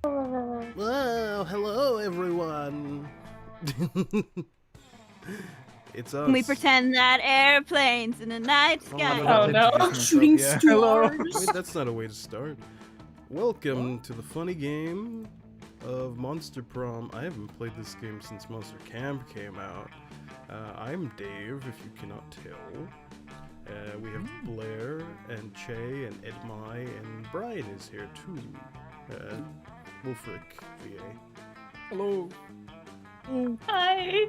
Whoa, hello everyone. It's us. We pretend that airplanes in the night sky. Oh no! Shooting Hello. Wait, that's not a way to start. Welcome to the funny game of Monster Prom. I haven't played this game since Monster Camp came out. I'm Dave, if you cannot tell. We have Blair and Che and Edmai, and Brian is here too. Wolfric VA. Hello. Hi.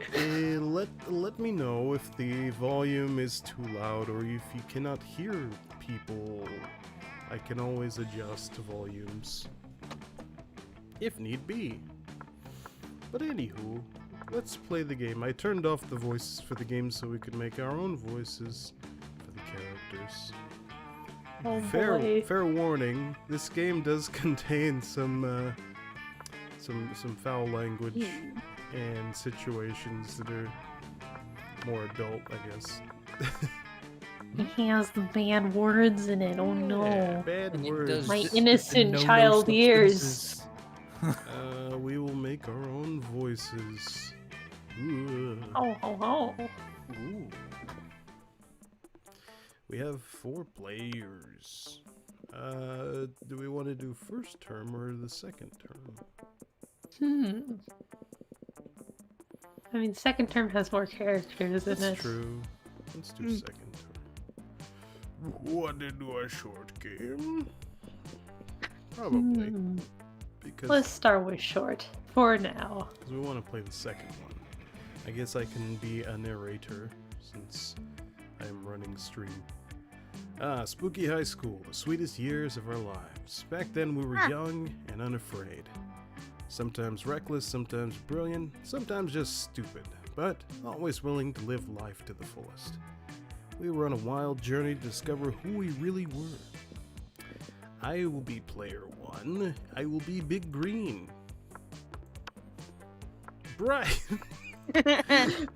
Let me know if the volume is too loud or if you cannot hear people. I can always adjust volumes if need be. But anywho, let's play the game. I turned off the voices for the game so we could make our own voices for the characters. Oh Fair warning, this game does contain some foul language and situations that are more adult, I guess. He has the bad words in it. Oh no. Yeah, bad words. My innocent child ears. We will make our own voices. Ooh. Oh. Ooh. We have 4 players. Do we want to do first term or the second term? I mean, second term has more characters in it. That's true. Let's do second term. Want to do a short game? Probably. Because Let's start with short for now. we want to play the second one. I guess I can be a narrator since I am running stream. Spooky high school, the sweetest years of our lives. Back then we were young and unafraid. Sometimes reckless, sometimes brilliant, sometimes just stupid, but always willing to live life to the fullest. We were on a wild journey to discover who we really were. I will be player 1. I will be Big Green. Brian!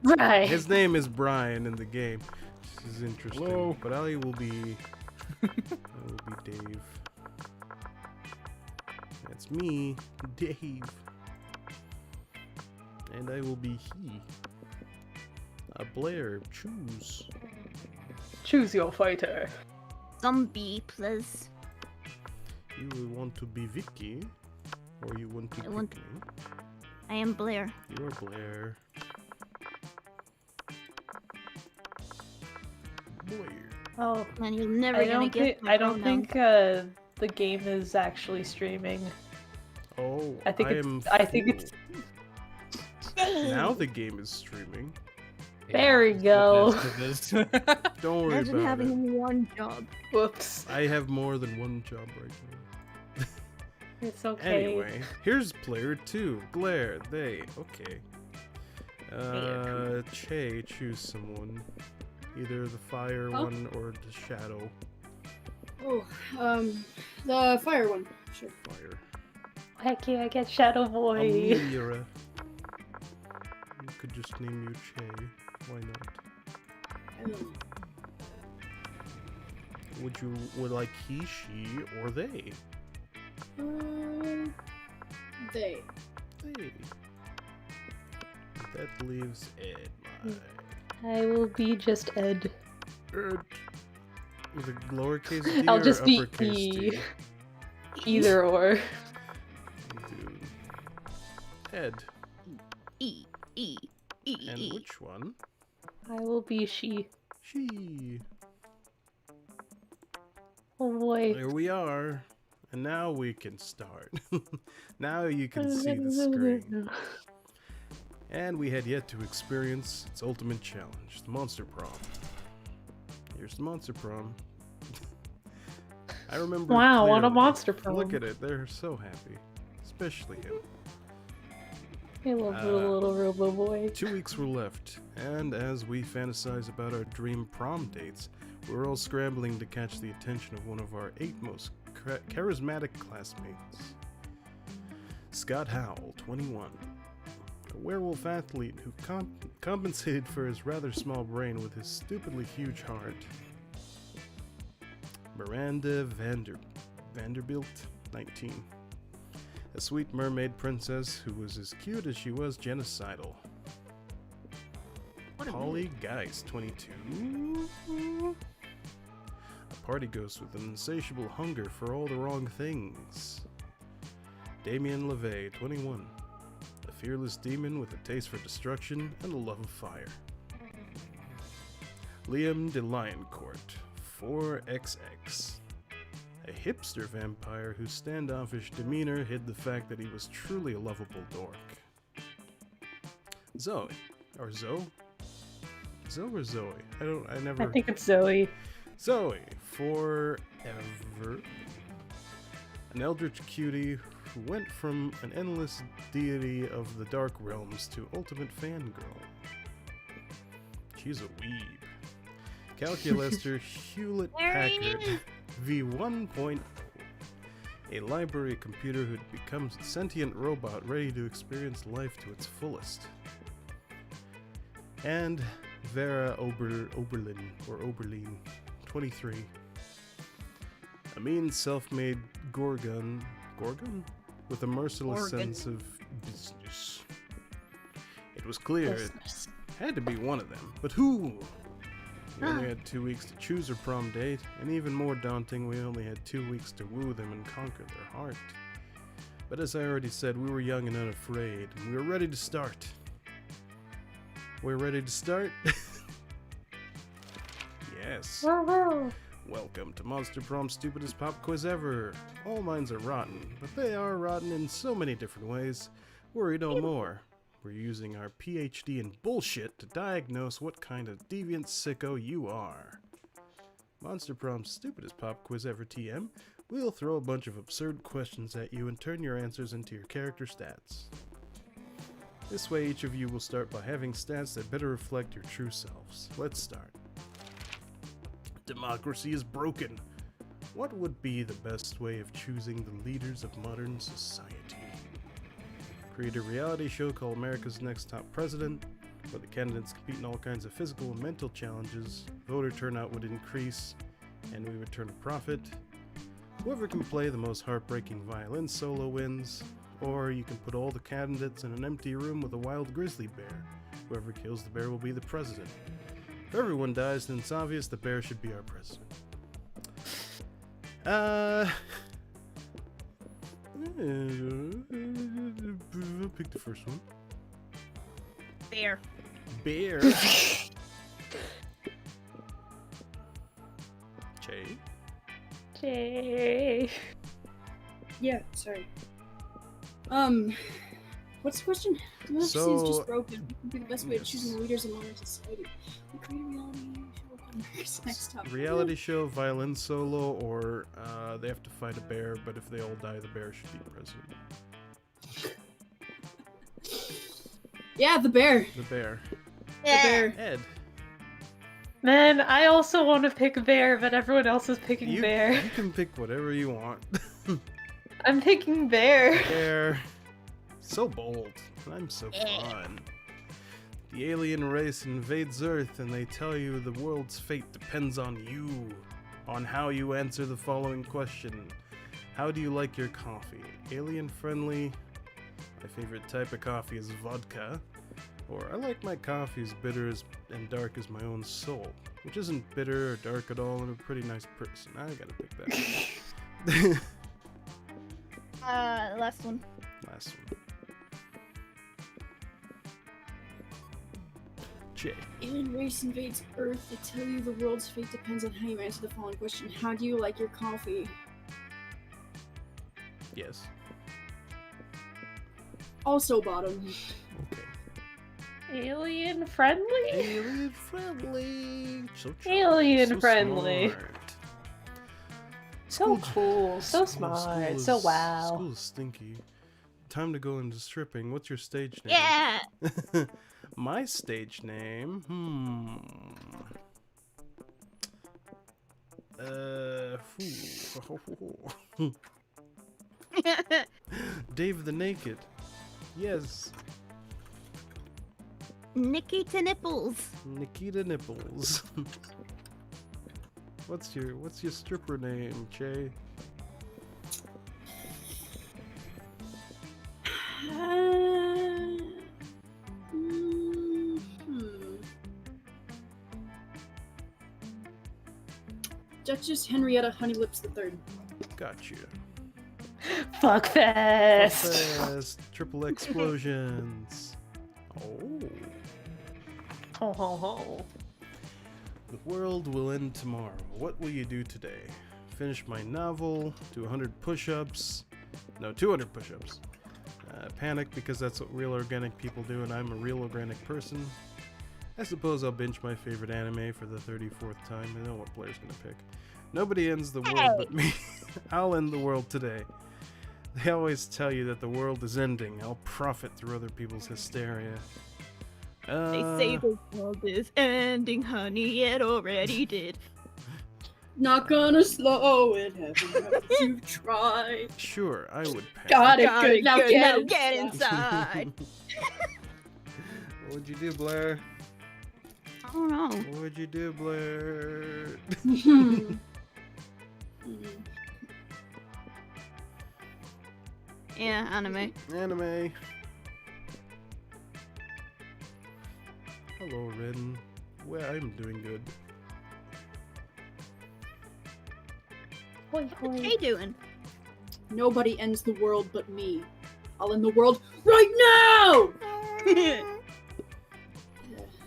Right. His name is Brian in the game. This is interesting. Hello. But I will be Dave. That's me, Dave. And I will be he. Blair, choose. Choose your fighter. Zombie, please. You will want to be Vicky, or you want to pick me? I am Blair. You're Blair. Blair. Oh, And you're never gonna get my I don't pronoun. think the game is actually streaming. Oh, I think am it's Now the game is streaming. There we go. Don't worry Imagine about it. having one job. Whoops. I have more than one job right now. It's okay. Anyway, here's player 2. Blair, they. Okay. Che, choose someone. Either the fire one or the shadow. Oh, the fire one. Sure. Fire. Heck yeah, I get Shadow Boy. Amira. You could just name you Che. Why not? Would like he, she, or they? They. They. That leaves Ed. I will be just Ed. Ed. With a lowercase d I'll or just be uppercase E. D? Either or. Dude. Ed. E. And which one? I will be she. She. Oh boy. There we are. And now we can start. Now you can see the screen. And we had yet to experience its ultimate challenge, the Monster Prom. Here's the Monster Prom. I remember. Wow, what a clearly. Monster Prom. Look at it, they're so happy. Especially him. I love the little Robo Boy. 2 weeks were left, and as we fantasize about our dream prom dates, we're all scrambling to catch the attention of one of our 8 most charismatic classmates. Scott Howell, 21. A werewolf athlete who compensated for his rather small brain with his stupidly huge heart. Miranda Vanderbilt, 19. A sweet mermaid princess who was as cute as she was genocidal. What a Polly Geist, 22. A party ghost with an insatiable hunger for all the wrong things. Damien LeVay, 21. A fearless demon with a taste for destruction and a love of fire. Liam de Lioncourt, 4XX. A hipster vampire whose standoffish demeanor hid the fact that he was truly a lovable dork. Zoe, or Zoe? Zoe or Zoe? I think it's Zoe. Zoe, forever. An eldritch cutie who went from an endless deity of the dark realms to ultimate fangirl. She's a weeb. Calculester Hewlett There he Packard is. V1.0. A library computer who becomes a sentient robot ready to experience life to its fullest. And Vera Oberlin, 23. A mean self-made Gorgon? With a merciless sense of business. It was clear it had to be one of them, but who? We only had 2 weeks to choose her prom date, and even more daunting, we only had 2 weeks to woo them and conquer their heart. But as I already said, we were young and unafraid, and we were ready to start. We're ready to start? Yes. Welcome to Monster Prom's stupidest pop quiz ever. All minds are rotten, but they are rotten in so many different ways. Worry no more. We're using our PhD in bullshit to diagnose what kind of deviant sicko you are. Monster Prom's stupidest pop quiz ever TM. We'll throw a bunch of absurd questions at you and turn your answers into your character stats. This way each of you will start by having stats that better reflect your true selves. Let's start. Democracy is broken. What would be the best way of choosing the leaders of modern society? Create a reality show called America's Next Top President, where the candidates compete in all kinds of physical and mental challenges. Voter turnout would increase, and we would turn a profit. Whoever can play the most heartbreaking violin solo wins, or you can put all the candidates in an empty room with a wild grizzly bear. Whoever kills the bear will be the president. If everyone dies, then it's obvious the bear should be our president. Pick the first one. Bear. Bear. Jay. Yeah, sorry. What's the question? Democracy is just broken. What would be the best way of choosing the leaders of modern society? We create a reality show called America's Next Top. Reality show, violin solo, or they have to fight a bear, but if they all die, the bear should be president. Yeah, the bear. The bear. The bear. Ed. Man, I also want to pick Bear, but everyone else is picking Bear. You can pick whatever you want. I'm picking Bear. Bear. So bold. I'm so fun. The alien race invades Earth and they tell you the world's fate depends on you. On how you answer the following question. How do you like your coffee? Alien friendly? My favorite type of coffee is vodka. Or I like my coffee as bitter and dark as my own soul. Which isn't bitter or dark at all. I'm a pretty nice person. I gotta pick that. Last one. Last one. Jay. Alien race invades Earth. They tell you the world's fate depends on how you answer the following question. How do you like your coffee? Yes. Also bottom. Okay. Alien friendly? Alien friendly. Alien friendly. Smart. So cool. So School smart. is- So wow. School is stinky. Time to go into stripping. What's your stage name? Yeah. My stage name? Dave the Naked. Yes. Nikita Nipples. Nikita Nipples. What's your stripper name, Che? Duchess Henrietta Honeylips III. Got you. Fuck fest. Fast. Triple explosions. Oh. Ho ho ho. The world will end tomorrow. What will you do today? Finish my novel, do 100 push-ups. No, 200 push-ups. Panic because that's what real organic people do and I'm a real organic person. I suppose I'll binge my favorite anime for the 34th time. I know what Blair's gonna pick. Nobody ends the world but me. I'll end the world today. They always tell you that the world is ending. I'll profit through other people's hysteria. They say the world is ending, honey. It already did. Not gonna slow it, haven't you tried? Sure, I would panic. Got it, Got good. it, Now good. get Now it. get inside. What would you do, Blair? I don't know. What would you do, Blair? Yeah, anime. Anime. Hello, Rin. Well, I'm doing good. Hoi What's hoi. Kay doing? Nobody ends the world but me. I'll end the world right now!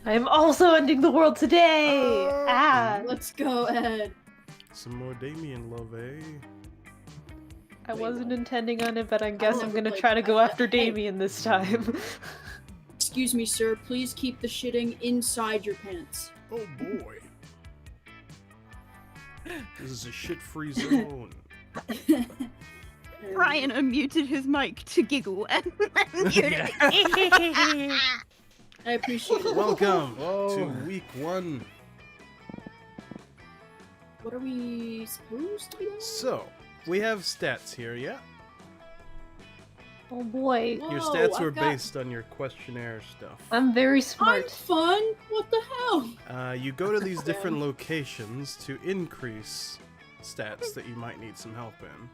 I am also ending the world today. Ah. Let's go, Ed. Some more Damien love, eh? I Wait, wasn't what? intending on it, but I guess I'm never gonna played try to go that. after Hey. Damien this time. Excuse me, sir. Please keep the shitting inside your pants. Oh boy. This is a shit-free zone. Brian unmuted his mic to giggle and unmuted it. I appreciate it. Welcome Whoa. to week 1. What are we supposed to be doing? So, we have stats here, yeah? Oh boy. Your Whoa, stats were I've got- based on your questionnaire stuff. I'm very I'm smart. fun. What the hell? You go to these different locations to increase stats that you might need some help in.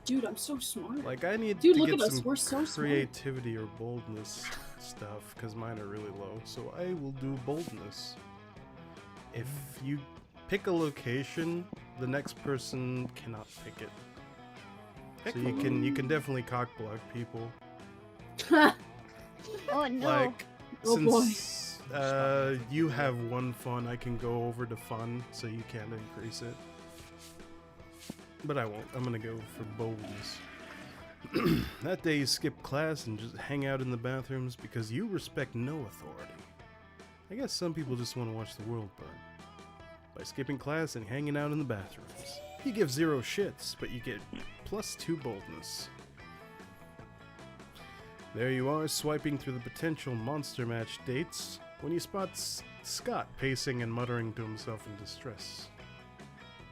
Dude, I'm so smart. Like I need Dude, to look get at us, some we're so smart. creativity or boldness stuff because mine are really low. So I will do boldness. If you pick a location, the next person cannot pick it. So you can definitely cock block people. Oh no. Like Oh, boy. since you have one fun, I can go over to fun, so you can't increase it. But I won't. I'm gonna go for boldness. That day you skip class and just hang out in the bathrooms because you respect no authority. I guess some people just want to watch the world burn. By skipping class and hanging out in the bathrooms. You give 0 shits, but you get +2 boldness. There you are, swiping through the potential monster match dates, when you spot Scott pacing and muttering to himself in distress.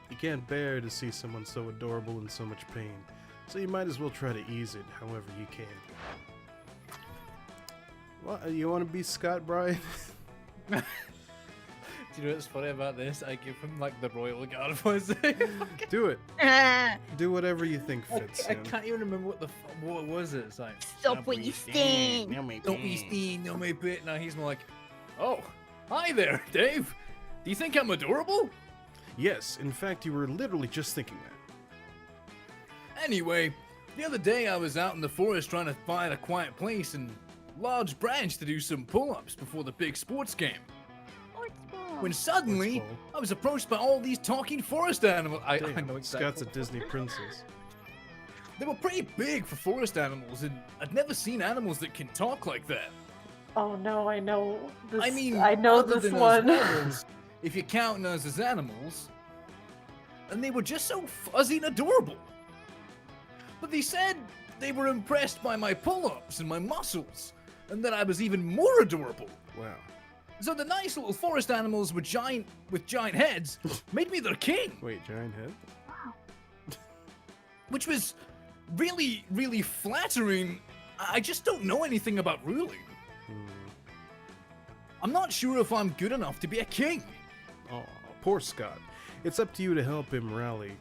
You can't bear to see someone so adorable in so much pain, so you might as well try to ease it however you can. What, you want to be Scott, Brian? Do you know what's funny about this? I give him like the royal guard voice. Do it. Ah, Do whatever you think fits. I in. can't even remember what was it. It's like stop what you stand. don't be steen, no me bit. Now he's more like, oh, hi there, Dave. Do you think I'm adorable? Yes, in fact, you were literally just thinking that. Anyway, the other day I was out in the forest trying to find a quiet place and large branch to do some pull-ups before the big sports game. When suddenly, Sports ball. I was approached by all these talking forest animals. I Damn, know Scott's a exactly. Disney princess. They were pretty big for forest animals, and I'd never seen animals that can talk like that. Oh no, I know this. I mean, I know other this than one. As animals, if you count us as animals, and they were just so fuzzy and adorable. But they said they were impressed by my pull-ups and my muscles, and that I was even more adorable. Wow. So the nice little forest animals with giant heads made me their king, Wait, giant head? which was really, really flattering. I just don't know anything about ruling. Hmm. I'm not sure if I'm good enough to be a king. Oh, poor Scott. It's up to you to help him rally.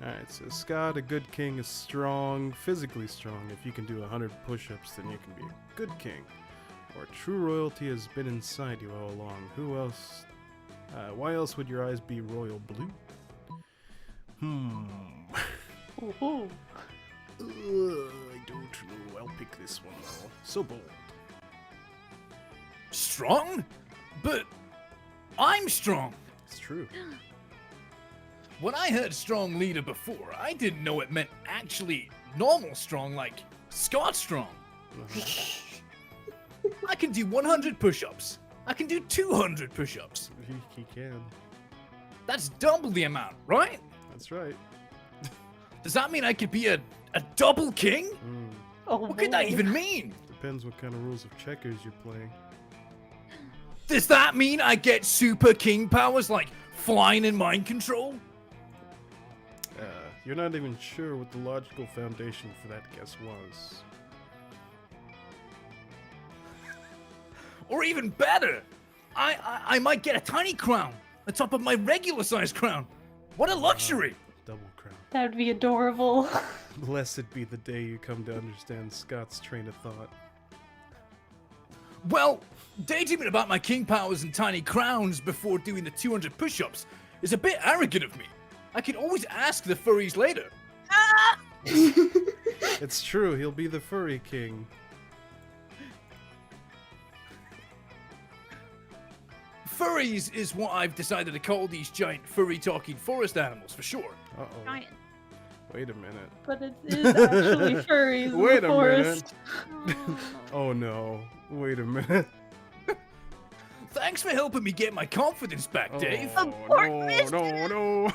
Alright, so Scott, a good king, is strong, physically strong. If you can do 100 push-ups, then you can be a good king. Or true royalty has been inside you all along. Who else Why else would your eyes be royal blue? Ooh. I don't know. I'll pick this one though. So bold. Strong? But I'm strong. It's true. When I heard strong leader before, I didn't know it meant actually normal strong, like Scott strong. I can do 100 push-ups. I can do 200 push-ups. He can. That's double the amount, right? That's right. Does that mean I could be a double king? Oh, What could that boy. even mean? Depends what kind of rules of checkers you're playing. Does that mean I get super king powers like flying and mind control? You're not even sure what the logical foundation for that guess was. Or even better, I might get a tiny crown on top of my regular sized crown. What a luxury! Double crown. That'd be adorable. Blessed be the day you come to understand Scott's train of thought. Well, daydreaming about my king powers and tiny crowns before doing the 200 push-ups is a bit arrogant of me. I can always ask the furries later. It's true, he'll be the furry king. Furries is what I've decided to call these giant furry talking forest animals for sure. Uh-oh. Giant. Wait a minute. But it is actually furries in Wait the a forest. Oh no. Wait a minute. Thanks for helping me get my confidence back, Dave. Oh, no.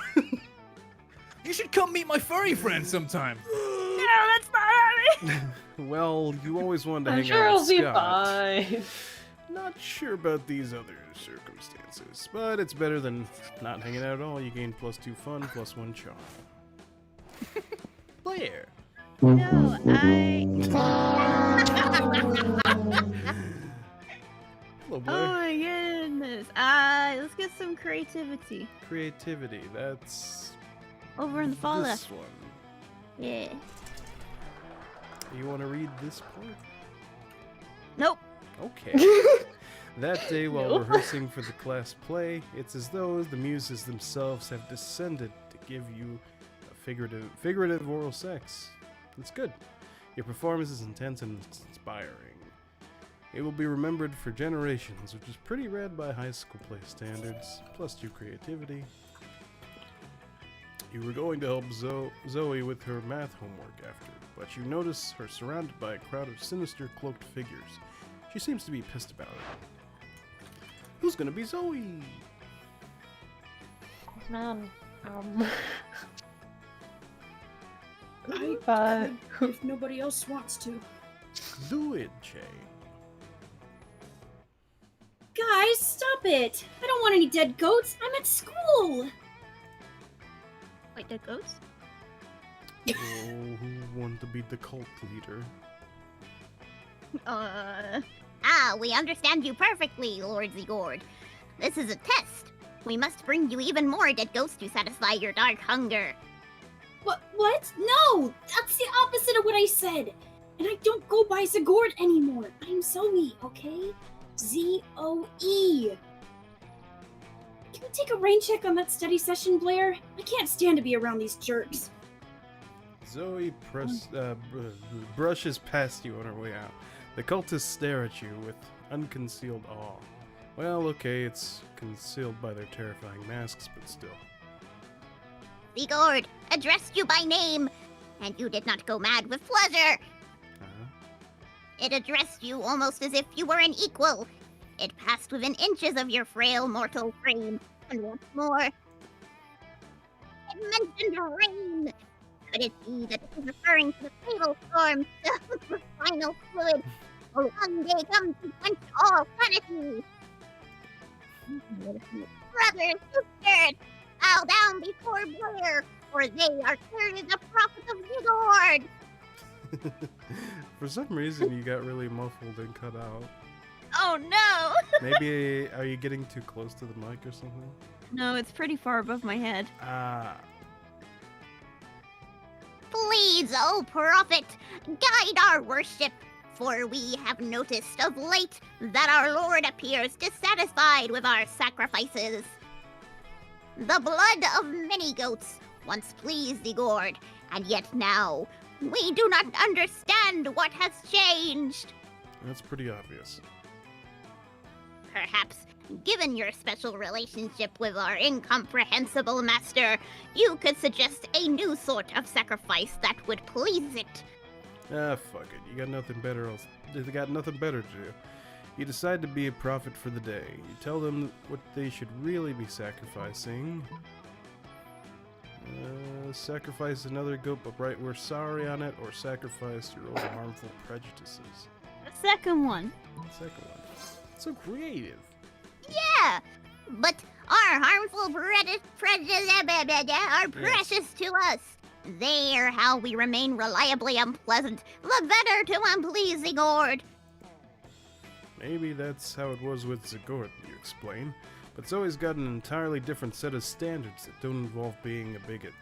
You should come meet my furry friends sometime. No, that's not happening. Well, you always wanted to I'm hang sure out I'll with be Scott. fine. Not sure about these other circumstances, but it's better than not hanging out at all. You gain +2 fun, +1 charm. Blair. No, Hello, Oh Blair. my goodness. Let's get some creativity. Creativity. That's Over in the fall this left. one. Yeah. You want to read this part? Nope. Okay. That day, while No. rehearsing for the class play, it's as though the muses themselves have descended to give you a figurative oral sex. It's good. Your performance is intense and inspiring. It will be remembered for generations, which is pretty rad by high school play standards, +2 creativity. You were going to help Zoe with her math homework after, but you notice her surrounded by a crowd of sinister cloaked figures. She seems to be pissed about it. Who's gonna be Zoe? Man, I could if nobody else wants to. Do it, Jay. Guys, stop it! I don't want any dead goats. I'm at school. Wait, that goes? Oh, who wanted to be the cult leader? We understand you perfectly, Lord Zigord. This is a test. We must bring you even more dead ghosts to satisfy your dark hunger. What? No! That's the opposite of what I said! And I don't go by Zigord anymore. I'm Zoe, okay? Z-O-E. Can we take a rain check on that study session, Blair? I can't stand to be around these jerks. Zoe brushes past you on her way out. The cultists stare at you with unconcealed awe. Well, okay, it's concealed by their terrifying masks, but still. Zigord addressed you by name, and you did not go mad with pleasure. It addressed you almost as if you were an equal. It passed within inches of your frail mortal frame, and once more, it mentioned rain. Could it be that it is referring to the fatal storm, the final fluid, will one day come to quench all sanity? Brothers, sisters, bow down before Blair, for they are clearly the prophets of Zigord. For some reason, you got really muffled and cut out. Oh no! Maybe, are you getting too close to the mic or something? No, it's pretty far above my head. Ah. Please, O prophet, guide our worship, for we have noticed of late that our Lord appears dissatisfied with our sacrifices. The blood of many goats once pleased Igord, and yet now we do not understand what has changed. That's pretty obvious. Perhaps, given your special relationship with our incomprehensible master, you could suggest a new sort of sacrifice that would please it. Ah, fuck it. You got nothing better else. They got nothing better to do. You decide to be a prophet for the day. You tell them what they should really be sacrificing. Sacrifice another goat but write "we're sorry" on it, or sacrifice your own harmful prejudices. The second one. Second one. So creative. Yeah, but our harmful prejudices are precious to us. They are how we remain reliably unpleasant, the better to unplease Igord. Maybe that's how it was with Zagort, you explain. But it's always got an entirely different set of standards that don't involve being a bigot.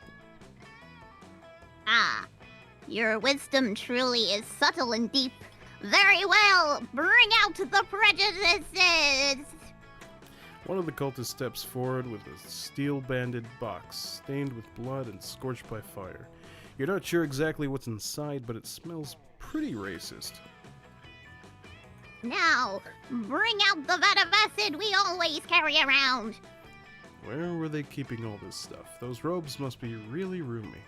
Ah, your wisdom truly is subtle and deep. Very well, bring out the prejudices. One of the cultists steps forward with a steel-banded box, stained with blood and scorched by fire. You're not sure exactly what's inside, but it smells pretty racist. Now, bring out the vat of acid we always carry around. Where were they keeping all this stuff? Those robes must be really roomy.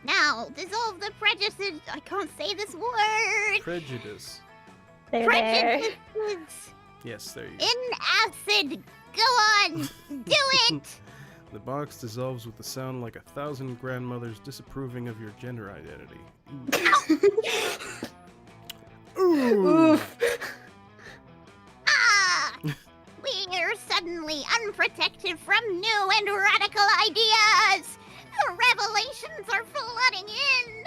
Now, dissolve the prejudices. I can't say this word. Prejudice. There. Prejudices Yes, there you go. in acid. Go on, do it. The box dissolves with a sound like 1,000 grandmothers disapproving of your gender identity. Ooh. Ah, we're suddenly unprotected from new and radical ideas. The revelations are flooding in.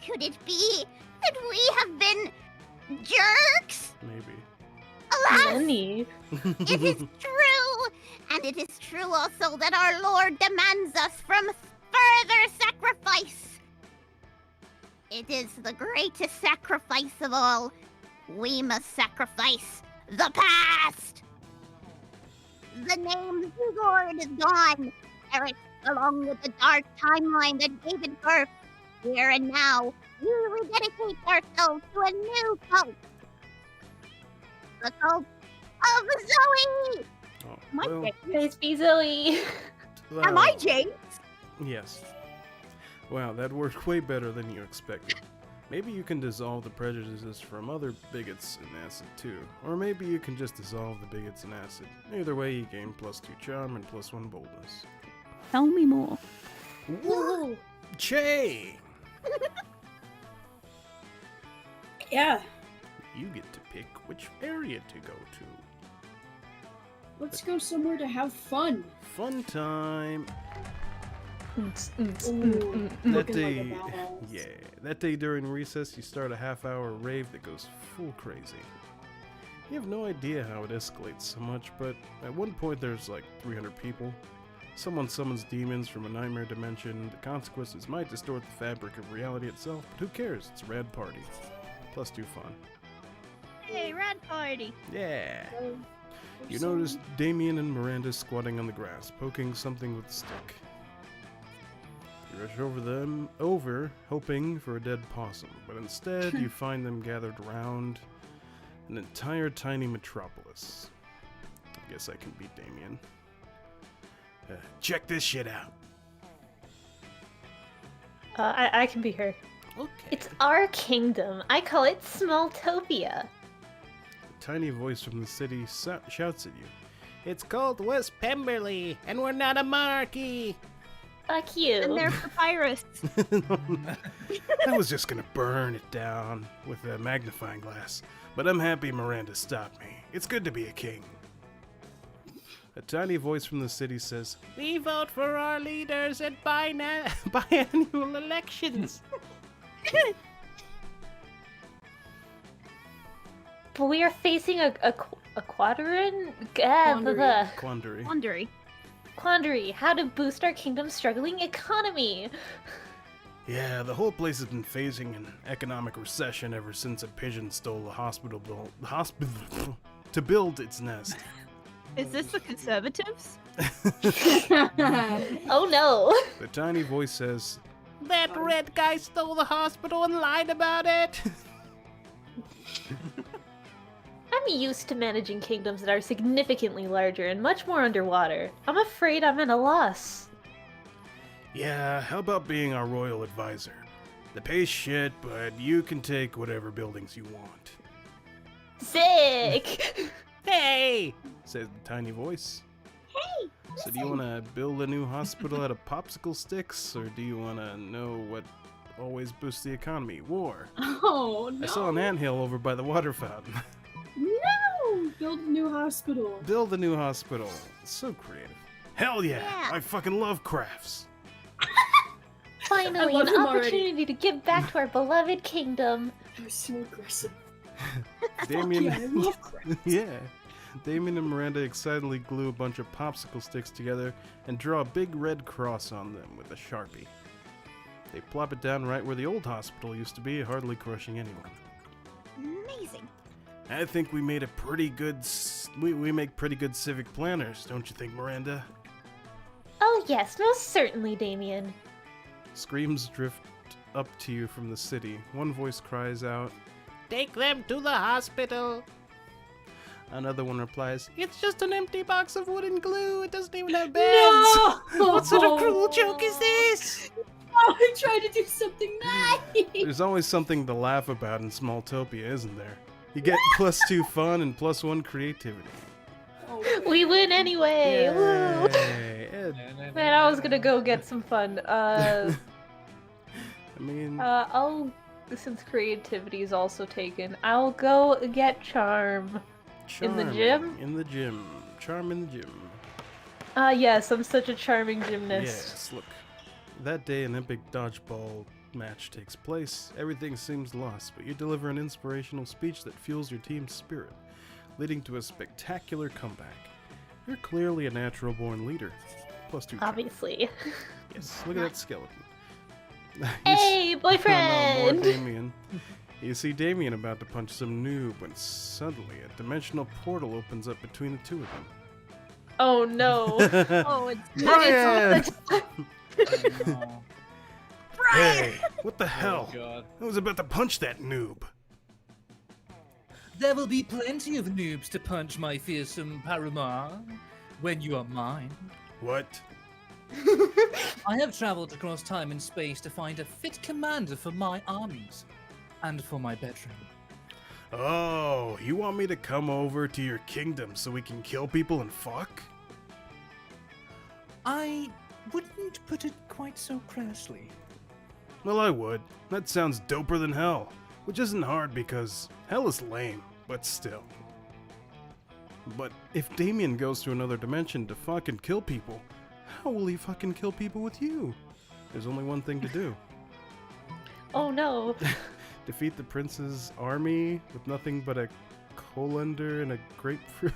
Could it be that we have been jerks? Maybe. Alas, Money. it is true, and it is true also that our Lord demands us from further sacrifice. It is the greatest sacrifice of all. We must sacrifice the past. The name Sigurd is gone, perished along with the dark timeline that gave it birth. Here and now, we rededicate ourselves to a new cult. The cult of Zoe! Oh, My well, Praise be Zoe. Am I James? Yes. Wow, that worked way better than you expected. Maybe you can dissolve the prejudices from other bigots in acid too. Or maybe you can just dissolve the bigots in acid. Either way, you gain +2 charm and +1 boldness. Tell me more. Woo. Che! Yeah, You get to pick which area to go to. let's go somewhere to have fun. Fun time! Ooh, That looking day, like a badass. yeah, that day during recess, you start a half-hour rave that goes full crazy. You have no idea how it escalates so much, but at one point there's like 300 people. Someone summons demons from a nightmare dimension. The consequences might distort the fabric of reality itself, but who cares? It's a rad party. +2 fun. Hey, rad party. Yeah. So, You so- notice Damien and Miranda squatting on the grass, poking something with a stick. You rush over, hoping for a dead possum, but instead you find them gathered around an entire tiny metropolis. I guess I can beat Damien. Check this shit out. I can be her. Okay. It's our kingdom. I call it Smalltopia. A tiny voice from the city shouts at you. It's called West Pemberley, and we're not a monarchy. Fuck you. And they're papyrus. I was just gonna burn it down with a magnifying glass, but I'm happy Miranda stopped me. It's good to be a king. A tiny voice from the city says, "We vote for our leaders at biannual elections." But we are facing a quadrant? Quandary. Quandary. Quandary. Quandary. How to boost our kingdom's struggling economy. Yeah, the whole place has been facing an economic recession ever since a pigeon stole a hospital to build its nest. Is this the conservatives? Oh no! The tiny voice says, "That red guy stole the hospital and lied about it." I'm used to managing kingdoms that are significantly larger and much more underwater. I'm afraid I'm at a loss. Yeah, how about being our royal advisor? The pay's shit, but you can take whatever buildings you want. Sick! Hey! Says the tiny voice. Hey! So do you want to build a new hospital out of popsicle sticks, or do you want to know what always boosts the economy? War. Oh, no. I saw an anthill over by the water fountain. No! Build a new hospital. Build a new hospital. It's so creative. Hell yeah! Yeah. I fucking love crafts. Finally, love an him already. opportunity to give back to our beloved kingdom. You're so aggressive. Damien. Fuck yeah, I love crap. Yeah. Damien and Miranda excitedly glue a bunch of popsicle sticks together and draw a big red cross on them with a Sharpie. They plop it down right where the old hospital used to be, hardly crushing anyone. Amazing. I think we made a pretty good we make pretty good civic planners, don't you think, Miranda? Oh yes, most certainly, Damien. Screams drift up to you from the city. One voice cries out, Take them to the hospital. another one replies, "It's just an empty box of wooden glue. It doesn't even have beds." No! What sort of cruel joke is this? Oh, I tried to do something nice. There's always something to laugh about in Smalltopia, isn't there? You get +2 fun and +1 creativity. Oh, We win anyway! Woo! Yay. Ed, Man, I was gonna go get some fun. I mean, Since creativity is also taken, I'll go get charm. in the charm gym? In the gym. Charm in the gym. Yes, I'm such a charming gymnast. Yes, look. That day, an epic dodgeball match takes place. Everything seems lost, but you deliver an inspirational speech that fuels your team's spirit, leading to a spectacular comeback. You're clearly a natural-born leader. +2 charm. Obviously. Yes, look at that skeleton. Hey, Oh, no, more boyfriend! Damien. You see Damien about to punch some noob when suddenly a dimensional portal opens up between the two of them. Oh no. Oh, it's Brian! Oh, Hey, what the hell? God. I was about to punch that noob. There will be plenty of noobs to punch my fearsome paramour when you are mine. What? I have traveled across time and space to find a fit commander for my armies and for my bedroom. Oh, you want me to come over to your kingdom so we can kill people and fuck? I wouldn't put it quite so crassly. Well, I would. That sounds doper than hell. Which isn't hard because hell is lame, but still. But if Damien goes to another dimension to fucking kill people, how will he fucking kill people with you? There's only one thing to do. Oh no. Defeat the prince's army with nothing but a colander and a grapefruit?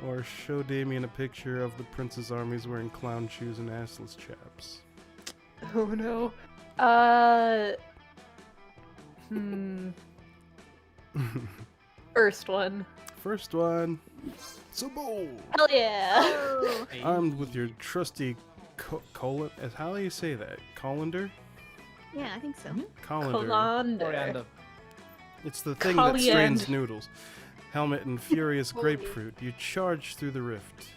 Or show Damien a picture of the prince's armies wearing clown shoes and assless chaps? Oh no. First one. First one. So bold! Hell yeah. Oh, Armed with your trusty how do you say that? Colander? yeah, I think so. Colander. Colander. Coriander. It's the thing that Coriander. strains noodles. Helmet and furious grapefruit. You charge through the rift.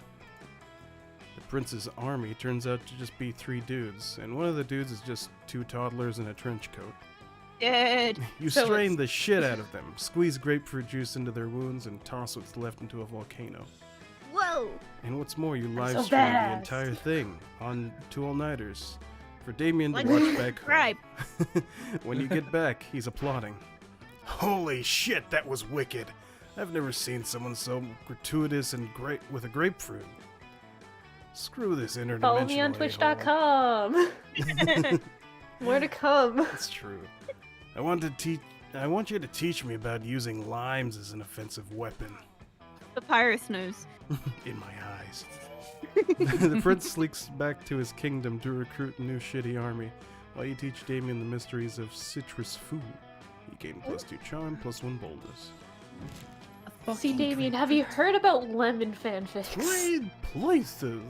The prince's army turns out to just be 3 dudes, and one of the dudes is just 2 toddlers in a trench coat. Dead. You So strain it's- the shit out of them, squeeze grapefruit juice into their wounds, and toss what's left into a volcano. Whoa. And what's more, you so live stream the badass. entire thing on TwoAllNighters for Damien to Like watch back subscribe. home. When you get back, he's applauding. Holy shit, that was wicked! I've never seen someone so gratuitous and great with a grapefruit. Screw this interdimensional Follow me on a-hole. twitch.com. More to come. That's true. I want you to teach me about using limes as an offensive weapon. Papyrus knows. In my eyes. The prince sneaks back to his kingdom to recruit a new shitty army, while you teach Damien the mysteries of citrus food. You gain +2 charm, +1 boldness. See, Damien, have you heard about lemon fanfics? Trade places.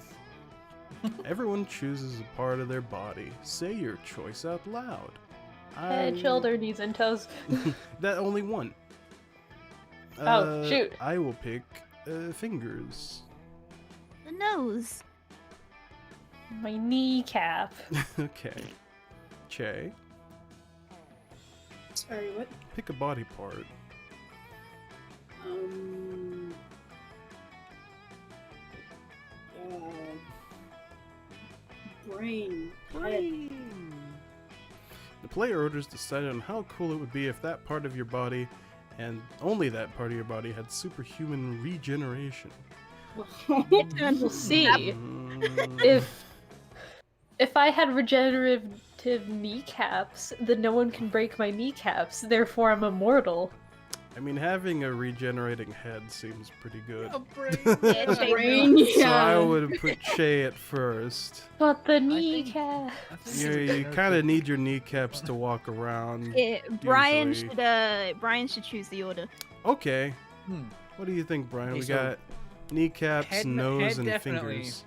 Everyone chooses a part of their body. Say your choice out loud. Head, shoulder, knees, and toes. That only one. Oh, shoot. I will pick fingers. The nose. My kneecap. Okay. Che, Sorry, what? pick a body part. Brain. Head. Brain. The player orders decide on how cool it would be if that part of your body, and only that part of your body, had superhuman regeneration. We'll see. Mm, If I had regenerative kneecaps, then no one can break my kneecaps. Therefore, I'm immortal. I mean, having a regenerating head seems pretty good. Yeah, Che Brain, will. So I yeah. would have put Che at first. But the kneecap. You kind of need your kneecaps to walk around. Yeah, Brian usually. should choose the order. Okay. What do you think, Brian? Okay, We so got kneecaps, head- nose, head and definitely. fingers.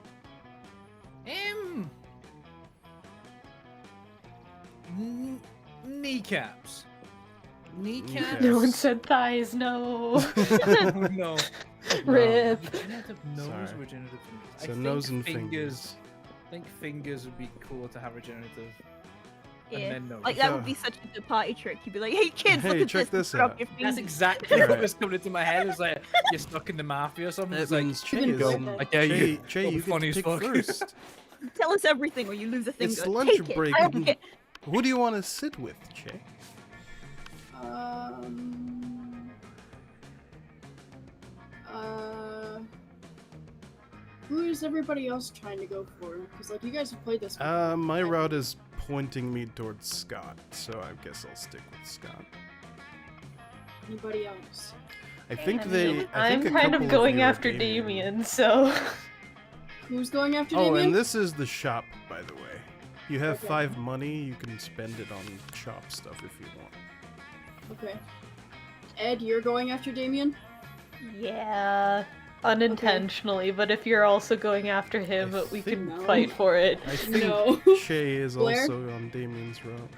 Kneecaps. Kneecaps? Yes. No one said thighs, no. No. Rip. Regenerative nose, Sorry. regenerative fingers. I So think nose and fingers. I think fingers would be cool to have regenerative. Yeah. And then nose. Like that would be such a good party trick. You'd be like, "Hey kids, Hey, look at check this. this Put up out." your That's fingers." exactly what was coming into my head. It's like you're stuck in the mafia or something. That It's like means Che even is go. in- I dare you. Che, That'll you be get funny to as pick fuck. first. Tell us everything, or you lose a finger. It's lunch Take it. break. I don't care. Who do you want to sit with, Che? Who is everybody else trying to go for? Because like you guys have played this. My route is pointing me towards Scott, so I guess I'll stick with Scott. Anybody else? I think I they. mean, I think I'm a kind couple of going you are after Damien, so. Who's going after Oh, Damien? and this is the shop, by the way. You have Okay. 5 money. You can spend it on shop stuff if you want. Okay. Ed, you're going after Damien? Yeah. Unintentionally, but if you're also going after him, I we think- can No. fight for it. I think No. Che is Blair? also on Damien's route.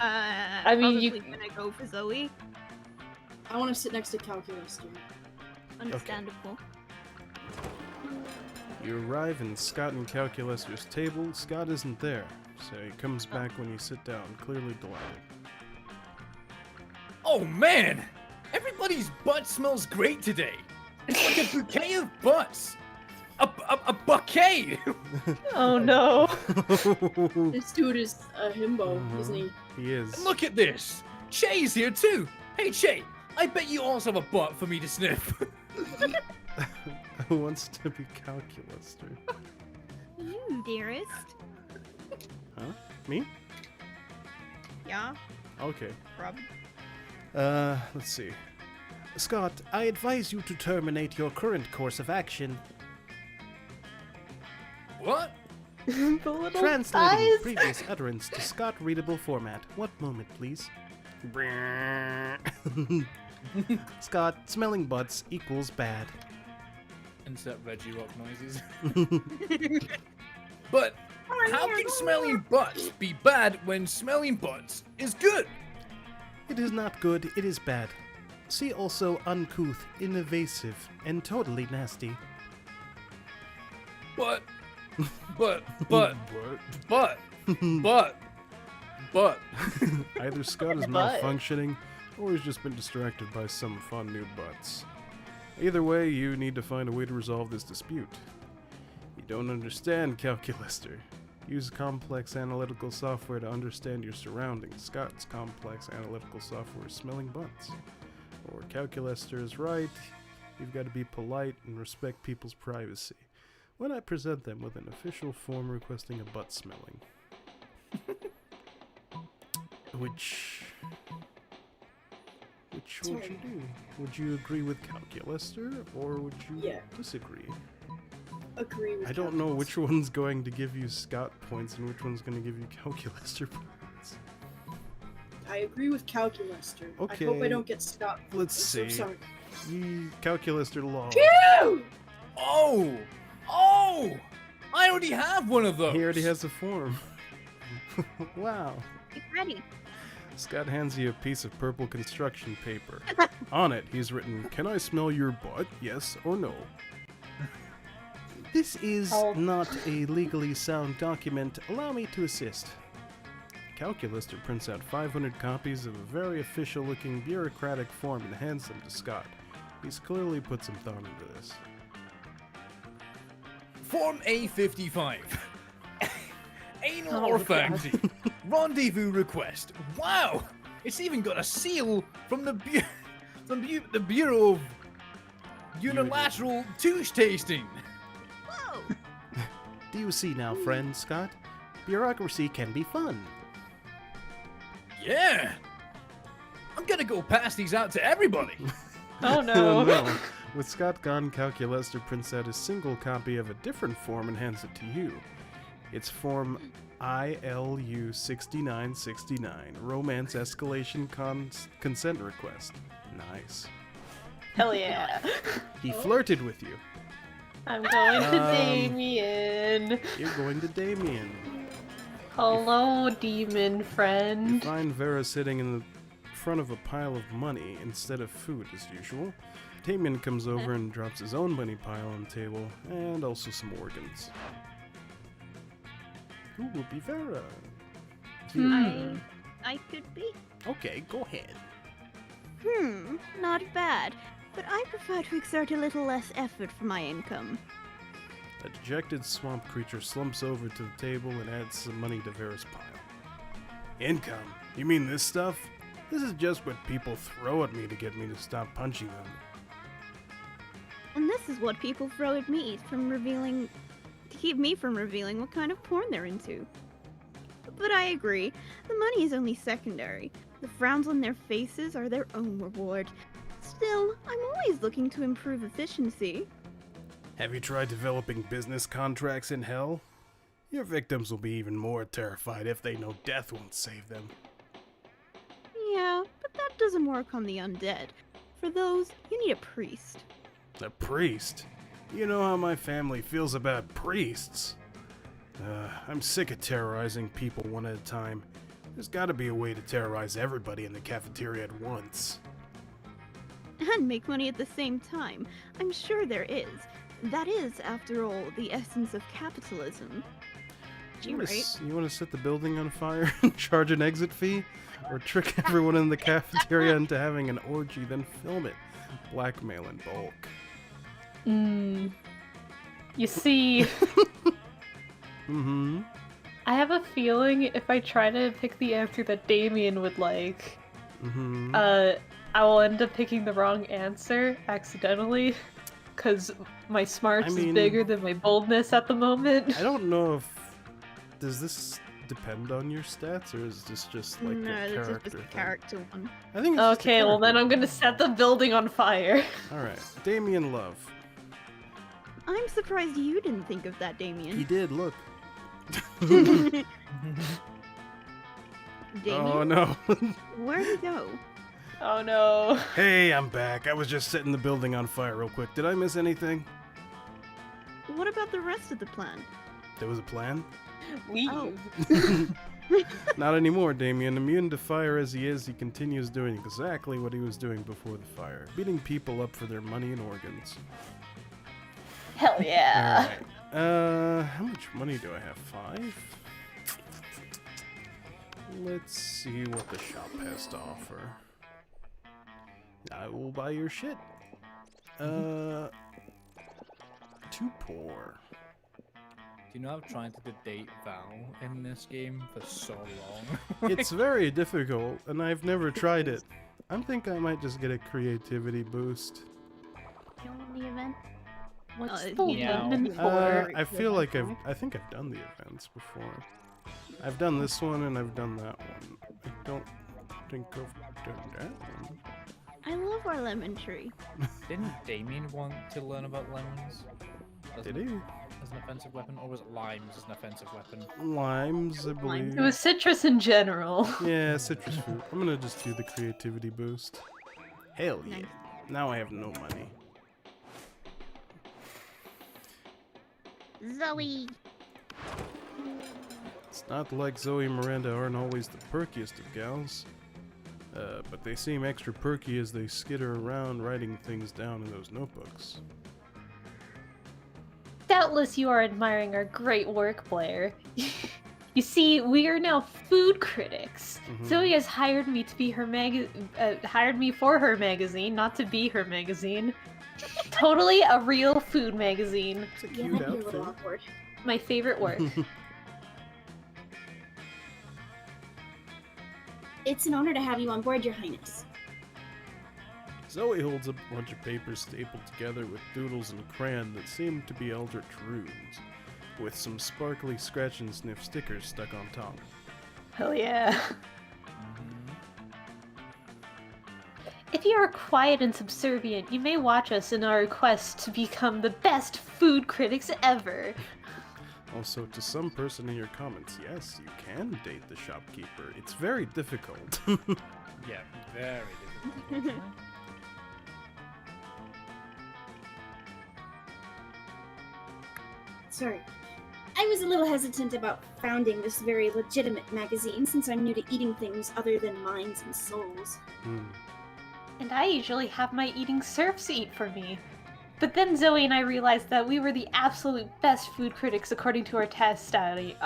I mean, you- probably gonna go for Zoe. I want to sit next to Calculus, dude. Understandable. You arrive in Scott and Calculus's table. Scott isn't there, so he comes back when you sit down, clearly delighted. Oh man! Everybody's butt smells great today. It's like a bouquet of butts. A bouquet. Oh no. This dude is a himbo, isn't he? He is. Look at this. Che's here too. Hey Che, I bet you also have a butt for me to sniff. Who wants to be Calculus? You, dearest. Huh? Me? Yeah, Okay. Rob. Let's see. Scott, I advise you to terminate your current course of action. What? The little Translating thighs. previous utterance to Scott-readable format. What moment, please? Scott, smelling butts equals bad. Insert Reggie Rock noises. But how can smelling butts be bad when smelling butts is good? It is not good, it is bad. See also uncouth, invasive, and totally nasty. But What? Either Scott is But. malfunctioning, or he's just been distracted by some fun new butts. Either way, you need to find a way to resolve this dispute. You don't understand, Calculuster. Use complex analytical software to understand your surroundings. Scott's complex analytical software is smelling butts. Or Calculuster is right, you've got to be polite and respect people's privacy. When I present them with an official form requesting a butt smelling. Which would you do? Would you agree with Calculuster, or would you Yeah. disagree? Agree with I don't know Calculus. which one's going to give you Scott points and which one's going to give you Calculuster points. I agree with Calculuster. I hope Okay, I don't get Scott. let's I'm so see. sorry. Ye calculus or law. Oh! Oh! I already have one of those! He already has a form. Wow. He's ready. Scott hands you a piece of purple construction paper. On it, he's written, "Can I smell your butt? Yes or no?" This is not a legally sound document. Allow me to assist. Calculister prints out 500 copies of a very official-looking bureaucratic form and hands them to Scott. He's clearly put some thought into this. Form A55. Anal Oh, orthodoxy. Rendezvous request. Wow! It's even got a seal from the the Bureau of Unilateral Touche Tasting. Whoa! Do you see now, friend Scott? Bureaucracy can be fun. Yeah! I'm gonna go pass these out to everybody. Oh no. No. With Scott gone, Calculester prints out a single copy of a different form and hands it to you. It's Form ILU 6969, Romance Escalation Consent Request. Nice. Hell yeah. He flirted with you. I'm going to Um, Damien. You're going to Damien. Hello, demon You friend. find Vera sitting in the front of a pile of money instead of food, as usual. Damien comes over and drops his own money pile on the table, and also some organs. Who will be Vera? I could be. Okay, go ahead. Not bad. But I prefer to exert a little less effort for my income. A dejected swamp creature slumps over to the table and adds some money to Vera's pile. Income? You mean this stuff? This is just what people throw at me to get me to stop punching them. And this is what people throw at me to keep me from revealing what kind of porn they're into. But I agree, the money is only secondary. The frowns on their faces are their own reward. Still, I'm always looking to improve efficiency. Have you tried developing business contracts in hell? Your victims will be even more terrified if they know death won't save them. Yeah, but that doesn't work on the undead. For those, you need a priest. A priest? You know how my family feels about priests. I'm sick of terrorizing people one at a time. There's gotta be a way to terrorize everybody in the cafeteria at once. And make money at the same time. I'm sure there is. That is, after all, the essence of capitalism. You Right? wanna set the building on fire and charge an exit fee? Or trick everyone in the cafeteria into having an orgy, then film it? Blackmail in bulk. You see, Mm-hmm. I have a feeling if I try to pick the answer that Damien would like, Mm-hmm. I will end up picking the wrong answer accidentally, because my smarts I mean- is bigger than my boldness at the moment. I don't know if... Does this depend on your stats, or is this just like No, a this is character just a thing? character one. I think it's just a Okay, well then character I'm gonna set the building on fire. thing. Alright, Damien Love. I'm surprised you didn't think of that, He Damien. did, look. Damien, Oh no. where'd he go? Oh no. Hey, I'm back. I was just setting the building on fire real quick. Did I miss anything? What about the rest of the plan? There was a plan? Leave. Oh. Not anymore, Damien. Immune to fire as he is, he continues doing exactly what he was doing before the fire. Beating people up for their money and organs. Hell yeah. Alright. How much money do I have? 5? Let's see what the shop has to offer. I will buy your shit. Too poor. Do you know I've tried to date Val in this game for so long? It's very difficult, and I've never tried it. I think I might just get a creativity boost. You want the event? What's it's the meow. lemon for? I feel like I think I've done the events before. I've done this one and I've done that one. I don't think I've done that one. I love our lemon tree. Didn't Damien want to learn about lemons? Did he? As an offensive weapon, or was it limes as an offensive weapon? Limes, I believe. It was citrus in general. Yeah, citrus fruit. I'm gonna just do the creativity boost. Hell yeah. Nice. Now I have no money. Zoe. It's not like Zoe and Miranda aren't always the perkiest of gals. But they seem extra perky as they skitter around writing things down in those notebooks. Doubtless you are admiring our great work, Blair. You see, we are now food critics. Mhm. Zoe has hired me to be her hired me for her magazine, not to be her magazine. Totally a real food magazine. It's a Yeah, cute that'd be a little outfit. awkward. My favorite work. It's an honor to have you on board, Your Highness. Zoe holds a bunch of papers stapled together with doodles and crayon that seem to be eldritch runes, with some sparkly scratch and sniff stickers stuck on top. Hell yeah. If you are quiet and subservient, you may watch us in our quest to become the best food critics ever. Also, to some person in your comments, yes, you can date the shopkeeper. It's very difficult. Yeah, very difficult. Sorry. I was a little hesitant about founding this very legitimate magazine since I'm new to eating things other than minds and souls. And I usually have my eating serfs eat for me. But then Zoe and I realized that we were the absolute best food critics according to our test audience.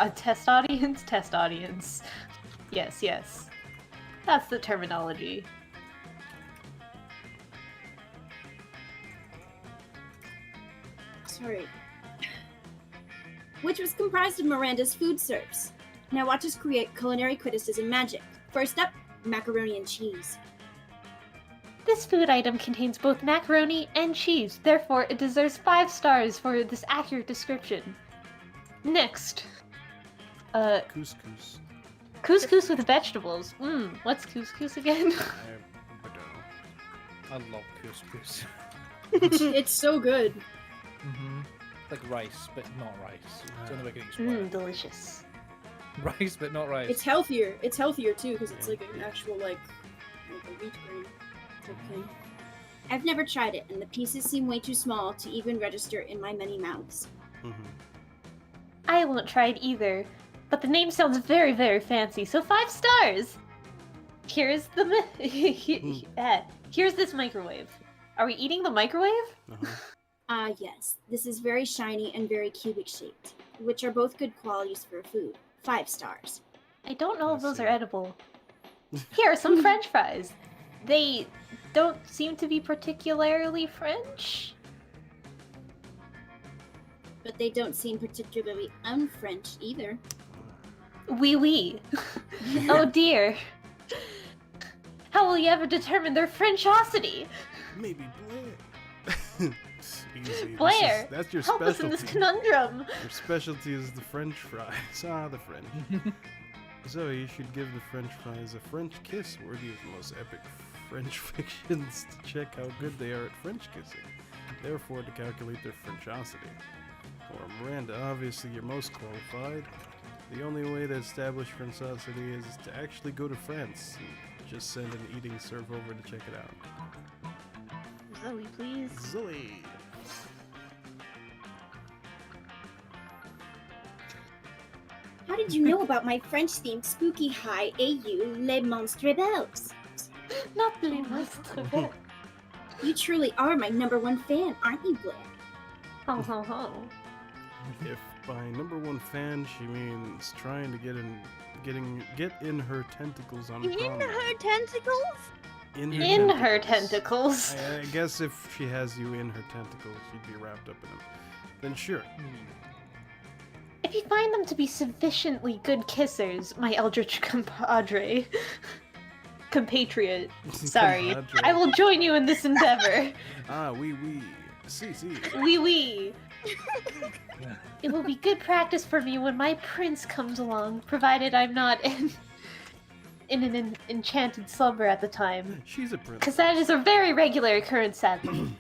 Yes. That's the terminology. Sorry. Which was comprised of Miranda's food serfs. Now watch us create culinary criticism magic. First up, macaroni and cheese. This food item contains both macaroni and cheese, therefore it deserves 5 stars for this accurate description. Next. Couscous. Couscous with vegetables. What's couscous again? I don't know. I love couscous. It's so good. Mm-hmm. Like rice, but not rice. It's the only way I can explain Delicious. it. Rice, but not rice. It's healthier. It's healthier too because it's like an actual like a wheat grain. It's okay. I've never tried it, and the pieces seem way too small to even register in my many mouths. I won't try it either, but the name sounds very, very fancy, so 5 stars! Here's the here's this microwave. Are we eating the microwave? Yes. This is very shiny and very cubic shaped, which are both good qualities for food. 5 stars. I don't know if I those see. are edible. Here are some French fries. They don't seem to be particularly French. But they don't seem particularly un-French either. Oui, oui. Oh dear. How will you ever determine their Frenchosity? Maybe Blair. Easy. Blair, That's your help us in specialty. this conundrum. Your specialty is the French fries. The French. Zoe, you should give the French fries a French kiss worthy of the most epic French fictions to check how good they are at French kissing. Therefore, to calculate their Frenchosity. Or Miranda, obviously you're most qualified. The only way to establish Frenchosity is to actually go to France and just send an eating serve over to check it out. Zoe, please. Zoe! How did you know about my French-themed spooky high AU Les Monstrebles? Not les monstres. You truly are my #1 fan, aren't you, Blair? Ho ho ho. If by #1 fan she means trying to get in her tentacles on In prom her night. tentacles? In her tentacles. I guess if she has you in her tentacles, you'd be wrapped up in them. Then sure. If you find them to be sufficiently good kissers, my eldritch compatriot, sorry, Compadre. I will join you in this endeavor. Oui. Si. Oui, oui. It will be good practice for me when my prince comes along, provided I'm not in an enchanted slumber at the time. She's a princess. Because that is a very regular occurrence, sadly.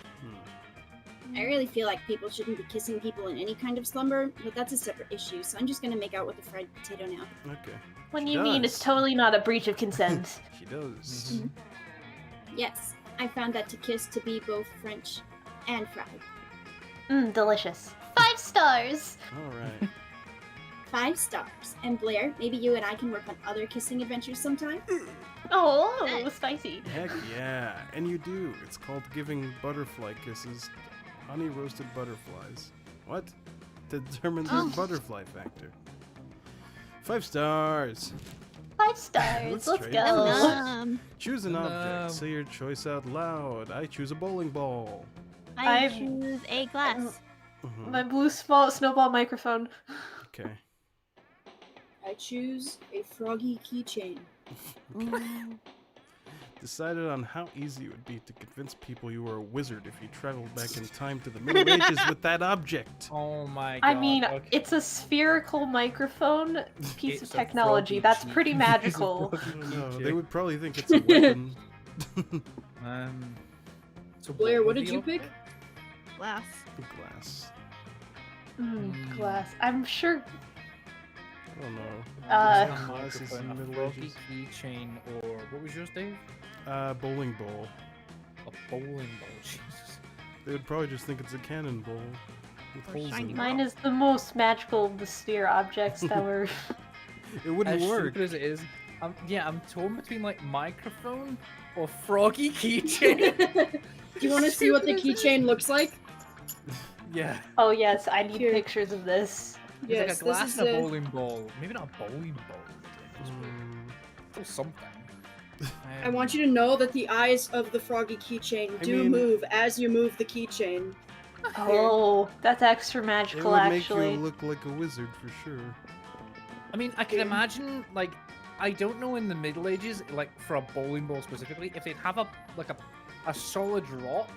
I really feel like people shouldn't be kissing people in any kind of slumber, but that's a separate issue, so I'm just gonna make out with a fried potato now. Okay. When She you mean it's does. totally not a breach of consent. She does. Yes, I found that to kiss to be both French and fried. Delicious. 5 stars. All right. 5 stars. And Blair, maybe you and I can work on other kissing adventures sometime? Oh, spicy. Heck yeah. And you do. It's called giving butterfly kisses. Honey roasted butterflies. What? To determine their butterfly factor. 5 stars. 5 stars. Let's trade go. places. Choose an object. Say your choice out loud. I choose a bowling ball. I I'm- choose a glass. Mhm. My blue small snowball microphone. Okay. I choose a froggy keychain. Decided on how easy it would be to convince people you were a wizard if you traveled back in time to the Middle Ages with that object. Oh my god. I mean, okay. it's a spherical microphone piece It's of a technology. froggy That's key- pretty it's a magical. froggy No, key they chain. would probably think it's a weapon. So Blair, what was did the you pick? object? Glass. Glass. Glass. I'm sure. I don't know. Uh, A Glass is microphone, in a Middle froggy Ages. keychain, or what was yours, Dave? Bowling ball. A bowling ball. Jesus. They would probably just think it's a cannonball with Or holes shiny in Mine is the most magical of the sphere objects that were. it. It wouldn't As work. stupid as it is, I'm torn between like microphone or froggy keychain. Do you want to see what the keychain looks like? Yeah. Oh yes, I need Here. pictures of this. It's Yes, like a this glass is and a the. bowling ball. Maybe not a bowling ball. It's Mm, still something. I want you to know that the eyes of the froggy keychain I do mean- move as you move the keychain. Oh, that's extra it magical, would make actually. you look like a wizard for sure. I mean, I can Yeah. imagine like I don't know in the Middle Ages, like for a bowling ball specifically, if they'd have a solid rock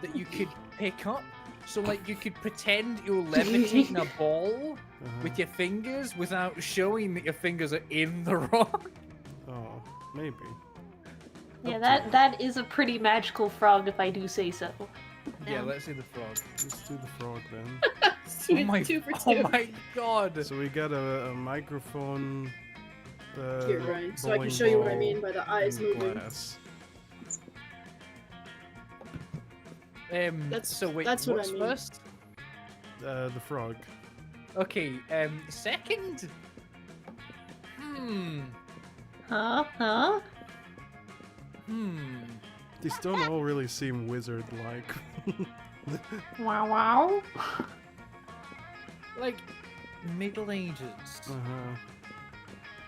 that you could pick up. So like you could pretend you're levitating a ball with your fingers without showing that your fingers are in the rock. Oh, maybe. Yeah, that is a pretty magical frog, if I do say so. Yeah, let's see the frog. Let's do the frog then. Oh my, 2 for 2. oh my god. So we got a microphone. Here, Ryan, so I can show you what I mean by the eyes moving. Glass. So wait, that's what I what's mean. first? The frog. Okay, second. Huh? These don't all really seem wizard-like. Wow. Like Middle Ages. Uh-huh.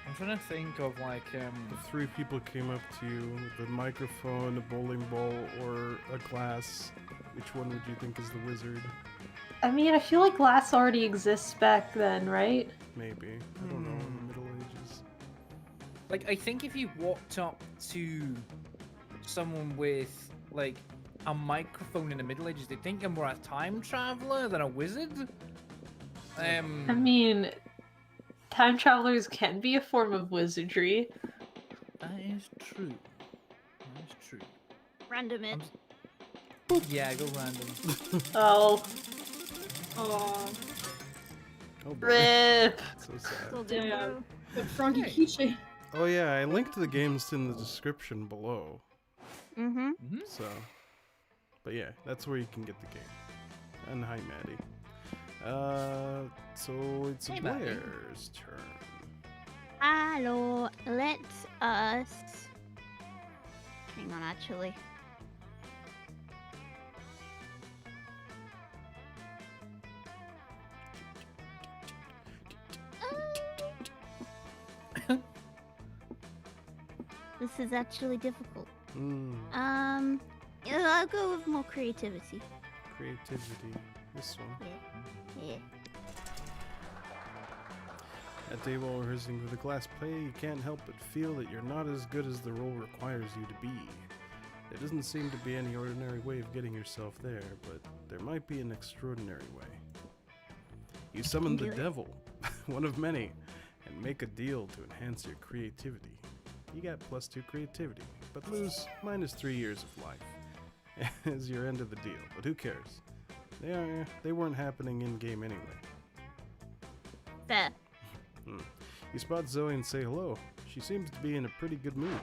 I'm trying to think of like If 3 people came up to you with a microphone, a bowling ball, or a glass, which one would you think is the wizard? I mean, I feel like glass already exists back then, right? Maybe. I don't know. In the Middle Ages. like I think if you walked up to someone with like a microphone in the Middle Ages, they'd think you're more a time traveler than a wizard. I mean, time travelers can be a form of wizardry. That is true. That is true. Random it. Yeah, go random. Oh, Aw, Oh boy. rip. So sad. Will do. Yeah. the froggy Hey. keychain. Oh yeah, I linked the games in the description below. Mm-hmm. So, but yeah, that's where you can get the game. And hi, Maddie. So it's Hey, Maddie. Blair's turn. Hello. Let us. Hang on, actually. This is actually difficult. I'll go with more creativity. Creativity. This one. Yeah. That day while rehearsing for the class play, you can't help but feel that you're not as good as the role requires you to be. There doesn't seem to be any ordinary way of getting yourself there, but there might be an extraordinary way. You summon the do it. devil, one of many, and make a deal to enhance your creativity. You got +2 creativity, but lose -3 years of life as your end of the deal, but who cares? They weren't happening in-game anyway. Fair. You spot Zoe and say hello. She seems to be in a pretty good mood.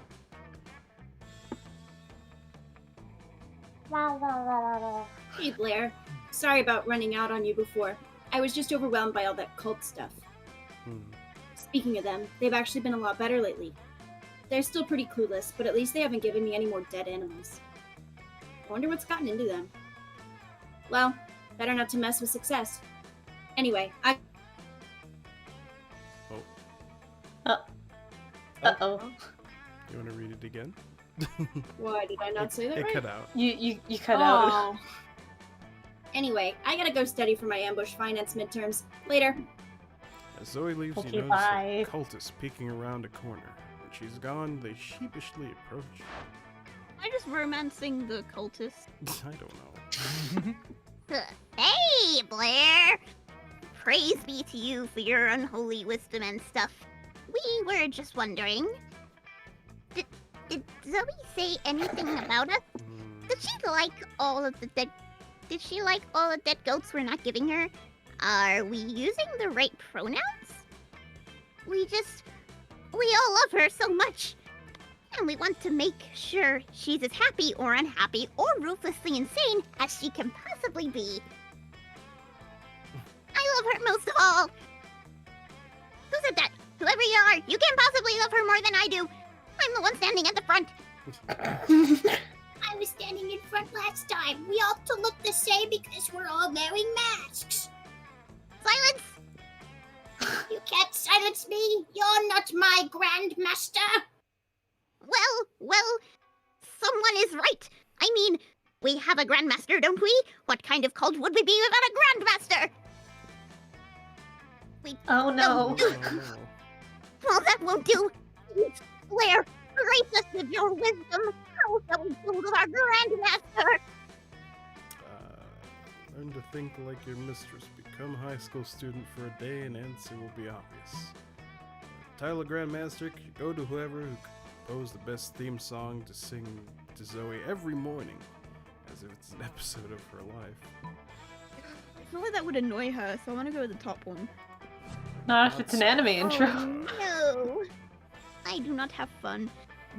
Hey, Blair. Sorry about running out on you before. I was just overwhelmed by all that cult stuff. Hmm. Speaking of them, they've actually been a lot better lately. They're still pretty clueless, but at least they haven't given me any more dead animals. I wonder what's gotten into them. Well, better not to mess with success. Anyway, Uh-oh. You want to read it again? Why did I not say that It right? cut out. You cut out. Oh. Anyway, I gotta go study for my ambush finance midterms. Later. As Zoe leaves, Okay, you notice bye. a cultist peeking around a corner. When she's gone, they sheepishly approach. Am I just romancing the cultist? I don't know. Hey, Blair! Praise be to you for your unholy wisdom and stuff. We were just wondering. Did Zoe say anything about us? Did she like all of the dead? Did she like all the dead goats we're not giving her? Are we using the right pronouns? We all love her so much. And we want to make sure she's as happy or unhappy or ruthlessly insane as she can possibly be. I love her most of all. Who said that? Whoever you are, you can't possibly love her more than I do. I'm the one standing at the front. I was standing in front last time. We all to look the same because we're all wearing masks. Silence! You can't silence me. You're not my grandmaster. Well, someone is right. I mean, we have a grandmaster, don't we? What kind of cult would we be without a grandmaster? Oh no. Oh, no. Well, that won't do. Blair, grace us with your wisdom. How shall we do with our grandmaster? Learn to think like your mistress. Become a high school student for a day and answer will be obvious. Title of Grandmaster, go to whoever who composed the best theme song to sing to Zoe every morning, as if it's an episode of her life. I feel like that would annoy her, so I want to go with the top one. Not if it's an anime intro. No, I do not have fun.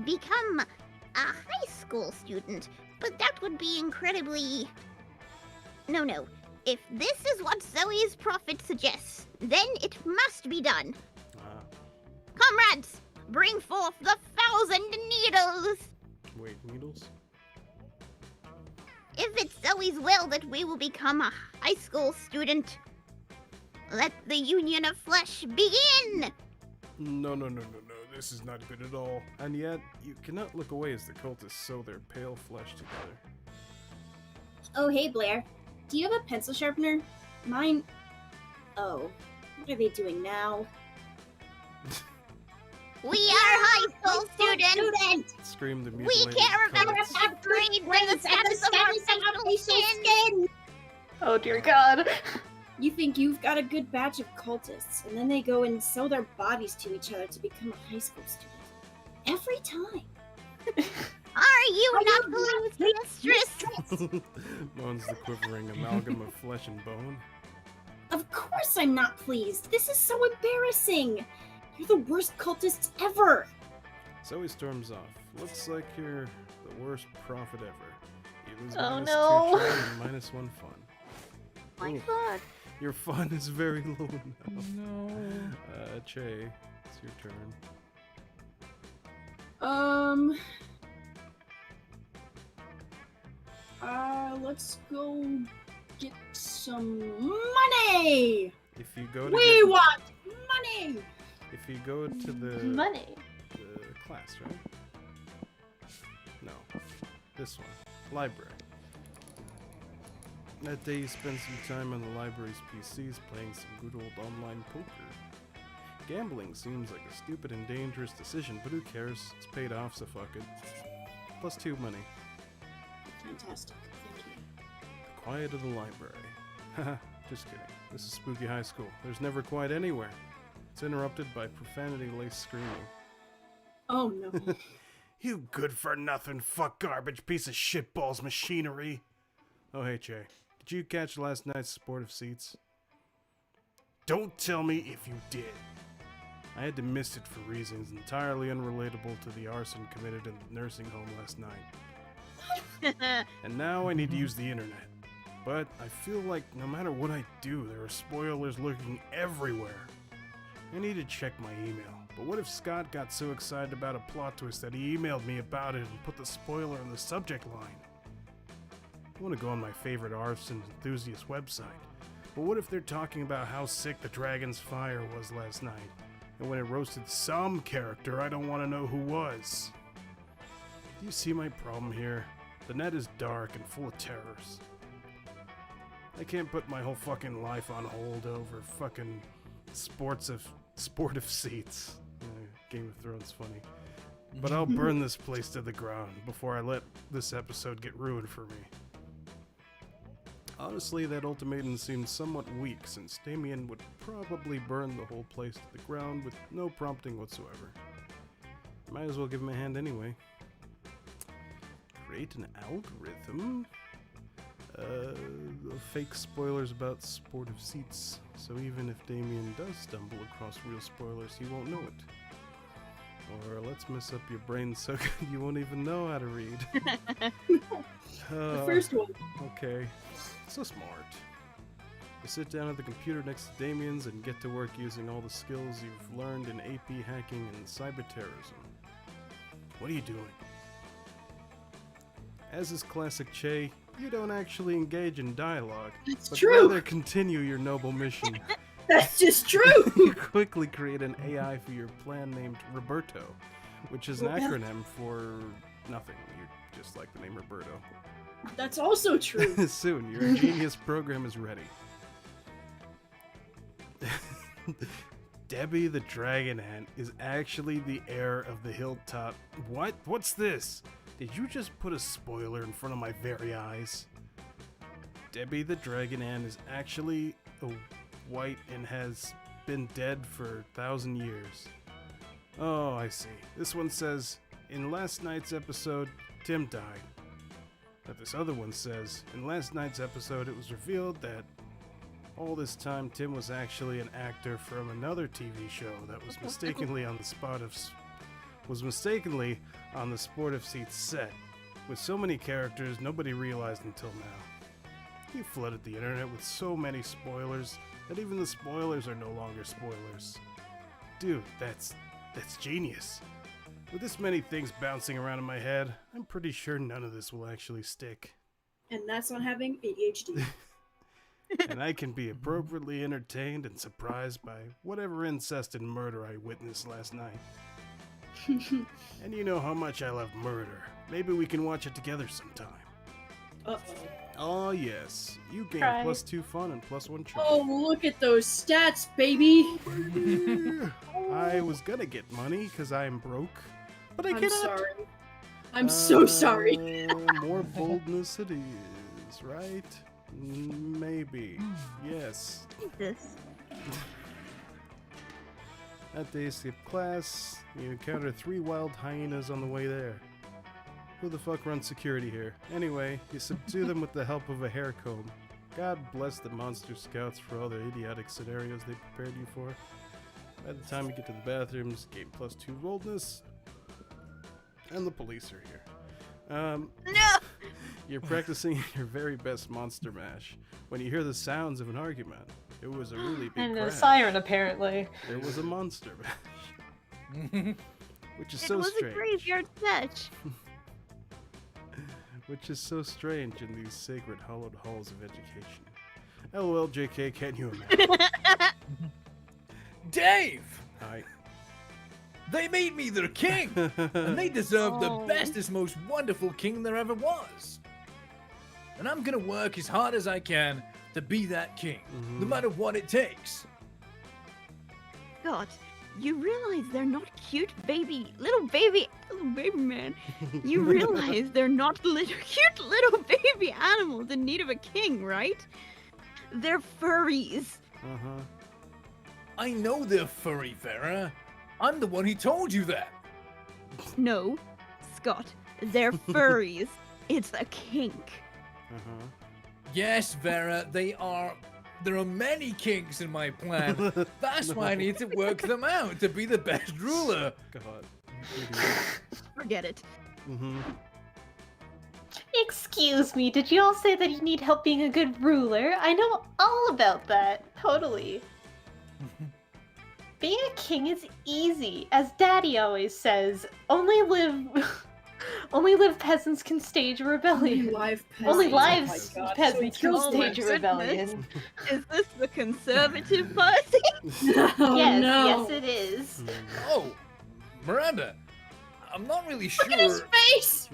Become a high school student, but that would be incredibly... No. If this is what Zoe's prophet suggests, then it must be done. Comrades, bring forth the 1,000 needles! Wait, needles? If it's Zoe's will that we will become a high school student, let the union of flesh begin! No. This is not good at all. And yet, you cannot look away as the cultists sew their pale flesh together. Oh, hey, Blair. Do you have a pencil sharpener? Mine... Oh. What are they doing now? We are high school students! Scream the We mutilated care about cultists. our grades and the status of our facial skin! Oh dear god. You think you've got a good batch of cultists, and then they go and sell their bodies to each other to become a high school student. Every time. Are you not pleased, mistress? Moans the quivering amalgam of flesh and bone. Of course I'm not pleased. This is so embarrassing. You're the worst cultists ever. Zoe storms off. Looks like you're the worst prophet ever. You lose Oh, -2 no. charm and -1 fun. My Ooh, god. your fun is very low now. No. Che, it's your turn. Let's go get some money. If you go to We get- want money. if you go to the Money. class, right? No, this one, library. That day you spend some time on the library's PCs playing some good old online poker. Gambling seems like a stupid and dangerous decision, but who cares? It's paid off, so fuck it. +2 money. Fantastic. Thank you. The quiet of the library. Haha, just kidding. This is spooky high school. There's never quiet anywhere. It's interrupted by profanity-laced screaming. Oh no. You good-for-nothing, fuck garbage piece of shitballs machinery! Oh, hey, Che. Did you catch last night's sportive seats? Don't tell me if you did. I had to miss it for reasons entirely unrelatable to the arson committed in the nursing home last night. And now I need to use the internet. But I feel like no matter what I do, there are spoilers lurking everywhere. I need to check my email. But what if Scott got so excited about a plot twist that he emailed me about it and put the spoiler in the subject line? I want to go on my favorite arts and enthusiast website. But what if they're talking about how sick the dragon's fire was last night? And when it roasted some character, I don't want to know who was. Do you see my problem here? The net is dark and full of terrors. I can't put my whole fucking life on hold over fucking sportive seats. Game of Thrones funny. But I'll burn this place to the ground before I let this episode get ruined for me. Honestly, that ultimatum seemed somewhat weak, since Damien would probably burn the whole place to the ground with no prompting whatsoever. Might as well give him a hand anyway. Create an algorithm? Fake spoilers about sportive seats, so even if Damien does stumble across real spoilers, he won't know it. Or let's mess up your brain so good you won't even know how to read. The first one. Okay, so smart. You sit down at the computer next to Damien's and get to work using all the skills you've learned in AP hacking and cyber terrorism. What are you doing? As is classic Che, you don't actually engage in dialogue, That's but true. rather continue your noble mission. That's just true. You quickly create an AI for your plan named Roberto, which is an acronym for nothing. You're just like the name Roberto. That's also true. Soon, your ingenious program is ready. Debbie the Dragon Ant is actually the heir of the Hilltop. What? What's this? Did you just put a spoiler in front of my very eyes? Debbie the Dragon Ant is actually a white and has been dead for 1,000 years. Oh, I see. This one says, in last night's episode, Tim died. But this other one says, in last night's episode, it was revealed that all this time Tim was actually an actor from another TV show that was mistakenly on the Sportive Seats set. With so many characters, nobody realized until now. You flooded the internet with so many spoilers that even the spoilers are no longer spoilers. Dude, that's genius. With this many things bouncing around in my head, I'm pretty sure none of this will actually stick. And that's on having ADHD. And I can be appropriately entertained and surprised by whatever incest and murder I witnessed last night. And you know how much I love murder. Maybe we can watch it together sometime. Uh-oh. Oh yes, you gain Try. +2 fun and +1 charm. Oh, look at those stats, baby. I was gonna get money because I am broke, but I I'm cannot. sorry. I'm so sorry. More boldness it is, right? Maybe. Yes. Jesus. That day, skip class. You encounter 3 wild hyenas on the way there. Who the fuck runs security here? Anyway, you subdue them with the help of a hair comb. God bless the monster scouts for all the idiotic scenarios they prepared you for. By the time you get to the bathrooms, gain +2 boldness. And the police are here. No! You're practicing your very best monster mash when you hear the sounds of an argument. It was a really big And a crash. siren, apparently. There was a monster mash. Which is It so was strange. a graveyard fetch. Which is so strange in these sacred hallowed halls of education. LOL, JK, can you imagine? Dave! Hi. They made me their king! And they deserve the Oh. bestest, most wonderful king there ever was. And I'm gonna work as hard as I can to be that king, no Mhm. matter what it takes. God, you realize they're not cute little baby man. You realize they're not cute little baby animals in need of a king, right? They're furries. Uh-huh. I know they're furry, Vera. I'm the one who told you that. No, Scott, they're furries. It's a kink. Uh-huh. Yes, Vera, they are. There are many kinks in my plan. That's why I need to work them out to be the best ruler. God. Forget it. Mm-hmm. Excuse me, did you all say that you need help being a good ruler? I know all about that. Totally. Being a king is easy. As Daddy always says, only live peasants can stage a rebellion. Only live Oh my God. peasants can Oh my stage a goodness. rebellion. Is this the conservative party? Oh yes, no. yes it is. Oh, Miranda, I'm not really Look at his sure. face!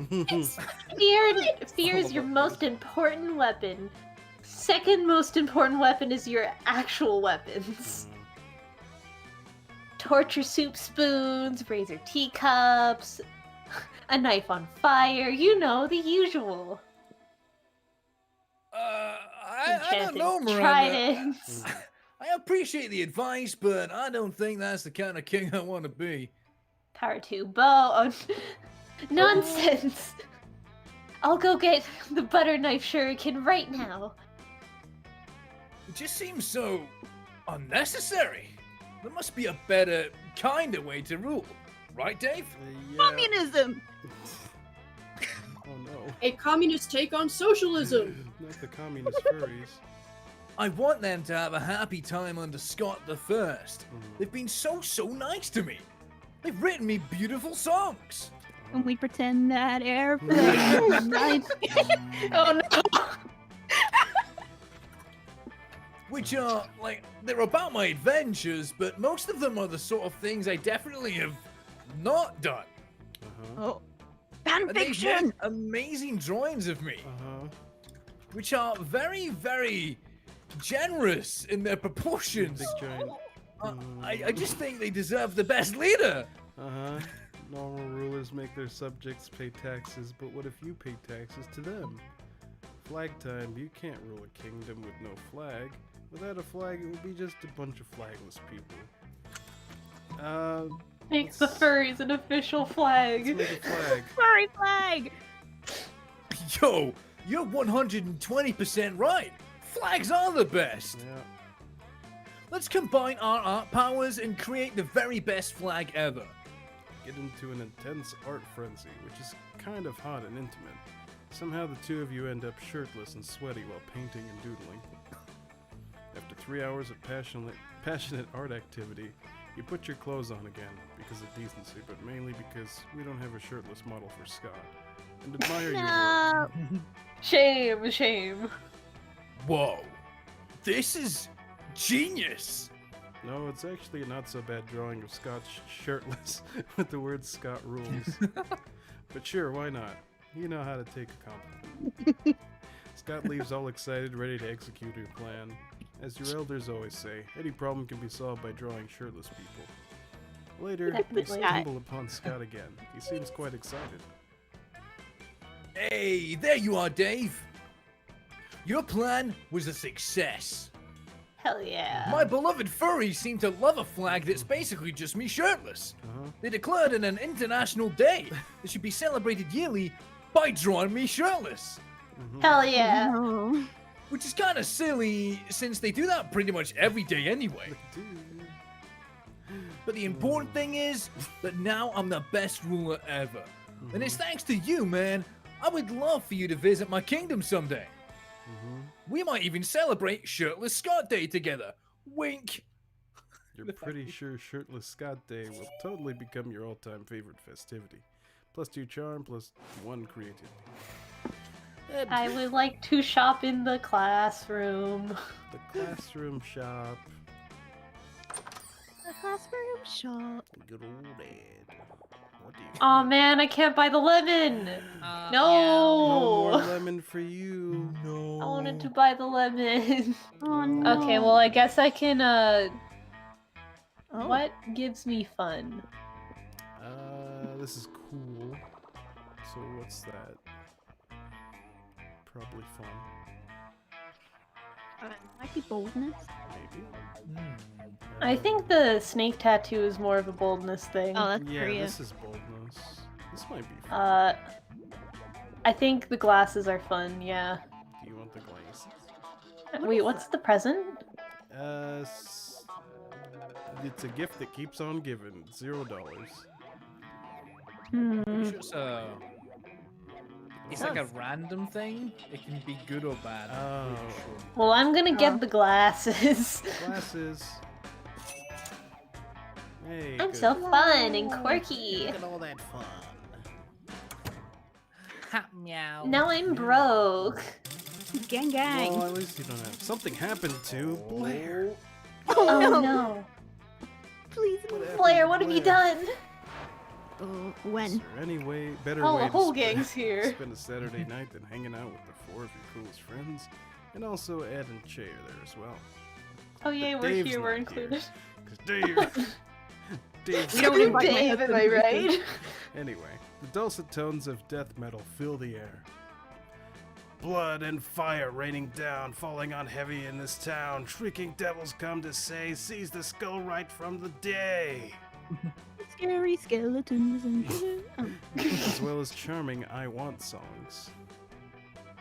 Fear is your most important weapon. Second most important weapon is your actual weapons. Torture soup spoons, razor teacups, a knife on fire, you know, the usual. I don't Enchanted know, Miranda. tridents. I appreciate the advice, but I don't think that's the kind of king I want to be. Power 2 bow. Oh, nonsense! I'll go get the butter knife shuriken right now. It just seems so unnecessary. There must be a better, kinder way to rule, right, Dave? Communism! Oh no. A communist take on socialism. Not the communist furries. I want them to have a happy time under Scott the First. They've been so nice to me. They've written me beautiful songs. And we pretend that airplane night. Oh no! Which are, like, they're about my adventures, but most of them are the sort of things I definitely have not done. Uh-huh. Oh, And they've made fanfiction! amazing drawings of me, Uh-huh. which are very generous in their proportions. Big giant. I just think they deserve the best leader. Uh-huh. Normal rulers make their subjects pay taxes, but what if you pay taxes to them? Flag time, you can't rule a kingdom with no flag. Without a flag, it would be just a bunch of flagless people. Makes the furries an official Let's flag. make a flag. Furry flag! Yo, you're 120% right. Flags are the best. Yeah. Let's combine our art powers and create the very best flag ever. Get into an intense art frenzy, which is kind of hot and intimate. Somehow the two of you end up shirtless and sweaty while painting and doodling. After 3 hours of passionate art activity, you put your clothes on again, because of decency, but mainly because we don't have a shirtless model for Scott, and admire your work. No! Shame, shame. Whoa, this is genius. No, it's actually a not so bad drawing of Scott shirtless with the word Scott rules. But sure, why not? You know how to take a compliment. Scott leaves all excited, ready to execute your plan. As your elders always say, any problem can be solved by drawing shirtless people. Later, we Definitely. stumble upon Scott again. He seems quite excited. Hey, there you are, Dave. Your plan was a success. Hell yeah. My beloved furries seem to love a flag that's basically just me shirtless. Uh-huh. They declared it an international day that should be celebrated yearly by drawing me shirtless. Hell yeah. No. Which is kind of silly since they do that pretty much every day anyway. But the important thing is that now I'm the best ruler ever. And it's thanks to you, man. I would love for you to visit my kingdom someday. We might even celebrate Shirtless Scott Day together. Wink. You're pretty sure Shirtless Scott Day will totally become your all-time favorite festivity. +2 charm, +1 creativity. I would like to shop in the classroom. The classroom shop. The classroom shop. Good old Ed. What do you Oh man, I can't buy the lemon. No No. more lemon for you. I wanted to buy the lemon. Oh no. Okay, well I guess I can. Oh. What gives me fun? This is cool. So what's that? Probably fun. Might be boldness. Maybe. I think the snake tattoo is more of a boldness thing. Oh, that's Yeah, for you. this is boldness. This might be fun. I think the glasses are fun. Yeah. Do you want the glasses? Wait, what's the present? It's a gift that keeps on giving. $0. Hmm. Pretty sure it's It's like a random thing. It can be good or bad. I'm pretty sure. Well, I'm gonna get the glasses. Glasses. Hey, I'm good. so fun and quirky. Look at all that fun. Ha, meow. Now I'm broke. Gang gang. Well, at least you don't have. Something happened to Blair. Oh no. no. Please. Blair, what have you done? Oh, Is when? there any better Oh, way the to whole spend, gang's here. spend a Saturday night than hanging out with the 4 of your coolest friends? And also Ed and Che are there as well. Oh yay, we're Dave's here, we're not here. included. Because Dave's We don't invite my Dave, am I husband. right? Anyway, the dulcet tones of death metal fill the air. Blood and fire raining down, falling on heavy in this town. Shrieking devils come to say, seize the skull right from the day. Scary skeletons and As well as charming I Want songs.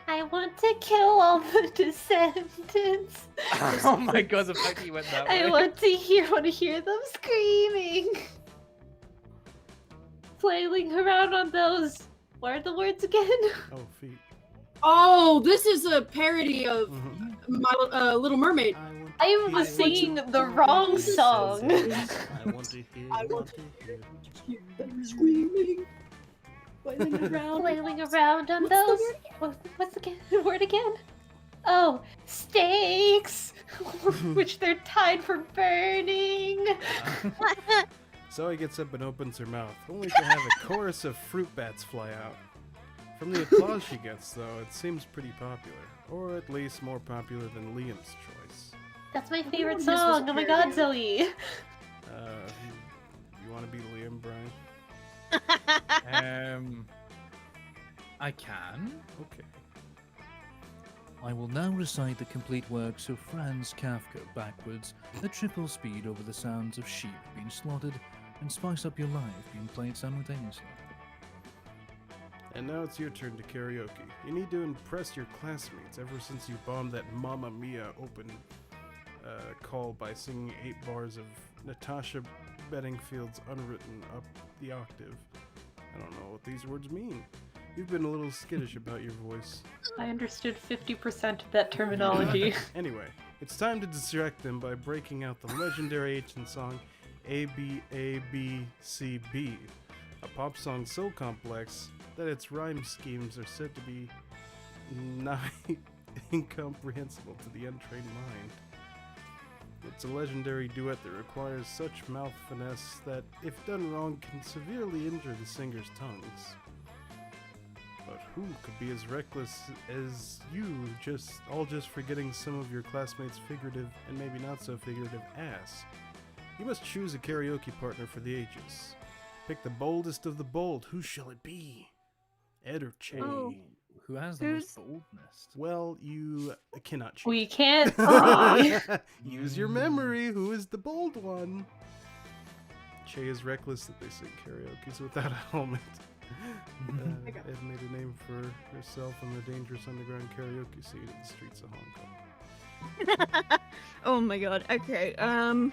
I want to kill all the descendants. Oh my god, the fact you went that way. I want to hear them screaming. Flailing around on those. What are the words again? Oh, feet. Oh, this is a parody of Mhm. My Little Mermaid. I was singing the wrong song. I want to hear, I want to hear. Hear them screaming, flailing around. Flailing around on What's the those. word What's the word again? Oh, stakes, which they're tied for burning. Zoe gets up and opens her mouth, only to have a chorus of fruit bats fly out. From the applause she gets, though, it seems pretty popular. Or at least more popular than Liam's choice. That's my wonder favorite if this was song. a Oh my parody god, of- Zoe. You want to be Liam, Brian? I can. Okay. I will now recite the complete works of Franz Kafka backwards at triple speed over the sounds of sheep being slaughtered and Spice Up Your Life being played simultaneously. And now it's your turn to karaoke. You need to impress your classmates ever since you bombed that Mamma Mia open call by singing 8 bars of Natasha Bedingfield's Unwritten up the octave. I don't know what these words mean. You've been a little skittish about your voice. I understood 50% of that terminology. Anyway, it's time to distract them by breaking out the legendary ancient song ABABCB, a pop song so complex that its rhyme schemes are said to be nigh incomprehensible to the untrained mind. It's a legendary duet that requires such mouth finesse that, if done wrong, can severely injure the singer's tongues. But who could be as reckless as you, just forgetting some of your classmates' figurative and maybe not so figurative ass? You must choose a karaoke partner for the ages. Pick the boldest of the bold. Who shall it be? Ed or Che? Oh. Who has the Who's- most boldness? Well, you cannot choose. We can't see. Use your memory. Who is the bold one? Che is reckless that they sing karaoke's without a helmet. Ed made a name for herself in the dangerous underground karaoke scene in the streets of Hong Kong. Oh my god. Okay. Oh,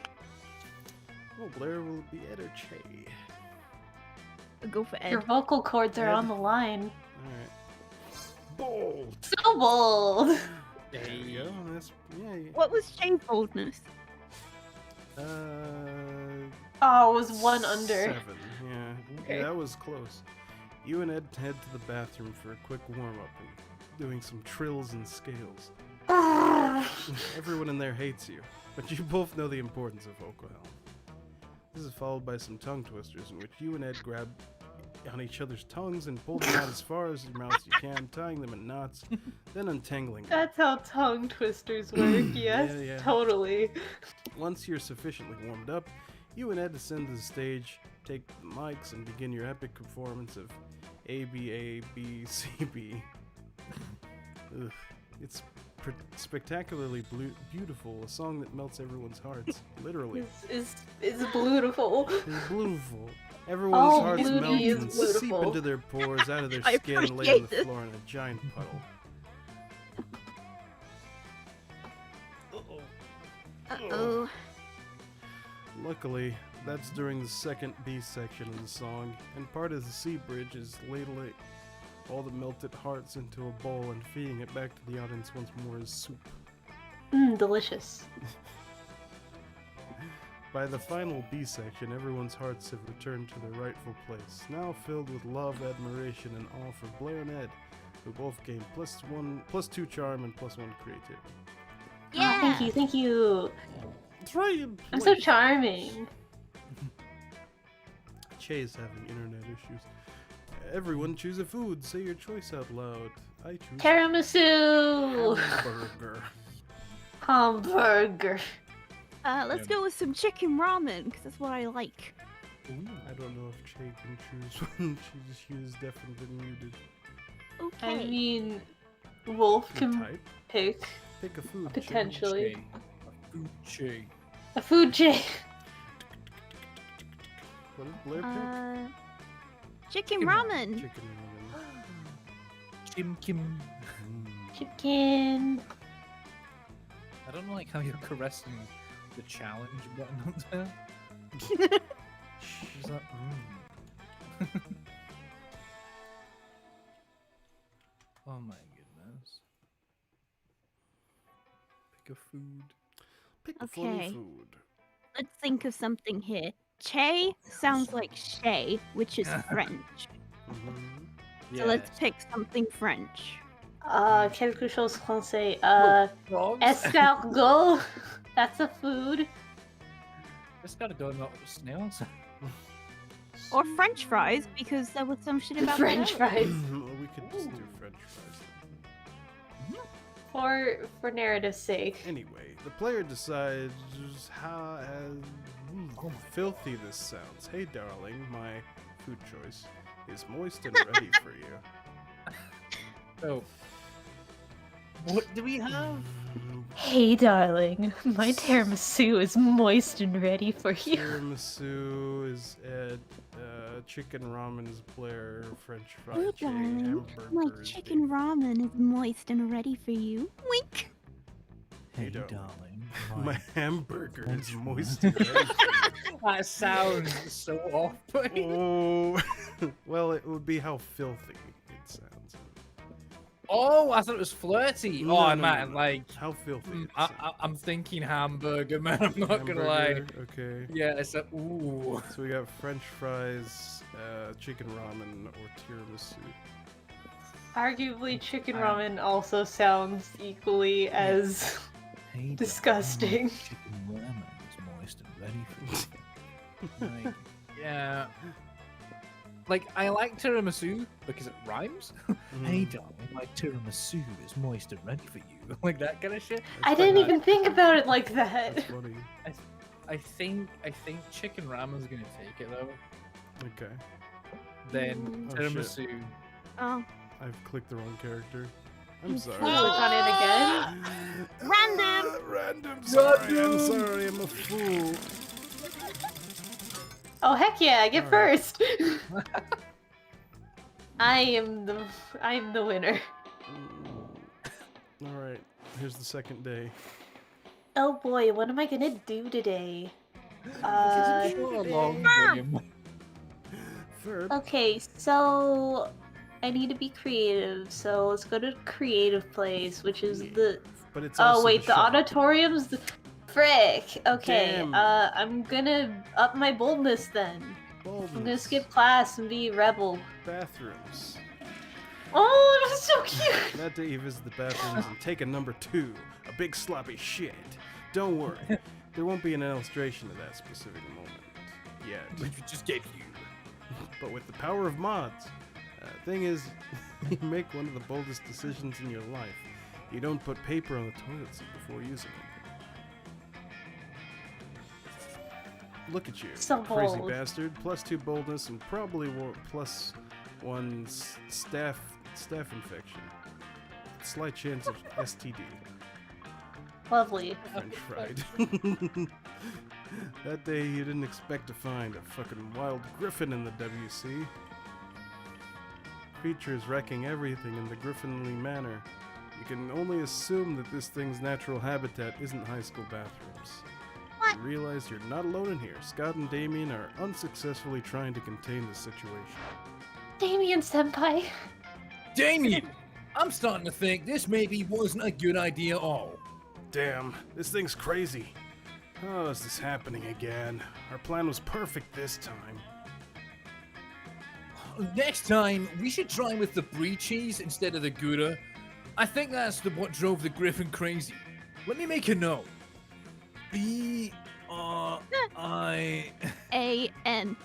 Blair will it be Ed or Che? Go for Ed. Your vocal cords are Ed. on the line. Alright. Bold! So bold. There you go. That's, yeah. What was Shane's boldness? Uh, Oh, it was one under. 7. Yeah. Okay. Yeah, that was close. You and Ed head to the bathroom for a quick warm-up and doing some trills and scales. Everyone in there hates you, but you both know the importance of vocal health. This is followed by some tongue twisters in which you and Ed grab on each other's tongues and pull them out as far as your mouths you can, tying them in knots, then untangling them. That's how tongue twisters work, yes, Yeah. totally. Once you're sufficiently warmed up, you and Ed descend to the stage, take the mics, and begin your epic performance of ABABCB. Ugh, it's spectacularly beautiful, a song that melts everyone's hearts, literally. Is beautiful. It's beautiful. Everyone's Oh, hearts beauty melt is and seep beautiful. into their pores, out of their I skin, and lay on appreciate the this. floor in a giant puddle. Uh-oh. Luckily, that's during the second B section of the song, and part of the C bridge is all the melted hearts into a bowl and feeding it back to the audience once more as soup. Delicious. By the final B section, everyone's hearts have returned to their rightful place, now filled with love, admiration, and awe for Blair and Ed, who both gained +2 charm and +1 creativity. Yeah. Oh, thank you. Try and I'm so play. charming. Che's having internet issues. Everyone choose a food. Say your choice out loud. I choose Tiramisu! hamburger. Hamburger. Let's go with some chicken ramen, because that's what I like. I don't know if Che can choose one. She is definitely muted. Okay. I mean, Wolf You can type. pick Pick a food. Che. potentially Che. a food chain. What did Blair pick? Chicken Chicken ramen. Chicken ramen. Kim Kim. Chicken. I don't like how you're caressing the challenge button up there. Is that? Oh my goodness. Pick a food. Pick a funny Okay. food. Let's think of something here. Che sounds like Shay, which is French. Mhm. So let's pick something French. Quelque chose français. Frogs. Escargot. That's a food. Just gotta go not snails. Or French fries, because there was some shit about French that. fries. We could just do French fries. For narrative's sake. Anyway, the player decides how filthy this sounds. Hey, darling, my food choice is moist and ready for you. So, what do we have? Hey, darling. My tiramisu is moist and ready for you. Tiramisu is Ed, chicken ramen is Blair, French Hey, fries, darling, my hamburger is chicken Dave. ramen is moist and ready for you. Wink. Hey, Hey, darling. darling. My hamburger is French moist and ready for That sounds so off. you. Oh, well, it would be how filthy it sounds. Oh, I thought it was flirty. No, Oh, I no, meant no. like. How filthy it I, sounds. I'm thinking hamburger, man. I'm not gonna lie. Hamburger, okay. Yeah, it's a ooh. So we got French fries, chicken ramen, or tiramisu. Arguably, chicken I- ramen also sounds equally as Hey, disgusting. chicken ramen is moist and ready for you. Like, yeah. Like, I like tiramisu because it rhymes. Hey, darling, my tiramisu is moist and ready for you. Like that kind of shit. I didn't even think about it like that. That's funny. I think chicken ramen's gonna take it though. Okay. Then Oh, shit. tiramisu. Oh, I've clicked the wrong character. I'm You sorry. Click on it again. Random! Random. Sorry. I'm sorry. I'm a fool. Oh heck yeah! I get Alright. first. I'm the winner. All right. Here's the second day. Oh boy, what am I gonna do today? It's a long game. Third. Okay, so I need to be creative. So let's go to creative place, which is Yeah. the. But it's Oh also wait, the shop. auditorium's the. Frick. Okay. Damn. I'm gonna up my boldness then. I'm gonna Boldness. skip class and be rebel. Bathrooms. Oh, that's so cute. That day you visit the bathrooms and take a number 2, a big sloppy shit. Don't worry, there won't be an illustration of that specific moment yet. Which we just gave you. But with the power of mods, thing is, you make one of the boldest decisions in your life. You don't put paper on the toilet seat before using it. Look at you, So crazy bold. bastard. +2 boldness and probably +1 staph infection. Slight chance of STD. Lovely. French fried. That day you didn't expect to find a fucking wild griffin in the WC. Creatures wrecking everything in the griffinly manner. You can only assume that this thing's natural habitat isn't high school bathrooms. What? You realize you're not alone in here. Scott and Damien are unsuccessfully trying to contain the situation. Damien senpai. Damien, I'm starting to think this maybe wasn't a good idea at all. Damn, this thing's crazy. How is this happening again? Our plan was perfect this time. Next time, we should try with the brie cheese instead of the Gouda. I think that's what drove the Griffin crazy. Let me make a note. B-R-I... A-N.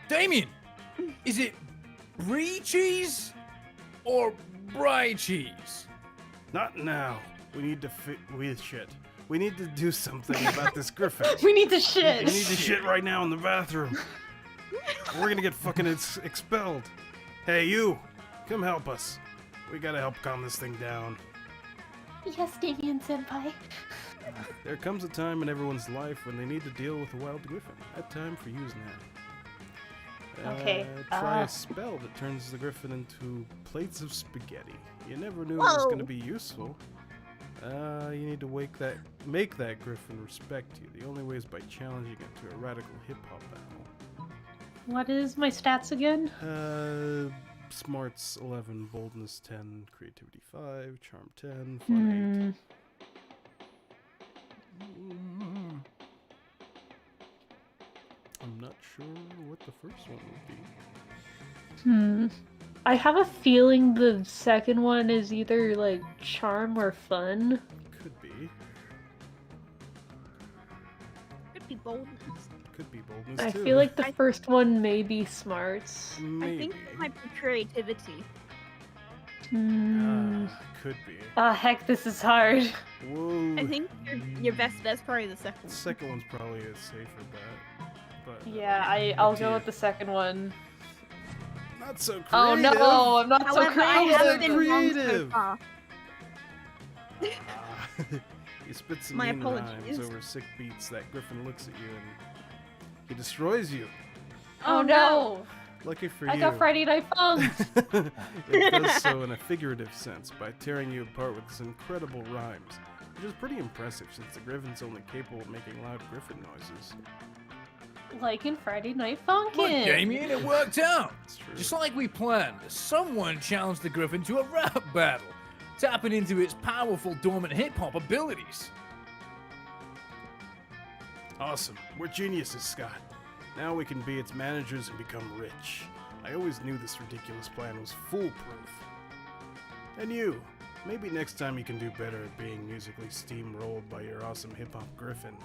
Damien! Is it brie cheese or brie cheese? Not now. We need to We need to do something about this Griffin. We need to We shit. need to shit right now in the bathroom. We're gonna get fucking expelled. Hey, you! Come help us. We gotta help calm this thing down. Yes, Damien Senpai. There comes a time in everyone's life when they need to deal with a wild griffin. That time for you is now. Okay, Try a spell that turns the griffin into plates of spaghetti. You never knew it was Whoa. gonna be useful. You need to make that griffin respect you. The only way is by challenging it to a radical hip-hop battle. What is my stats again? Smarts 11, boldness 10, creativity 5, charm 10, fun 8. I'm not sure what the first one would be. I have a feeling the second one is either like charm or fun. Could be. Could be boldness. Could be boldness I too. feel like the first one may be smarts. Maybe. I think it might be creativity. Could be. Ah, heck, this is hard. Whoa. I think your best bet's probably the second The one. second one's probably a safer bet. But Yeah, I'll go with the second one. not so creative. Oh no, I'm not so However, I creative. haven't been wrong so Creative. far. You spit some My mean apologies. rhymes over sick beats. That griffin looks at you and he destroys you. Oh no, Lucky for I you. got Friday Night Funk. It does so in a figurative sense by tearing you apart with its incredible rhymes, which is pretty impressive since the griffin's only capable of making loud griffin noises. Like in Friday Night Look, Funkin'. Damien, it worked out. It's true. Just like we planned, someone challenged the Griffin to a rap battle, tapping into its powerful dormant hip-hop abilities. Awesome. We're geniuses, Scott. Now we can be its managers and become rich. I always knew this ridiculous plan was foolproof. And you, maybe next time you can do better at being musically steamrolled by your awesome hip-hop griffin,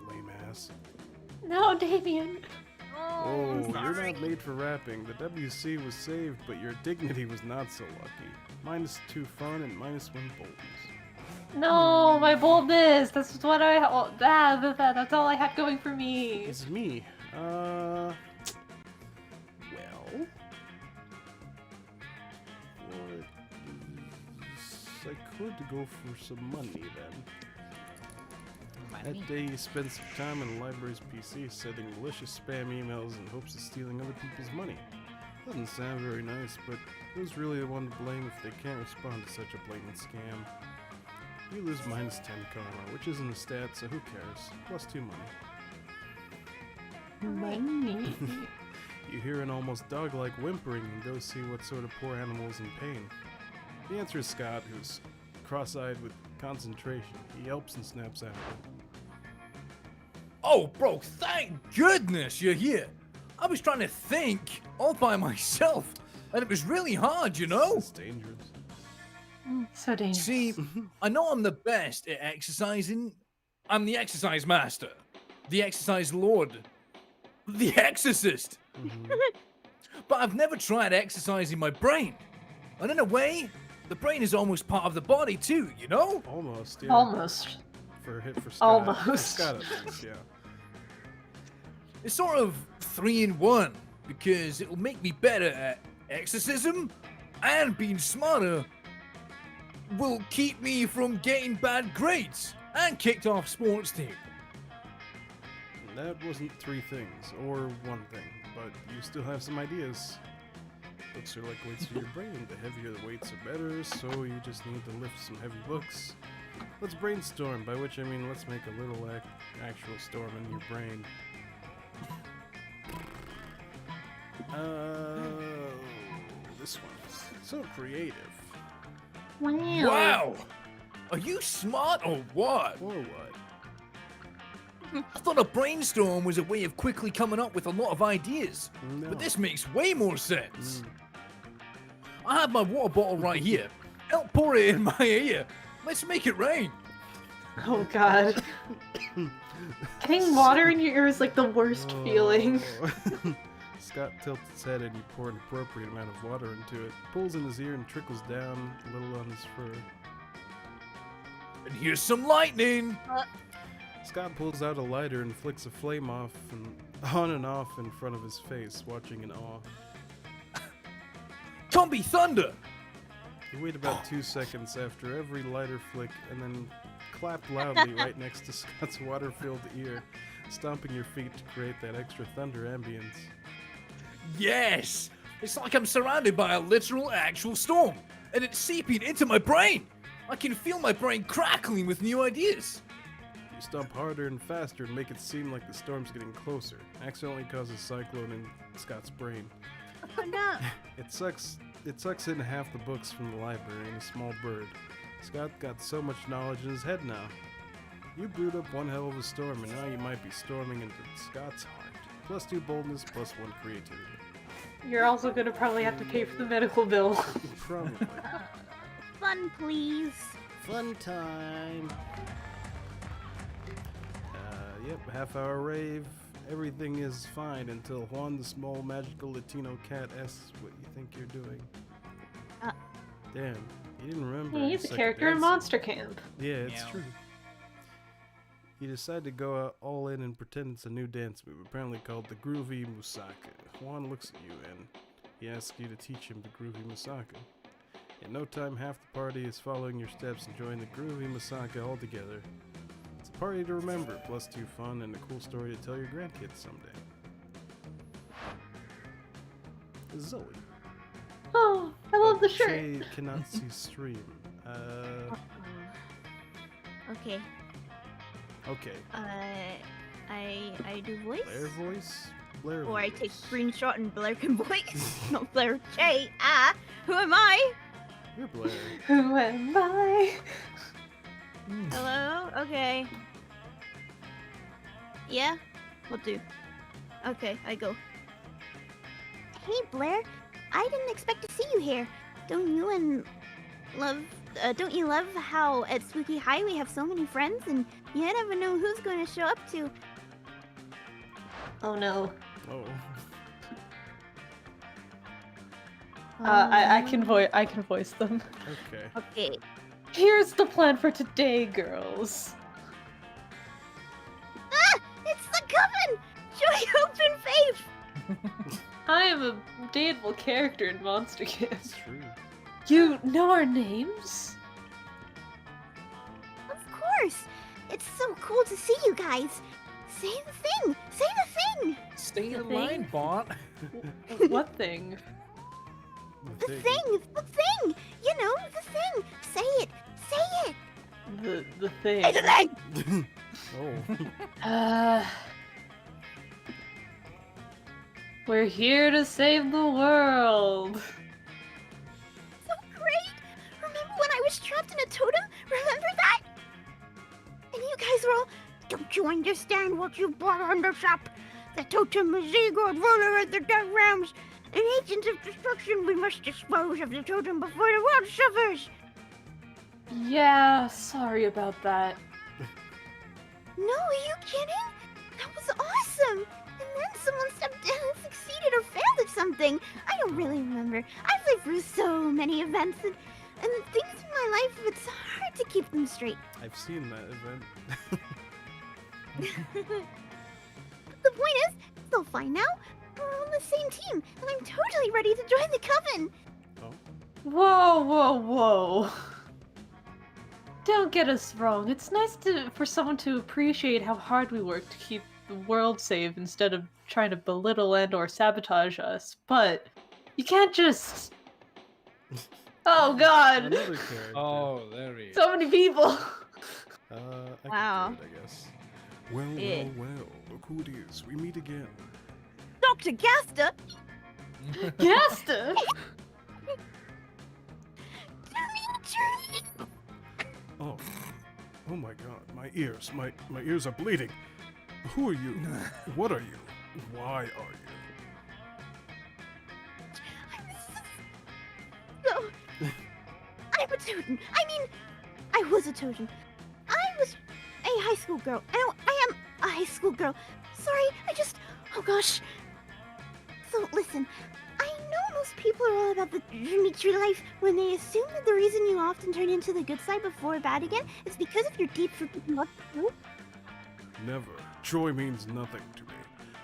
lame ass. No, Damien. Oh, you're not made for rapping. The WC was saved, but your dignity was not so lucky. -2 fun and -1 boldness. No, my boldness. That's what that's all I had going for me. It's me. Well, I could go for some money then. That day you spent some time in the library's PC sending malicious spam emails in hopes of stealing other people's money. Doesn't sound very nice, but who's really the one to blame if they can't respond to such a blatant scam? You lose -10 karma, which isn't a stat, so who cares? +2 money. Money. You hear an almost dog-like whimpering and go see what sort of poor animal is in pain. The answer is Scott, who's cross-eyed with concentration. He yelps and snaps out. Oh, bro, thank goodness you're here. I was trying to think all by myself, and it was really hard, you know? It's dangerous. So dangerous. See, I know I'm the best at exercising. I'm the exercise master, the exercise lord, the exorcist. But I've never tried exercising my brain. And in a way, the brain is almost part of the body too, you know? Almost, yeah. Almost. For Scott. Almost. For Scott, at least, yeah. It's sort of 3 in 1 because it'll make me better at exorcism, and being smarter will keep me from getting bad grades and kicked off sports team. That wasn't 3 things, or 1 thing, but you still have some ideas. Books are like weights for your brain. The heavier the weights are better, so you just need to lift some heavy books. Let's brainstorm, by which I mean let's make a little actual storm in your brain. This one. So creative. Wow. Wow! Are you smart or what? Or what? I thought a brainstorm was a way of quickly coming up with a lot of ideas. No. But this makes way more sense. Mm. I have my water bottle right here. Help pour it in my ear. Let's make it rain. Oh god. Getting water in your ear is like the worst feeling. Oh. Scott tilts his head and you pour an appropriate amount of water into it. Pulls in his ear and trickles down a little on his fur. And here's some lightning. Scott pulls out a lighter and flicks a flame off and on and off in front of his face, watching in awe. Combi thunder. You wait about 2 seconds after every lighter flick and then clap loudly right next to Scott's water-filled ear, stomping your feet to create that extra thunder ambience. Yes! It's like I'm surrounded by a literal actual storm. And it's seeping into my brain. I can feel my brain crackling with new ideas. You stomp harder and faster and make it seem like the storm's getting closer. Accidentally causes cyclone in Scott's brain. Oh no. It sucks in half the books from the library and a small bird. Scott got so much knowledge in his head now. You brewed up one hell of a storm, and now you might be storming into Scott's heart. +2 boldness, +1 creativity. You're also gonna probably have to pay for the medical bill. Probably. Fun, please. Fun time. Yep, half-hour rave. Everything is fine until Juan the small magical Latino cat asks what you think you're doing. Damn, you didn't remember. Yeah, you he's a suck at character in dancing. Monster Camp. Yeah, it's Meow. true. You decide to go all in and pretend it's a new dance move, apparently called the Groovy Musaka. Juan looks at you and he asks you to teach him the Groovy Musaka. In no time, half the party is following your steps, enjoying the Groovy Musaka all together. It's a party to remember, +2 fun, and a cool story to tell your grandkids someday. Zoe. Oh, I love the shirt. Shay cannot see stream. Okay. Okay. I do voice. Blair voice? Blair Or I voice. take screenshot and Blair can voice. Not Blair. Jay. Who am I? You're Blair. Who am I? Hello? Okay. Yeah? Will do. Okay, I go. Hey, Blair. I didn't expect to see you here. Don't you love how at Spooky High we have so many friends and you never know who's going to show up to? Oh no. Oh. I can voice them. Okay. Okay. Here's the plan for today, girls. It's the coven! Joy, hope, and faith! I am a dateable character in Monster Camp. It's true. You know our names? Of course! It's so cool to see you guys! Say the thing! Say the thing! Stay The in line, thing? bot. What thing? The thing! The thing! You know, the thing! Say it! Say it! The thing. Say the thing! Oh. We're here to save the world. So great! Remember when I was trapped in a totem? Remember that? And you guys were all, don't you understand what you brought on the shop? The totem is Zegord, ruler of the Dark Realms. An agent of destruction, we must dispose of the totem before the world suffers. Yeah, sorry about that. No, are you kidding? That was awesome! And then someone stepped in and succeeded or failed at something. I don't really remember. I've lived through so many events and things in my life, it's hard to keep them straight. I've seen that event. The point is, it's all fine now. We're on the same team, and I'm totally ready to join the coven. Whoa, whoa, whoa. Don't get us wrong. It's nice for someone to appreciate how hard we work to keep the world safe instead of trying to belittle and or sabotage us. But you can't just... Oh god! Another character. Oh, there he is. So many people! I Wow. can do it, I guess. Well, Yeah. well. Look who it is. We meet again. Dr. Gaster! Gasta! Oh my god, my ears. My ears are bleeding. Who are you? What are you? Why are you? So, I'm a Toten. I mean, I was a Toten. I was a high school girl. I am a high school girl. Sorry, oh gosh. So listen, I know most people are all about the Dimitri life when they assume that the reason you often turn into the good side before bad again is because of your deep forbidden love for Hope. Never. Joy means nothing to me.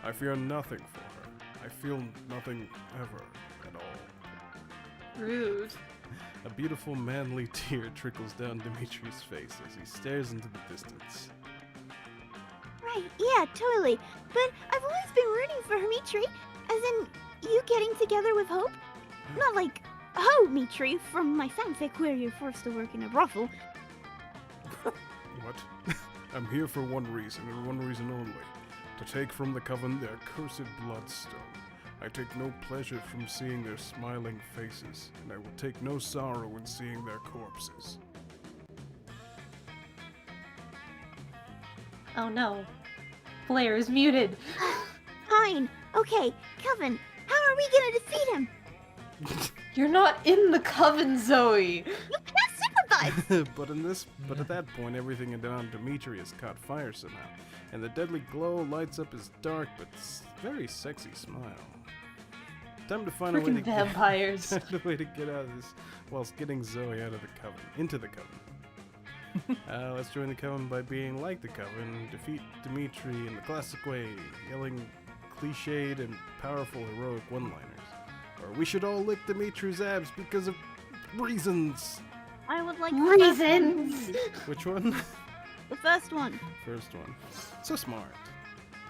I fear nothing for her. I feel nothing ever at all. Rude. A beautiful manly tear trickles down Dimitri's face as he stares into the distance. Right, yeah, totally. But I've always been rooting for Dimitri, as in you getting together with Hope. Not like Ho-Mitri from my fanfic where you're forced to work in a brothel. What? I'm here for one reason, and one reason only. To take from the coven their cursed bloodstone. I take no pleasure from seeing their smiling faces, and I will take no sorrow in seeing their corpses. Oh no. Blair is muted. Fine. Okay, Coven, how are we gonna defeat him? You're not in the coven, Zoe. You can't sympathize! but at that point, everything around Dimitri has caught fire somehow, and the deadly glow lights up his dark but very sexy smile. Time to find a way Freaking to vampires. find a way to get out of this whilst getting Zoe out of the coven, into the coven. Let's join the coven by being like the coven, defeat Dimitri in the classic way, yelling cliched and powerful heroic one-liners. Or we should all lick Dimitri's abs because of reasons. I would like Reasons. Which one? the first one. First one. So smart.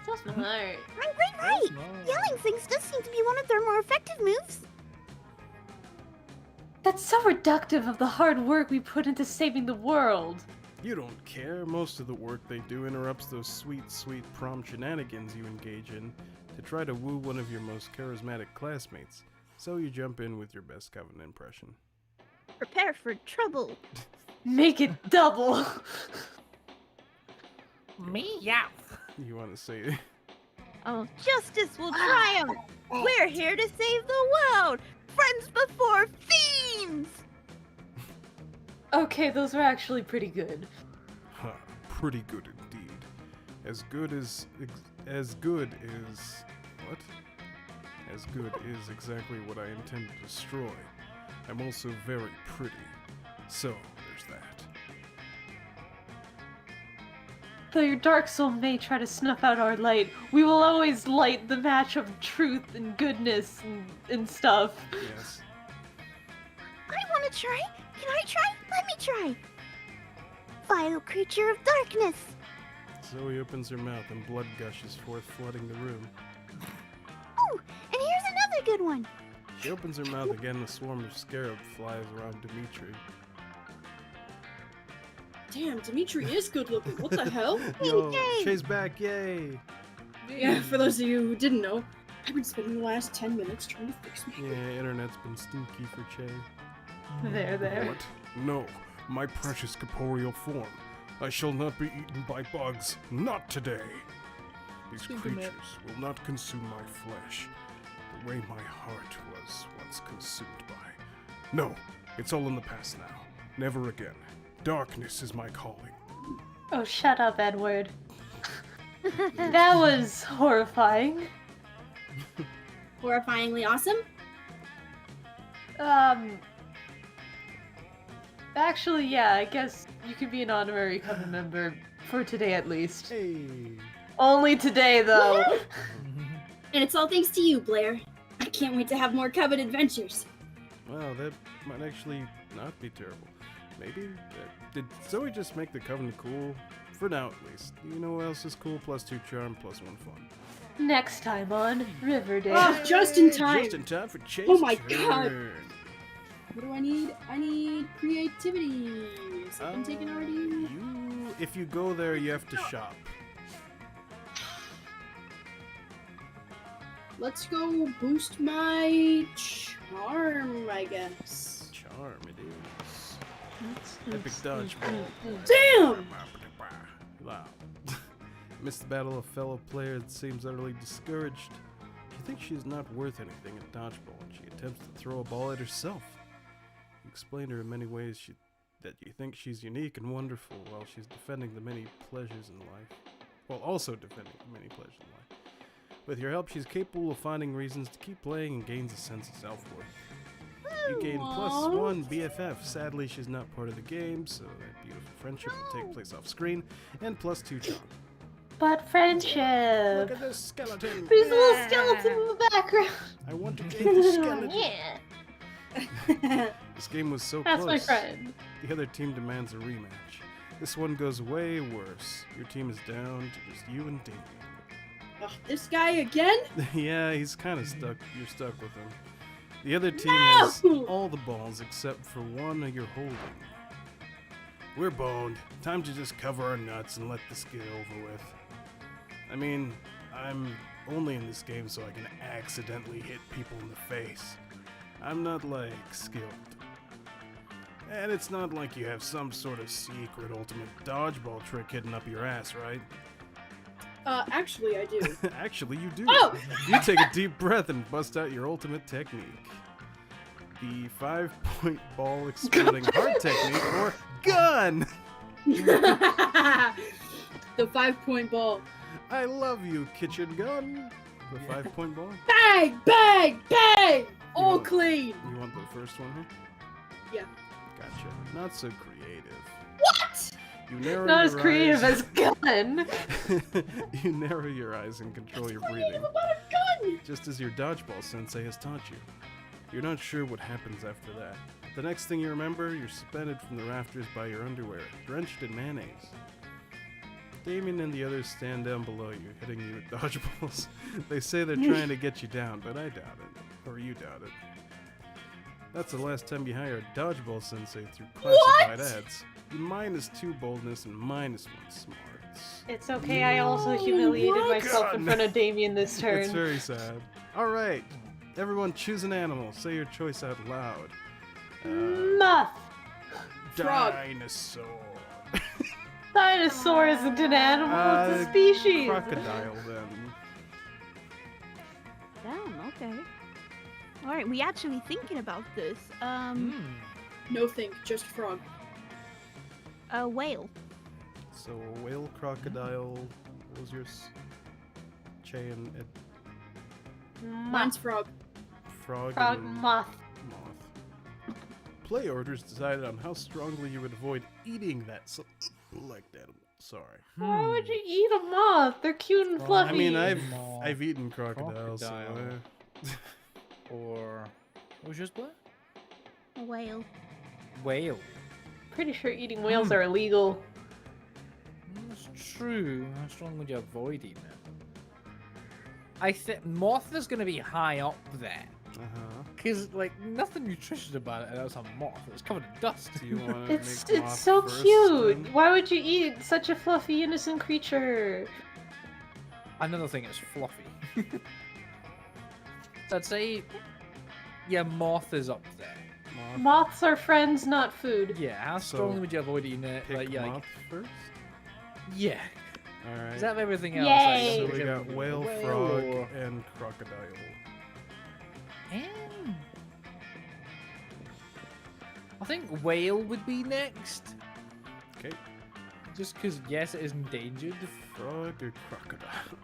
So smart. Right. Yelling things does seem to be one of their more effective moves. That's so reductive of the hard work we put into saving the world. You don't care. Most of the work they do interrupts those sweet, sweet prom shenanigans you engage in to try to woo one of your most charismatic classmates. So you jump in with your best coven impression. Prepare for trouble. Make it double. Meow. You want to say Oh, justice will triumph. We're here to save the world. Friends before fiends. Okay, those were actually pretty good. Huh, pretty good indeed. As good is what? As good is exactly what I intend to destroy. I'm also very pretty. So, there's that. Though your dark soul may try to snuff out our light, we will always light the match of truth and goodness and stuff. Yes. I want to try. Can I try? Let me try. Vile creature of darkness. Zoe opens her mouth and blood gushes forth, flooding the room. Ooh, and here's another good one. She opens her mouth again, a swarm of scarab flies around Dimitri. Damn, Dimitri is good looking. What the hell? Yo, yay! Shay's back, yay! Yeah, for those of you who didn't know, I've been spending the last 10 minutes trying to fix me. Yeah, internet's been stinky for Shay. There. What? No, my precious corporeal form. I shall not be eaten by bugs. Not today. These creatures will not consume my flesh the way my heart was once consumed by. No, it's all in the past now. Never again. Darkness is my calling. Oh, shut up, Edward. That was horrifying. Horrifyingly awesome? Actually, yeah, I guess you could be an honorary coven member for today at least. Hey. Only today, though. And it's all thanks to you, Blair. I can't wait to have more Coven adventures. Wow, that might actually not be terrible. Maybe? Did Zoe just make the coven cool? For now, at least. You know what else is cool? +2 charm, +1 fun. Next time on Riverdale. Oh, just in time. Just in time for Chase. Oh my God. turn. What do I need? I need creativity. Has that been taken already? If you go there, you have to shop. Let's go boost my charm, I guess. Charm, it is. Epic dodgeball. Damn! Wow. Missed the battle of fellow player and seems utterly discouraged. She thinks she is not worth anything at dodgeball, and she attempts to throw a ball at herself. You explain to her in many ways that you think she's unique and wonderful while she's defending the many pleasures in life. While also defending the many pleasures in life. With your help, she's capable of finding reasons to keep playing and gains a sense of self-worth. You gain +1 BFF. Sadly, she's not part of the game, so that beautiful friendship will take place off screen, and +2 charm. But Look friendship. at this skeleton. There's a little skeleton in the background. I want to get the skeleton. Yeah. This game was so That's close. my friend. The other team demands a rematch. This one goes way worse. Your team is down to just you and Damien. Ugh, this guy again? Yeah, he's kind of stuck. You're stuck with him. The other team has all the balls except for one you're holding. We're boned. Time to just cover our nuts and let this get over with. I mean, I'm only in this game so I can accidentally hit people in the face. I'm not, like, skilled. And it's not like you have some sort of secret ultimate dodgeball trick hidden up your ass, right? Actually, I do. Actually, you do. Oh! You take a deep breath and bust out your ultimate technique. The 5-point ball exploding heart technique, or gun! The 5-point ball. I love you, kitchen gun. The 5-point ball? Bang! Bang! Bang! All want- clean! You want the first one here? Yeah. Gotcha. Not so creative. What? You narrow Not as your creative eyes. as gun. You narrow your eyes and control your breathing. Creative about a gun! Just as your dodgeball sensei has taught you. You're not sure what happens after that. The next thing you remember, you're suspended from the rafters by your underwear, drenched in mayonnaise. Damien and the others stand down below you, hitting you with dodgeballs. They say they're trying to get you down, but I doubt it. Or you doubt it. That's the last time you hire a dodgeball sensei through classified ads. You -2 boldness and -1 smarts. It's okay, I also humiliated myself in God. front of Damien this turn. It's very sad. Alright, everyone choose an animal. Say your choice out loud. Muff. Frog. Dinosaur. Dinosaur isn't an animal, it's a species. Crocodile, then. Damn, okay. Alright, we actually thinking about this. No think, just frog. A whale. So, a whale, crocodile. What was yours? Che and Mine's frog. frog, Frog, and moth. moth. Play orders decided on how strongly you would avoid eating that select animal. Sorry. Why would you eat a moth? They're cute and fluffy. I mean, Moth. I've eaten crocodiles. Crocodile. Or what was yours, Blair? A whale. Whale. Pretty sure eating whales are illegal. That's true. How strong would you avoid eating it? I think moth is gonna be high up there. Cause like nothing nutritious about it. That was a moth. It was covered in dust. Do you want to It's make moth so first, cute. then? Why would you eat such a fluffy, innocent creature? Another thing is fluffy. So I'd say, yeah, moth is up there. Moth. Moths are friends, not food. Yeah, how So, strongly would you avoid eating it? Pick Like, yeah, moth first. yeah. All Is right. that everything else? Yay. So Like, we got whale, frog, or- and crocodile. I think whale would be next. Okay. Just because, yes, it is endangered. Frog or crocodile?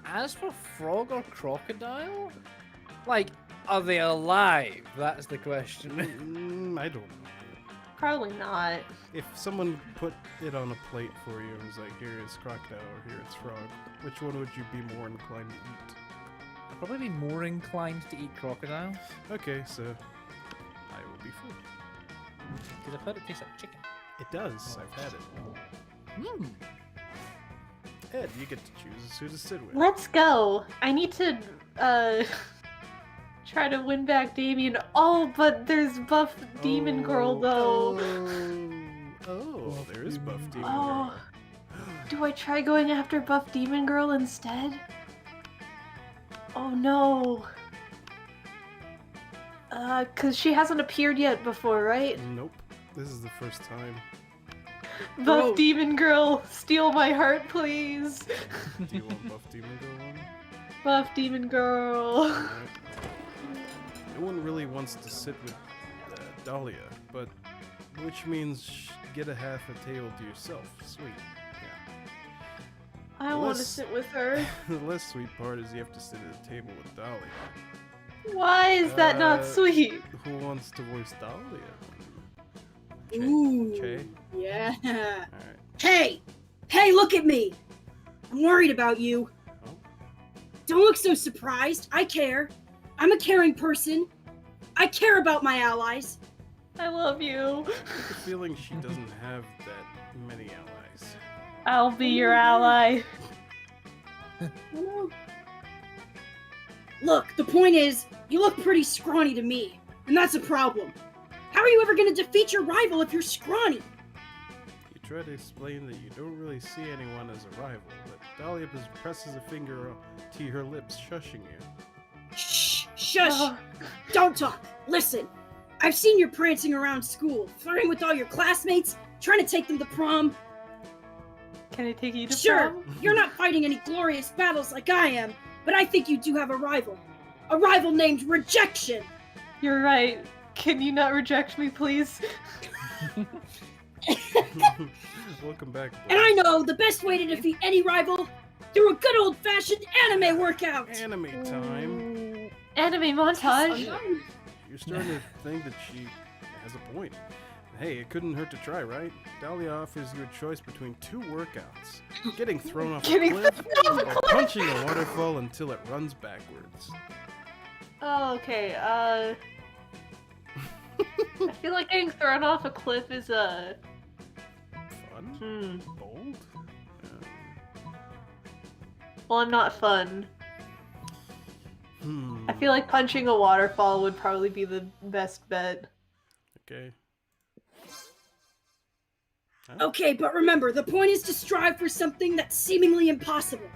As for frog or crocodile, like, are they alive? That's the question. I don't know. Probably not. If someone put it on a plate for you and was like, here is crocodile or here it's frog, which one would you be more inclined to eat? I'd probably be more inclined to eat crocodile Okay, so I will be food. because I've heard it tastes like chicken. It does. I've had it. Hmm. Ed, you get to choose who to sit with. Let's go. I need to, try to win back Damien. Oh, but there's Buff Demon Girl, though. Oh, there is Buff Demon Oh. Girl. Do I try going after Buff Demon Girl instead? Oh no. 'Cause she hasn't appeared yet before, right? Nope. This is the first time. Buff Bro. Demon Girl, steal my heart, please. Do you want Buff Demon Girl one? Buff Demon Girl. Alright. No one really wants to sit with Dahlia, but which means get a half a table to yourself. Sweet. Yeah. I want to Let's- sit with her. The less sweet part is you have to sit at a table with Dahlia. Why is that not Uh, sweet? Who wants to voice Dahlia? Che? Ooh. Che? Yeah. Alright. Hey! Hey, look at me! I'm worried about you. Oh. Don't look so surprised. I care. I'm a caring person. I care about my allies. I love you. I get the feeling she doesn't have that many allies. I'll be your ally. Look, the point is, you look pretty scrawny to me, and that's a problem. How are you ever gonna defeat your rival if you're scrawny? You try to explain that you don't really see anyone as a rival, but Dahlia just presses a finger to her lips, shushing you. Shh! Shush! Oh, Don't talk! Listen! I've seen you prancing around school, flirting with all your classmates, trying to take them to prom. can I take you to Sure, prom? you're not fighting any glorious battles like I am, but I think you do have a rival. A rival named Rejection! You're right. Can you not reject me, please? Welcome back. And I know the best way to defeat any rival through a good old-fashioned anime workout. Anime time. Anime montage. You're starting to think that she has a point. Hey, it couldn't hurt to try, right? Dahlia offers you a choice between two workouts. Getting thrown off a Getting cliff thrown off a or cliff! punching a waterfall until it runs backwards. Oh, okay. I feel like getting thrown off a cliff is Fun? Bold? well, I'm not fun. Hmm. I feel like punching a waterfall would probably be the best bet. Okay. Okay, but remember, the point is to strive for something that's seemingly impossible.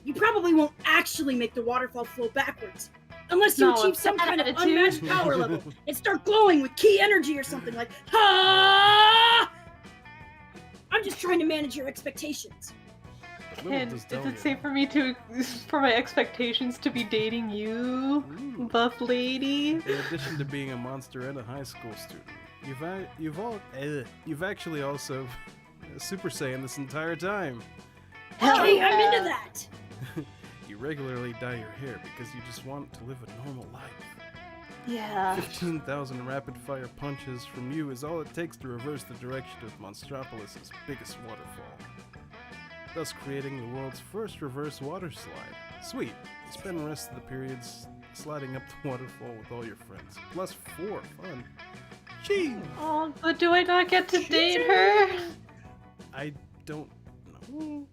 You probably won't actually make the waterfall flow backwards. Unless you No, achieve it's some kind of attitude. unmatched power level and start glowing with key energy or something like, ha! I'm just trying to manage your expectations. Little Can, does is Dahlia it safe for me to, for my expectations to be dating you, Ooh. buff lady? In addition to being a monster and a high school student, you've actually also Super Saiyan this entire time. Hell Hey, I'm yeah. into that. You regularly dye your hair because you just want to live a normal life. Yeah. 15,000 rapid-fire punches from you is all it takes to reverse the direction of Monstropolis' biggest waterfall, thus creating the world's first reverse water slide. Sweet. Spend the rest of the periods sliding up the waterfall with all your friends. Plus 4 fun. Gee, Oh, but do I not get to date her? I don't know.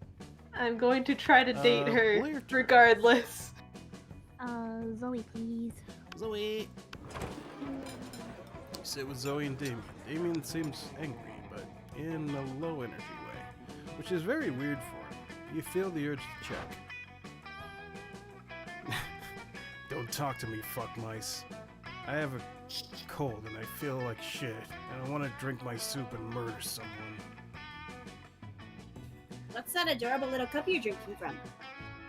I'm going to try to date her, Blair. regardless. Zoe, please. Zoe. Sit with Zoe and Damien. Damien seems angry, but in a low energy way, which is very weird for him. You feel the urge to check. Don't talk to me, fuck mice. I have a cold and I feel like shit, and I want to drink my soup and murder someone. What's that adorable little cup you're drinking from?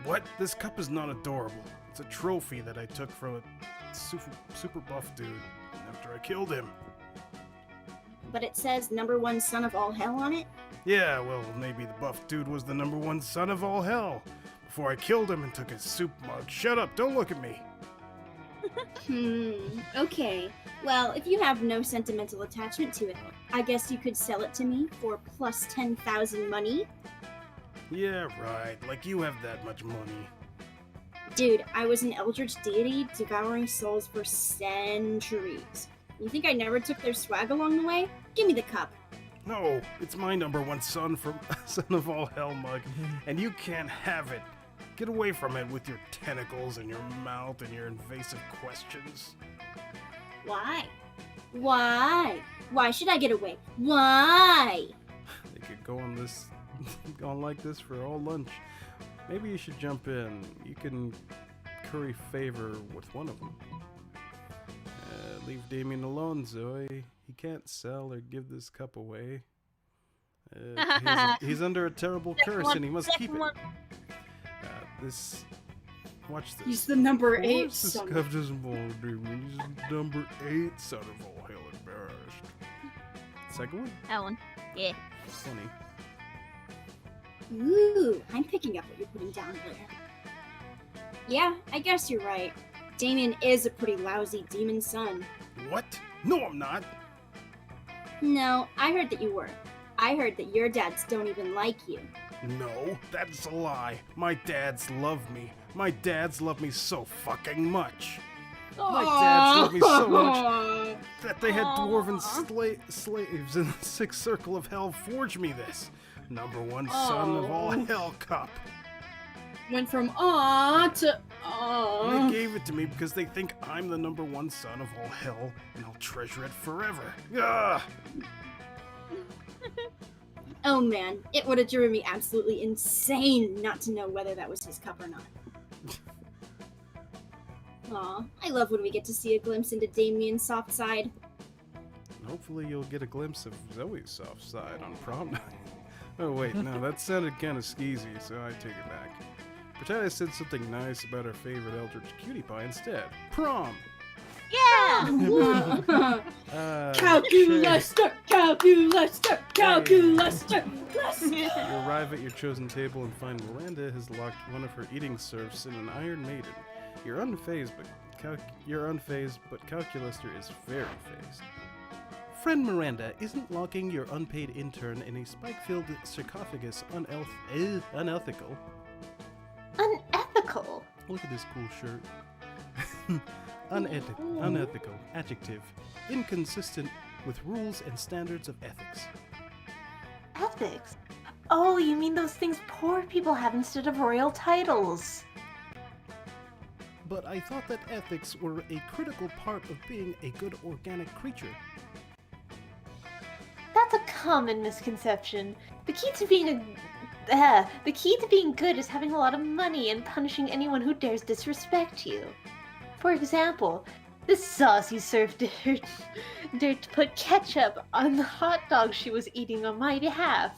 What? This cup is not adorable. It's a trophy that I took from a super buff dude after I killed him. But it says #1 son of all hell on it? Yeah, well, maybe the buff dude was the #1 son of all hell. Before I killed him and took his soup mug. Shut up, don't look at me. Okay. Well, if you have no sentimental attachment to it, I guess you could sell it to me for plus 10,000 money. Yeah, right, like you have that much money. Dude, I was an eldritch deity devouring souls for centuries. You think I never took their swag along the way? Give me the cup. No, it's my #1 son from son of all hell mug, and you can't have it. Get away from it with your tentacles and your mouth and your invasive questions. Why? Why? Why should I get away? Why? They could go on this, go on like this for all lunch. Maybe you should jump in. You can curry favor with one of them. Leave Damien alone, Zoe. He can't sell or give this cup away. He's under a terrible curse, and he must keep it. Watch this. He's the number Of 8 course this son. cup doesn't belong to Damien. He's the number 8 son of all hell embarrassed. Second one? That one. Yeah. Funny. Ooh, I'm picking up what you're putting down there. Yeah, I guess you're right. Damien is a pretty lousy demon son. What? No, I'm not. No, I heard that you were. I heard that your dads don't even like you. No, that's a lie. My dads love me. My dads love me so fucking much. My dads love me so much that they had dwarven slaves in the sixth circle of hell forge me this. Number 1 son of all hell cup. Went from aw to aw. They gave it to me because they think I'm the number 1 son of all hell, and I'll treasure it forever. Ugh. Oh man, it would have driven me absolutely insane not to know whether that was his cup or not. Aw, I love when we get to see a glimpse into Damien's soft side. Hopefully you'll get a glimpse of Zoe's soft side on prom night. Oh wait, no, that sounded kind of skeezy, so I take it back. Pretend I said something nice about our favorite Eldritch cutie pie instead. Prom! Yeah! Calculaster! Calculaster! Calculaster! You arrive at your chosen table and find Miranda has locked one of her eating serfs in an Iron Maiden. You're unfazed, but Calculaster is very phased. Friend Miranda, isn't locking your unpaid intern in a spike-filled sarcophagus unethical? Unethical? Look at this cool shirt. Unethical. Adjective. Inconsistent with rules and standards of ethics. Ethics? Oh, you mean those things poor people have instead of royal titles? But I thought that ethics were a critical part of being a good organic creature. That's a common misconception. The key to being good is having a lot of money and punishing anyone who dares disrespect you. For example, this saucy serf dared to put ketchup on the hot dog she was eating on my behalf.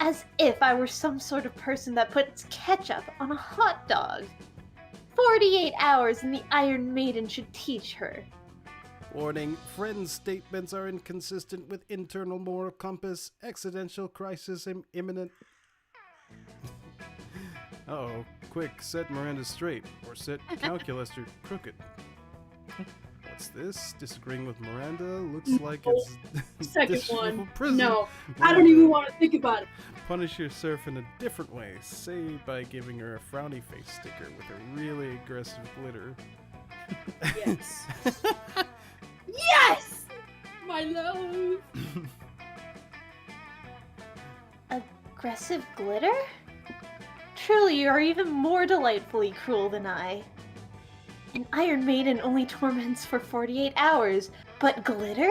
As if I were some sort of person that puts ketchup on a hot dog. 48 hours and the Iron Maiden should teach her. Warning, friends' statements are inconsistent with internal moral compass, existential crisis imminent. Uh-oh, quick, set Miranda straight, or set Calculaster crooked. What's this? Disagreeing with Miranda? Looks like it's Second disrespectful one. prison. No, I don't even want to think about it. Punish your serf in a different way, say by giving her a frowny face sticker with a really aggressive glitter. Yes. Yes! My love! Aggressive glitter? Truly, you are even more delightfully cruel than I. An Iron Maiden only torments for 48 hours, but glitter?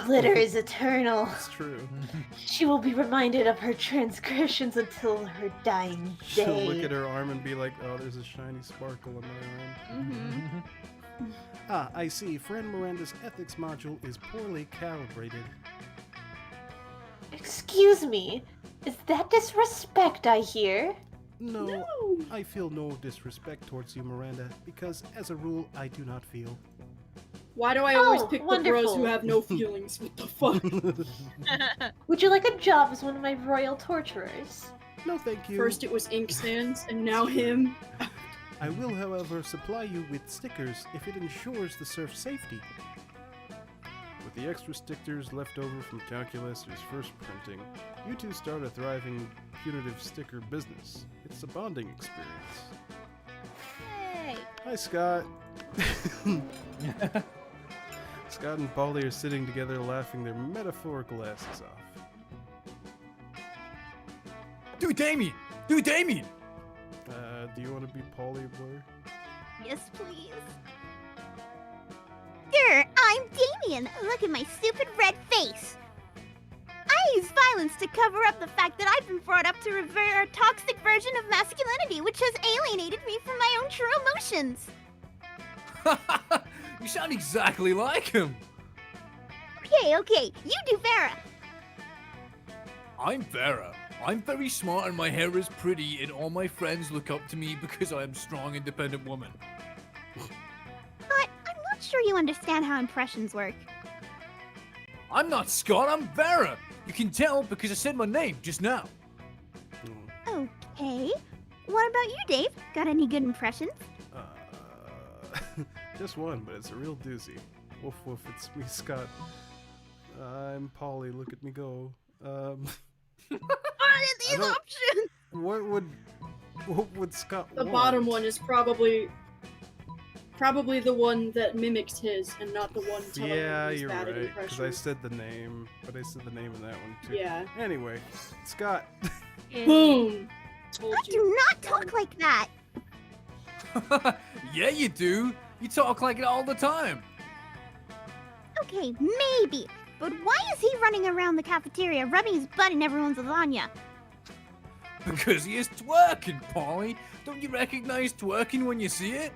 Glitter is eternal. It's true. She will be reminded of her transgressions until her dying day. She'll look at her arm and be like, oh, there's a shiny sparkle on my arm. Mm-hmm. Ah, I see. Friend Miranda's ethics module is poorly calibrated. Excuse me, is that disrespect I hear? No, I feel no disrespect towards you, Miranda, because as a rule, I do not feel. Why do I always Oh, pick the wonderful. bros who have no feelings? What the fuck? Would you like a job as one of my royal torturers? No, thank you. First it was inkstands, and now him. I will, however, supply you with stickers if it ensures the serf's safety. With the extra stickers left over from Calculaster's first printing, you two start a thriving punitive sticker business. It's a bonding experience. Hey. Hi, Scott. Scott and Polly are sitting together laughing their metaphorical asses off. Do Damien! Do Damien! Do you want to be Polly, Blair? Yes, please. Sure, I'm Damien. Look at my stupid red face. I use violence to cover up the fact that I've been brought up to revere a toxic version of masculinity, which has alienated me from my own true emotions. You sound exactly like him. Okay, you do Vera. I'm Vera. I'm very smart and my hair is pretty and all my friends look up to me because I am a strong, independent woman. But I'm not sure you understand how impressions work. I'm not Scott, I'm Vera. You can tell because I said my name just now. Okay. What about you, Dave? Got any good impressions? Just one, but it's a real doozy. Woof woof, it's me, Scott. I'm Polly, look at me go. What are I these don't- options? What would Scott The want? bottom one is probably the one that mimics his, and not the one telling Yeah, him he's you're bad at right, because I impressions. said the name, but I said the name in that one too. Yeah. Anyway, Scott. Boom. Told I you. do not talk like that. Yeah, you do. You talk like it all the time. Okay, maybe. But why is he running around the cafeteria rubbing his butt in everyone's lasagna? Because he is twerking, Polly. Don't you recognize twerking when you see it?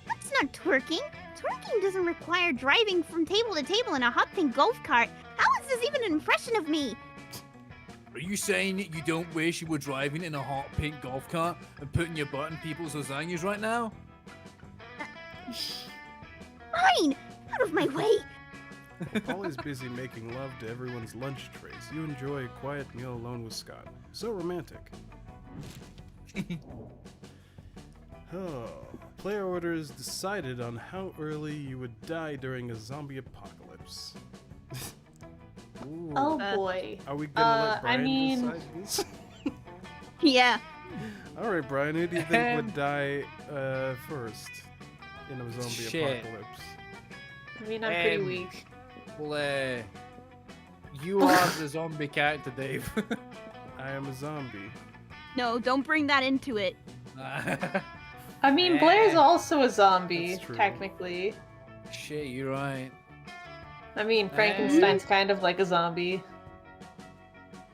That's not twerking. Twerking doesn't require driving from table to table in a hot pink golf cart. How is this even an impression of me? Are you saying that you don't wish you were driving in a hot pink golf cart and putting your butt in people's lasagnas right now? Fine! Out of my way! Polly's busy making love to everyone's lunch trays. You enjoy a quiet meal alone with Scott. So romantic. Oh, player orders decided on how early you would die during a zombie apocalypse. Ooh. Oh boy. Are we gonna let I Brian mean- decide this? Yeah. All right, Brian, who do you think would die first in a zombie Shit. apocalypse? I mean, I'm pretty Um, weak. Well, you are the zombie character, Dave. I am a zombie. No, don't bring that into it. I mean, Blair's also a zombie, That's true. technically. Shit, you're right. I mean, Frankenstein's kind of like a zombie.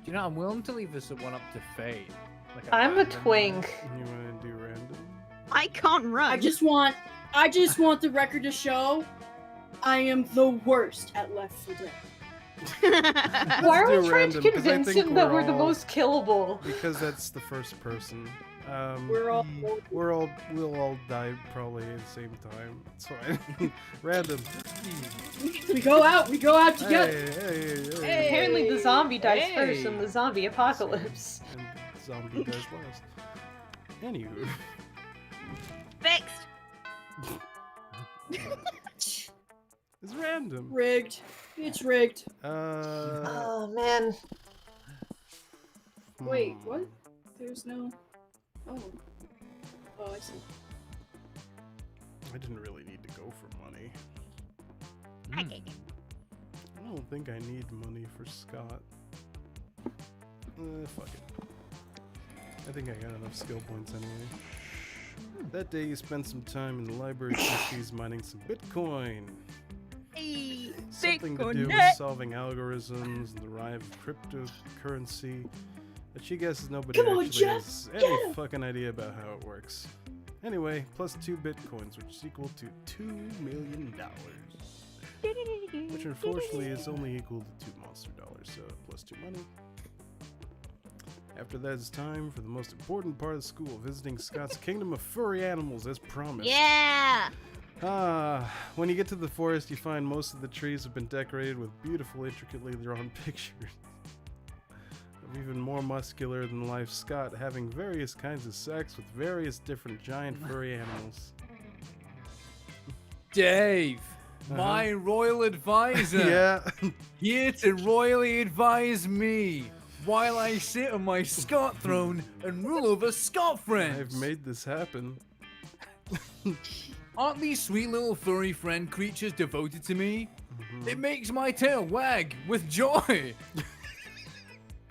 You know, I'm willing to leave this one up to fate. Like I'm a random- twink. You want to do random? I can't run. I just want the record to show I am the worst at Left 4 Dead. Why are do we trying to random, 'cause I convince think him that we're the all- most killable? Because that's the first person. We're all We'll all die probably at the same time. It's fine. Random. we go out together. Hey. Apparently the zombie dies Hey. first in the zombie apocalypse. And zombie dies last. Anywho. Fixed. It's random. Rigged. It's rigged. Oh man. Wait, what? There's no. Oh. Oh, I see. I didn't really need to go for money. I Hmm. take it. I don't think I need money for Scott. Fuck it. I think I got enough skill points anyway. That day you spent some time in the library PCs mining some Bitcoin. Hey, Something to do with Bitcoin. solving algorithms and the rise of cryptocurrency. But she guesses nobody Come on, actually Jeff, has get any him. fucking idea about how it works. Anyway, plus 2 Bitcoins, which is equal to $2 million. Which unfortunately is only equal to 2 monster dollars, so plus 2 money. After that, it's time for the most important part of school, visiting Scott's Kingdom of Furry Animals as promised. Yeah! When you get to the forest, you find most of the trees have been decorated with beautiful, intricately drawn pictures of even more muscular than life Scott having various kinds of sex with various different giant furry animals. Dave, my royal advisor, Yeah. here to royally advise me while I sit on my Scott throne and rule over Scott friends. I've made this happen. Aren't these sweet little furry friend creatures devoted to me? Mhm. It makes my tail wag with joy.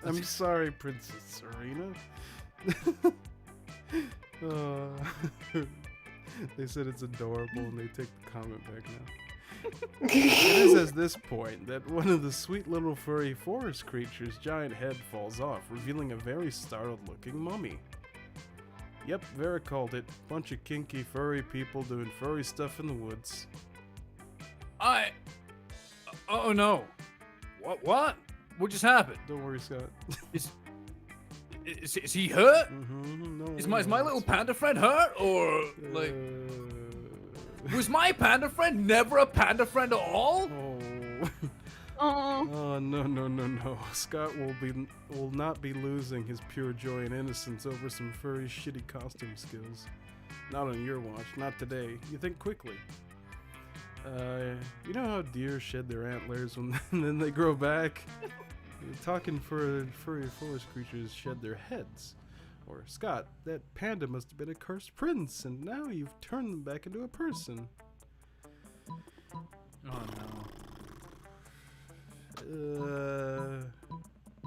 I'm sorry, Princess Serena. They said it's adorable and they take the comment back now. It is at this point that one of the sweet little furry forest creatures' giant head falls off, revealing a very startled looking mummy. Yep, Vera called it. Bunch of kinky, furry people doing furry stuff in the woods. Oh no. What? What just happened? Don't worry, Scott. Is he hurt? No, Is my little panda friend hurt? Or, like, was my panda friend never a panda friend at all? Oh. Oh. Oh no! Scott will not be losing his pure joy and innocence over some furry shitty costume skills. Not on your watch, not today. You think quickly. You know how deer shed their antlers and then they grow back? Talking for furry forest creatures shed their heads. Or Scott, that panda must have been a cursed prince, and now you've turned them back into a person. Oh no.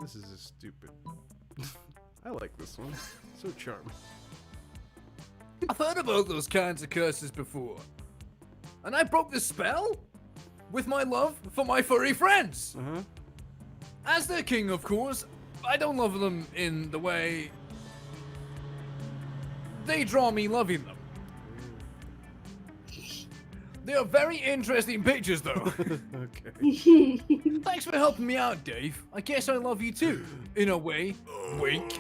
This is stupid. I like this one. So charming. I've heard about those kinds of curses before. And I broke the spell with my love for my furry friends. Uh-huh. As their king, of course, I don't love them in the way they draw me loving them. They are very interesting pictures, though. Okay. Thanks for helping me out, Dave. I guess I love you too, in a way. Wink.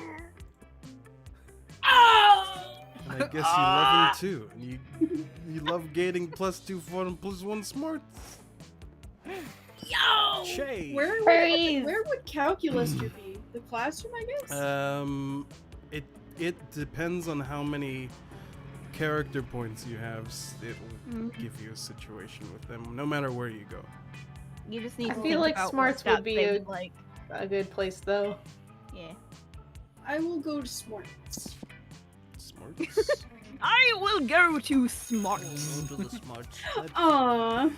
And I guess you love him too. And you love gaining +2 fun and +1 smarts. Yo! Shay. Furries. Where would calculus be? The classroom, I guess? It depends on how many character points you have. It will give you a situation with them, no matter where you go. You just need I to feel think like about smarts what would be stats they like. a good place, though. Yeah. I will go to smarts. Smarts. I will go to smarts. Go to the smarts. Aww.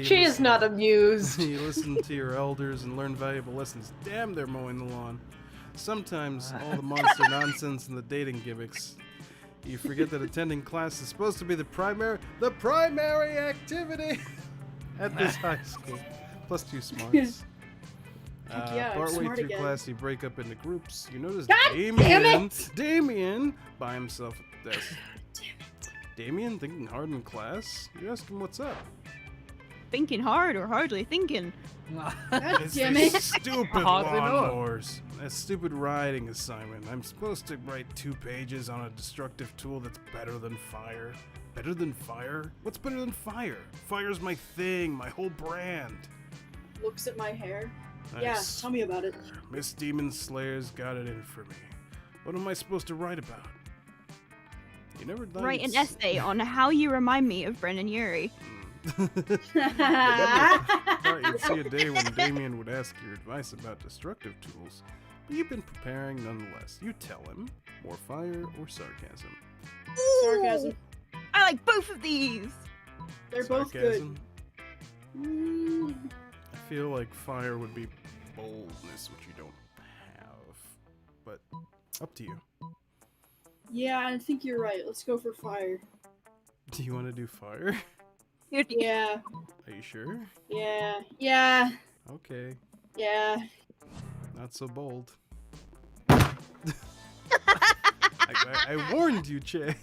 She is not amused. You listen to your elders and learn valuable lessons. Damn, they're mowing the lawn. Sometimes all the monster nonsense and the dating gimmicks. You forget that attending class is supposed to be the primary activity at this high school. +2 smarts. Yeah, I'm Partway smart through again. class, you break up into groups. You notice God damn Damien by himself at the desk. Damien thinking hard in class? You ask him what's up. Thinking hard or hardly thinking. God It's damn these it. stupid Hardly know. lawnmowers. That stupid writing assignment. I'm supposed to write 2 pages on a destructive tool that's better than fire. Better than fire? What's better than fire? Fire's my thing, my whole brand. Looks at my hair. I Yeah, tell me about it. Miss Demon Slayer's got it in for me. What am I supposed to write about? You never done Write an essay on how you remind me of Brennan Urie. Thought you'd see a day when Damien would ask your advice about destructive tools, but you've been preparing nonetheless. You tell him, more fire or sarcasm. Sarcasm. I like both of these. They're both good. Sarcasm. I feel like fire would be boldness, which you don't have, but up to you. Yeah, I think you're right. Let's go for fire. Do you want to do fire? Yeah, Are you sure? yeah, Okay, yeah. not so bold. I warned you, Che.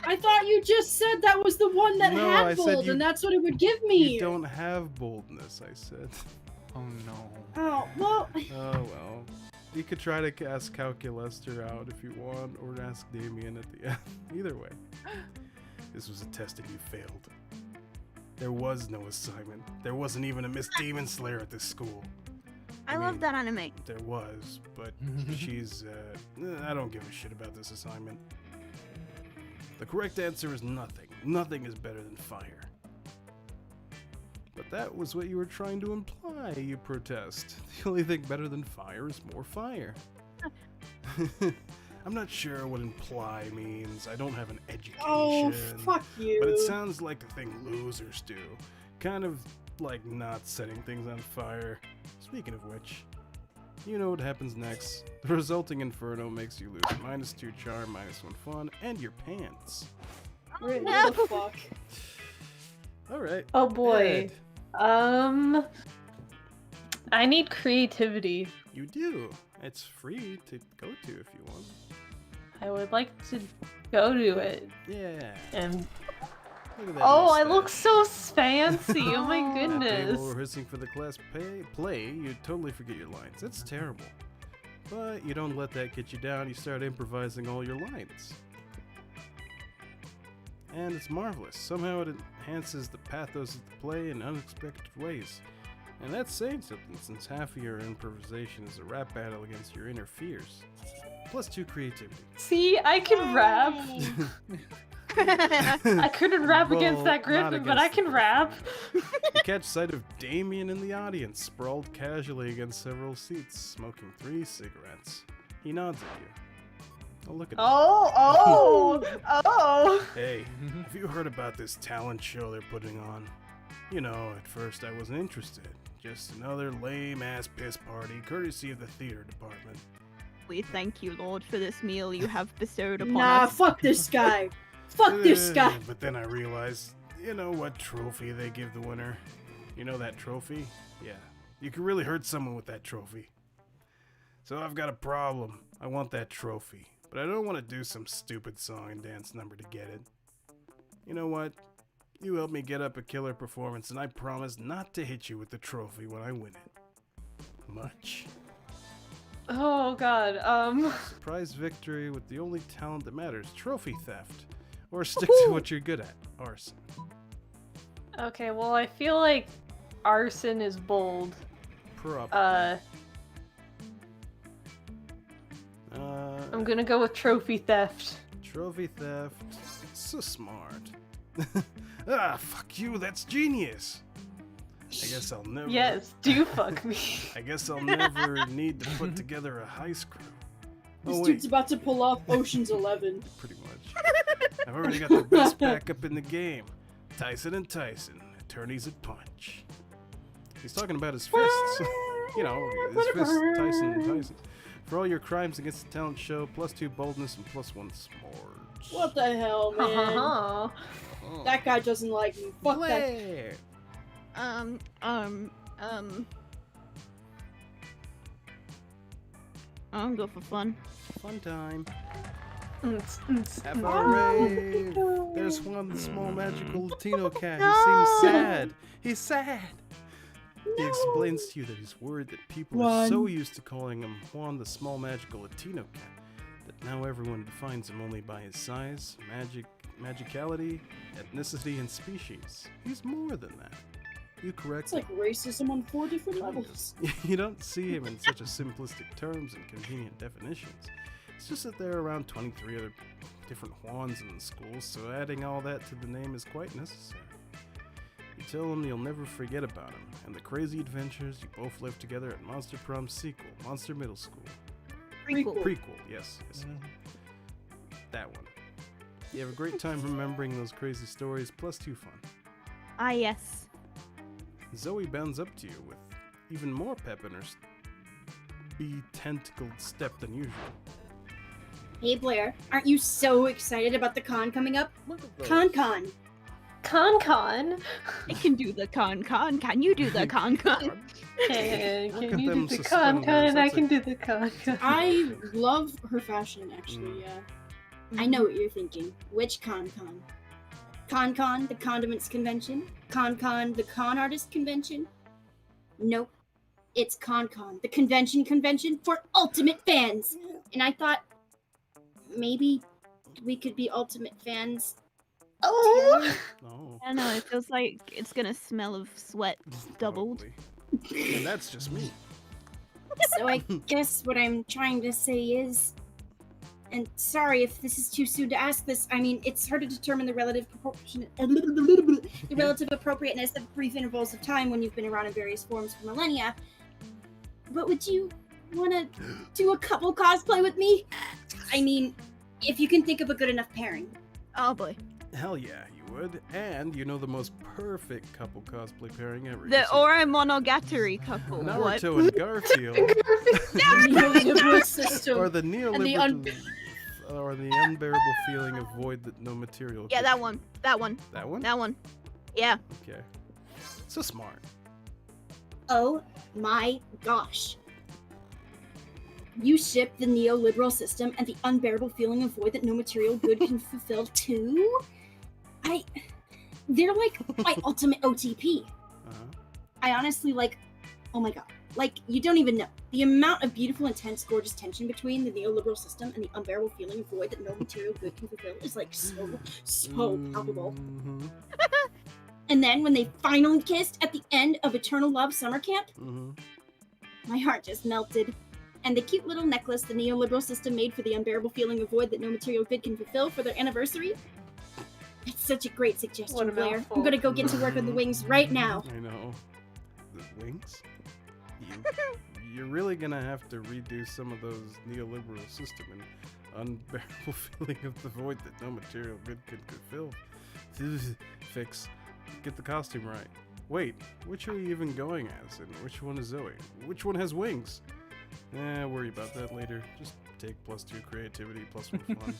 I thought you just said that was the one that No, I had said bold, you- and that's what it would give me. You don't have boldness, I said. Oh no. Oh, well. Oh well. You could try to ask Calculester out if you want, or ask Damien at the end. Either way. This was a test and you failed. There was no assignment. There wasn't even a Miss Demon Slayer at this school. I love mean, that anime. There was, but she's, I don't give a shit about this assignment. The correct answer is nothing. Nothing is better than fire. But that was what you were trying to imply, you protest. The only thing better than fire is more fire. I'm not sure what imply means. I don't have an education. Oh, fuck you. But it sounds like the thing losers do. Kind of like not setting things on fire. Speaking of which, you know what happens next. The resulting inferno makes you lose -2 charm, -1 fun, and your pants. What no. the fuck? Alright. Oh boy. Ed, I need creativity. you do. It's free to go to if you want. I would like to go to it. Yeah. And Look at that oh, I mustache. look so fancy. Oh my That day goodness. while rehearsing for the class play, you totally forget your lines. That's terrible. But you don't let that get you down. You start improvising all your lines. And it's marvelous. Somehow it enhances the pathos of the play in unexpected ways. And that's saying something, since half of your improvisation is a rap battle against your inner fears. Plus 2 creativity. See, I can rap. I couldn't rap against Well, that not griffin, but I against the can rap. You catch sight of Damien in the audience, sprawled casually against several seats, smoking 3 cigarettes. He nods at you. Oh, look at him. Oh. Hey, have you heard about this talent show they're putting on? You know, at first I wasn't interested. Just another lame-ass piss party, courtesy of the theater department. We thank you, Lord, for this meal you have bestowed upon Nah, us. fuck this guy. Fuck this guy. But then I realized, you know what trophy they give the winner? You know that trophy? Yeah. You can really hurt someone with that trophy. So I've got a problem. I want that trophy. But I don't want to do some stupid song and dance number to get it. You know what? You help me get up a killer performance, and I promise not to hit you with the trophy when I win it. Much. Oh god. Surprise victory with the only talent that matters, trophy theft. Or stick to what you're good at, arson. Okay, well I feel like arson is bold. Probably. I'm gonna go with trophy theft. Trophy theft. So smart. Fuck you, that's genius. I guess I'll never. Yes, do fuck me. I guess I'll never need to put together a heist crew. This Oh, dude's wait, about to pull off Ocean's 11. pretty much. I've already got the best backup in the game. Tyson and Tyson, attorneys at Punch. He's talking about his fists. You know, his fists, Tyson and Tyson. For all your crimes against the talent show, plus 2 boldness and plus 1 s'mores. What the hell, man? Oh. That guy doesn't like me. Fuck that. Blair. I'm go for fun. Fun time. Mm. Have a rave. There's one small magical Latino cat who seems sad. He's sad. He explains to you that he's worried that people are so used to calling him Juan the small magical Latino cat that now everyone defines him only by his size, magicality, ethnicity, and species. He's more than that. You correct It's like racism on 4 different levels. You don't see him in such a simplistic terms and convenient definitions. It's just that there are around 23 other different Juans in the school, so adding all that to the name is quite necessary. You tell him you'll never forget about him, and the crazy adventures you both lived together at Monster Prom sequel, Monster Middle School. Prequel. Prequel, yes. That one. You have a great time remembering those crazy stories, plus 2 fun. Ah, yes. Zoe bounds up to you with even more pep in her be-tentacled step than usual. Hey Blair, aren't you so excited about the con coming up? Look at those. Con. Con. I can do the con. Can you do the con? Can Look at you them do the suspenders, con? I that's can a- do the con. I love her fashion, actually, yeah. I know what you're thinking. Which con? Con, the Condiments Convention? Con, the Con Artist Convention? Nope. It's Con, the convention for ultimate fans. And I thought maybe we could be ultimate fans. Oh! Oh. I don't know, it feels like it's gonna smell of sweat doubled. Probably. And that's just me. So I guess what I'm trying to say is, and sorry if this is too soon to ask this, I mean, it's hard to determine the relative appropriateness of brief intervals of time when you've been around in various forms for millennia. But would you want to do a couple cosplay with me? I mean, if you can think of a good enough pairing. Oh boy. Hell yeah, you would. And you know the most perfect couple cosplay pairing ever. The You see Ora Monogatari couple. What? Naruto and Garfield. Neoliberal system. Or the And the neoliberal. Or the unbearable feeling of void that no material. Yeah, could- that one. That one. That one? That one. Yeah. Okay. So smart. Oh my gosh. you ship the neoliberal system and the unbearable feeling of void that no material good can fulfill too? They're like my ultimate OTP. I honestly oh my god. You don't even know. The amount of beautiful, intense, gorgeous tension between the neoliberal system and the unbearable feeling of void that no material good can fulfill is so palpable. Mm-hmm. And then when they finally kissed at the end of Eternal Love Summer Camp, my heart just melted. And the cute little necklace the neoliberal system made for the unbearable feeling of void that no material good can fulfill for their anniversary. It's such a great suggestion, Blair. I'm gonna go get to work on the wings right now. I know. The wings? You're really gonna have to redo some of those neoliberal system and unbearable feeling of the void that no material good can fulfill. Fix. Get the costume right. Wait, which are you even going as, and which one is Zoe? Which one has wings? Worry about that later. Just take +2 creativity, +1 fun.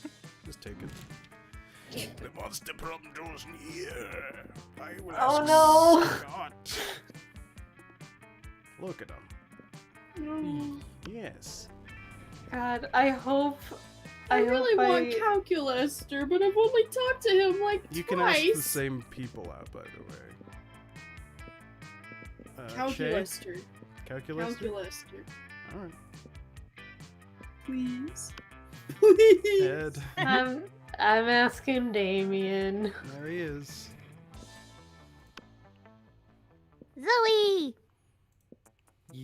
Just take it. The monster prom draws near. I will ask God. Look at him. Yes. God, I hope. I really want Calculaster, but I've only talked to him You twice. can ask the same people out, by the way. Calculaster. Calculaster? Calculaster. Alright. Please. Ed. I'm asking Damien. There he is. Zoe!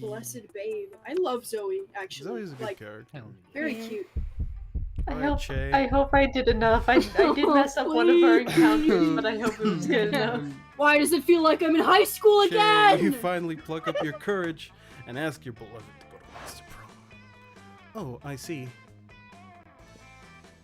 Blessed babe. I love Zoe, actually. Zoe's a good character. Very Yeah. cute. I hope I did enough. I did mess up one of our encounters, but I hope it was good enough. Why does it feel like I'm in high school Che, again? you finally pluck up your courage and ask your beloved to go to Master Prom. Oh, I see.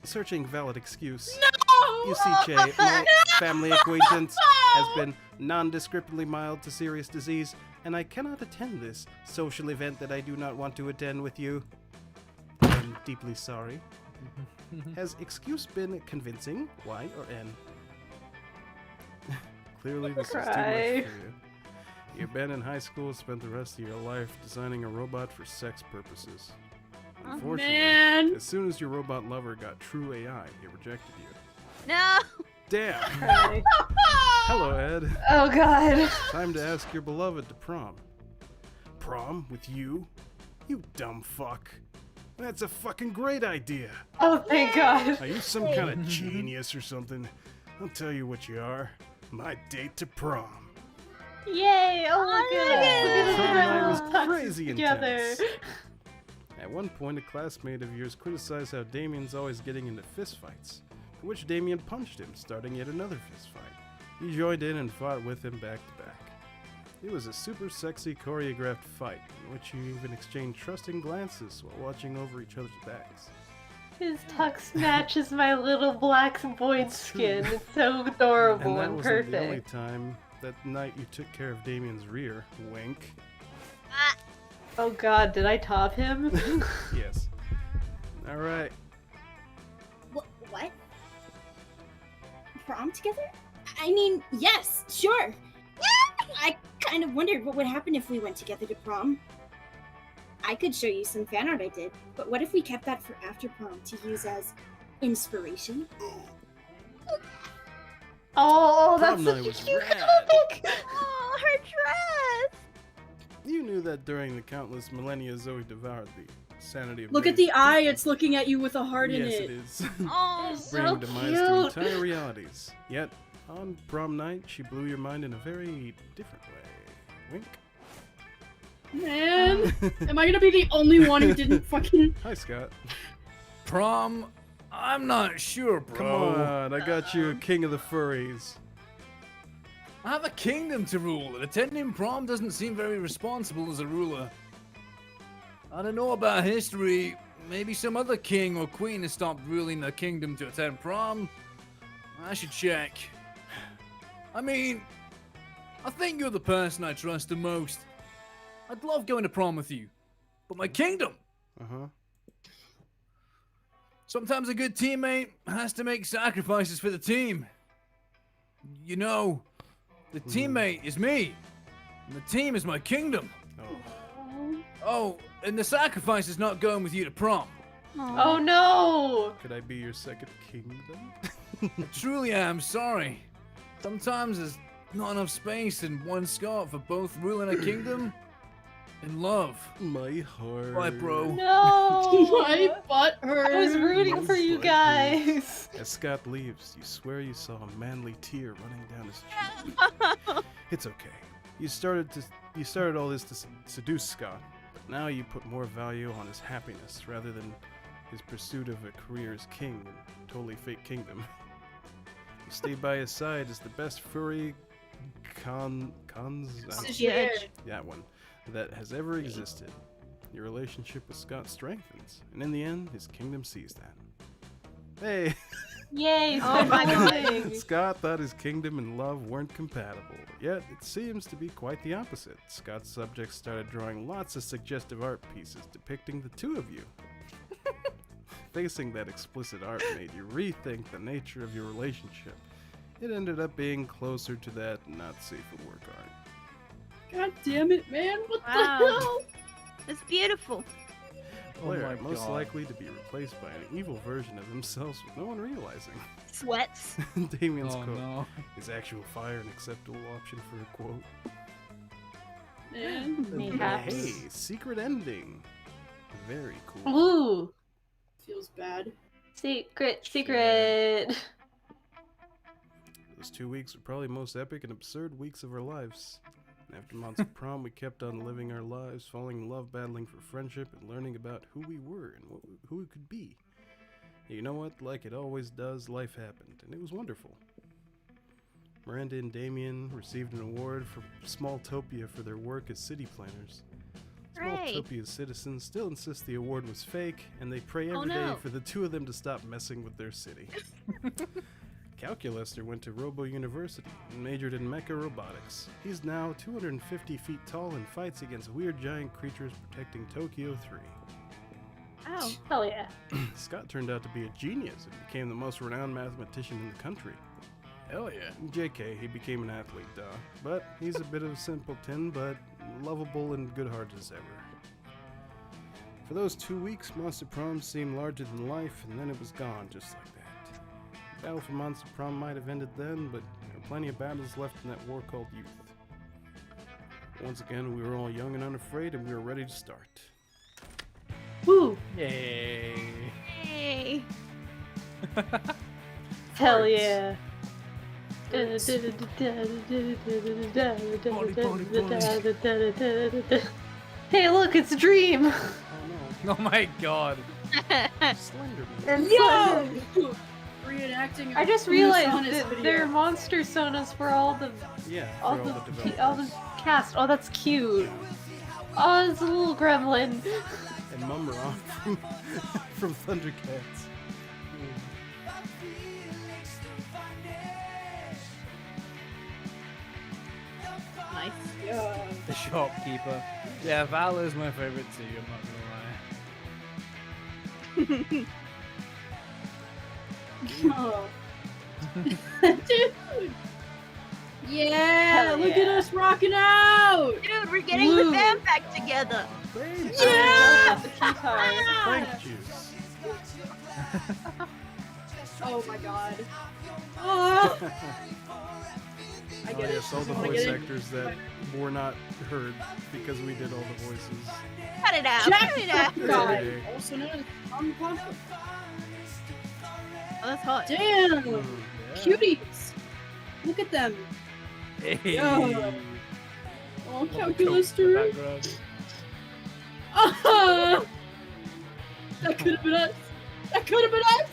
Searching valid excuse. No! You see, Che, my family acquaintance has been nondescriptly mild to serious disease, and I cannot attend this social event that I do not want to attend with you. I'm deeply sorry. Has excuse been convincing? Y or N? Clearly this is too much for you. You abandoned high school, spent the rest of your life designing a robot for sex purposes. Unfortunately, man. as soon as your robot lover got true AI, he rejected you. No! Damn! Right. Hello, Ed. Oh god. Time to ask your beloved to prom. Prom with you? You dumb fuck. That's a fucking great idea. Oh thank god. Are you some kind of genius or something? I'll tell you what you are. My date to prom. Yay! Oh my goodness! Prom night was Look at us crazy together. intense. At one point, a classmate of yours criticized how Damien's always getting into fistfights, for which Damien punched him, starting yet another fistfight. You joined in and fought with him back to back. It was a super sexy choreographed fight, in which you even exchanged trusting glances while watching over each other's backs. His tux matches my little black void skin. It's so adorable And that and wasn't the only perfect. time. That night you took care of Damien's rear. Wink. Oh god, did I top him? Yes. Alright. What? Prom together? I mean, yes, sure. I kind of wondered what would happen if we went together to prom. I could show you some fan art I did, but what if we kept that for after prom to use as inspiration? Oh, Prom that's night such a was cute rad. topic! Oh, her dress! You knew that during the countless millennia Zoe devoured the sanity of Look at various the eye, people. it's looking at you with a heart in Yes, it. it is. Oh, So Bringing to mind the cute. entire realities. Yet, on prom night, she blew your mind in a very different way. Wink. Man, am I gonna be the only one who didn't fucking... Hi, Scott. Prom? I'm not sure, bro. Come on, I got you a king of the furries. I have a kingdom to rule, and attending prom doesn't seem very responsible as a ruler. I don't know about history. Maybe some other king or queen has stopped ruling the kingdom to attend prom. I should check. I mean, I think you're the person I trust the most. I'd love going to prom with you, but my kingdom! Uh-huh. Sometimes a good teammate has to make sacrifices for the team. You know, the teammate is me, and the team is my kingdom. Oh. Oh, and the sacrifice is not going with you to prom. Aw. Oh no! Could I be your second kingdom? I truly am sorry. Sometimes there's not enough space in one Scott for both ruling a kingdom and love. My heart. Bye, bro. No! My butt hurts. I was rooting for you guys. As Scott leaves, you swear you saw a manly tear running down his cheek. It's okay. You started all this to seduce Scott, but now you put more value on his happiness rather than his pursuit of a career as king in a totally fake kingdom. You stay by his side as the best furry that one that has ever existed. Your relationship with Scott strengthens, and in the end, his kingdom sees that. Hey! Yay! Oh my God. Scott thought his kingdom and love weren't compatible, yet it seems to be quite the opposite. Scott's subjects started drawing lots of suggestive art pieces depicting the two of you. Facing that explicit art made you rethink the nature of your relationship. It ended up being closer to that not safe for work art. God damn it, man! What Wow. the hell? It's beautiful. Player my most God. likely to be replaced by an evil version of themselves with no one realizing. Sweats. Damien's Oh quote no. is actual fire an acceptable option for a quote. Man. Mayhaps. Hey, secret ending. Very cool. Ooh! Feels bad. Secret. Those 2 weeks were probably the most epic and absurd weeks of our lives. After months of prom, we kept on living our lives, falling in love, battling for friendship, and learning about who we were and who we could be. And you know what? Like it always does, life happened, and it was wonderful. Miranda and Damien received an award for Smalltopia for their work as city planners. Hooray. Smalltopia's citizens still insist the award was fake, and they pray Oh, every day no. for the two of them to stop messing with their city. Calculaster went to Robo University and majored in mecha robotics. He's now 250 feet tall and fights against weird giant creatures protecting Tokyo 3. Oh. Hell yeah. Scott turned out to be a genius and became the most renowned mathematician in the country. Hell yeah. JK, he became an athlete, duh. But he's a bit of a simpleton, but lovable and good-hearted as ever. For those 2 weeks, Monster Prom seemed larger than life, and then it was gone just like that. The battle for Monster Prom might have ended then, but there are plenty of battles left in that war called youth. Once again, we were all young and unafraid, and we were ready to start. Woo! Yay. Hey. Hell Farts. yeah. Hey, look, it's a dream. Oh Oh my god. no, Slenderman. And Yo! Reenacting. I just a realized Sona's that video. they're monster sonas for all the Yeah, for all all the the developers. all the cast. Oh, that's cute. Oh, it's a little gremlin. And Mumra from Thundercats. Nice. Yeah. The shopkeeper. Yeah, Val is my favorite too, I'm not gonna lie. Oh. Dude. Yeah, Hell look yeah. at us rocking out. Dude, we're getting Woo. the band back together. Thank Yeah! Got the guitar. Frank juice. Oh my god. Oh. I Oh get it. yes, all the I voice get it. actors that were not heard because we did all the voices. Cut it out. Jack Cut it out. guy, Okay. also known as Tom Plumper. Oh, that's hot. Damn, Yeah. cuties. Look at them. Hey. Yo. Oh, Love the calculus coat in the dude. background. Ah! That could have been us. That could have been us.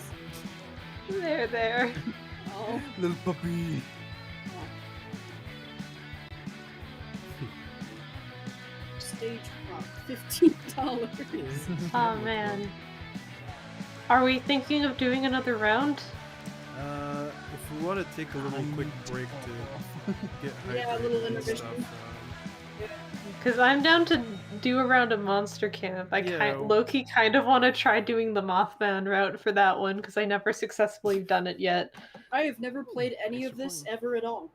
There. Oh. Little puppy. Stage prop, $15. Oh man. Are we thinking of doing another round? If we want to take a little quick break to get hydrated Yeah, a little and intermission. stuff, Because I'm down to do a round of Monster Camp. I Yeah. low-key kind of want to try doing the Mothman route for that one because I never successfully done it yet. I have never played any Thanks of for this playing. ever at all.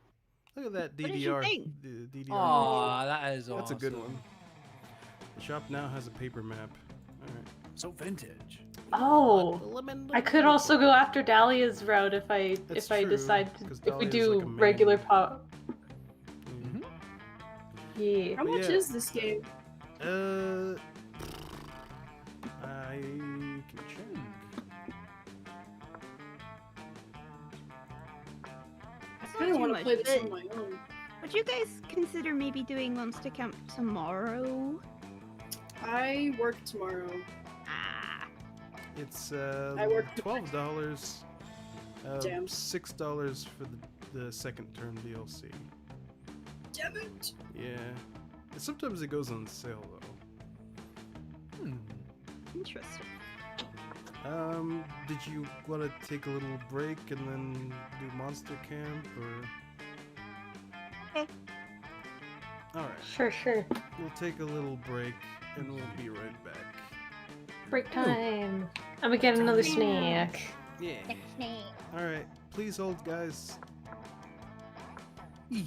look at that What did you DDR. think? The DDR. Aw, that is awesome. That's a good one. The shop now has a paper map. Alright. So vintage. Oh, I could also go after Dahlia's route if I That's if I true, decide to, 'cause if we Dahlia's do like a main- regular pop. Mm. Yeah. How But much yeah. is this game? I can check. It's I not kind of too want to much, play this but on my own. would you guys consider maybe doing Monster Camp tomorrow? I work tomorrow. Ah, It's I work $12. Damn. $6 for the second term DLC. Damn it! Yeah. Sometimes it goes on sale though. interesting. Did you want to take a little break and then do Monster Camp or? Okay. Alright, Sure. we'll take a little break and we'll be right back. Break time. I'm gonna get another snack. Yeah. Alright, please hold, guys. Yeah.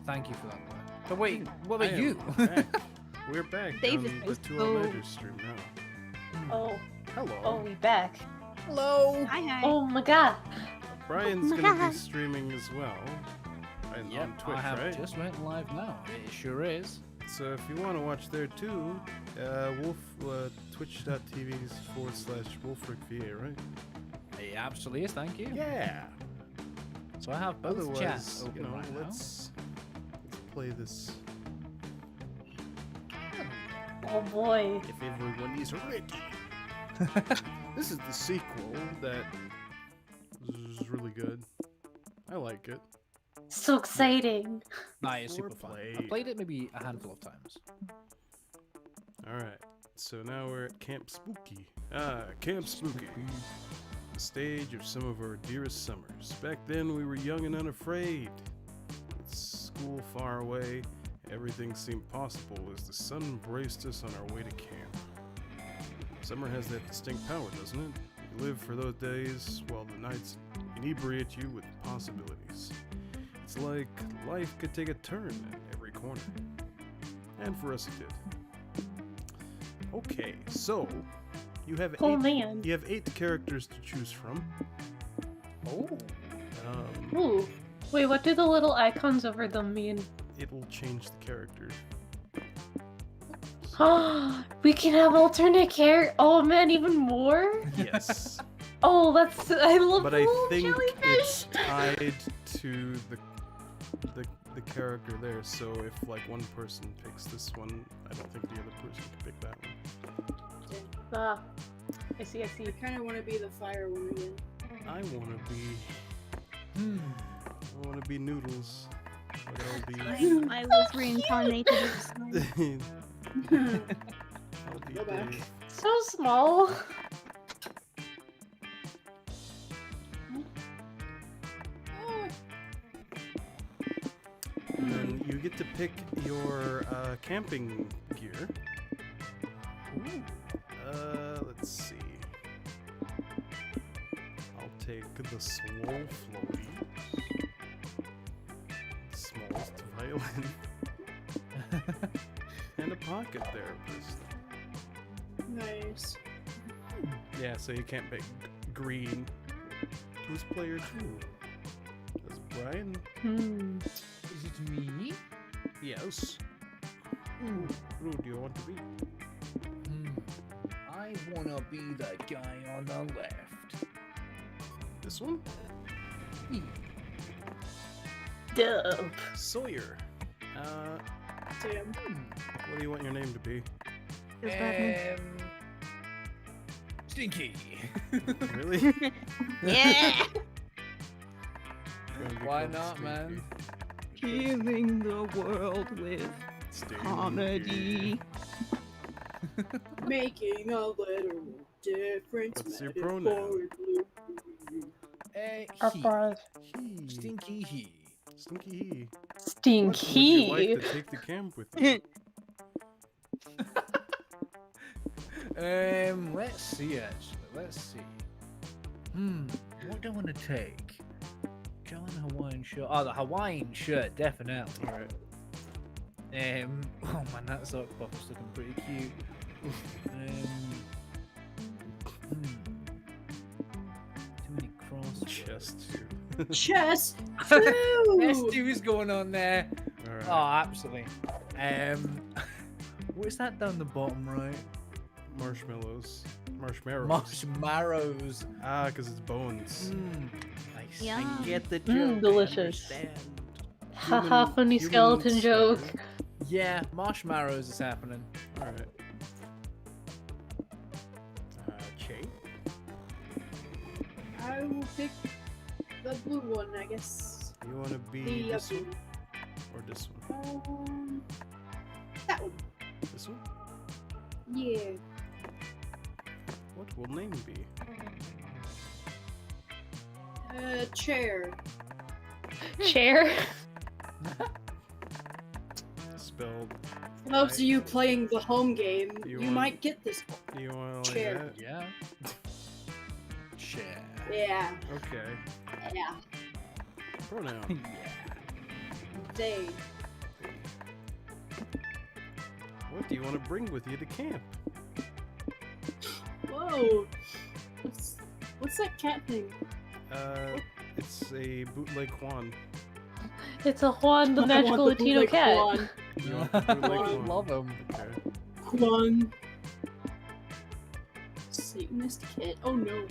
Thank you for that, man. But wait, what I about am you? back. We're back Dave on is the so- TwoAllNighters stream now. Oh, Hello. oh, we back. Hello. Hi. Oh my god. Brian's Oh my gonna God. be streaming as well. And Yep, on Twitch, I have right? just went live now. It sure is. So if you want to watch there too, twitch.tv/wolfrickva, right? It absolutely is. Thank you. Yeah. So I have both chats Otherwise, open you know, right let's play this Oh boy. if everyone is ready. This is the sequel that is really good. I like it. So exciting. now. Nah, it's super fun. Foreplay. I played it maybe a handful of times. Alright, so now we're at Camp Spooky. Camp Spooky. The stage of some of our dearest summers. Back then we were young and unafraid. With school far away, everything seemed possible as the sun braced us on our way to camp. Summer has that distinct power, doesn't it? You live for those days while the nights inebriate you with possibilities. It's like life could take a turn at every corner. And for us it did. Okay, so you have Oh eight, man. you have 8 characters to choose from. Oh. Ooh. Wait, what do the little icons over them mean? It will change the character. We can have alternate character. Oh man, even more? Yes, Oh, I love but the I little think jellyfish. it's tied to the character there. So if like one person picks this one, I don't think the other person can pick that one. Ah, I see. I kind of want to be the fire one again. I want to be Noodles. But I'll I was reincarnated as snow. be. I'll be Go back. Dave. So small. And then you get to pick your camping gear. Let's see. I'll take the swole floaty. Smallest violin. And a pocket therapist. Nice. Yeah, so you can't pick green. Who's player 2? Does Brian? Is it me? Yes. Who do you want to be? I wanna be the guy on the left. This one? Dope. Sawyer. Damn. What do you want your name to be? Feels bad, man. Stinky. Really? Yeah. Gonna be Why called not, Stinky. man? Healing the world with Stinky. comedy. Making a literal difference. What's your pronoun? He. He. Stinky he. Stinky he. What, Stinky. would you like to take the camp with you? Let's see actually. Let's see. What do I want to take? John Hawaiian shirt. Oh, the Hawaiian shirt, definitely. Alright. Oh man, that sock puppet's looking pretty cute. Too many cross Chest too. Chess. S2 is going on there. Alright. Oh, absolutely. What's that down the bottom right? Marshmallows. Marshmallows. Marshmallows. Ah, because it's bones. Nice. Yum. I get the joke. I delicious. understand. Haha, funny human skeleton joke. spider. Yeah, marshmallows is happening. Alright. Che? I will pick the blue one, I guess. You want to be The this blue. one? Or this one? That one. This one? Yeah. What will name be? Chair. Chair. Spelled. Most of you playing the home game, You you want- might get this one. Do you want to Chair. like that? Yeah. Chair. Yeah. Okay. Yeah. Pronoun. Yeah. day. What do you want to bring with you to camp? Whoa. What's that cat thing? It's a bootleg Juan. It's a Juan, the I magical want the Latino bootleg cat. Juan. You want the bootleg I Juan? love him. Okay. Juan. Satanist kit. Oh no.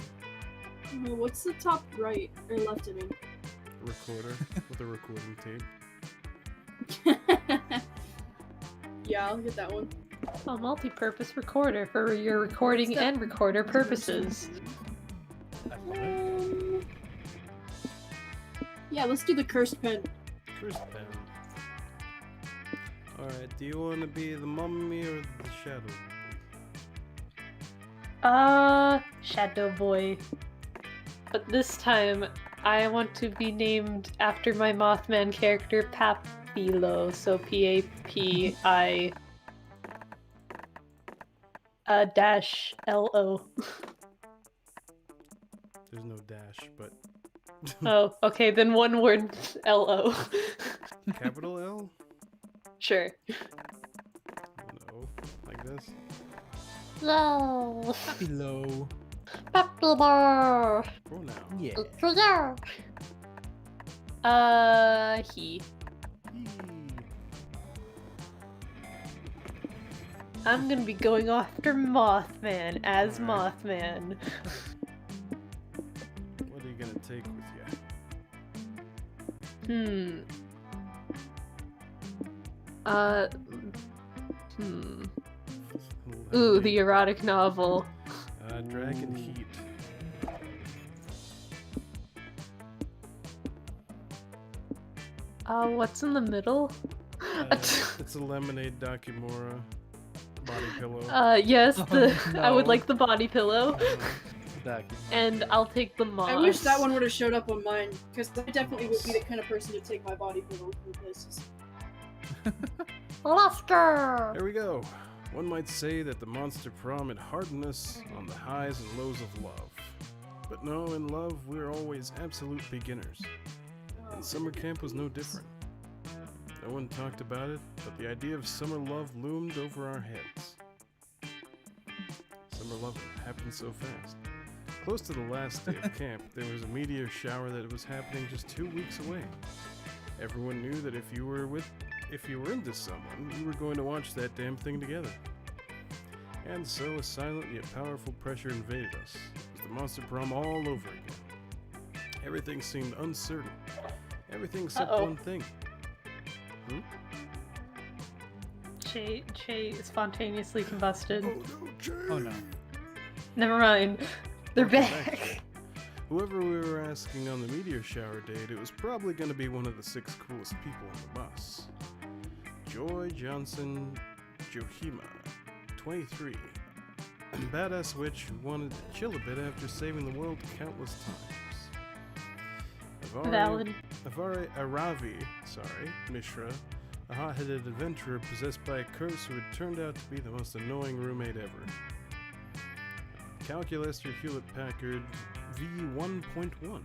Oh, what's the top right or left? I mean. Recorder with a recording tape. Yeah, I'll get that one. A multi-purpose recorder for your recording and recorder purposes. Yeah, let's do the cursed pen. Cursed pen. Alright, do you want to be the mummy or the shadow? Shadow Boy. But this time, I want to be named after my Mothman character, Papilo. So P-A-P-I... dash L-O. There's no dash, but... Oh, okay, then one word L-O. Capital L? Sure. No. Like this? No. Below. Papilo. Pronoun. Yeah. He. Yee. I'm gonna be going after Mothman as Alright. Mothman. What are you gonna take with you? Ooh, the erotic novel. Dragon Heat. What's in the middle? It's a lemonade Dakimura body pillow. Yes, the I would no. like the body pillow. Back. And I'll take the moss. I wish that one would have showed up on mine, because I definitely would be the kind of person to take my body pillow from places. Luster! There we go. One might say that the monster prom had hardened us on the highs and lows of love. But no, in love, we're always absolute beginners. And summer camp was no different. No one talked about it, but the idea of summer love loomed over our heads. Summer love happened so fast. Close to the last day of camp, there was a meteor shower that was happening just 2 weeks away. Everyone knew that if you were into someone, you were going to watch that damn thing together. And so a silent yet powerful pressure invaded us. It was the monster prom all over again. Everything seemed uncertain. Everything except one thing. Che spontaneously combusted. Oh no, Jay! Oh no. Never mind. They're Welcome back. Whoever we were asking on the meteor shower date, it was probably going to be one of the 6 coolest people on the bus. Joy Johnson Johima, 23. Badass witch who wanted to chill a bit after saving the world countless times. Valid. Aravi, Mishra, a hot-headed adventurer possessed by a curse who had turned out to be the most annoying roommate ever. Calculus Hewlett-Packard V1.1,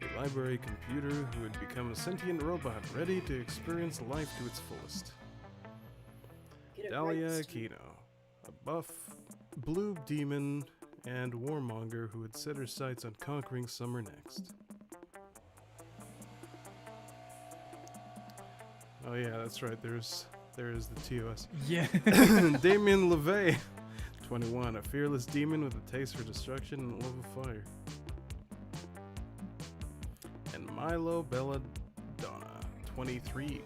a library computer who had become a sentient robot ready to experience life to its fullest. Get it Dahlia right. Aquino, a buff, blue demon and warmonger who had set her sights on conquering summer next. Oh yeah, that's right, there is the TOS. Yeah. Damien LeVay, 21, a fearless demon with a taste for destruction and a love of fire. And Milo Belladonna, 23,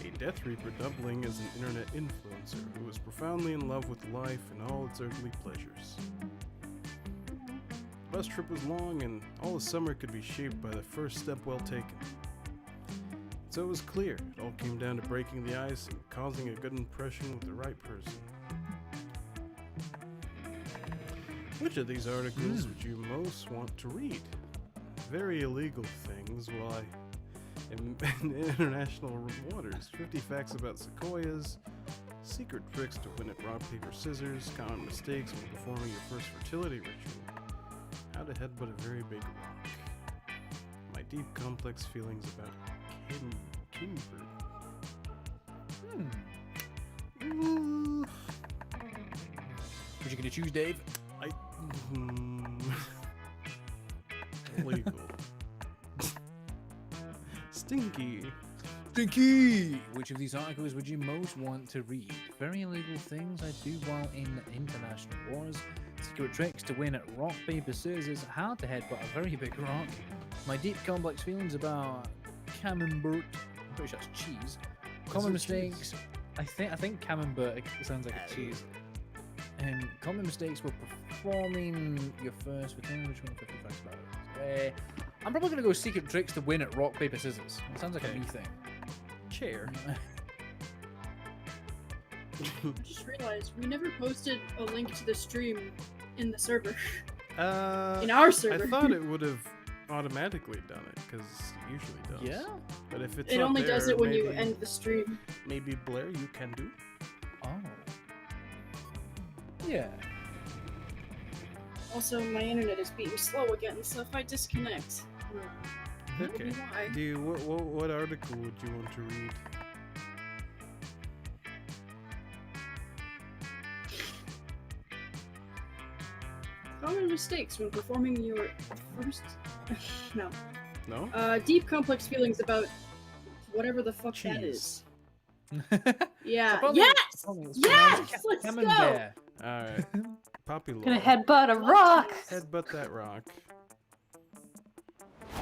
a Death Reaper doubling as an internet influencer who was profoundly in love with life and all its earthly pleasures. The bus trip was long and all the summer could be shaped by the first step well taken. So it was clear, it all came down to breaking the ice and causing a good impression with the right person. Which of these articles would you most want to read? Very illegal things while I am in international waters. 50 facts about sequoias, secret tricks to win at rock, paper, scissors, common mistakes when performing your first fertility ritual, how to headbutt a very big rock, my deep complex feelings about timber. Hmm. What you gonna choose, Dave? Legal. Stinky. Stinky! Which of these articles would you most want to read? Very illegal things I do while in international wars. Secret tricks to win at rock, paper, scissors. How to headbutt a very big rock. My deep, complex feelings about camembert. I'm pretty sure that's cheese. Common mistakes. I think camembert sounds like a cheese. Common mistakes were performing your first return which one 55 stars. I'm probably gonna go secret tricks to win at rock, paper, scissors. It sounds like a new thing. Chair. I just realized we never posted a link to the stream in the server. In our server. I thought it would have automatically done it because it usually does. Yeah. But if it's It not only there, does it when you maybe- end the stream. Maybe Blair, you can do. Oh. Yeah. Also, my internet is being slow again, so if I disconnect, that'll be Okay. why. Do you, what article would you want to read? Common mistakes when performing your first. No. No. Deep complex feelings about whatever the fuck that Cheese. is. Yeah. probably- Yes! probably it's Yes! pronounced Let's go! camembert. All right. Poppy Lord. Gonna headbutt a rock. Headbutt that rock.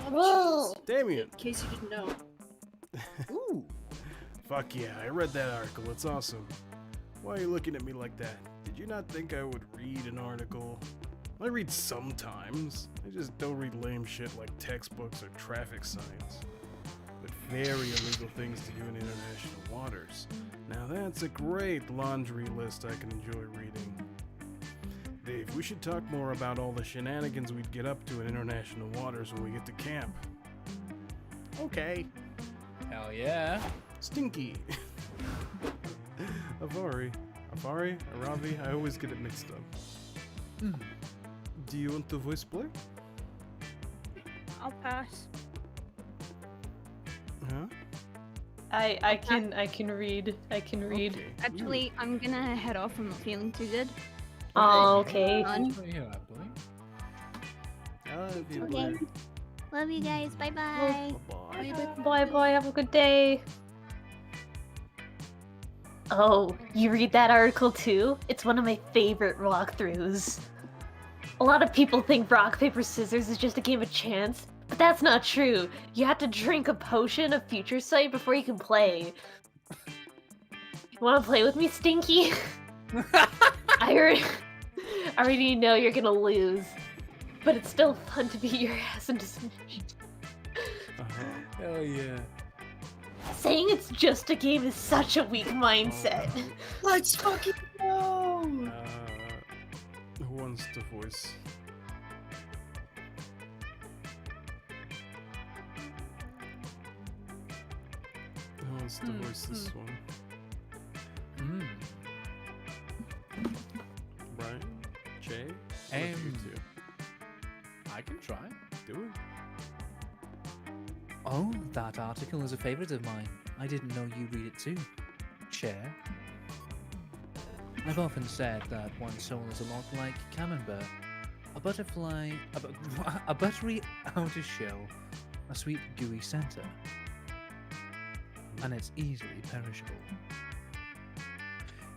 Whoa. Damien. In case you didn't know. Ooh. Fuck yeah, I read that article. It's awesome. Why are you looking at me like that? Did you not think I would read an article? I read sometimes. I just don't read lame shit like textbooks or traffic signs. But very illegal things to do in international waters. Now that's a great laundry list I can enjoy reading. Dave, we should talk more about all the shenanigans we'd get up to in international waters when we get to camp. Okay. Hell yeah. Stinky. Avari. Aravi? I always get it mixed up. Mm. Do you want to voice Blair? I'll pass. Huh? I can read. Okay. Actually, I'm gonna head off. I'm not feeling too good. Oh, okay. Fun. Yeah, I believe. I love you, Okay. Blair. Love you guys. Bye bye. Bye-bye. Boy, have a good day. Oh, you read that article too? It's one of my favorite walkthroughs. A lot of people think rock, paper, scissors is just a game of chance, but that's not true. You have to drink a potion of future sight before you can play. Wanna play with me, Stinky? I already know you're gonna lose, but it's still fun to beat your ass into submission. Uh-huh. Hell yeah. Saying it's just a game is such a weak mindset. Let's fucking go! Who wants to voice? Who wants to voice this one? Mm. Brian? Jay? What if you two? I can try. Do it. Oh, that article is a favorite of mine. I didn't know you read it too. Chair. I've often said that one's soul is a lot like camembert. A butterfly, a buttery outer shell, a sweet gooey center. And it's easily perishable.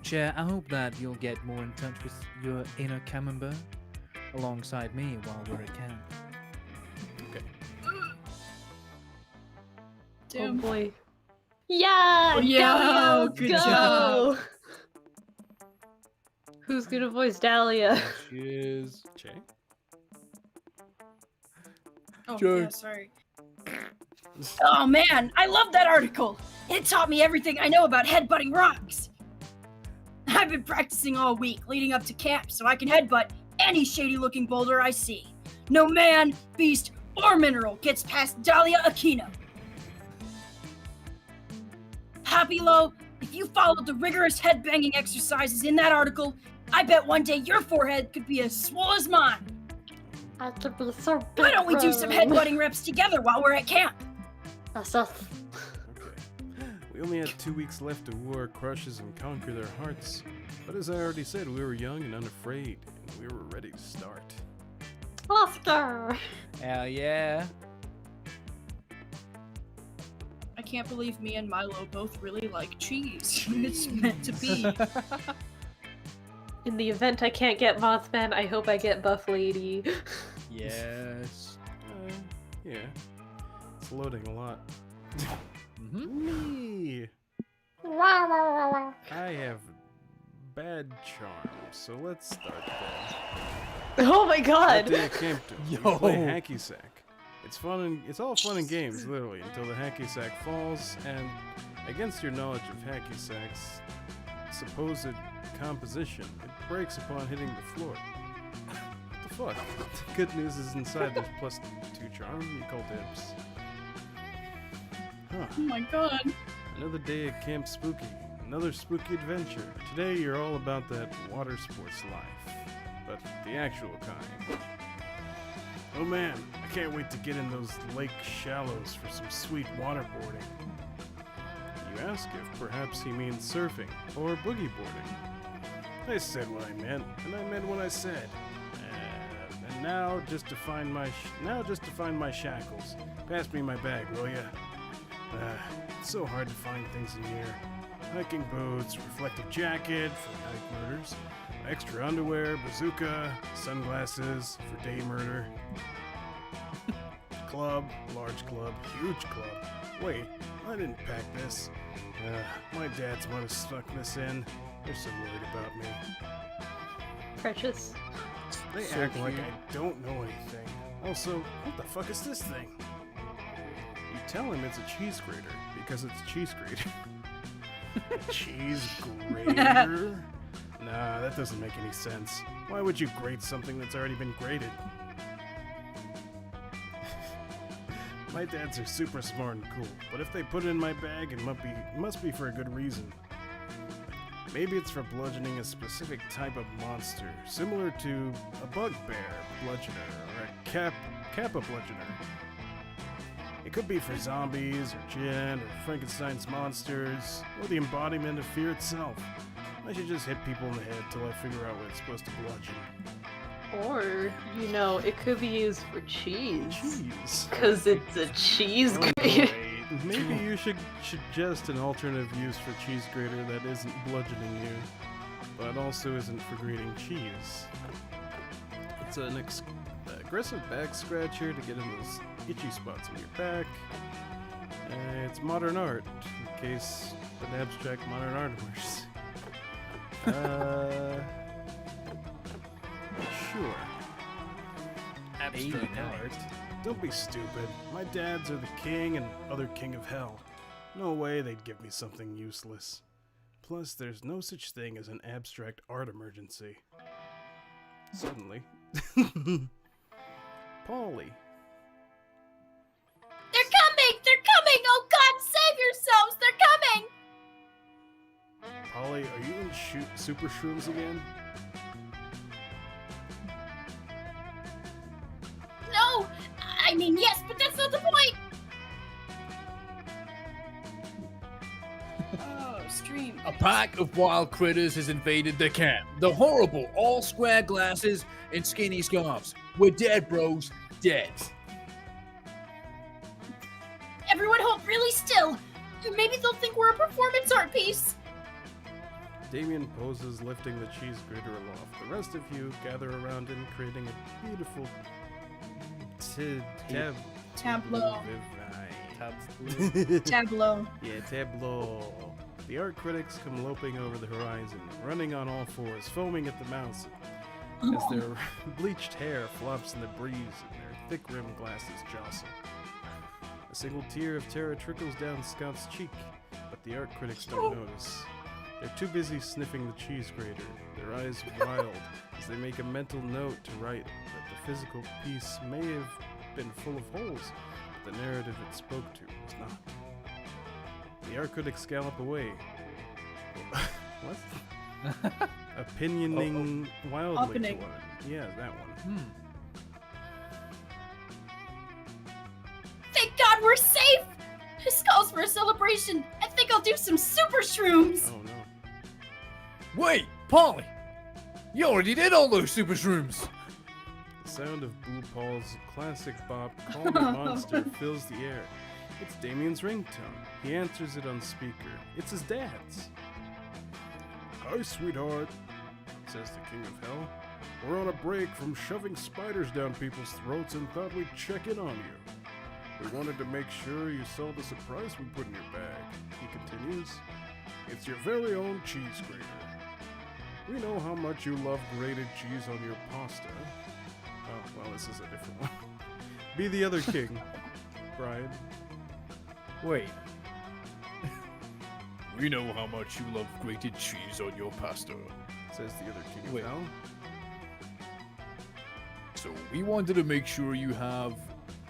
Chair, I hope that you'll get more in touch with your inner camembert alongside me while we're at camp. Okay. Damn. Oh boy. Yeah! Oh, yeah, Dahlia, good go! job. Who's gonna voice Dahlia? Cheers. Jay? Oh, Joe. yeah, sorry. Oh man, I love that article! It taught me everything I know about headbutting rocks! I've been practicing all week leading up to camp so I can headbutt any shady looking boulder I see. No man, beast, or mineral gets past Dahlia Aquino. Papilo, if you followed the rigorous headbanging exercises in that article, I bet one day your forehead could be as swole as mine. I have to be so big. Why don't we do some headbutting reps together while we're at camp? That's us. Okay. We only had 2 weeks left to woo our crushes and conquer their hearts. But as I already said, we were young and unafraid, and we were ready to start. Oscar! Hell yeah. I can't believe me and Milo both really like cheese. It's meant to be. In the event I can't get Mothman, I hope I get Buff Lady. Yes. Yeah. It's loading a lot. Mm-hmm. Me! I have bad charm, so let's start then. Oh my That god! day at camp, we Yo. play hacky sack. It's fun and it's all fun and games, literally, until the hacky sack falls, and against your knowledge of hacky sack's supposed composition, it breaks upon hitting the floor. What the fuck? The good news is inside there's +2 charm. You call dibs. Huh. Oh my god. Another day at Camp Spooky. Another spooky adventure. Today you're all about that water sports life. But the actual kind. Oh man, I can't wait to get in those lake shallows for some sweet waterboarding. You ask if perhaps he means surfing or boogie boarding. I said what I meant, and I meant what I said. And now just to find my shackles. Pass me my bag, will ya? It's so hard to find things in here. Hiking boots, reflective jacket for night murders, extra underwear, bazooka, sunglasses for day murder. Club, large club, huge club. Wait, I didn't pack this. My dads might have stuck this in. They're so worried about me. Precious. They So act like cute. I don't know anything. Also, what the fuck is this thing? You tell him it's a cheese grater because it's a cheese grater. Cheese grater? Nah, that doesn't make any sense. Why would you grate something that's already been grated? My dads are super smart and cool, but if they put it in my bag, it must be for a good reason. Maybe it's for bludgeoning a specific type of monster, similar to a bugbear bludgeoner or a kappa bludgeoner. It could be for zombies, or djinn, or Frankenstein's monsters, or the embodiment of fear itself. I should just hit people in the head till I figure out what it's supposed to bludgeon. Or, you know, it could be used for cheese. Cheese. Because it's a cheese Oh, grater. wait. Maybe you should suggest an alternative use for cheese grater that isn't bludgeoning you, but also isn't for grating cheese. It's an aggressive back scratcher to get in those itchy spots on your back. It's modern art, in case an abstract modern artist. Sure. Abstract art. Don't be stupid. My dads are the king and other king of hell. No way they'd give me something useless. Plus, there's no such thing as an abstract art emergency. Suddenly. Polly. They're coming! They're coming! Oh god, save yourselves! They're coming! Polly, are you in super shrooms again? No! I mean, yes, but that's not the point! Oh, stream. A pack of wild critters has invaded the camp. The horrible, all square glasses and skinny scarves. We're dead, bros. Dead. Everyone hold really still. Maybe they'll think we're a performance art piece. Damien poses, lifting the cheese grater aloft. The rest of you gather around him, creating a beautiful Tableau. vivai. Tableau. Yeah, tableau. The art critics come loping over the horizon, running on all fours, foaming at the mouths as their bleached hair flops in the breeze and their thick-rimmed glasses jostle. A single tear of terror trickles down Scout's cheek, but the art critics don't notice. They're too busy sniffing the cheese grater, their eyes wild as they make a mental note to write that the physical piece may have been full of holes, but the narrative it spoke to was not. The art critics gallop away. What? Opinioning wildly Opening. to one. Yeah, that one. Thank God we're safe! This calls for a celebration. I think I'll I'll do some super shrooms. Oh no. Wait, Polly! You already did all those super shrooms! The sound of Boo Paul's classic bop, Call Me Monster, fills the air. It's Damien's ringtone. He answers it on speaker. It's his dad's. Hi, sweetheart, says the King of Hell. We're on a break from shoving spiders down people's throats and thought we'd check in on you. We wanted to make sure you saw the surprise we put in your bag, he continues. It's your very own cheese grater. We know how much you love grated cheese on your pasta. Oh, well, this is a different one. Be the other king, Brian. Wait. We know how much you love grated cheese on your pasta. Says the other king of Wait. hell. So we wanted to make sure you have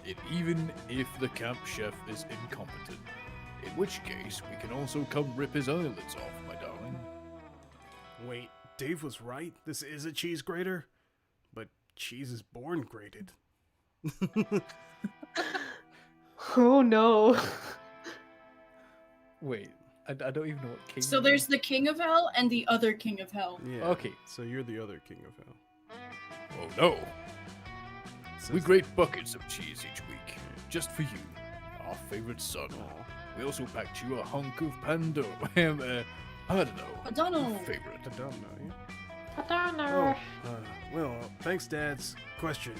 it even if the camp chef is incompetent. In which case, we can also come rip his eyelids off, my darling. Wait, Dave was right. This is a cheese grater? But cheese is born grated. Oh no. Wait, I don't even know what king. So there's the King of Hell and the other King of Hell. Yeah. Okay. So you're the other king of hell. Oh no! Says We grate buckets of cheese each week, just for you, our favorite son. Aw. We also packed you a hunk of Pando. Padano. Favorite. I don't know. Yeah. Padano. Well, thanks, Dads. Question.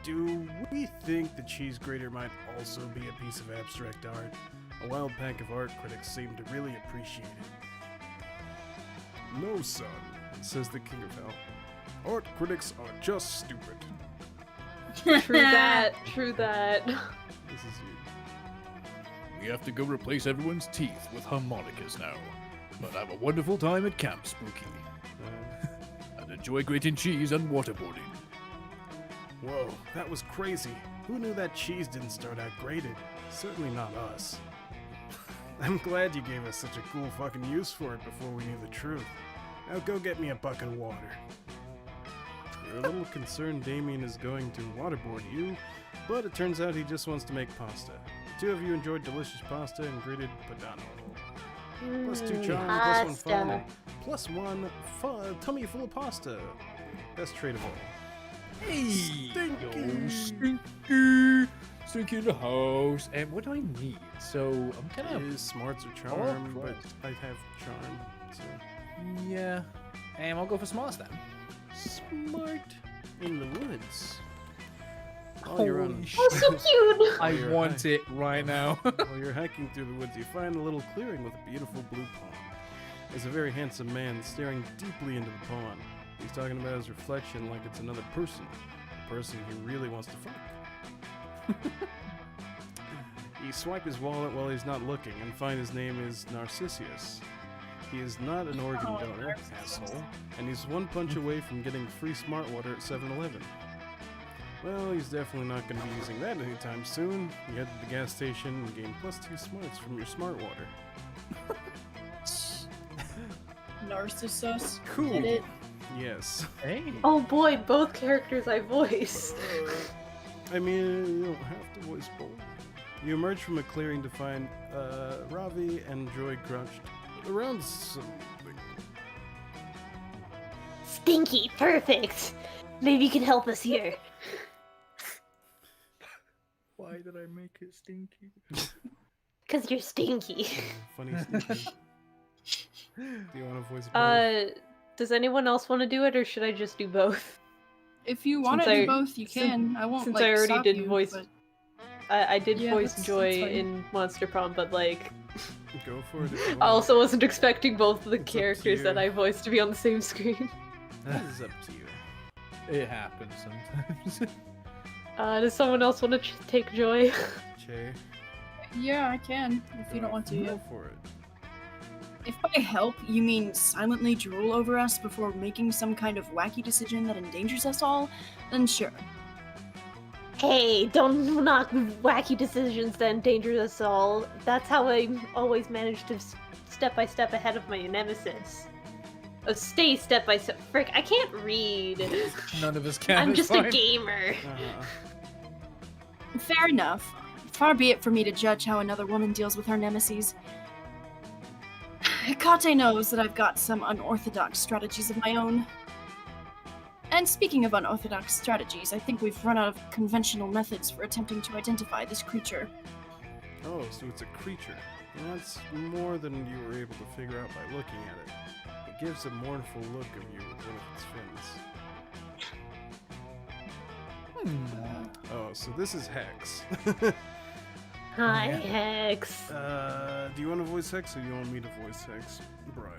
Do we think the cheese grater might also be a piece of abstract art? A wild pack of art critics seem to really appreciate it. No, son, says the King of Hell. Art critics are just stupid. True that. True that. This is you. We have to go replace everyone's teeth with harmonicas now. But have a wonderful time at Camp Spooky. And enjoy grating cheese and waterboarding. Whoa, that was crazy. Who knew that cheese didn't start out grated? Certainly not us. I'm glad you gave us such a cool fucking use for it before we knew the truth. Now go get me a bucket of water. You're a little concerned Damien is going to waterboard you, but it turns out he just wants to make pasta. The two of you enjoyed delicious pasta and grated padano. Plus 2 charm, plus 1 fun, and plus 1 tummy full of pasta. Best trade of all. Hey! Stinky! Yo, stinky! Stinky in the house. And what do I need? So, I'm kind of... Is smarts or charm, but Christ. I have charm, so... Yeah. And I'll go for smarts then. Smart in the woods. While you're on, Oh, so cute. I You're want right. it right now. while you're hiking through the woods, you find a little clearing with a beautiful blue pond. There's a very handsome man staring deeply into the pond. He's talking about his reflection like it's another person, a person he really wants to fuck. You swipe his wallet while he's not looking and find his name is Narcissus. He is not an organ Oh, donor, Narcissus. asshole, and he's one punch away from getting free smart water at 7-Eleven. Well, he's definitely not going to be using that anytime soon. You head to the gas station and gain plus 2 smarts from your smart water. Narcissus. Cool. Get it? Yes. Hey. Oh boy, both characters I voice. I mean, you don't have to voice both. You emerge from a clearing to find Ravi and Joy crouched around something. Stinky, perfect. Maybe you can help us here. Why did I make it stinky? Cause you're stinky. Funny stinky. Do you want to voice both? Does anyone else want to do it, or should I just do both? If you want to Since do I- both, you can. I won't since like I already stop did you, voice- but- I did Yeah, voice that's Joy fine. in Monster Prom, but like, Go for it. If you want. I also wasn't expecting both of the It's up to characters that you. I voiced to be on the same screen. This is up to you. It happens sometimes. Does someone else want to take Joy? Che. Yeah, I can. If you don't want to, yeah. Go for it. If by help you mean silently drool over us before making some kind of wacky decision that endangers us all, then sure. Hey, don't knock wacky decisions that endanger us all. That's how I always manage to step by step ahead of my nemesis. Stay step by step. Frick, I can't read. None of us can. I'm it's just fine. a gamer. Fair enough. Far be it for me to judge how another woman deals with her nemesis. Kate knows that I've got some unorthodox strategies of my own. And speaking of unorthodox strategies, I think we've run out of conventional methods for attempting to identify this creature. Oh, so it's a creature. That's more than you were able to figure out by looking at it. It gives a mournful look of you with one of its fins. Oh, so this is Hex. Hi, Hex. Do you want to voice Hex or do you want me to voice Hex? Bri.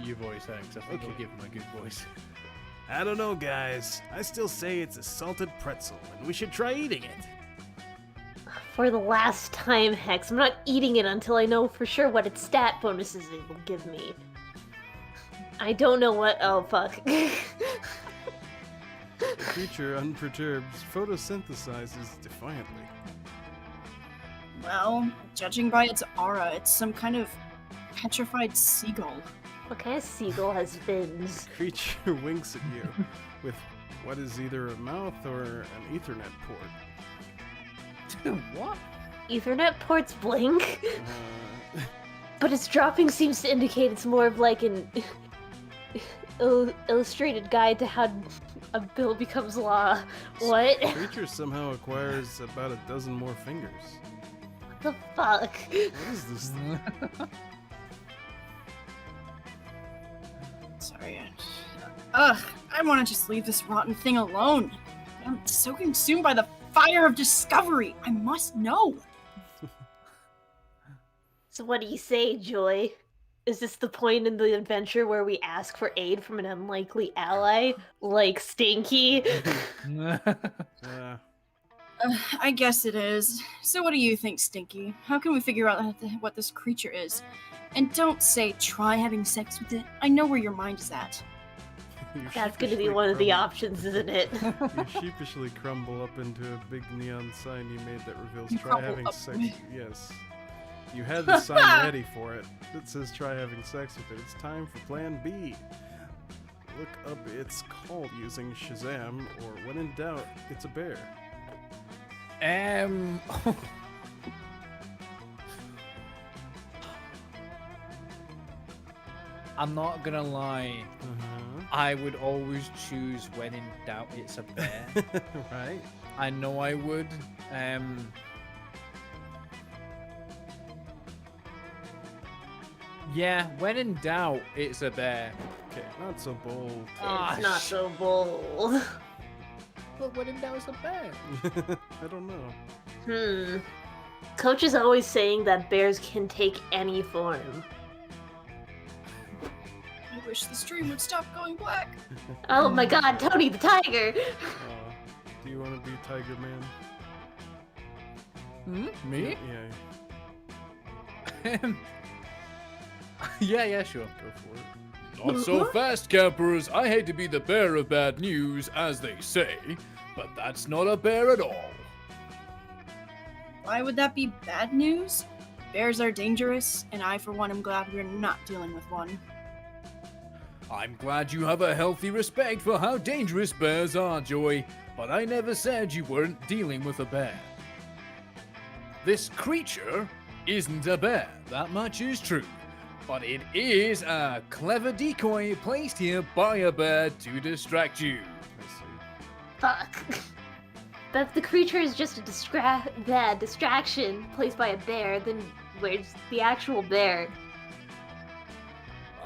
You voice Hex. I think Okay. I'll give him a good voice. I don't know, guys. I still say it's a salted pretzel, and we should try eating it. For the last time, Hex, I'm not eating it until I know for sure what its stat bonuses it will give me. I don't know what. Oh, fuck. The creature, unperturbed, photosynthesizes defiantly. Well, judging by its aura, it's some kind of petrified seagull. What kind of seagull has fins? The creature winks at you with what is either a mouth or an Ethernet port. What? Ethernet ports blink? Uh, But its dropping seems to indicate it's more of like an illustrated guide to how a bill becomes law. What? The creature somehow acquires about a dozen more fingers. What the fuck? What is this thing? Sorry. Ugh, I want to just leave this rotten thing alone. I'm so consumed by the fire of discovery. I must know. So what do you say, Joy? Is this the point in the adventure where we ask for aid from an unlikely ally, like Stinky? I guess it is. So what do you think, Stinky? How can we figure out what this creature is? And don't say try having sex with it. I know where your mind is at. You That's gonna be sheepishly one of the crumble- options, isn't it? You sheepishly crumble up into a big neon sign you made that reveals You try crumble having up- sex. Yes. You had the sign ready for it. It says try having sex with it. It's time for plan B. Look up its call using Shazam, or when in doubt, it's a bear. I'm not gonna lie. Uh-huh. I would always choose when in doubt it's a bear. Right? I know I would. Yeah, when in doubt, it's a bear. Okay, not so bold. Ah, It's not so bold. But when in doubt, it's a bear. I don't know. Coach is always saying that bears can take any form. I wish the stream would stop going black. Oh my god, Tony the Tiger! Do you want to be Tiger Man? Me? Yeah, Yeah, sure. go for it. Not so fast, campers. I hate to be the bearer of bad news, as they say, but that's not a bear at all. Why would that be bad news? Bears are dangerous, and I, for one, am glad we're not dealing with one. I'm glad you have a healthy respect for how dangerous bears are, Joy, but I never said you weren't dealing with a bear. This creature isn't a bear, that much is true. But it is a clever decoy placed here by a bear to distract you. I see. Fuck. But if the creature is just a distraction placed by a bear, then where's the actual bear?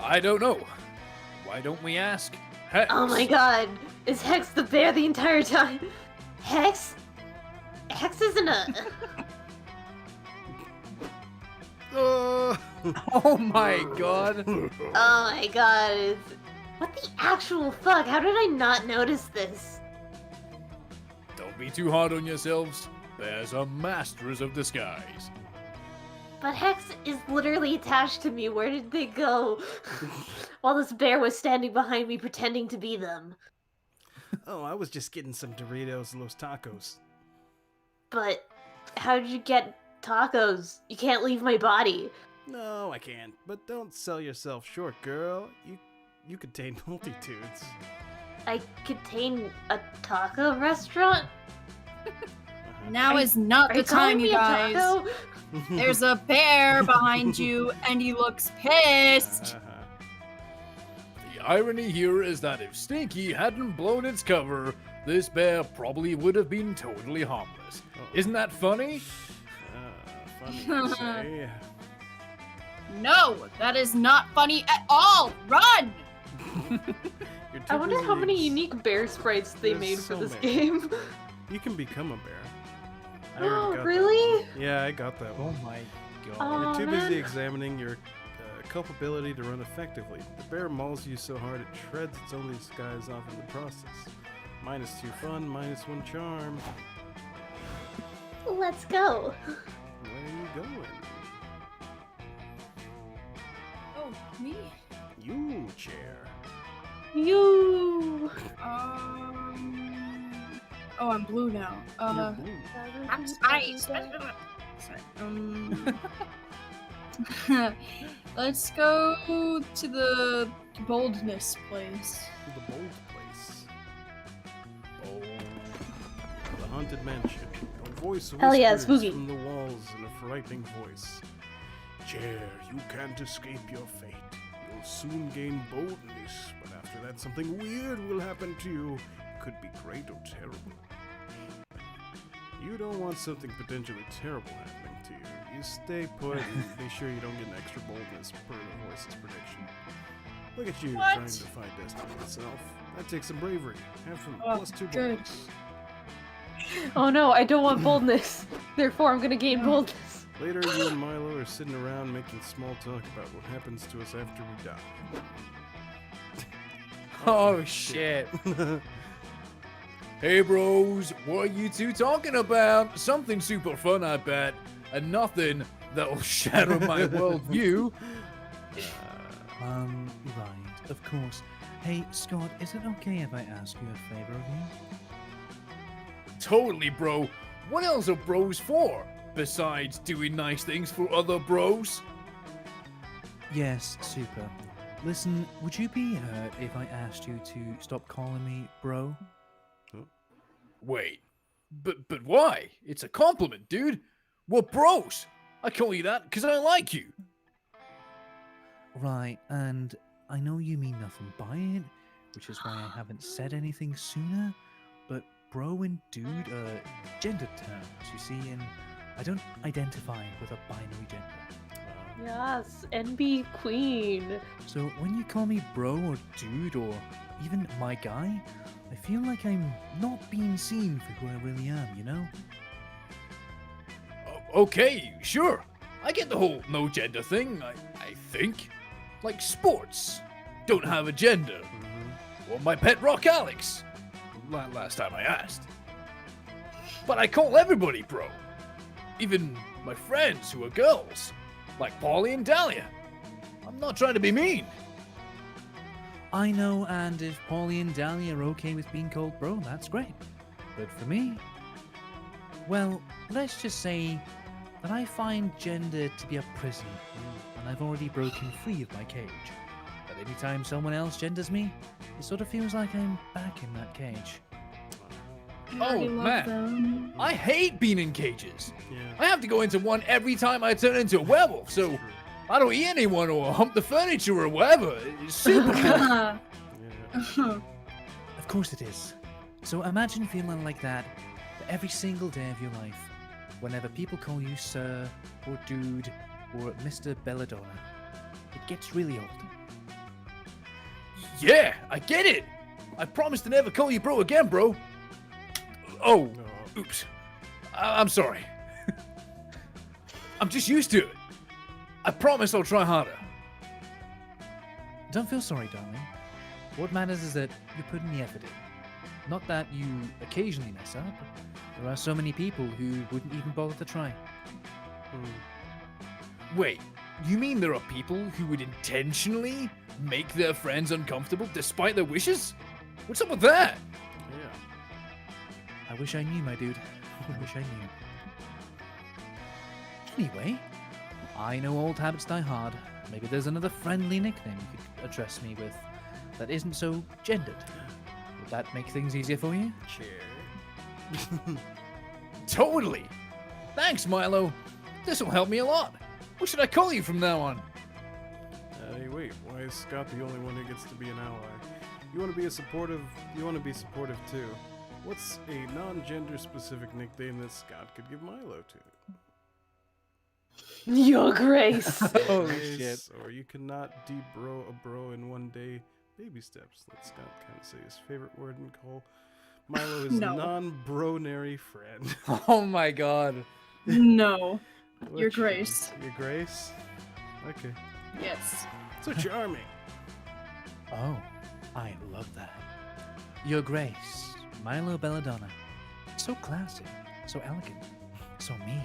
I don't know. Why don't we ask Hex? Oh my god, is Hex the bear the entire time? Hex? Hex isn't a... Oh my god. Oh my god. What the actual fuck? How did I not notice this? Don't be too hard on yourselves. Bears are masters of disguise. But Hex is literally attached to me. Where did they go? While this bear was standing behind me pretending to be them. Oh, I was just getting some Doritos Los Tacos. But how did you get tacos? You can't leave my body. No, I can't. But don't sell yourself short, girl. You contain multitudes. I contain a taco restaurant? Now Are is not Are the you calling time, me you a guys. taco? There's a bear behind you, and he looks pissed. The irony here is that if Stinky hadn't blown its cover, this bear probably would have been totally harmless. Isn't that funny? Funny to say. No, that is not funny at all. Run! You're too I wonder busy how many ex- unique bear sprites they There's made for so this many. game. You can become a bear. I Oh, already got that really? one. Yeah, I got that Oh one. my god. Oh, You're too man. busy examining your culpability to run effectively. The bear mauls you so hard it shreds its own disguise off in the process. -2 fun, -1 charm. Let's go. Where are you going? Oh, me? You, chair. You. Oh, I'm blue now. You're blue. I'm sorry. Let's go to the boldness place. To the bold place. Bold. The haunted mansion. A voice Hell yeah, whispers spooky. from the walls in a frightening voice. Chair, you can't escape your fate. You'll soon gain boldness, but after that something weird will happen to you. It could be great or terrible. You don't want something potentially terrible happening to you. You stay put and be sure you don't get an extra boldness per the voice's prediction. Look at you What? trying to defy destiny itself. That takes some bravery. Have some Oh, +2 good. boldness. Oh no, I don't want boldness. Therefore, I'm gonna gain boldness. Later, you and Milo are sitting around making small talk about what happens to us after we die. Oh shit. Hey bros, what are you two talking about? Something super fun, I bet. And nothing that'll shatter my worldview. Right, of course. Hey, Scott, is it okay if I ask you a favor of you? Totally, bro. What else are bros for? Besides doing nice things for other bros? Yes, super. Listen, would you be hurt if I asked you to stop calling me bro? Wait, but why? It's a compliment, dude. We're bros. I call you that because I like you. Right, and I know you mean nothing by it, which is why I haven't said anything sooner, but bro and dude are gender terms, you see, and I don't identify with a binary gender. Yes, NB Queen. So when you call me bro or dude or even my guy, I feel like I'm not being seen for who I really am, you know? Okay, sure. I get the whole no gender thing, I think. Like sports. Don't have a gender. Or my pet rock Alex. Last time I asked. But I call everybody bro. Even my friends who are girls. Like Polly and Dahlia. I'm not trying to be mean. I know, and if Paulie and Dahlia are okay with being called bro, that's great. But for me, well, let's just say that I find gender to be a prison, and I've already broken free of my cage. But anytime someone else genders me, it sort of feels like I'm back in that cage. Oh, I love man. them. I hate being in cages. Yeah. I have to go into one every time I turn into a werewolf, so I don't eat anyone or hump the furniture or whatever. It's super cool. Yeah. Of course it is. So imagine feeling like that for every single day of your life, whenever people call you sir, or dude, or Mr. Belladonna. It gets really old. Yeah, I get it. I promise to never call you bro again, bro. Oh, No. oops. I'm sorry. I'm just used to it. I promise I'll try harder. Don't feel sorry, darling. What matters is that you're putting the effort in. Not that you occasionally mess up. There are so many people who wouldn't even bother to try. Wait, you mean there are people who would intentionally make their friends uncomfortable despite their wishes? What's up with that? Yeah. I wish I knew, my dude. I wish I knew. Anyway, I know old habits die hard. Maybe there's another friendly nickname you could address me with that isn't so gendered. Would that make things easier for you? Chair. Totally. Thanks, Milo. This will help me a lot. What should I call you from now on? Hey, wait, why is Scott the only one who gets to be an ally? You want to be supportive too. What's a non-gender specific nickname that Scott could give Milo to? Your Grace. Holy Grace, shit. Or you cannot de-bro a bro in one day. Baby steps. Let Scott kind of say his favorite word and call Milo his No. non-bronary friend. Oh my god. No. What Your you- Grace. Your Grace? Okay. Yes. So charming. Oh, I love that. Your Grace, Milo Belladonna. So classy, so elegant, so me.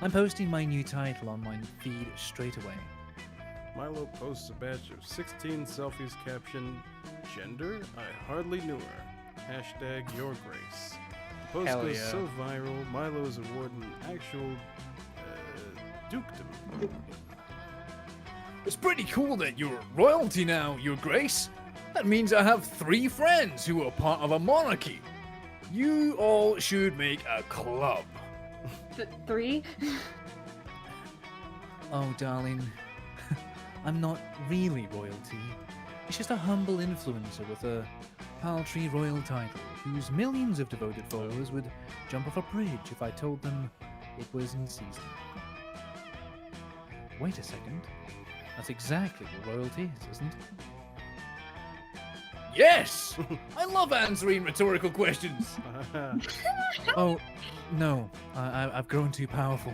I'm posting my new title on my feed straight away. Milo posts a batch of 16 selfies captioned, Gender? I hardly knew her. Hashtag your grace. The post Hell goes yeah. so viral, Milo is awarded an actual dukedom. It's pretty cool that you're royalty now, Your Grace. That means I have 3 friends who are part of a monarchy. You all should make a club. 3? Oh, darling. I'm not really royalty. It's just a humble influencer with a paltry royal title whose millions of devoted followers would jump off a bridge if I told them it was in season. Wait a second. That's exactly what royalty is, isn't it? Yes! I love answering rhetorical questions. Oh, no. I've grown too powerful.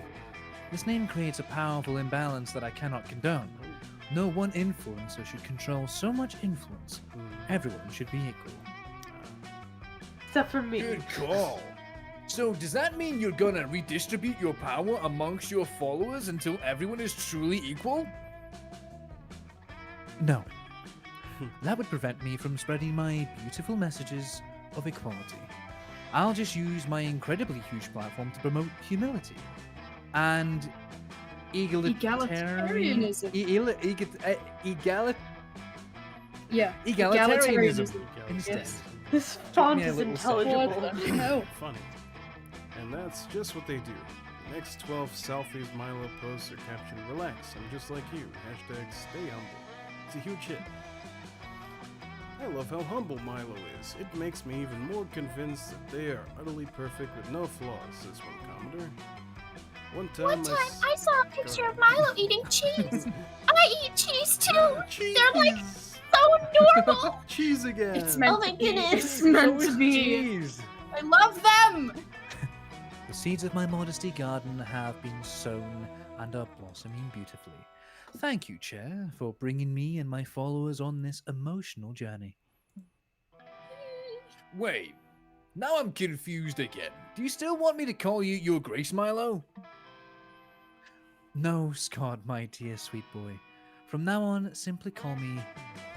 This name creates a powerful imbalance that I cannot condone. No one influencer should control so much influence. Everyone should be equal. Except for me. Good call. So does that mean you're gonna redistribute your power amongst your followers until everyone is truly equal? No. That would prevent me from spreading my beautiful messages of equality. I'll just use my incredibly huge platform to promote humility and Egalitarianism. Yeah. egalitarianism instead. Yes. This font me a is little intelligible. What the hell? Funny. And that's just what they do. The next 12 selfies Milo posts are captioned, Relax, I'm just like you. Hashtag stay humble. It's a huge hit. I love how humble Milo is. It makes me even more convinced that they are utterly perfect with no flaws, says one commenter. One time, I saw a picture of Milo eating cheese. I eat cheese too. Cheese! They're like so adorable. Cheese again! It's meant Oh my to be. goodness. It's meant to be. Jeez. I love them. The seeds of my modesty garden have been sown and are blossoming beautifully. Thank you, Chair, for bringing me and my followers on this emotional journey. Wait, now I'm confused again. Do you still want me to call you Your Grace, Milo? No, Scott, my dear sweet boy. From now on, simply call me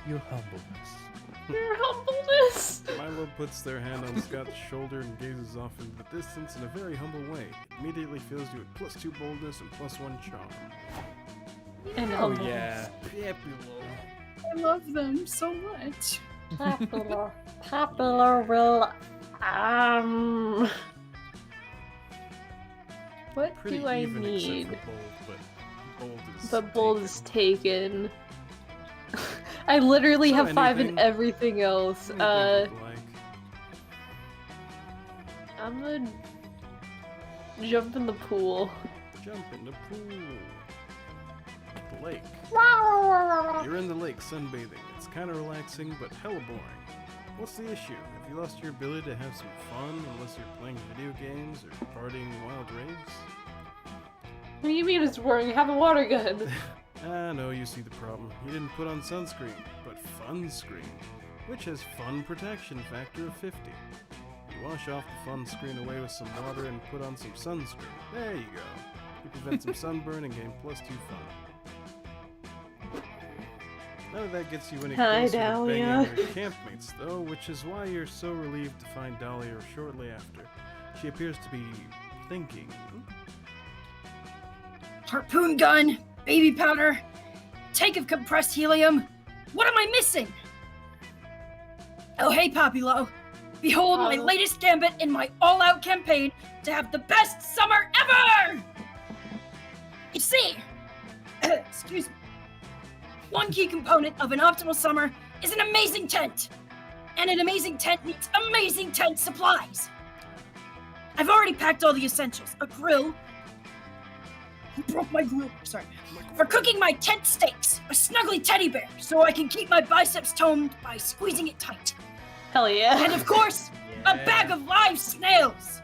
Your Humbleness. Your humbleness. Milo puts their hand on Scott's shoulder and gazes off into the distance in a very humble way. It immediately fills you with +2 boldness and +1 charm. And Oh, humbleness. yeah. I love them so much. Popular will what Pretty do I even need? except for bold, but bold is But bold taken. is taken. I literally So have 5 in anything- everything else. Anything you'd like. I'm gonna jump in the pool. Jump in the pool. The lake. You're in the lake sunbathing. It's kind of relaxing, but hella boring. What's the issue? Have you lost your ability to have some fun unless you're playing video games or partying wild raves? What do you mean it's boring? Have a water gun. Ah, no, you see the problem. You didn't put on sunscreen, but fun screen, which has fun protection factor of 50. You wash off the fun screen away with some water and put on some sunscreen. There you go. You prevent some sunburn and gain +2 fun. None of that gets you any Hi, closer to Dahlia. banging your campmates, though, which is why you're so relieved to find Dahlia shortly after. She appears to be thinking. Harpoon gun, baby powder, tank of compressed helium. What am I missing? Oh, hey, Populo. Behold my latest gambit in my all-out campaign to have the best summer ever! You see, excuse me. One key component of an optimal summer is an amazing tent. And an amazing tent needs amazing tent supplies. I've already packed all the essentials. A grill. I broke my grill. Sorry. For cooking my tent steaks. A snuggly teddy bear so I can keep my biceps toned by squeezing it tight. Hell yeah. And of course, a bag of live snails.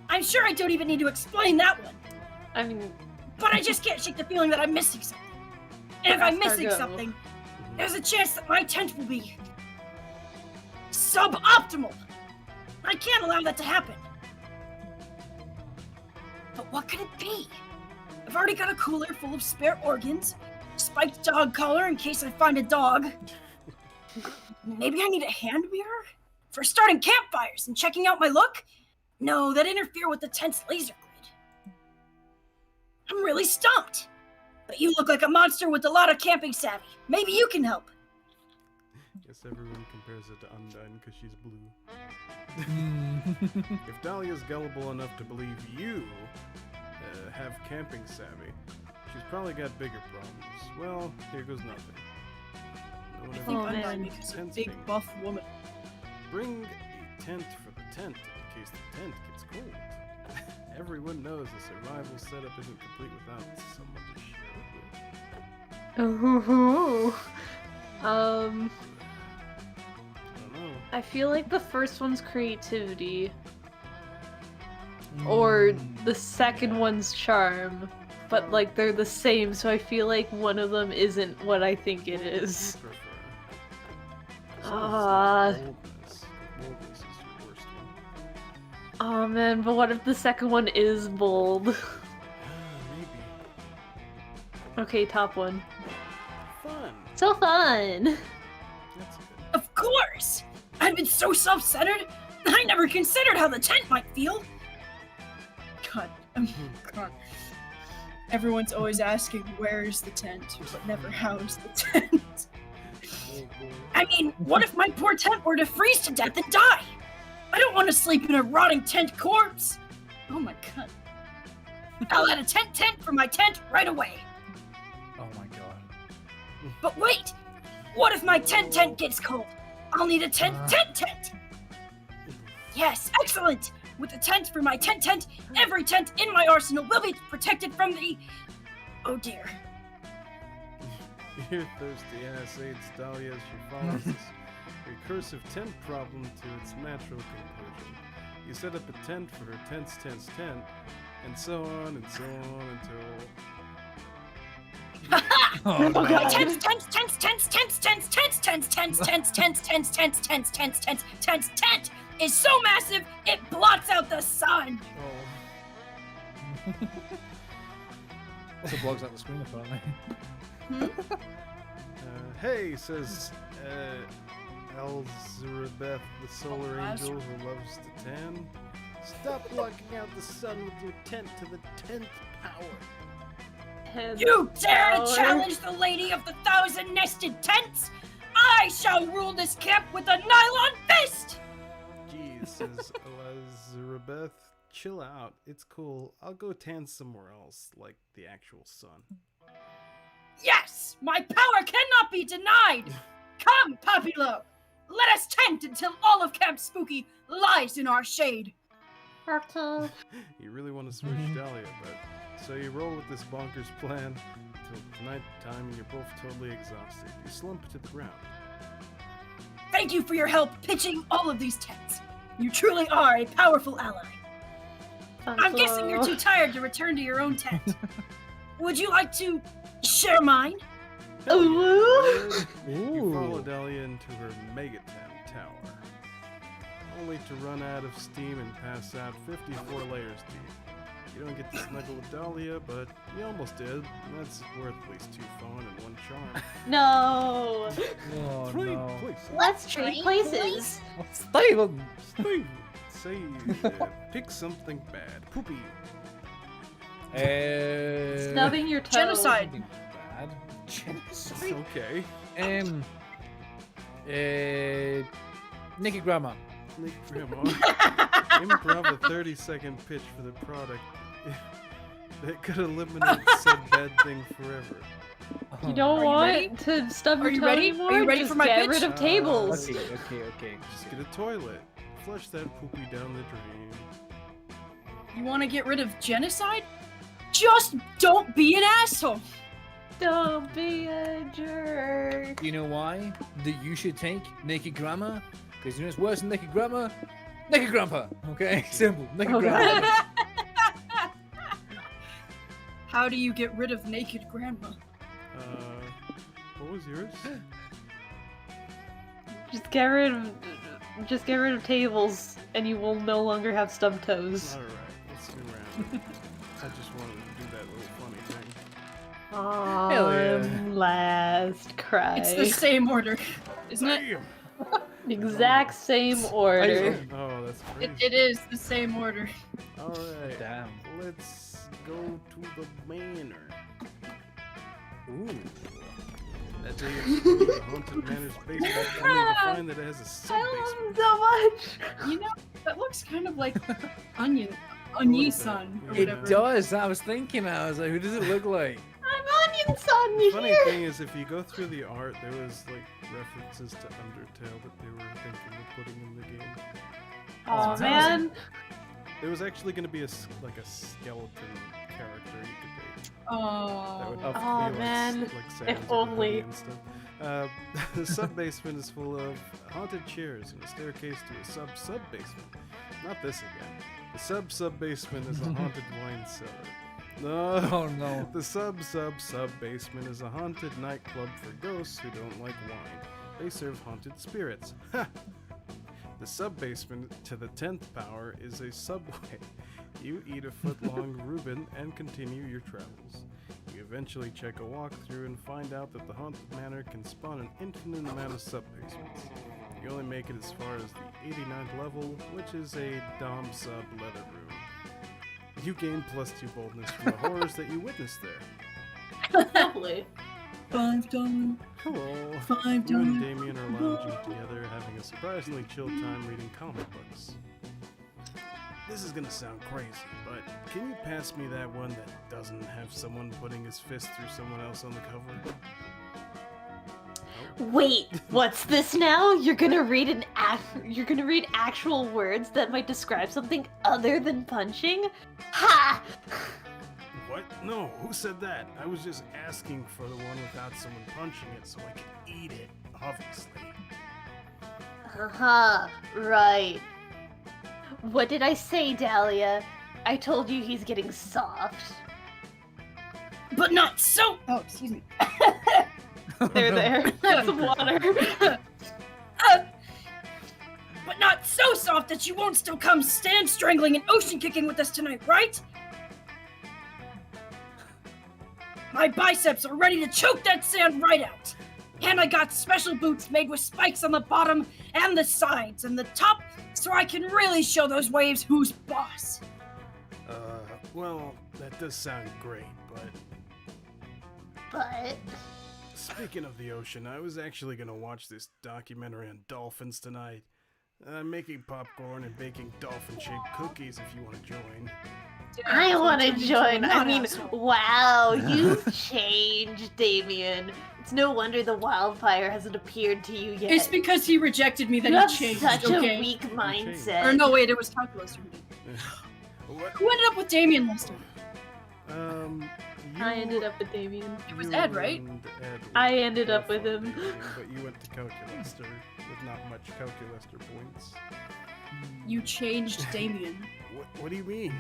I'm sure I don't even need to explain that one. I mean, But I just can't shake the feeling that I'm missing something. And if I'm missing Escargot. something, there's a chance that my tent will be suboptimal. I can't allow that to happen. But what could it be? I've already got a cooler full of spare organs, spiked dog collar in case I find a dog. Maybe I need a hand mirror? For starting campfires and checking out my look? No, that'd interfere with the tent's laser grid. I'm really stumped. But you look like a monster with a lot of camping savvy. Maybe you can help. Guess everyone compares it to Undine because she's blue. If Dahlia's gullible enough to believe you have camping savvy, she's probably got bigger problems. Well, here goes nothing. No one I ever think Oh, I'm man. because of a Tent's big being- buff woman. Bring a tent for the tent in case the tent gets cold. Everyone knows the survival setup isn't complete without someone to share it with. ooh. I don't know. I feel like the first one's creativity, or the second one's charm, but like they're the same, so I feel like one of them isn't what I think it is. Prefer. Ah. Boldness. Boldness is your worst one. Oh man, but what if the second one is bold? Maybe. Okay, top one. Fun. So fun! That's good. Of course! I've been so self-centered, I never considered how the tent might feel. God, God. Everyone's always asking, where's the tent, but never how's the tent. Oh, boy. I mean, what if my poor tent were to freeze to death and die? I don't want to sleep in a rotting tent corpse. Oh my god. I'll add a tent for my tent right away. Oh my god. But wait! What if my tent gets cold? I'll need a tent. Yes, excellent! With a tent for my tent, every tent in my arsenal will be protected from the... Oh dear. Your thirsty ass aids Dahlia as she follows this recursive tent problem to its natural conclusion. You set up a tent for her tent's tent, and so on until... Oh no. My tent is so massive it blots out the sun. Oh. Also blogs out the screen apparently. Hey, says Elzarabeth, the solar angel who loves to tan. Stop blocking out the sun with your tent to the 10th power. You dare to Power. challenge the lady of the 1,000 nested tents? I shall rule this camp with a nylon fist! Geez, says Elizabeth. Chill out. It's cool. I'll go tan somewhere else, like the actual sun. Yes! My power cannot be denied! Come, Papilo! Let us tent until all of Camp Spooky lies in our shade. You really want to switch Dahlia, but so you roll with this bonkers plan until nighttime and you're both totally exhausted. You slump to the ground. Thank you for your help pitching all of these tents. You truly are a powerful ally. I'm guessing you're too tired to return to your own tent. Would you like to share mine? Ooh. You follow Dahlia into her Megaton tower, only to run out of steam and pass out 54 layers deep. You don't get to snuggle with Dahlia, but you almost did. And that's worth at least 2 phone and 1 charm. No! Oh Trade no. places. Let's trade places! Steven! Steve, say, pick something bad. Poopy. Snubbing your toe. Genocide. Something bad. Genocide. Okay. Nikki Grandma. Nick Grandma. Improv a 30-second pitch for the product. That could eliminate said bad thing forever. You don't Are you ready? want to stub your Are you toe ready? anymore? Are you ready Just for my get pitch? rid of tables. Okay. Just get a toilet. Flush that poopy down the drain. You want to get rid of genocide? Just don't be an asshole. Don't be a jerk. You know why? That you should take naked grandma? Because you know what's worse than naked grandma? Naked grandpa. Okay, simple. Naked Okay. grandpa. How do you get rid of naked grandma? What was yours? Just get rid of tables, and you will no longer have stub toes. Alright, let's do round. I just wanted to do that little funny thing. Hell yeah. Last cry. It's the same order, isn't it? Damn! Exact same order. Oh, that's crazy. It is the same order. Alright, Damn. let's go to the manor. Ooh. That's a haunted manor's basement. Only to find that it has a I sub-basement. love him so much. You know, that looks kind of like Onion bit, Son or yeah. It whatever. does. I was thinking. I was like, who does it look like? I'm Onion Son The funny here. thing is, if you go through the art, there was like references to Undertale that they were thinking of putting in the game. Oh That's man. There was actually going to be a skeleton character you could make. That Oh. would Oh, be like, man. like Sans If or only. Hoodie and stuff. The sub-basement is full of haunted chairs and a staircase to a sub-sub-basement. Not this again. The sub-sub-basement is a haunted wine cellar. No. Oh no. The sub-sub-sub-basement is a haunted nightclub for ghosts who don't like wine. They serve haunted spirits. Ha! The sub-basement to the 10th power is a subway. You eat a foot-long Reuben and continue your travels. You eventually check a walkthrough and find out that the haunted manor can spawn an infinite amount of sub-basements. You only make it as far as the 89th level, which is a Dom sub leather room. You gain +2 boldness from the horrors that you witnessed there. Lovely. $5. Hello. $5. You and Damien are lounging together, having a surprisingly chill time reading comic books. This is gonna sound crazy, but can you pass me that one that doesn't have someone putting his fist through someone else on the cover? Wait, what's this now? You're gonna read actual words that might describe something other than punching? Ha! What? No, who said that? I was just asking for the one without someone punching it so I could eat it, obviously. Right. What did I say, Dahlia? I told you he's getting soft. But not so. Oh, excuse me. There. That's water. But not so soft that you won't still come stand strangling and ocean kicking with us tonight, right? My biceps are ready to choke that sand right out. And I got special boots made with spikes on the bottom and the sides and the top so I can really show those waves who's boss. Well, that does sound great, but But speaking of the ocean, I was actually gonna watch this documentary on dolphins tonight. I'm making popcorn and baking dolphin-shaped cookies if you want to join. I want to join. I Not mean, asshole. wow, you've changed, Damien. It's no wonder the wildfire hasn't appeared to you yet. It's because he rejected me that you have he changed, such okay? a weak changed. mindset. Or no, wait, it was calculus. What? Who ended up with Damien last time? You, I ended up with Damien. It was you Ed, right? and Ed were I ended up both with on him. Damien, but you went to Calculaster with not much Calculaster points. You changed Damien. What do you mean?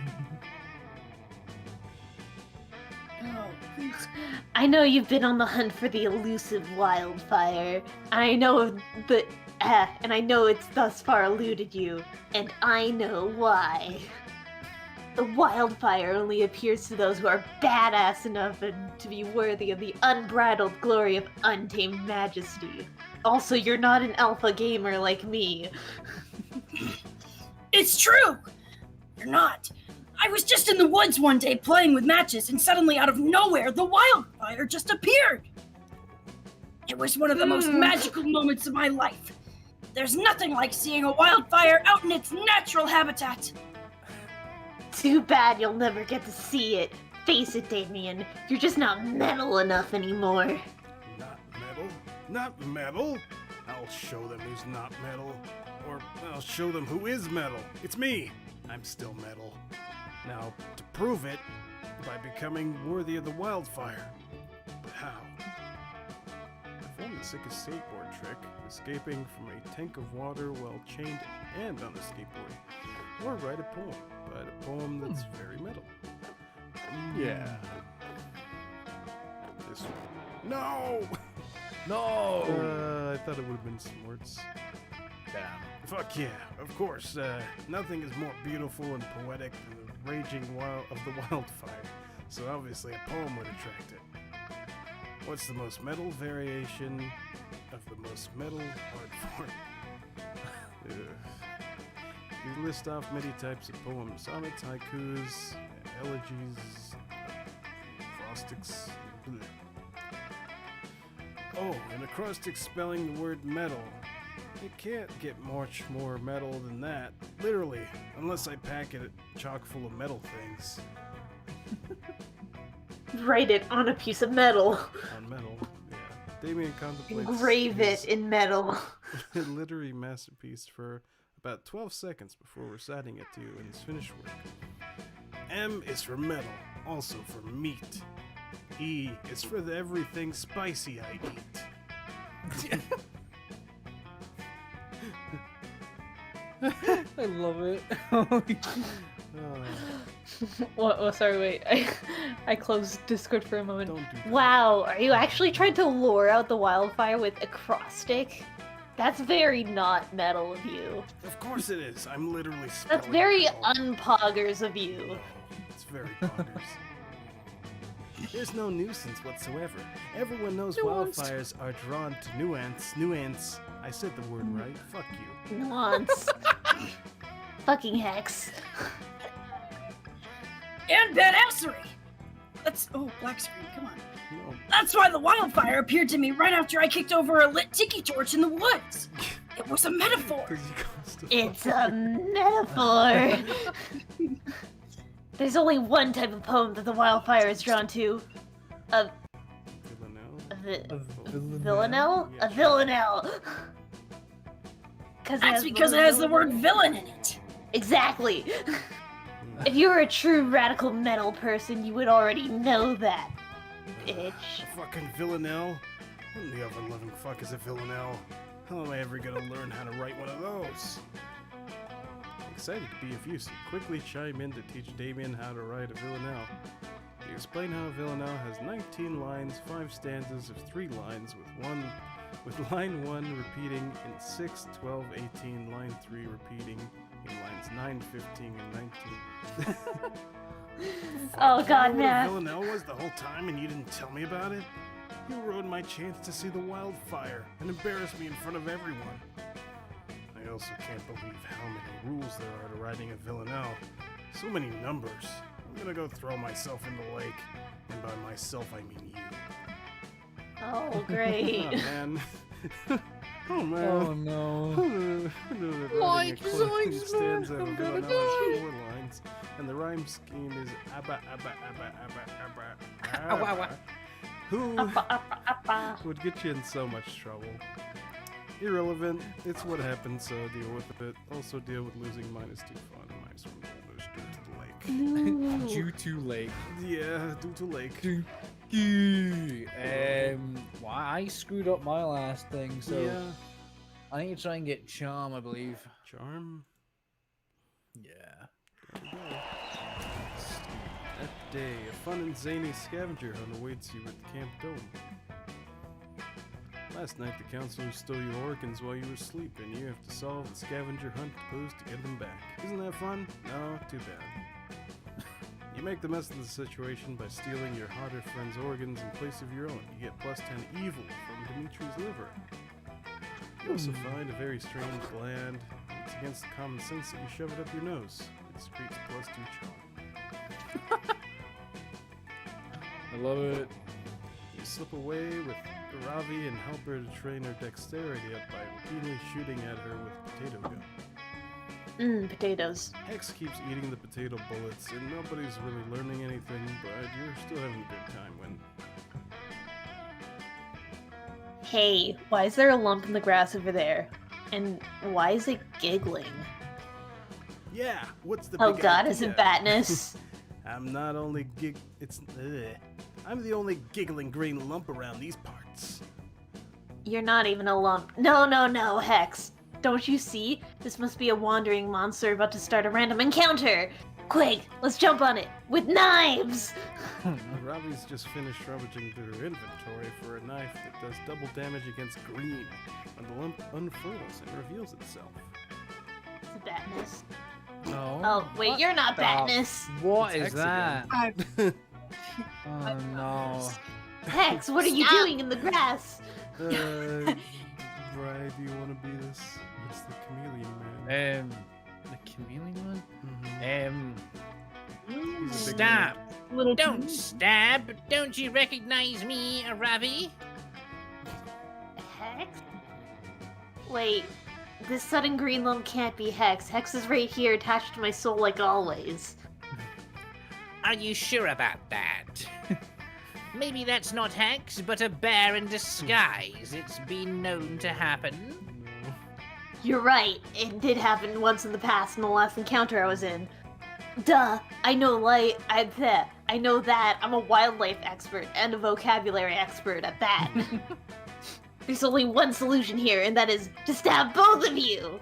Oh, please. I know you've been on the hunt for the elusive wildfire. I know the and I know it's thus far eluded you, and I know why. The wildfire only appears to those who are badass enough and to be worthy of the unbridled glory of untamed majesty. Also, you're not an alpha gamer like me. It's true! You're not. I was just in the woods one day playing with matches, and suddenly out of nowhere, the wildfire just appeared! It was one of the most magical moments of my life. There's nothing like seeing a wildfire out in its natural habitat. Too bad you'll never get to see it. face it, Damien. You're just not metal enough anymore. Not metal? Not metal? I'll show them who's not metal. Or I'll show them who is metal. It's me! I'm still metal. Now, to prove it, by becoming worthy of the wildfire. But how? I found the sickest skateboard trick, escaping from a tank of water while chained and on a skateboard. Or write a poem, but a poem that's very metal. Yeah. This one. No! No! I thought it would have been some words. Damn. Fuck yeah, of course. Nothing is more beautiful and poetic than the raging of the wildfire. So obviously a poem would attract it. What's the most metal variation of the most metal art form? You list off many types of poems: sonnets, haikus, elegies, acrostics. Bleh. Oh, an acrostic spelling the word metal. It can't get much more metal than that. Literally, unless I pack it chock full of metal things. Write it on a piece of metal. On metal, yeah. Damien contemplates Engrave it his in metal. literary masterpiece for about 12 seconds before reciting it to you in his finished work. M is for metal, also for meat. E is for the everything spicy I eat. I love it. What? Oh, sorry, wait. I closed Discord for a moment. Don't do that. Wow, are you actually trying to lure out the wildfire with acrostic? That's very not metal of you. Of course it is. I'm literally That's spelling very it all. unpoggers of you. It's very bonkers. There's no nuisance whatsoever. Everyone knows wildfires are drawn to nuance. I said the word right. Fuck you. Nuance. Fucking hex. And badassery! That's black screen, come on. No. That's why the wildfire appeared to me right after I kicked over a lit tiki torch in the woods. It was a metaphor. 'Cause you caused a It's a metaphor. There's only one type of poem that the wildfire is drawn to. A villanelle? Yeah, A villanelle. That's because it has the word villain in it. Exactly. If you were a true radical metal person, you would already know that, bitch. A fucking villanelle? What in the ever-loving fuck is a villanelle? How am I ever gonna learn how to write one of those? I'm excited to be of use. Quickly chime in to teach Damien how to write a villanelle. You explain how a villanelle has 19 lines, 5 stanzas of 3 lines, with line 1 repeating in 6, 12, 18, line 3 repeating in lines 9, 15, and 19. Oh You god, knew what a Matt. villanelle was the whole time and you didn't tell me about it? You ruined my chance to see the wildfire and embarrassed me in front of everyone. I also can't believe how many rules there are to writing a villanelle. So many numbers. I'm gonna go throw myself in the lake. And by myself, I mean you. Oh, Oh, great. man. Oh, man. Oh no. Like zoinks, stands out of villanelle has 4 lines, and the rhyme scheme is abba abba abba abba abba abba. Who would get you in so much trouble? Irrelevant. It's what happened, so deal with it. Also deal with losing -2 fun. Nice one, boulders due to the lake. Due to lake. Yeah, due to lake. Well, I screwed up my last thing, so Yeah. I need to try and get charm, I believe. Charm. Yeah. There we go. That day, a fun and zany scavenger hunt awaits you at Camp Dome. Last night, the counselors stole your organs while you were asleep, and you have to solve the scavenger hunt posed to get them back. Isn't that fun? No, too bad. You make the best of the situation by stealing your hotter friend's organs in place of your own. You get +10 evil from Dimitri's liver. You also find a very strange gland. It's against common sense that you shove it up your nose. It secretes +2 charm. I love it. You slip away with Ravi and help her to train her dexterity up by repeatedly shooting at her with a potato gun. Potatoes. Hex keeps eating the potato bullets, and nobody's really learning anything, but you're still having a good time when... Hey, why is there a lump in the grass over there? And why is it giggling? Yeah, what's the Oh big god, idea? is it Batness? I'm not only I'm the only giggling green lump around these parts. You're not even a lump. No, Hex. Don't you see? This must be a wandering monster about to start a random encounter. Quick, let's jump on it with knives. Ravi's just finished rummaging through her inventory for a knife that does double damage against green when the lump unfurls and reveals itself. It's Batness. No. Oh, wait, you're not Batness. What It's is Hex that? again. Oh no. Hex, what are you Stop. doing in the grass? Brian, do you want to be this? It's the chameleon man. The chameleon one? He's a big Stop! Little Don't stab! Don't you recognize me, Ravi? Hex? Wait, this sudden green lump can't be Hex. Hex is right here attached to my soul like always. Are you sure about that? Maybe that's not Hex, but a bear in disguise. It's been known to happen. No. You're right, it did happen once in the past in the last encounter I was in. Duh, I know that. I'm a wildlife expert and a vocabulary expert at that. There's only one solution here, and that is to stab both of you!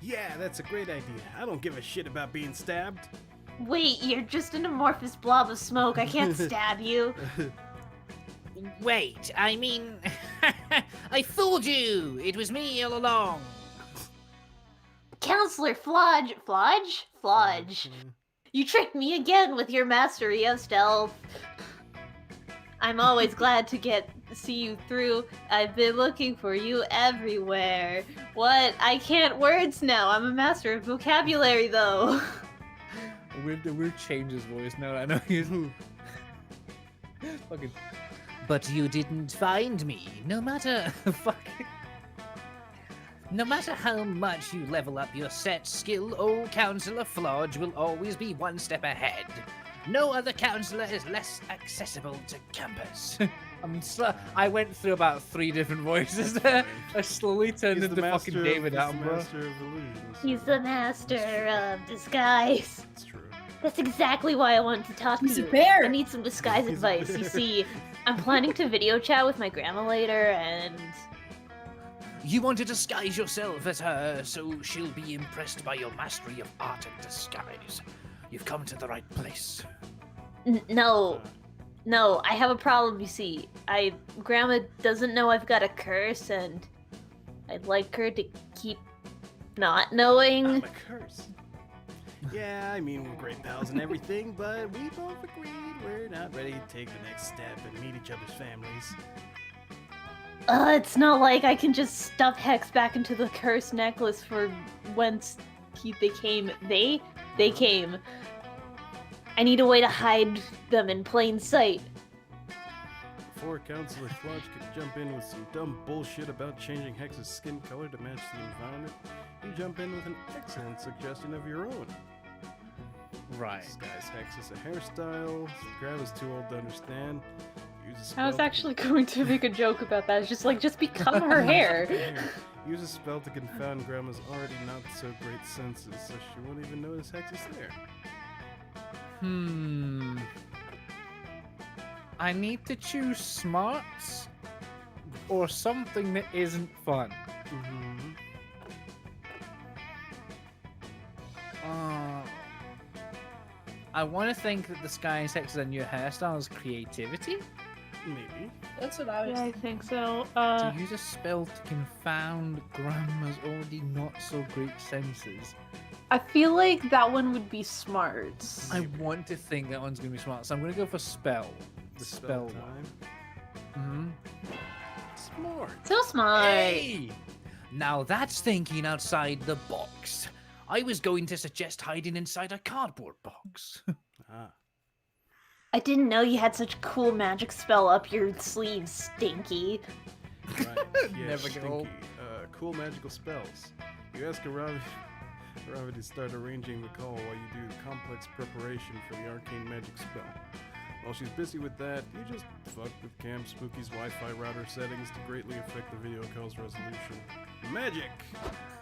Yeah, that's a great idea. I don't give a shit about being stabbed. Wait, you're just an amorphous blob of smoke. I can't stab you. Wait, I mean... I fooled you! It was me all along. Counselor Flodge? You tricked me again with your mastery of stealth. I'm always glad to see you through. I've been looking for you everywhere. What? I can't words now. I'm a master of vocabulary, though. We'll change his voice now. I know he's fucking. But you didn't find me, no matter... No matter how much you level up your set skill, old Counselor Flodge will always be one step ahead. No other counselor is less accessible to campers. I went through about 3 different voices there. I slowly turned He's the into master fucking David he's the Attenborough. master of illusions. He's the master of disguise. It's true. That's exactly why I wanted to talk He's to a you. bear. I need some disguise He's a advice. You bear. see, I'm planning to video chat with my grandma later, and You want to disguise yourself as her, so she'll be impressed by your mastery of art and disguise. You've come to the right place. No, I have a problem. You see, Grandma doesn't know I've got a curse, and I'd like her to keep not knowing. I'm a curse. Yeah, I mean, we're great pals and everything, but we both agreed we're not ready to take the next step and meet each other's families. It's not like I can just stuff Hex back into the cursed necklace for whence they came. They came. I need a way to hide them in plain sight. Before Counselor Flodge could jump in with some dumb bullshit about changing Hex's skin color to match the environment, you jump in with an excellent suggestion of your own. Right. Disguise Hex as a hairstyle. Grab is too old to understand. Use a spell I was to actually going to make a joke about that. It's just like, just become her hair. Use a spell to confound Grandma's already not so great senses, so she won't even notice Hex is there. I need to choose smarts or something that isn't fun. Mm-hmm. I want to think that the Sky Hex and your hairstyle is creativity. Maybe. That's what I was. Yeah, I think so. To use a spell to confound Grandma's already not so great senses. I feel like that one would be smarts. I want to think that one's gonna be smart, so I'm gonna go for spell. The spell one. time. Smart. So smart. Hey! Now that's thinking outside the box. I was going to suggest hiding inside a cardboard box. Ah. I didn't know you had such a cool magic spell up your sleeve, Stinky. Right. Yeah, Never get stinky. old. Cool magical spells. You ask a Ravi Ravi to start arranging the call while you do complex preparation for the arcane magic spell. While she's busy with that, you just fuck with Camp Spooky's Wi-Fi router settings to greatly affect the video call's resolution. Magic!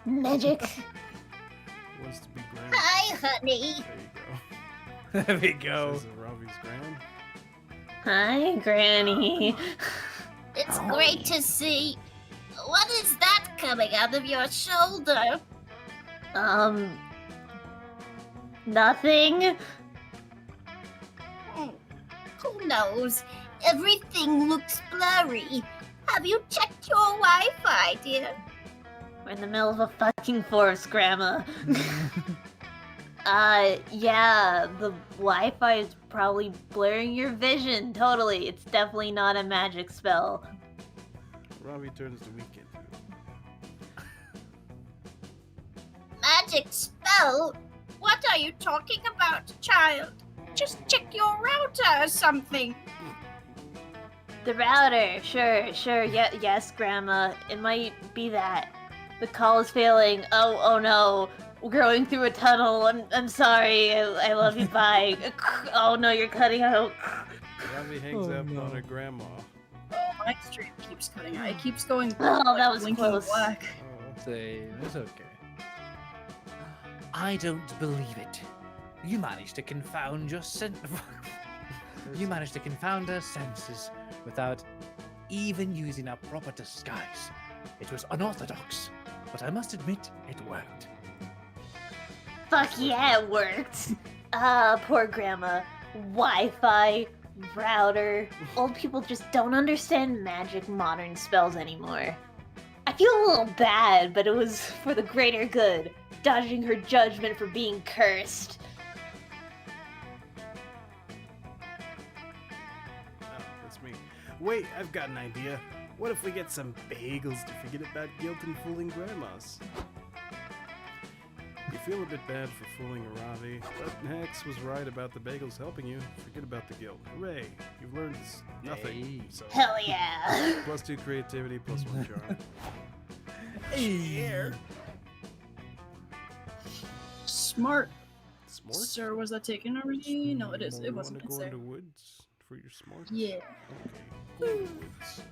Magic. Wants to be grand. Hi, honey. There you go. There we go. This is Ravi's grand. Hi, Granny. It's great to see. What is that coming out of your shoulder? Nothing. Who knows? Everything looks blurry. Have you checked your Wi-Fi, dear? We're in the middle of a fucking forest, Grandma. Yeah, the Wi-Fi is probably blurring your vision. Totally. It's definitely not a magic spell. Ravi turns the weekend. Magic spell? What are you talking about, child? Just check your router or something. The router, sure, yes, Grandma. It might be that. The call is failing. Oh no. We're going through a tunnel. I'm sorry. I love you, bye. Oh no, you're cutting out. Ravi hangs up on her grandma. Oh, my stream keeps cutting out. It keeps going. Oh, that was blinking close. black. Say, it's okay. I don't believe it. You managed to confound your You managed to confound her senses without even using a proper disguise. It was unorthodox, but I must admit it worked. Fuck yeah, it worked. Poor Grandma. Wi-Fi, router. Old people just don't understand magic modern spells anymore. I feel a little bad, but it was for the greater good. Dodging her judgment for being cursed. Oh, that's me. Wait, I've got an idea. What if we get some bagels to forget about guilt and fooling grandmas? You feel a bit bad for fooling Ravi, but Hex was right about the bagels helping you. Forget about the guilt. Hooray! You've learned nothing. Yay. So Hell yeah. +2 creativity, +1 charm. Hey. Smart. S'mores? Sir, was that taken already? No, it is. It wasn't. You It's wanna there. go into woods for your s'mores? Yeah. Okay. Woods.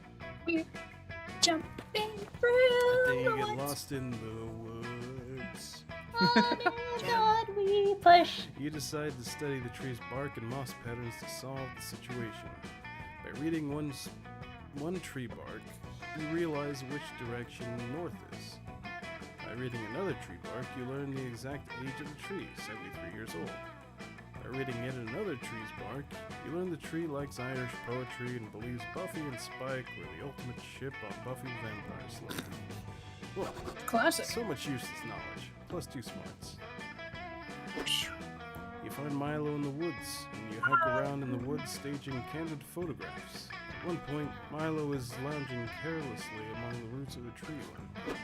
We're jumping Then through you the get woods. lost in the woods. God, we push. You decide to study the tree's bark and moss patterns to solve the situation. By reading one tree bark, you realize which direction north is. By reading another tree bark, you learn the exact age of the tree, 73 years old. By reading yet another tree's bark, you learn the tree likes Irish poetry and believes Buffy and Spike were the ultimate ship on Buffy the Vampire Slayer. Well, Classic. so much useless knowledge, +2 smarts. You find Milo in the woods, and you hike around in the woods staging candid photographs. At one point, Milo is lounging carelessly among the roots of a tree line.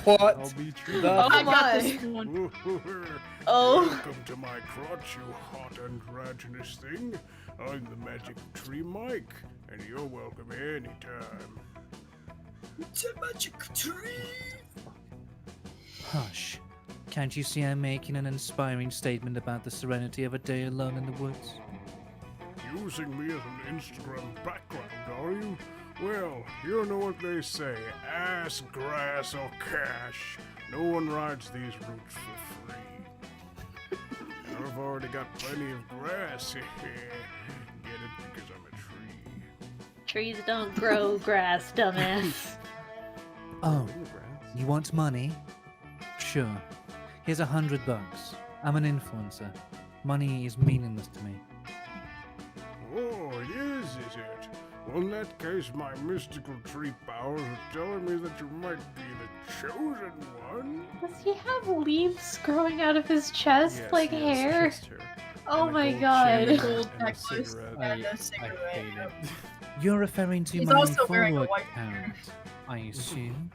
What? I'll be true. the I got this one. Oh. Welcome to my crotch, you hot androgynous thing. I'm the magic tree Mike, and you're welcome anytime. It's a magic tree. Hush. Can't you see I'm making an inspiring statement about the serenity of a day alone in the woods? Using me as an Instagram background, are you? Well, you know what they say, ass, grass, or cash. No one rides these routes for free. I've already got plenty of grass. Get it because I'm a tree. Trees don't grow grass, dumbass. Oh, you want money? Sure. Here's $100. I'm an influencer. Money is meaningless to me. Oh, it is it? Well, in that case, my mystical tree powers are telling me that you might be the chosen one. Does he have leaves growing out of his chest Yes, like he has hair? chest hair. Oh And a my gold god. chain Gold and a necklace. cigarette. And a I cigarette. hate it. You're referring to He's my also wearing a follower white count, I assume.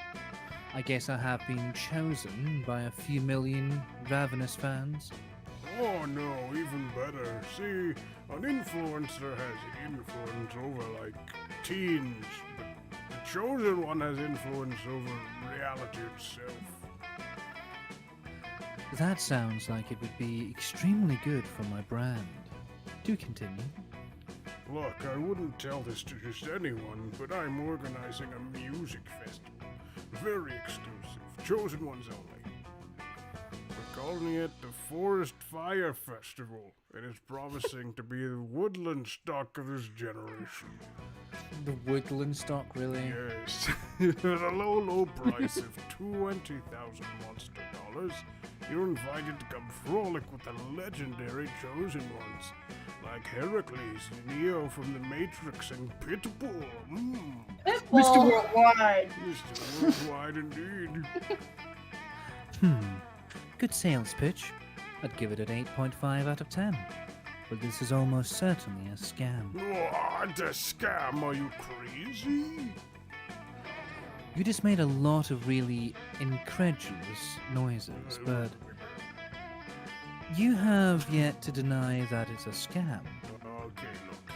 I guess I have been chosen by a few million ravenous fans. Oh no, even better. See, an influencer has influence over like teens, but the chosen one has influence over reality itself. That sounds like it would be extremely good for my brand. Do continue. Look, I wouldn't tell this to just anyone, but I'm organizing a music festival. Very exclusive, chosen ones only. We're calling it the Forest Fire Festival. It is promising to be the woodland stock of this generation. The woodland stock, really? Yes. With a low price of $20,000 monster dollars, you're invited to come frolic with the legendary chosen ones, like Heracles, Neo from the Matrix, and Pitbull. Mr. Worldwide. Mr. Worldwide indeed. Good sales pitch. I'd give it an 8.5 out of 10. But this is almost certainly a scam. What? A scam? Are you crazy? You just made a lot of really incredulous noises, but you have yet to deny that it's a scam. Okay, look.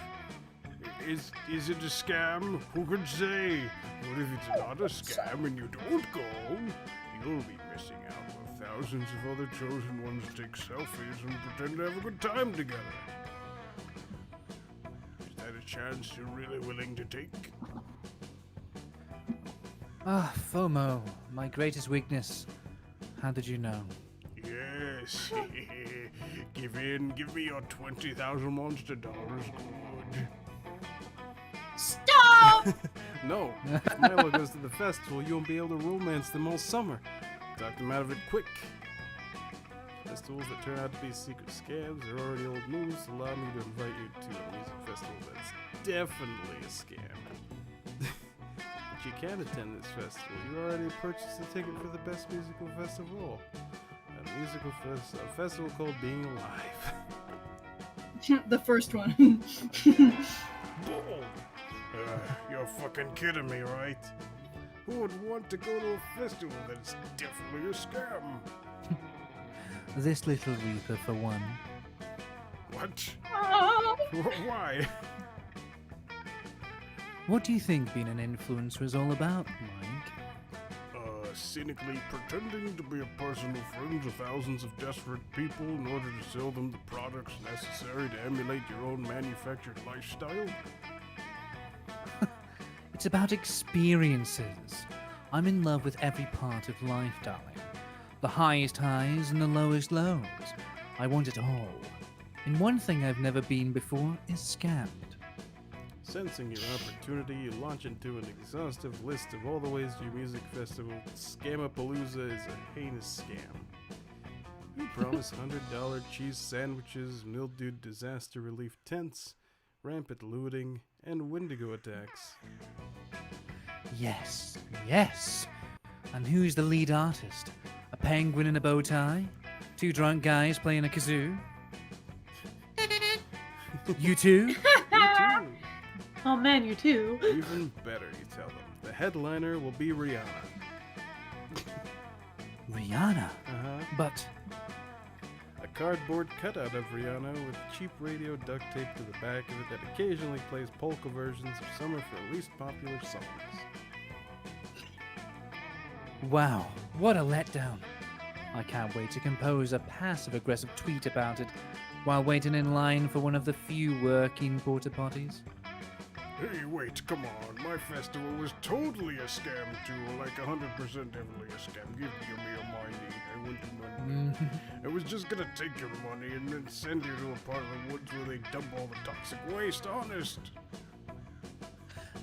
Is it a scam? Who could say? But if it's not a scam and you don't go, you'll be missing out while thousands of other chosen ones take selfies and pretend to have a good time together. Is that a chance you're really willing to take? Ah, FOMO, my greatest weakness. How did you know? Yes. Give in. Give me your 20,000 monster dollars. Good. Stop! No. If Milo goes to the festival, you won't be able to romance them all summer. Talk them out of it quick. Festivals that turn out to be secret scams are already old news. Allow me to invite you to a music festival that's definitely a scam. But you can attend this festival. You already purchased a ticket for the best musical festival. A festival called Being Alive. The first one. Bull! You're fucking kidding me, right? Who would want to go to a festival that's definitely a scam? This little reaper, for one. What? Why? What do you think being an influencer is all about, Mike? Cynically pretending to be a person who friends with thousands of desperate people in order to sell them the products necessary to emulate your own manufactured lifestyle? It's about experiences. I'm in love with every part of life, darling. The highest highs and the lowest lows. I want it all. And one thing I've never been before is scammed. Sensing your opportunity, you launch into an exhaustive list of all the ways your music festival Scamapalooza is a heinous scam. You promise $100 cheese sandwiches, mildewed disaster relief tents, rampant looting, and Wendigo attacks. Yes, yes. And who's the lead artist? A penguin in a bow tie? Two drunk guys playing a kazoo? You two? You too. Oh man, you too. Even better, you tell them. The headliner will be Rihanna. Rihanna? Uh-huh. But A cardboard cutout of Rihanna with cheap radio duct taped to the back of it that occasionally plays polka versions of some of her least popular songs. wow, what a letdown. I can't wait to compose a passive-aggressive tweet about it while waiting in line for one of the few working porta potties. Hey, wait, come on. My festival was totally a scam, too. Like 100% definitely a scam. Give me your money. I want your money. I was just gonna take your money and then send you to a part of the woods where they dump all the toxic waste, honest.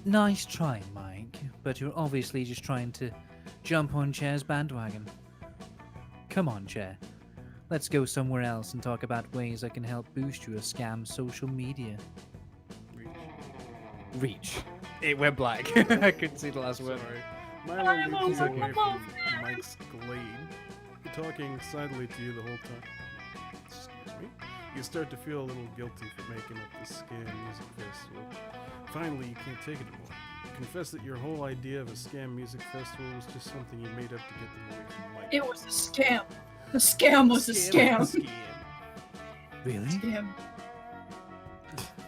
Nice try, Mike, but you're obviously just trying to jump on Chair's bandwagon. Come on, Chair. Let's go somewhere else and talk about ways I can help boost your scam social media. Reach. It went black. I couldn't see the last word. Sorry. Milo reaches away from Mike's glade, talking silently to you the whole time. Excuse me. You start to feel a little guilty for making up this scam music festival. Finally, you can't take it anymore. You confess that your whole idea of a scam music festival was just something you made up to get them away from Mike. It was a scam. The scam was a scam. Really? Scam.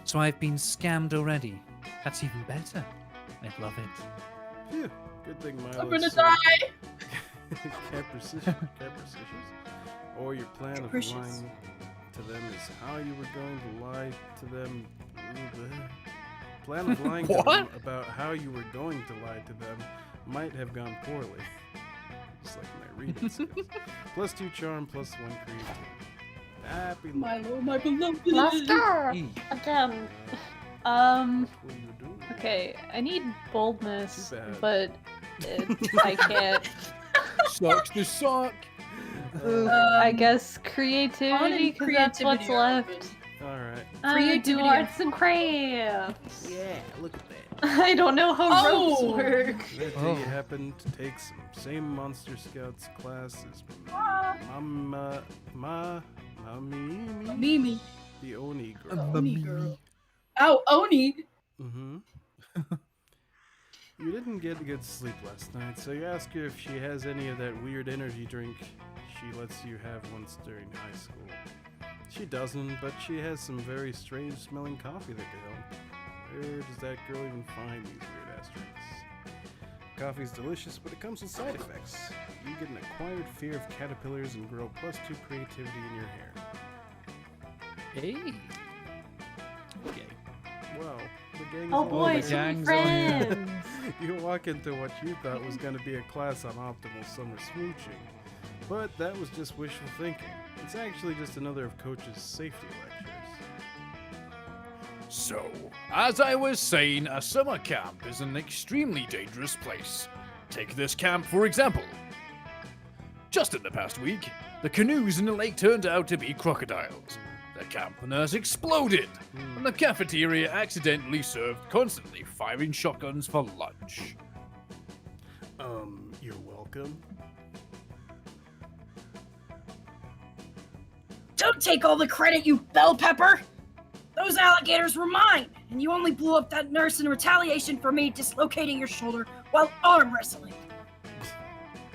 So I've been scammed already. That's even better. I love it. Phew, good thing Milo. I'm gonna die. capricious, or your plan of Capricious. lying to them is how you were going to lie to them. Plan of lying to them about how you were going to lie to them might have gone poorly. Just like my reading skills. +2 charm, +1 creativity. Happy My lord, my beloved. Master! E. Again. What will you do? Okay, I need boldness, Too bad. but I can't. Sucks to suck. I guess Fun creativity, and because that's what's creativity are left. Alright. I do Creativity arts and crafts. Yeah, look at that. I don't know how ropes Oh! work. That day you happen to take some same Monster Scouts class as Mimi. the Oni girl. Oni girl. Oh, Oni. Mm-hmm. You didn't get good sleep last night, so you ask her if she has any of that weird energy drink she lets you have once during high school. She doesn't, but she has some very strange smelling coffee that could help. Where does that girl even find these weird ass drinks? Coffee's delicious, but it comes with side effects. You get an acquired fear of caterpillars and grow +2 creativity in your hair. Hey. Okay. Well, the gang Oh is boy, the some gang's on you. friends. You walk into what you thought was going to be a class on optimal summer smooching, but that was just wishful thinking. It's actually just another of Coach's safety lectures. So, as I was saying, a summer camp is an extremely dangerous place. Take this camp, for example. Just in the past week, the canoes in the lake turned out to be crocodiles. The camp nurse exploded, and the cafeteria accidentally served constantly firing shotguns for lunch. You're welcome. Don't take all the credit, you bell pepper. Those alligators were mine, and you only blew up that nurse in retaliation for me dislocating your shoulder while arm wrestling.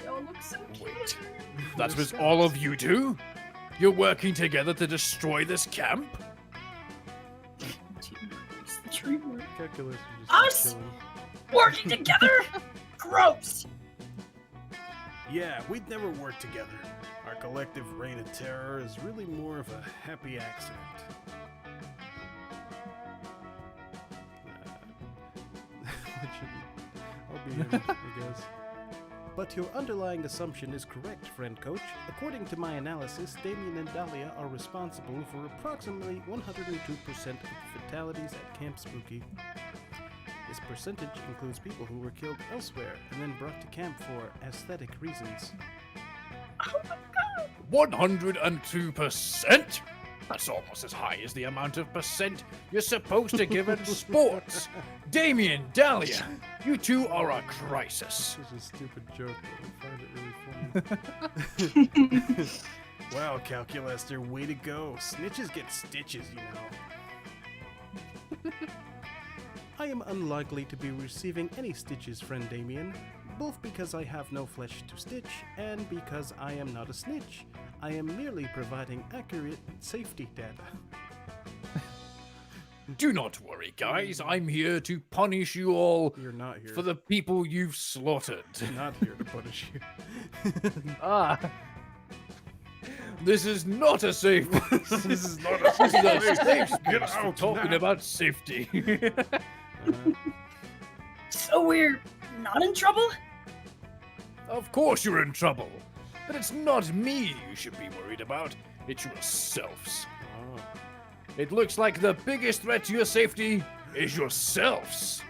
Y'all look so cute. Wait, that was all of you two? You're working together to destroy this camp? It's the treatment. Calculus is Us? just killing. Working together? Gross. Yeah, we'd never work together. Our collective reign of terror is really more of a happy accident. I'll be in, I guess. But your underlying assumption is correct, friend coach. According to my analysis, Damien and Dahlia are responsible for approximately 102% of fatalities at Camp Spooky. This percentage includes people who were killed elsewhere and then brought to camp for aesthetic reasons. Oh my god. 102%? That's almost as high as the amount of percent you're supposed to give in sports. Damien, Dahlia, you two are a crisis. This is a stupid joke, but I find it really funny. Wow, Calculaster, way to go. Snitches get stitches, you know. I am unlikely to be receiving any stitches, friend Damien, both because I have no flesh to stitch and because I am not a snitch. I am merely providing accurate safety data. Do not worry, guys. I'm here to punish you all You're not here. for the people you've slaughtered. Not here to punish you. Ah. This is not a safe place. This is not a This is a safe safe place. Get space for out talking now. about safety. So we're not in trouble? Of course you're in trouble. But it's not me you should be worried about. It's yourselves. Oh. It looks like the biggest threat to your safety is yourselves.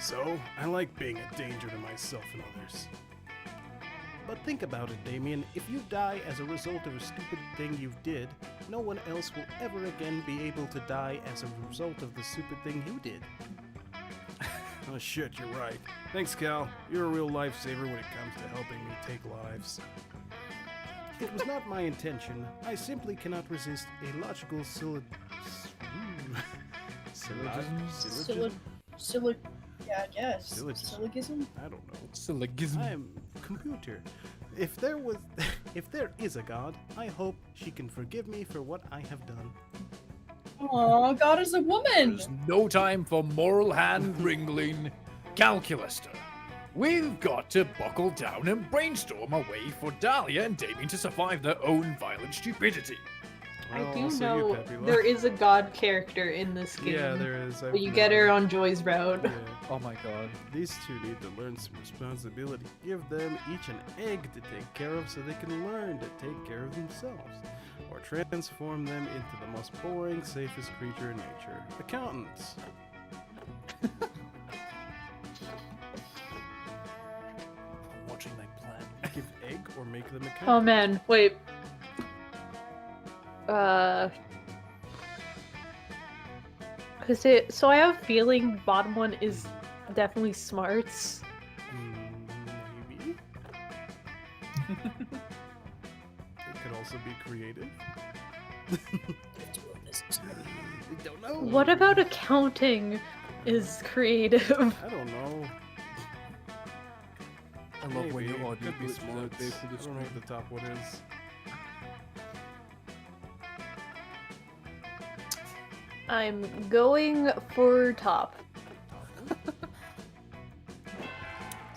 So, I like being a danger to myself and others. But think about it, Damien. If you die as a result of a stupid thing you did, no one else will ever again be able to die as a result of the stupid thing you did. Oh shit, you're right. Thanks, Cal. You're a real lifesaver when it comes to helping me take lives. It was not my intention. I simply cannot resist a logical Yeah, I guess. Syllogism? Syllogism? I don't know. Syllogism. I am computer. If there is a god, I hope she can forgive me for what I have done. Aw, God is a woman. There's no time for moral hand wringling. Calculaster, We've got to buckle down and brainstorm a way for Dahlia and Damien to survive their own violent stupidity. I Well, do also you, know Pepe. there is a god character in this game. Yeah, there is. But you get her on Joy's route. Yeah. Oh my god. These two need to learn some responsibility. Give them each an egg to take care of so they can learn to take care of themselves. Or transform them into the most boring, safest creature in nature. Accountants. Watching my plan. Give egg or make them accountants. Oh man, wait. So I have a feeling bottom one is definitely smarts. Maybe. It could also be creative. We don't know. What about accounting is creative? I don't know. I love when Maybe. you all do Could be glitches smart. out there I for the don't know what the top one is. I'm going for top.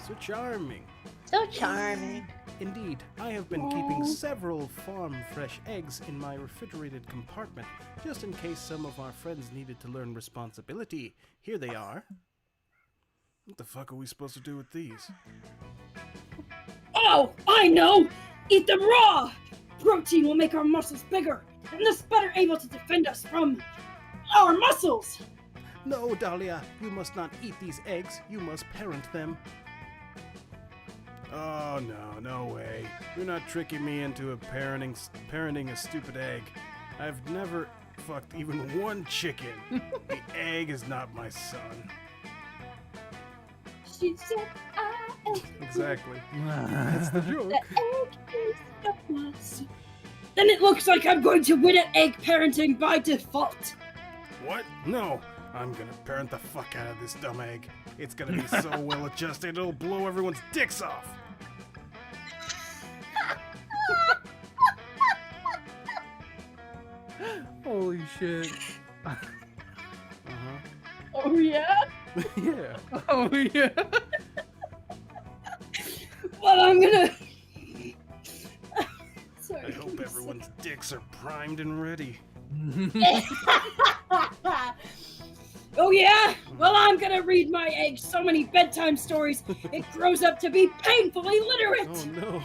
So charming. So charming. Indeed, I have been keeping several farm fresh eggs in my refrigerated compartment, just in case some of our friends needed to learn responsibility. Here they are. What the fuck are we supposed to do with these? Oh, I know! Eat them raw! Protein will make our muscles bigger, and thus better able to defend us from our muscles! No, Dahlia, you must not eat these eggs. You must parent them. Oh, no way. You're not tricking me into parenting a stupid egg. I've never fucked even one chicken. The egg is not my son. She said, I am Exactly. That's the joke. the egg is not my son. Then it looks like I'm going to win at egg parenting by default. What? No. I'm gonna parent the fuck out of this dumb egg. It's gonna be so well adjusted it'll blow everyone's dicks off. Holy shit. Uh-huh. Oh yeah? Yeah. Oh yeah. Well, I'm gonna... Sorry. I hope everyone's dicks are primed and ready. Oh yeah? Well, I'm gonna read my egg so many bedtime stories, it grows up to be painfully literate! Oh no.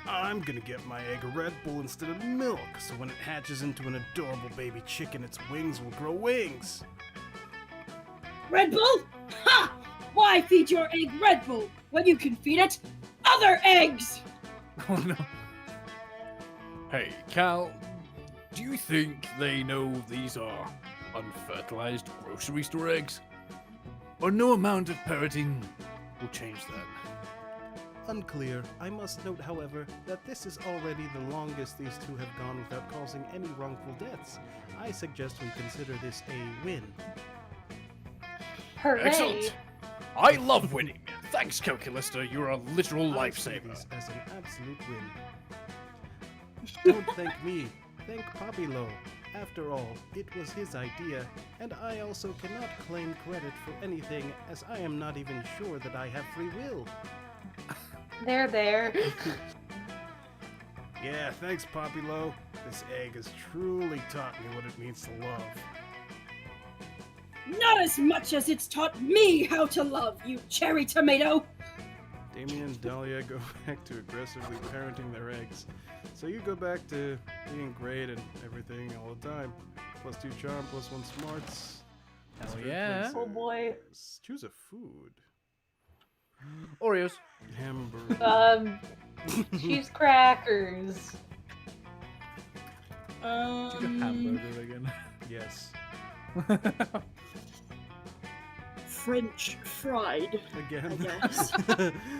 I'm gonna get my egg a Red Bull instead of milk, so when it hatches into an adorable baby chicken, its wings will grow wings. Red Bull? Ha! Why feed your egg Red Bull when you can feed it other eggs? Oh no. Hey, Cal, do you think they know these are unfertilized grocery store eggs? Or no amount of parroting will change that? Unclear. I must note, however, that this is already the longest these two have gone without causing any wrongful deaths. I suggest we consider this a win. Hooray! Excellent! I love winning! Thanks, Calculista, you're a literal I see lifesaver. this as an absolute win. Don't thank me. Thank Poppylo. After all, it was his idea, and I also cannot claim credit for anything, as I am not even sure that I have free will. There. Yeah, thanks, Poppylo. This egg has truly taught me what it means to love. Not as much as it's taught me how to love, you cherry tomato! Damien and Dahlia go back to aggressively parenting their eggs. So you go back to being great and everything all the time. +2 charm, +1 smarts. Hell Third yeah. place Oh boy. is- Choose a food. Oreos. Hamburger. Cheese crackers. Hamburger again. Yes. French fried, Again. I guess.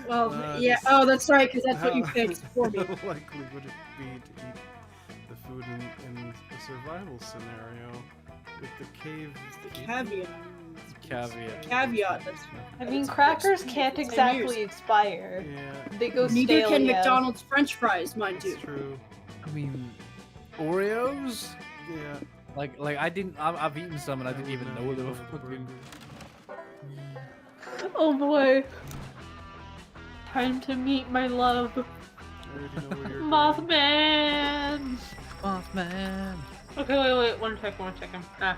Well, yeah, this- oh, that's right, because that's what you How- picked for me. How likely would it be to eat the food in the survival scenario with the cave? Caveat. Caveat. Caveat, that's I mean, crackers can't exactly expire. Yeah, They go Neither stale. can yeah. McDonald's French fries, mind you. it's true. I mean, Oreos? Yeah. Like I've eaten some and I didn't even know they were the fucking. burger. Oh boy. Time to meet my love. I already know where you're going. Mothman! Mothman. Okay, wait, one second. Ah.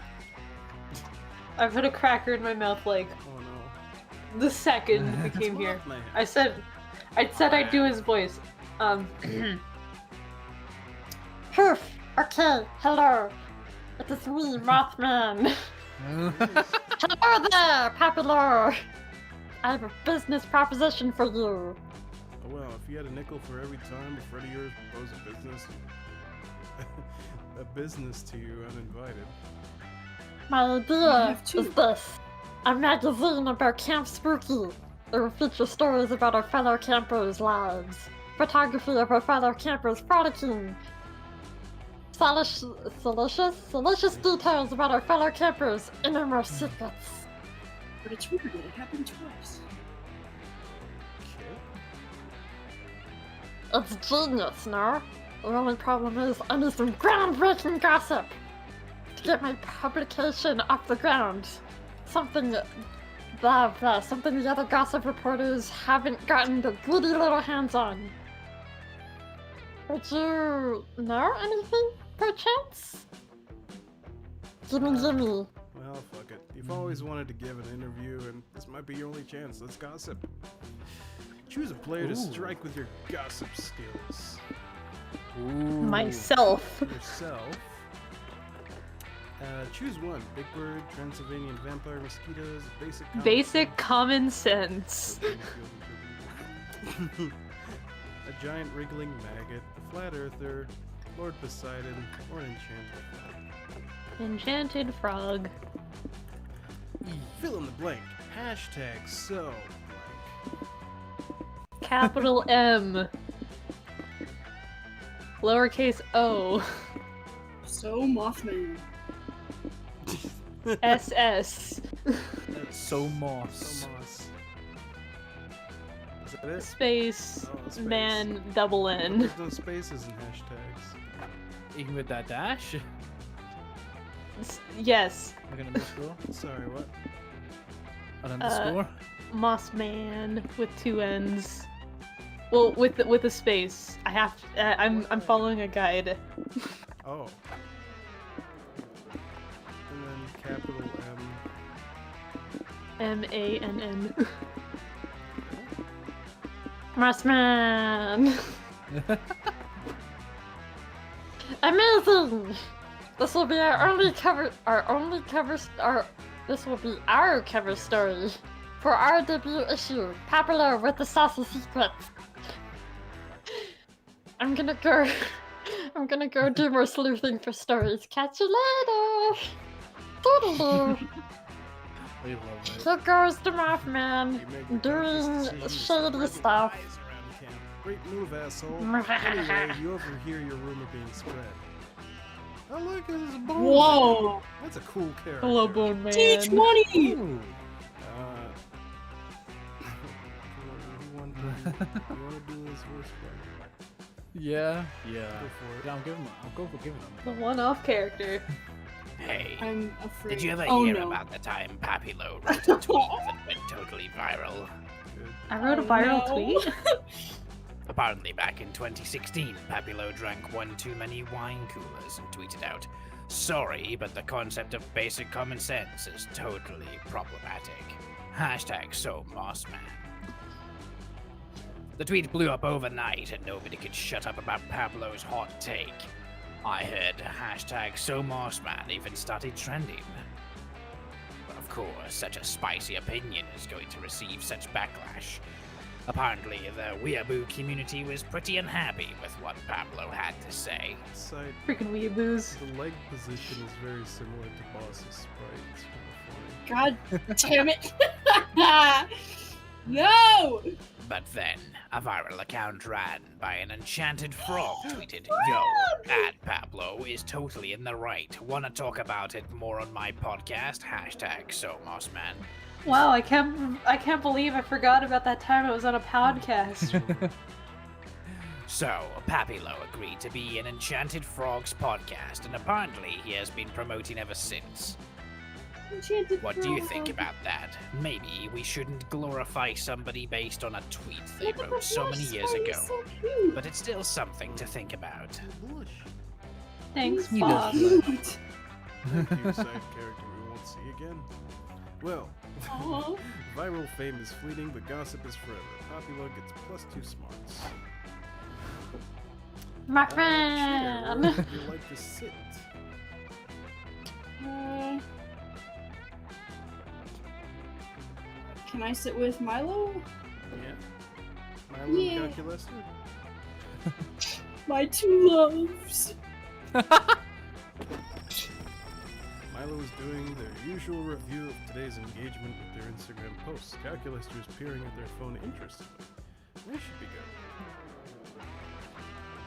I put a cracker in my mouth like Oh no. the second I It's came here. Mothman. I said I'd do his voice. Poof! Okay, hello. It is me, Mothman. Hello there, Popular! I have a business proposition for you. Oh well, if you had a nickel for every time a friend of yours proposed a business to you uninvited. My idea have two. is this. A magazine about Camp Spooky. It will feature stories about our fellow campers' lives. Photography of our fellow campers frolicking. Salacious details about our fellow campers' innermost secrets. But it's weird that it happened twice. Okay. It's genius, no? The only problem is I need some groundbreaking gossip to get my publication off the ground. Something something the other gossip reporters haven't gotten the greedy little hands on. Would you know anything, perchance? Gimme. Well, fuck it. You've always wanted to give an interview, and this might be your only chance. Let's gossip. Choose a player to strike with your gossip skills. Myself. Yourself. Choose one. Big Bird, Transylvanian Vampire Mosquitoes, Basic common sense. A giant wriggling maggot, a flat earther, Lord Poseidon, or an enchanted frog. Enchanted frog. Fill in the blank. Hashtag so blank. Capital M. Lowercase o. So Mothman. SS. So moss. Moss. Is that it? Space. Oh, space. Man double N. There's no spaces in hashtags. Even with that dash. Yes. Like an underscore. Sorry, what? An underscore. Mossman with two N's. Well, with a space. I have. I'm following a guide. Oh. And then capital M. MANN. Mossman. Amazing. This will be This will be our cover story for our debut issue. Popular with the saucy secrets. I'm gonna go do more sleuthing for stories. Catch you later. Doodaloo. We love it. Here goes the You Mothman make the doing conscious decision to shady spread stuff. lies around camp. Great move, asshole. Anyway, you overhear your rumor being spread. Oh look, there's a bone. Whoa! Man. That's a cool character. Hello, Bone Man. T20! Who wanna do his voice? Yeah. Go for it. Yeah, I'll go for giving him. The one-off character. Hey, I'm afraid. did you ever Oh, hear no. about the time Papilo wrote a tweet that went totally viral? Good. I wrote a viral no. tweet. Apparently, back in 2016, Papilo drank one too many wine coolers and tweeted out, "Sorry, but the concept of basic common sense is totally problematic. Hashtag so Mossman." The tweet blew up overnight and nobody could shut up about Pablo's hot take. I heard hashtag so Mossman even started trending. But of course, such a spicy opinion is going to receive such backlash. Apparently, the weeaboo community was pretty unhappy with what Pablo had to say. Side, Freaking weeaboos. the leg position is very similar to Boss's sprite. It's kind of funny. God damn it! No! But then, a viral account ran by an enchanted frog tweeted, "Yo, that Pablo is totally in the right. Wanna talk about it more on my podcast? Hashtag so Mossman." Wow, I can't believe I forgot about that time I was on a podcast. So, Papilo agreed to be in Enchanted Frog's podcast, and apparently he has been promoting ever since. Enchanted What do you think frog. about that? Maybe we shouldn't glorify somebody based on a tweet they Yeah, but wrote so Blush many years Spy is ago. so cute. But it's still something to think about. Blush. Thanks, He Bob. does Cute. Thank you, side character we won't see again. Well, Aw. viral fame is fleeting, but gossip is forever. Popular gets +2 smarts. My Chair, friend! where would you like to sit? Can I sit with Milo? Yeah. Milo Yeah. Calculus? My two loves. Milo is doing their usual review of today's engagement with their Instagram posts. Calculisters peering at their phone interestedly. This should be good.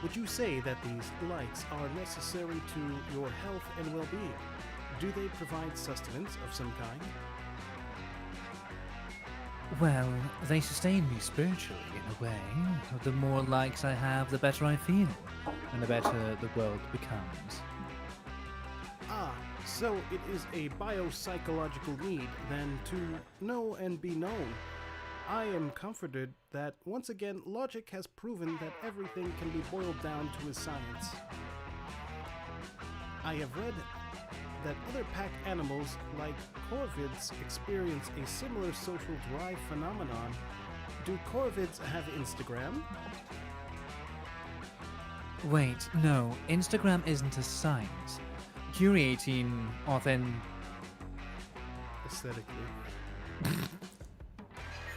Would you say that these likes are necessary to your health and well-being? Do they provide sustenance of some kind? Well, they sustain me spiritually in a way. The more likes I have, the better I feel, and the better the world becomes. Ah, so it is a biopsychological need then to know and be known. I am comforted that once again logic has proven that everything can be boiled down to a science. I have read that other pack animals like corvids experience a similar social drive phenomenon. Do corvids have Instagram? Wait, no, Instagram isn't a science. Curating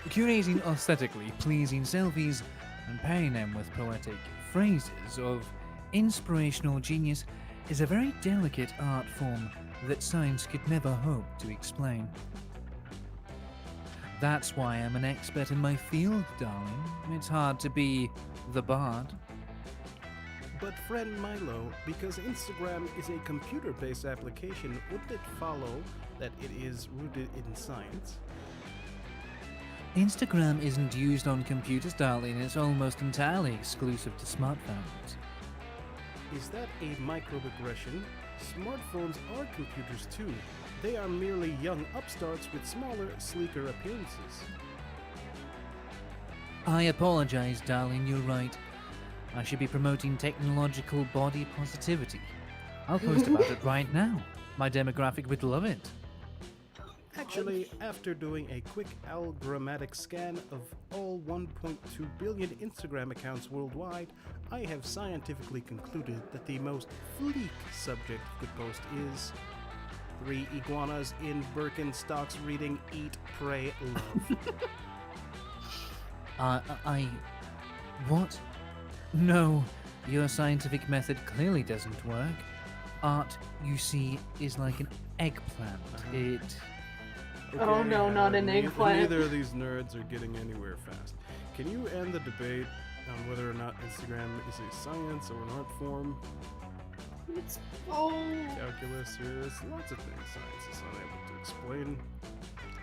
Curating aesthetically pleasing selfies and pairing them with poetic phrases of inspirational genius is a very delicate art form that science could never hope to explain. That's why I'm an expert in my field, darling. It's hard to be the bard. But friend Milo, because Instagram is a computer-based application, wouldn't it follow that it is rooted in science? Instagram isn't used on computers, darling. It's almost entirely exclusive to smartphones. Is that a microaggression? Smartphones are computers too. They are merely young upstarts with smaller, sleeker appearances. I apologize, darling. You're right. I should be promoting technological body positivity. I'll post about it right now. My demographic would love it. Actually, after doing a quick algorithmic scan of all 1.2 billion Instagram accounts worldwide, I have scientifically concluded that the most fleek subject of the post is 3 iguanas in Birkenstocks reading Eat, Pray, Love. What? No, your scientific method clearly doesn't work. Art, you see, is like an eggplant. It... Oh no, not an eggplant. Neither of these nerds are getting anywhere fast. Can you end the debate on whether or not Instagram is a science or an art form? It's Calculus, there's lots of things science is unable to explain,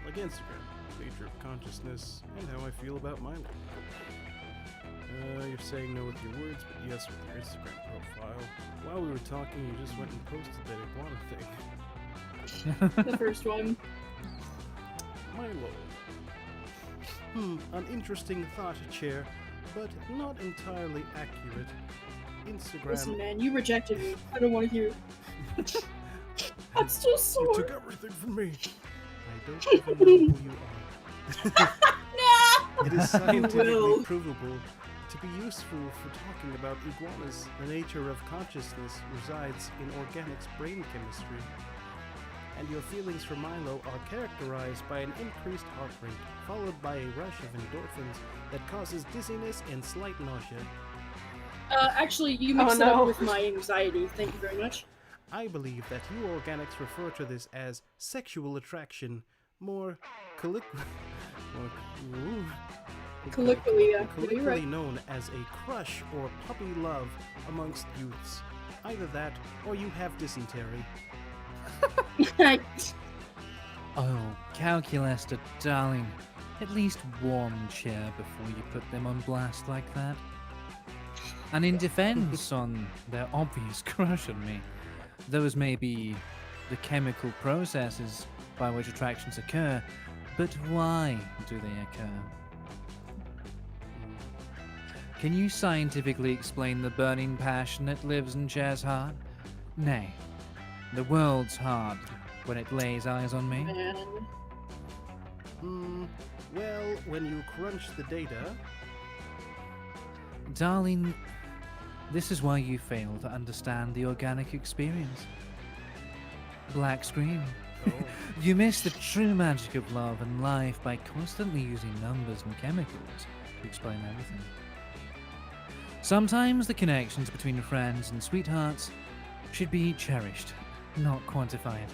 like Instagram, the nature of consciousness, and how I feel about my life. You're saying no with your words, but yes with your Instagram profile. While we were talking, you just went and posted that iguana thing. the first one. Milo. An interesting thought, Chair, but not entirely accurate. Instagram. Listen, man, you rejected me. I don't want to hear it. I'm still You sore. took everything from me. I don't even know who you are. No! It is scientifically will. provable to be useful for talking about iguanas. The nature of consciousness resides in organics brain chemistry. And your feelings for Milo are characterized by an increased heart rate, followed by a rush of endorphins that causes dizziness and slight nausea. Actually, you mixed it no. up with my anxiety. Thank you very much. I believe that you organics refer to this as sexual attraction, more colloquially right. known as a crush or puppy love amongst youths. Either that, or you have dysentery. Oh, Calculus, darling. At least warm chair before you put them on blast like that. And in defense on their obvious crush on me, those may be the chemical processes by which attractions occur, but why do they occur? Can you scientifically explain the burning passion that lives in Chair's heart? Nay, the world's heart when it lays eyes on me. Well, when you crunch the data... Darling, this is why you fail to understand the organic experience. Black screen. Oh. You miss the true magic of love and life by constantly using numbers and chemicals to explain everything. Sometimes the connections between friends and sweethearts should be cherished, not quantified.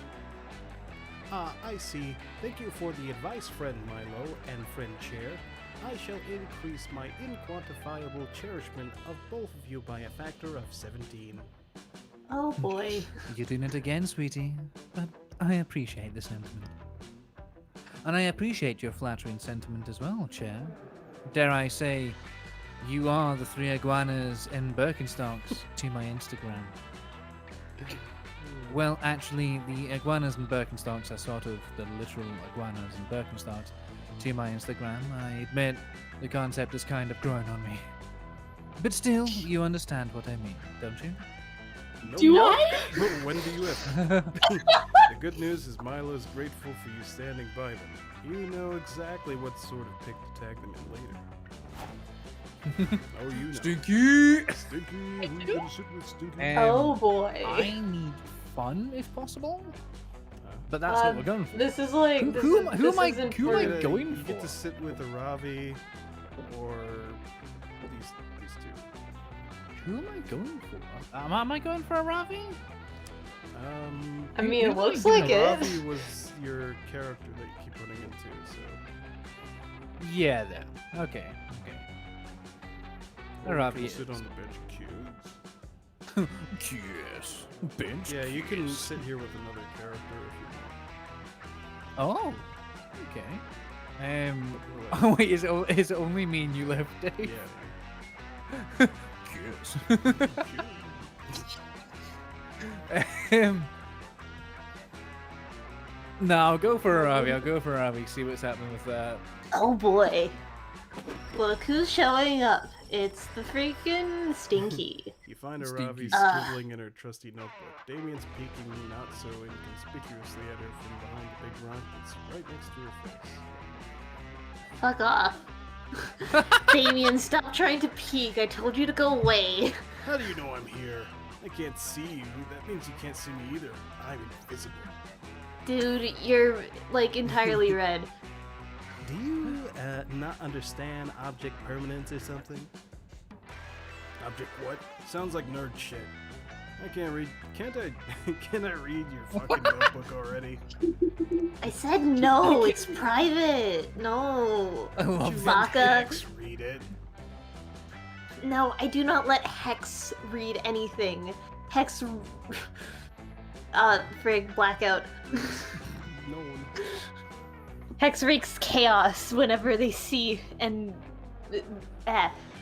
Ah, I see. Thank you for the advice, friend Milo and friend Chair. I shall increase my inquantifiable cherishment of both of you by a factor of 17. Oh boy. You're doing it again, sweetie, but I appreciate the sentiment. And I appreciate your flattering sentiment as well, Chair. Dare I say, you are the 3 iguanas in Birkenstocks to my Instagram. Well, actually, the iguanas and Birkenstocks are sort of the literal iguanas and Birkenstocks to my Instagram. I admit the concept is kind of growing on me. But still, you understand what I mean, don't you? Nope. Do I? But when do you ever? The good news is Milo's grateful for you standing by them. You know exactly what sort of pick to tag them in later. Oh, you know. Stinky! Stinky, who's gonna sit with Stinky? Oh boy. I need fun, if possible. But that's what we're going for. This is like. Who am I You going get for? to sit with a Ravi or these two. Who am I going for? Am I going for a Ravi? I mean, it looks like like it. Ravi was your character that you keep running into, so. Yeah, then. Okay. Or Ravi you can sit is. on the bench cubes. Yes. Bench. Yeah, you can sit here with another character if you Oh. Okay. Oh wait, is it only me and you left, Dave? want. Yeah. Yes. No, I'll go for a Ravi. See what's happening with that. Oh boy. Look who's showing up. It's the freaking Stinky. You find a Stinky. Ravi scribbling in her trusty notebook. Damien's peeking not so inconspicuously at her from behind the big rock that's right next to her face. Fuck off. Damien, stop trying to peek. I told you to go away. How do you know I'm here? I can't see you. That means you can't see me either. I'm invisible. Dude, you're like entirely red. Do you not understand object permanence or something? Object what? Sounds like nerd shit. I can't read. Can't I? Can I read your fucking notebook already? I said no, it's private. No. I love You that. let Baka. Hex read it. No, I do not let Hex read anything. Hex. Frig, blackout. No one. Hex wreaks chaos whenever they see and.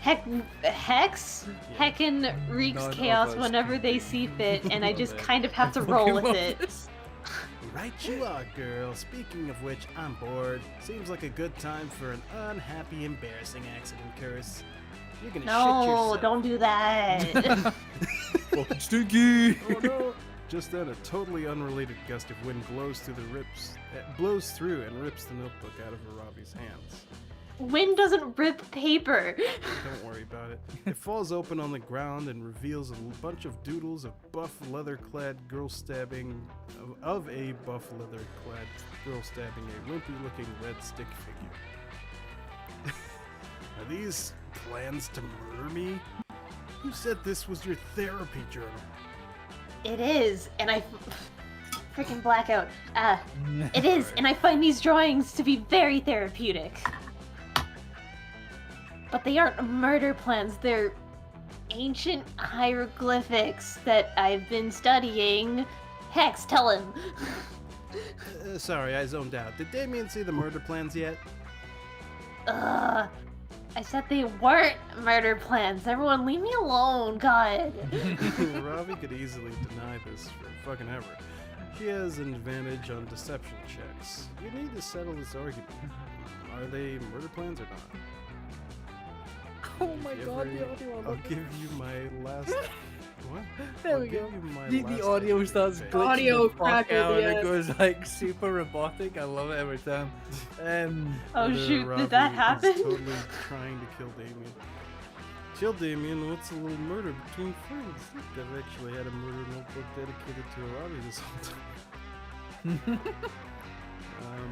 Hex heckin' wreaks None of chaos us whenever can they do see fit, and I just it. kind of have to I roll fucking with love it. this. Right you are, girl. Speaking of which, I'm bored. Seems like a good time for an unhappy, embarrassing accident curse. You're gonna shit No, yourself. don't do that. Fucking Stinky. Oh no! Just then, a totally unrelated gust of wind blows through and rips the notebook out of Ravi's hands. Wind doesn't rip paper. Don't worry about it. It falls open on the ground and reveals a bunch of doodles of buff leather-clad girl stabbing a wimpy-looking red stick figure. Are these plans to murder me? You said this was your therapy journal. It is, and I freaking blackout. It is, and I find these drawings to be very therapeutic. But they aren't murder plans, they're ancient hieroglyphics that I've been studying. Hex, tell him. Sorry, I zoned out. Did Damien see the murder plans yet? I said they weren't murder plans. Everyone, leave me alone, God. Ravi could easily deny this for fucking ever. She has an advantage on deception checks. You need to settle this argument. Are they murder plans or not? Oh my If god, ever- the audio. I'll give you my last. What? There I'll we give go. you my The last audio entry starts page. glitching Audio the fuck crackled, out and yeah. it goes like super robotic. I love it every time. Oh Whether shoot, Ravi did that is happen? Totally trying to kill Damien. Kill Damien, what's a little murder between friends? I've actually had a murder notebook dedicated to Ravi this whole time.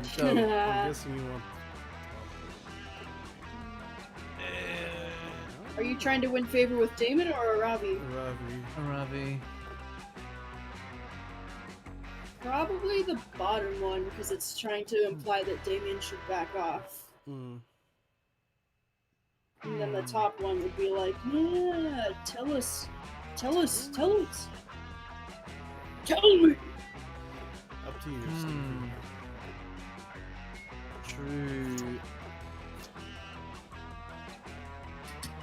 So, I'm guessing you want. Are you trying to win favor with Damon or Ravi? Ravi. Probably the bottom one, because it's trying to imply that Damien should back off. Hmm. And then the top one would be like, yeah, tell us. Tell me. Up to you, Stevie. True.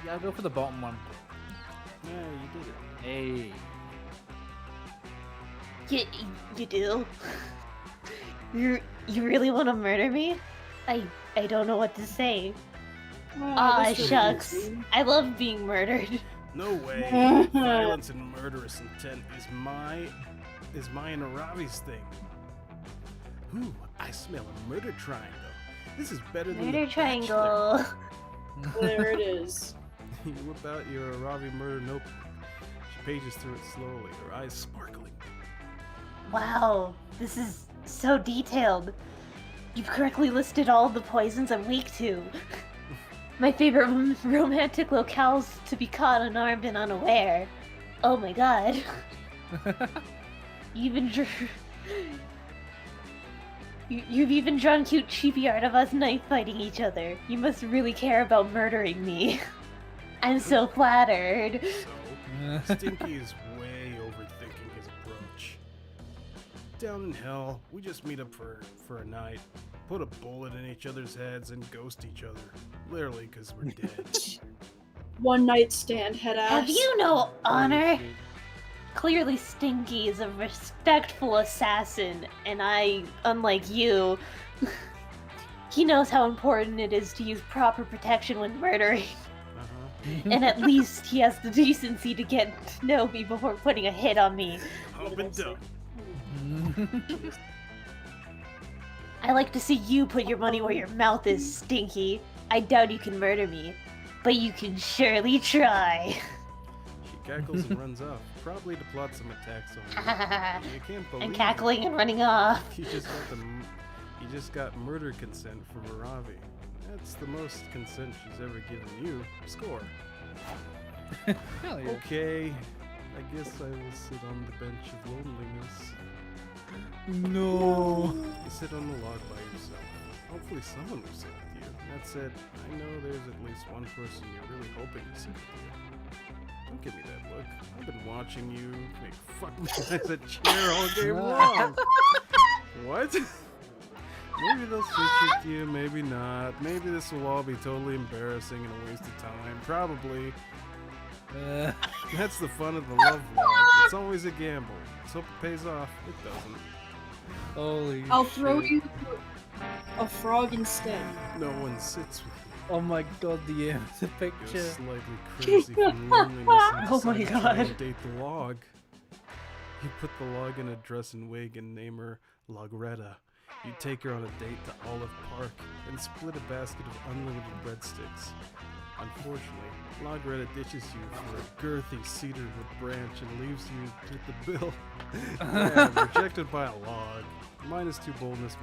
Yeah, I'll go for the bottom one. Yeah, you did it. Hey. You do? You really want to murder me? I don't know what to say. Aw, this shucks. really I love being murdered. No way. Violence and murderous intent is my and Ravi's thing. Ooh, I smell a murder triangle. This is better than Murder the triangle. There it is. You whip out your Ravi murder notebook. She pages through it slowly, her eyes sparkling. Wow, this is so detailed. You've correctly listed all the poisons I'm weak to. My favorite romantic locales to be caught unarmed and unaware. Oh my god. You've even drawn cute cheapy art of us knife fighting each other. You must really care about murdering me. I'm so flattered. So, Stinky is way overthinking his approach. Down in hell, we just meet up for a night, put a bullet in each other's heads, and ghost each other. Literally, because we're dead. One night stand, head ass. Have you no honor? Clearly Stinky is a respectful assassin, and I, unlike you, he knows how important it is to use proper protection when murdering. And at least he has the decency to get to know me before putting a hit on me. Hump and dump. I like to see you put your money where your mouth is, Stinky. I doubt you can murder me, but you can surely try. She cackles and runs off, probably to plot some attacks on you. You can't believe I'm it. cackling and running off. You just got murder consent from Ravi. That's the most consent she's ever given you. Score. Hell yeah. Okay, I guess I will sit on the bench of loneliness. No. You sit on the log by yourself. Hopefully someone will sit with you. That said, I know there's at least one person you're really hoping to sit with you. Don't give me that look. I've been watching you make fucking eyes at chair all game long. What? Maybe they'll switch with you, maybe not. Maybe this will all be totally embarrassing and a waste of time. Probably. That's the fun of the love log. It's always a gamble. Let's hope it pays off. It doesn't. Holy I'll throw shit. you a frog instead. No one sits with you. Oh my god, the You're picture. slightly crazy from loneliness and Oh my decide to try and God. date the log. You put the log in a dress and wig and name her Logretta. You take her on a date to Olive Park and split a basket of unlimited breadsticks. Unfortunately, Logretta ditches you for a girthy cedarwood branch and leaves you with the bill. Yeah, rejected by a log. -2 boldness, -2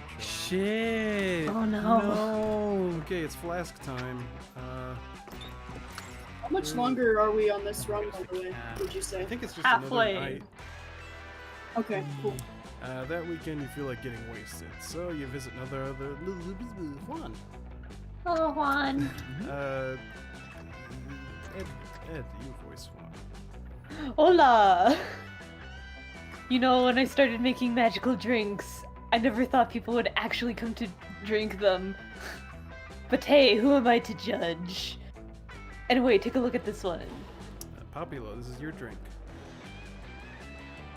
charm. Shit. Oh no. No. Okay, it's flask time. How much longer are we on this run, by the way, would you I say? think it's just Halfway. another night. Okay, cool. That weekend you feel like getting wasted, so you visit another Juan. Hello, Juan. Ed, you voice Juan. Hola! You know, when I started making magical drinks, I never thought people would actually come to drink them. But hey, who am I to judge? Anyway, take a look at this one. Popilo, this is your drink.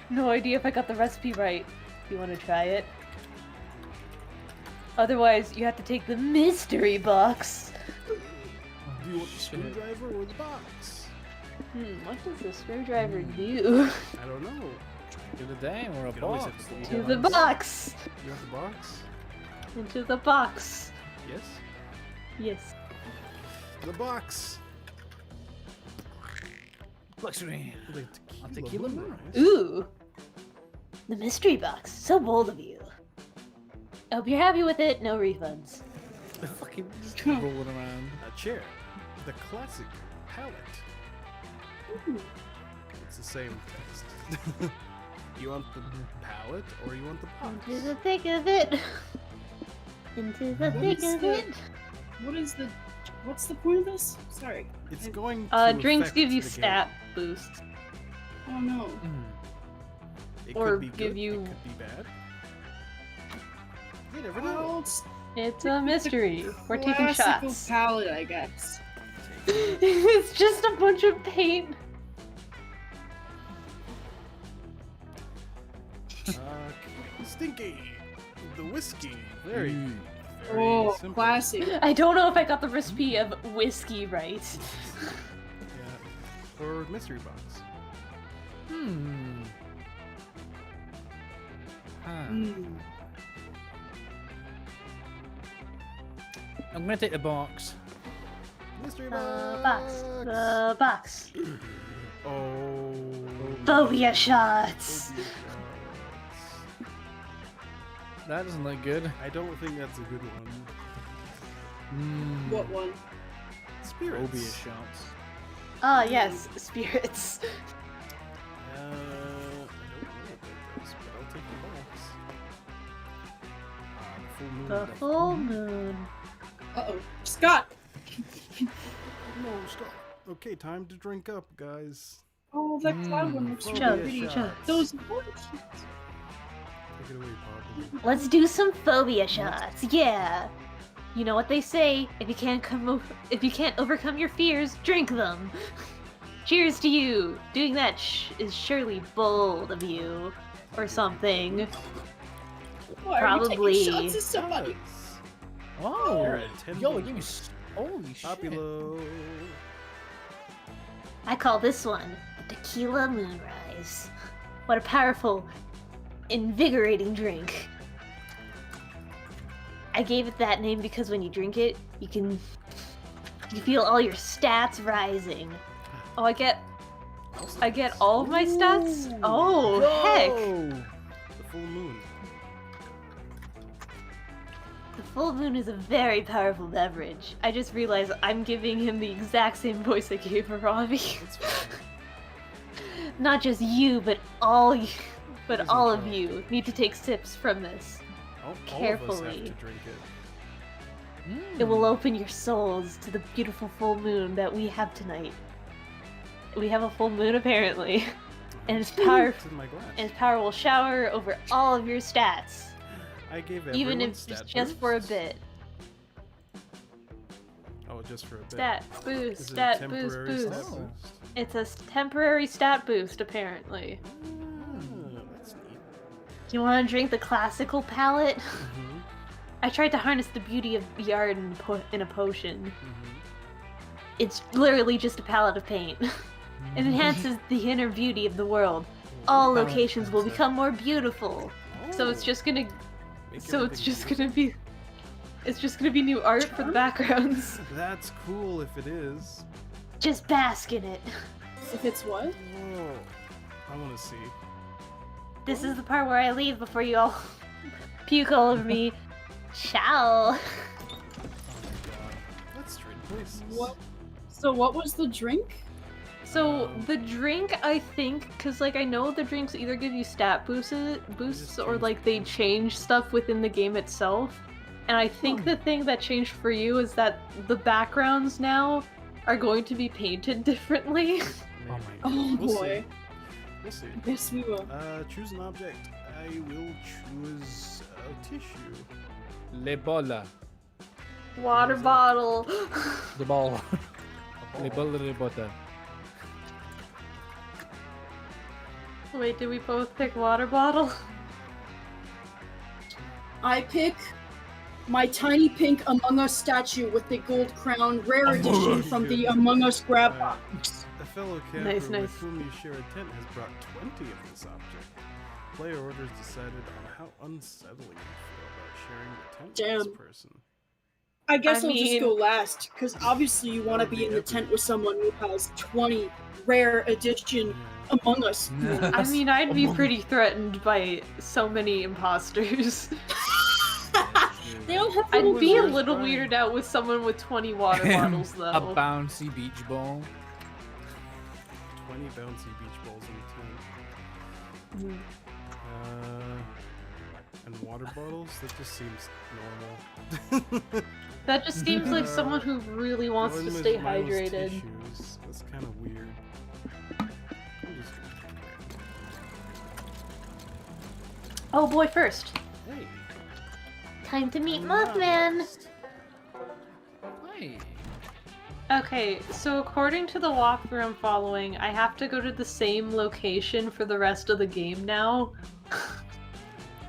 no idea if I got the recipe right. You want to try it? Otherwise, you have to take the mystery box. Do you want the screwdriver or the box? What does the screwdriver do? I don't know. Into the dame or a You can always box. have To the box. You want the box? Into the box. Yes. Yes. The box. Luxury. The tequila moonrise. Ooh. The mystery box. So bold of you. I hope you're happy with it. No refunds. Fucking just rolling around. A chair. The classic palette. It's the same text. You want the palette or you want the box? Into the thick of it. Into the thick of it. What's the point of this? Sorry. It's going to Drinks affect give you the game. stat boost. Oh no. It or could be give good, you- It could be bad. You never know. Well, it's It's a mystery. We're taking classical shots. palette, I guess. It's just a bunch of paint. Stinky. The whiskey. Very, Mm. very Oh, simple. classic. I don't know if I got the recipe of whiskey right. Yeah. Or mystery box. I'm gonna take the box. Mystery The box. box. The box. Oh. Phobia shots. Phobia shots. That doesn't look good. I don't think that's a good one. What one? Spirits. Phobia shots. Ah, yes, spirits. I don't know about this, but I'll take the box. The full moon. Uh-oh. Scott! No, stop. Okay, time to drink up, guys. Oh, that cloud one looks Phobia really pretty. shots. Those Take it away, Pablo. Let's do some phobia shots. Yeah. You know what they say? If you can't overcome your fears, drink them. Cheers to you. Doing that is surely bold of you, or something. Why are Probably. you taking shots at somebody? Yes. Oh, You're attending. yo, give me. Holy shit. Populo. I call this one the Tequila Moonrise. What a powerful, invigorating drink. I gave it that name because when you drink it, you feel all your stats rising. Oh, I get all of my stats? Oh, heck! The full moon. The full moon is a very powerful beverage. I just realized I'm giving him the exact same voice I gave Ravi. That's fine. Not just you, but all you, but Doesn't all of count. you need to take sips from this. All of us Carefully. have to drink it. It will open your souls to the beautiful full moon that we have tonight. We have a full moon apparently, and its power It's in my glass. and its power will shower over all of your stats, I gave even everyone if stat it's just for a boosts. bit. Oh, just for a bit. Stat Is boost, it a stat temporary boost, stat boost. boost? It's a temporary stat boost apparently. That's neat. Do you want to drink the classical palette? Mm-hmm. I tried to harness the beauty of the art in a potion. Mm-hmm. It's literally just a palette of paint. It enhances the inner beauty of the world. All Palette locations will concept. become more beautiful. So it's Oh, just gonna make so it's everything just beautiful. gonna be it's just gonna be new art for the backgrounds. That's cool if it is. Just bask in it. If it's what? Whoa. I want to see. This is the part where I leave before you all puke all over me. Ciao. Oh my god. Let's trade places. What? So what was the drink? So the drink, I think, because like I know the drinks either give you stat boosts or change like they change stuff within the game itself. And I think the thing that changed for you is that the backgrounds now are going to be painted differently. Maybe. Oh We'll boy. See. We'll see. Yes, we will. Choose an object. I will choose a tissue. Le bola. Water bottle. The ball. A Le ball. bola de bota. Wait, did we both pick water bottle? I pick my tiny pink Among Us statue with the gold crown, rare edition from the Among Us grab box. A fellow camper Nice, nice. with whom you share a tent has brought 20 of this object. Player orders decided on how unsettling you feel about sharing the tent with Damn. this person. I guess I I'll just mean- go last, because obviously you want to be in the tent with someone who has 20 rare edition Among Us. I mean, I'd be pretty threatened by so many imposters. They all have I'd little be a beards. little weirded out with someone with 20 water bottles, though. A bouncy beach ball. 20 bouncy beach balls in the tent. And water bottles? That just seems normal. That just seems like someone who really wants One to with stay Miles hydrated. tissues. That's kind of weird. I'm just Oh, boy first. Hey. Time to meet Mothman. Hey. Okay, so according to the walkthrough I'm following, I have to go to the same location for the rest of the game now.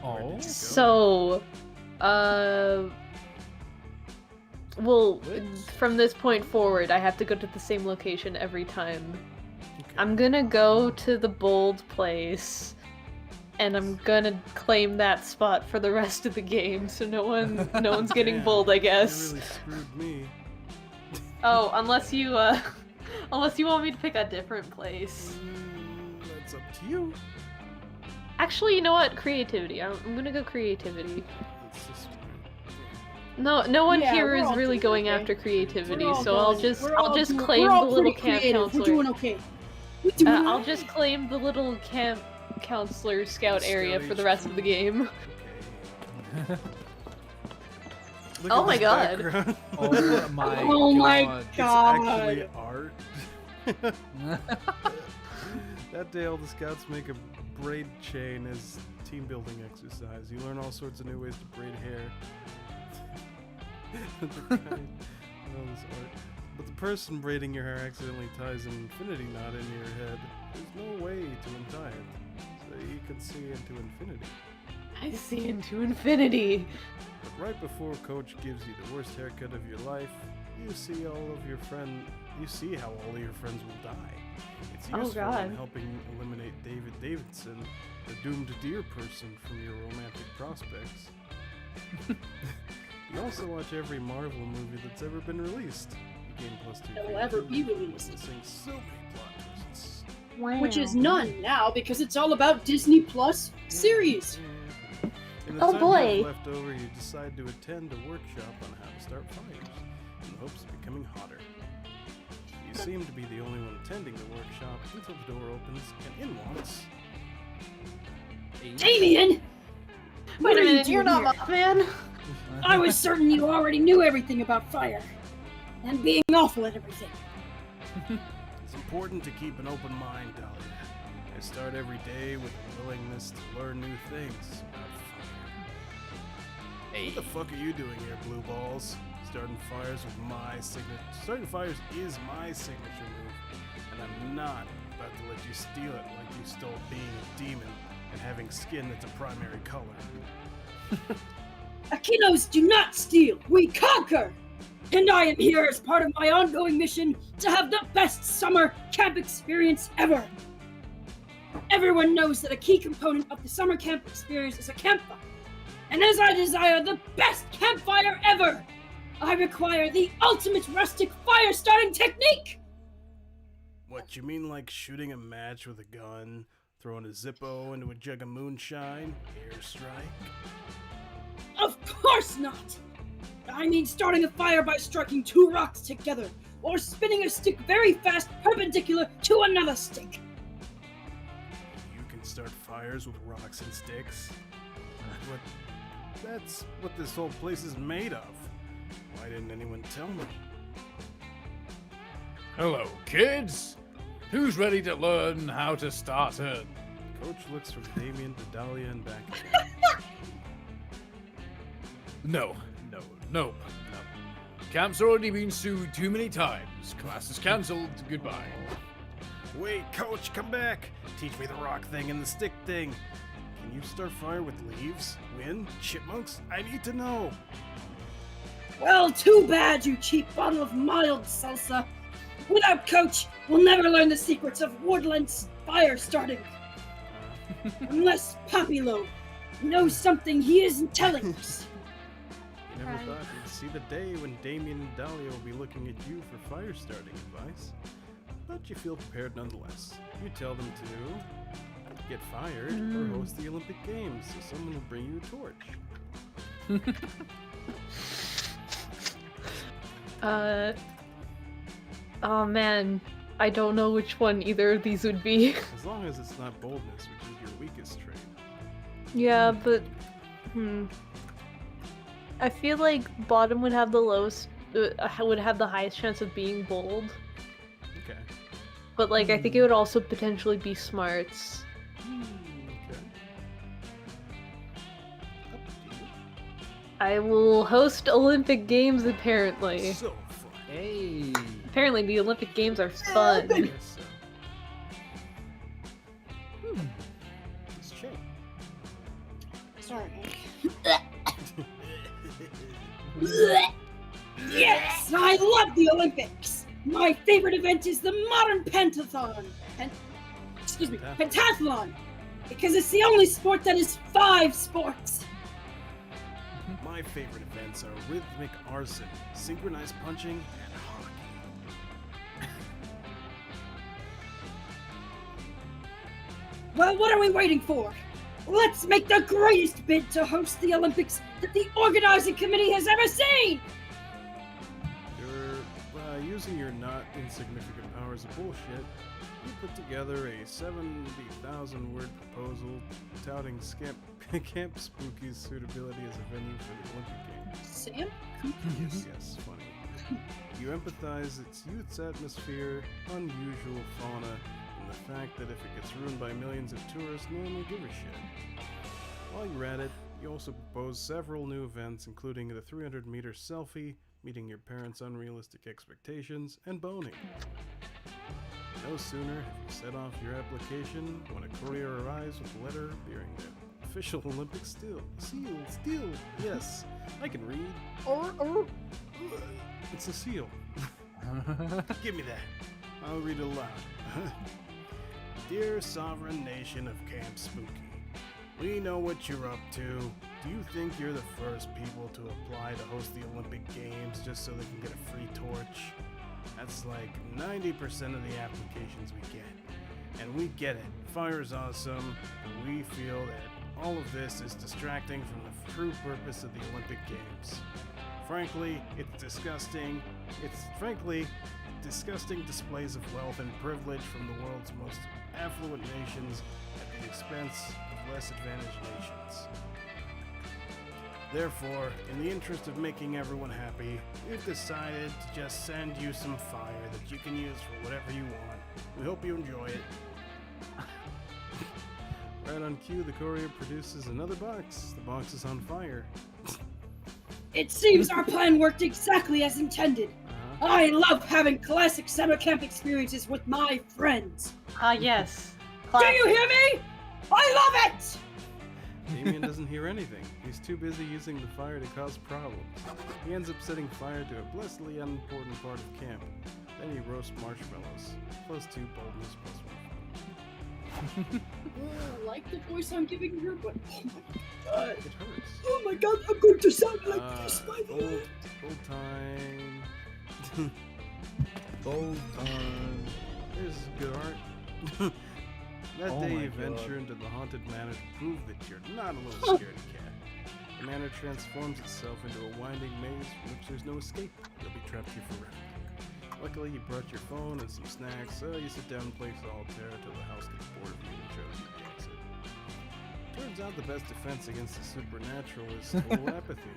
Oh. So, well, from this point forward, I have to go to the same location every time. Okay. I'm gonna go to the bold place, and I'm gonna claim that spot for the rest of the game, so no one's getting Damn, bold, I you guess. really screwed me. Oh, unless you want me to pick a different place. That's up to you. Actually, you know what? Creativity. I'm gonna go creativity. It's just No one Yeah, here we're is all really doing going okay. after creativity, We're all so I'll doing- just we're all doing- claim we're the all little pretty camp creative. counselor. We're doing okay. We're doing I'll alright. just claim the little camp counselor scout area for the rest of the game. okay. Look Oh at my this god. background. Oh my Oh my god. It's god. actually art. That day, all the scouts make a braid chain as team building exercise. You learn all sorts of new ways to braid hair. But the person braiding your hair accidentally ties an infinity knot into your head. There's no way to untie it, so you can see into infinity. I see into infinity. But right before Coach gives you the worst haircut of your life, you see how all of your friends will die. It's Oh, useful God. in helping eliminate David Davidson, the doomed deer person, from your romantic prospects. You also watch every Marvel movie that's ever been released. You gain +2 That will ever be creativity, released. witnessing so many plot twists. Wow. Which is none now because it's all about Disney Plus series. Yeah. In the Oh, time boy. you have left over, you decide to attend a workshop on how to start fires, in hopes of becoming hotter. You seem to be the only one attending the workshop until the door opens and in walks. Damien! What Wait a are you minute, you're doing not here? Mothman? I was certain you already knew everything about fire. And being awful at everything. It's important to keep an open mind, Dahlia. I start every day with a willingness to learn new things about fire. Hey. What the fuck are you doing here, Blue Balls? Starting fires with my signature. Starting fires is my signature move, and I'm not about to let you steal it like you stole being a demon and having skin that's a primary color. Akinos do not steal, we conquer! And I am here as part of my ongoing mission to have the best summer camp experience ever! Everyone knows that a key component of the summer camp experience is a campfire. And as I desire the best campfire ever, I require the ultimate rustic fire starting technique! What, you mean like shooting a match with a gun, throwing a Zippo into a jug of moonshine, airstrike? Of course not! I mean starting a fire by striking two rocks together, or spinning a stick very fast perpendicular to another stick. You can start fires with rocks and sticks. That's what this whole place is made of. Why didn't anyone tell me? Hello, kids. Who's ready to learn how to start it? Coach looks from Damien to Dahlia and back. No. Camp's already been sued too many times. Class is cancelled. Goodbye. Wait, coach, come back! Teach me the rock thing and the stick thing. Can you start fire with leaves? Wind? Chipmunks? I need to know! Well, too bad, you cheap bottle of mild salsa. Without Coach, we'll never learn the secrets of woodland fire starting. Unless Papilo knows something he isn't telling us. You never thought you'd see the day when Damien and Dahlia will be looking at you for fire starting advice. But you feel prepared nonetheless. You tell them to get fired or host the Olympic Games, so someone will bring you a torch. Oh man, I don't know which one either of these would be. As long as it's not boldness, which is your weakest trait. Yeah, but I feel like bottom would have the lowest, would have the highest chance of being bold. Okay. But like, I think it would also potentially be smarts. Okay. Up to you. I will host Olympic Games apparently. So fun. Hey. Apparently the Olympic Games are fun. Yes, so. Let's check. Sorry. Yes, I love the Olympics. My favorite event is the modern pentathlon. Pentathlon. Because it's the only sport that is 5 sports. My favorite events are rhythmic arson, synchronized punching, and hockey. Well, what are we waiting for? Let's make the greatest bid to host the Olympics that the organizing committee has ever seen! Using your not insignificant powers of bullshit, you put together a 70,000-word proposal touting Camp Spooky's suitability as a venue for the Olympic Games. Sam? Yes, funny. You empathize its youth's atmosphere, unusual fauna, and the fact that if it gets ruined by millions of tourists, no one will give a shit. While you're at it, you also propose several new events, including the 300-meter selfie, meeting your parents' unrealistic expectations, and boning. No sooner have you set off your application when a courier arrives with a letter bearing the official Olympic seal. Yes, I can read. It's a seal. Give me that. I'll read it aloud. Dear sovereign nation of Camp Spooky, we know what you're up to. Do you think you're the first people to apply to host the Olympic Games just so they can get a free torch? That's like 90% of the applications we get. And we get it. Fire's awesome, but we feel that all of this is distracting from the true purpose of the Olympic Games. Frankly, it's disgusting. It's disgusting displays of wealth and privilege from the world's most affluent nations at the expense of less advantaged nations. Therefore, in the interest of making everyone happy, we've decided to just send you some fire that you can use for whatever you want. We hope you enjoy it. Right on cue, the courier produces another box. The box is on fire. It seems our plan worked exactly as intended. I love having classic summer camp experiences with my friends. Yes. Do you hear me? I love it! Damien doesn't hear anything. He's too busy using the fire to cause problems. He ends up setting fire to a blessedly unimportant part of camp. Then he roasts marshmallows. +2 boldness, +1 fun. I like the voice I'm giving her, but oh my god. It hurts. Oh my god, I'm going to sound like this by the way. Old time. Old time. There's good art. That day you venture into the haunted manor to prove that you're not a little scaredy cat. The manor transforms itself into a winding maze from which there's no escape. You'll be trapped here forever. Luckily, you brought your phone and some snacks, so you sit down and play solitaire until the house gets bored of you and shows you the exit. Turns out the best defense against the supernatural is total apathy.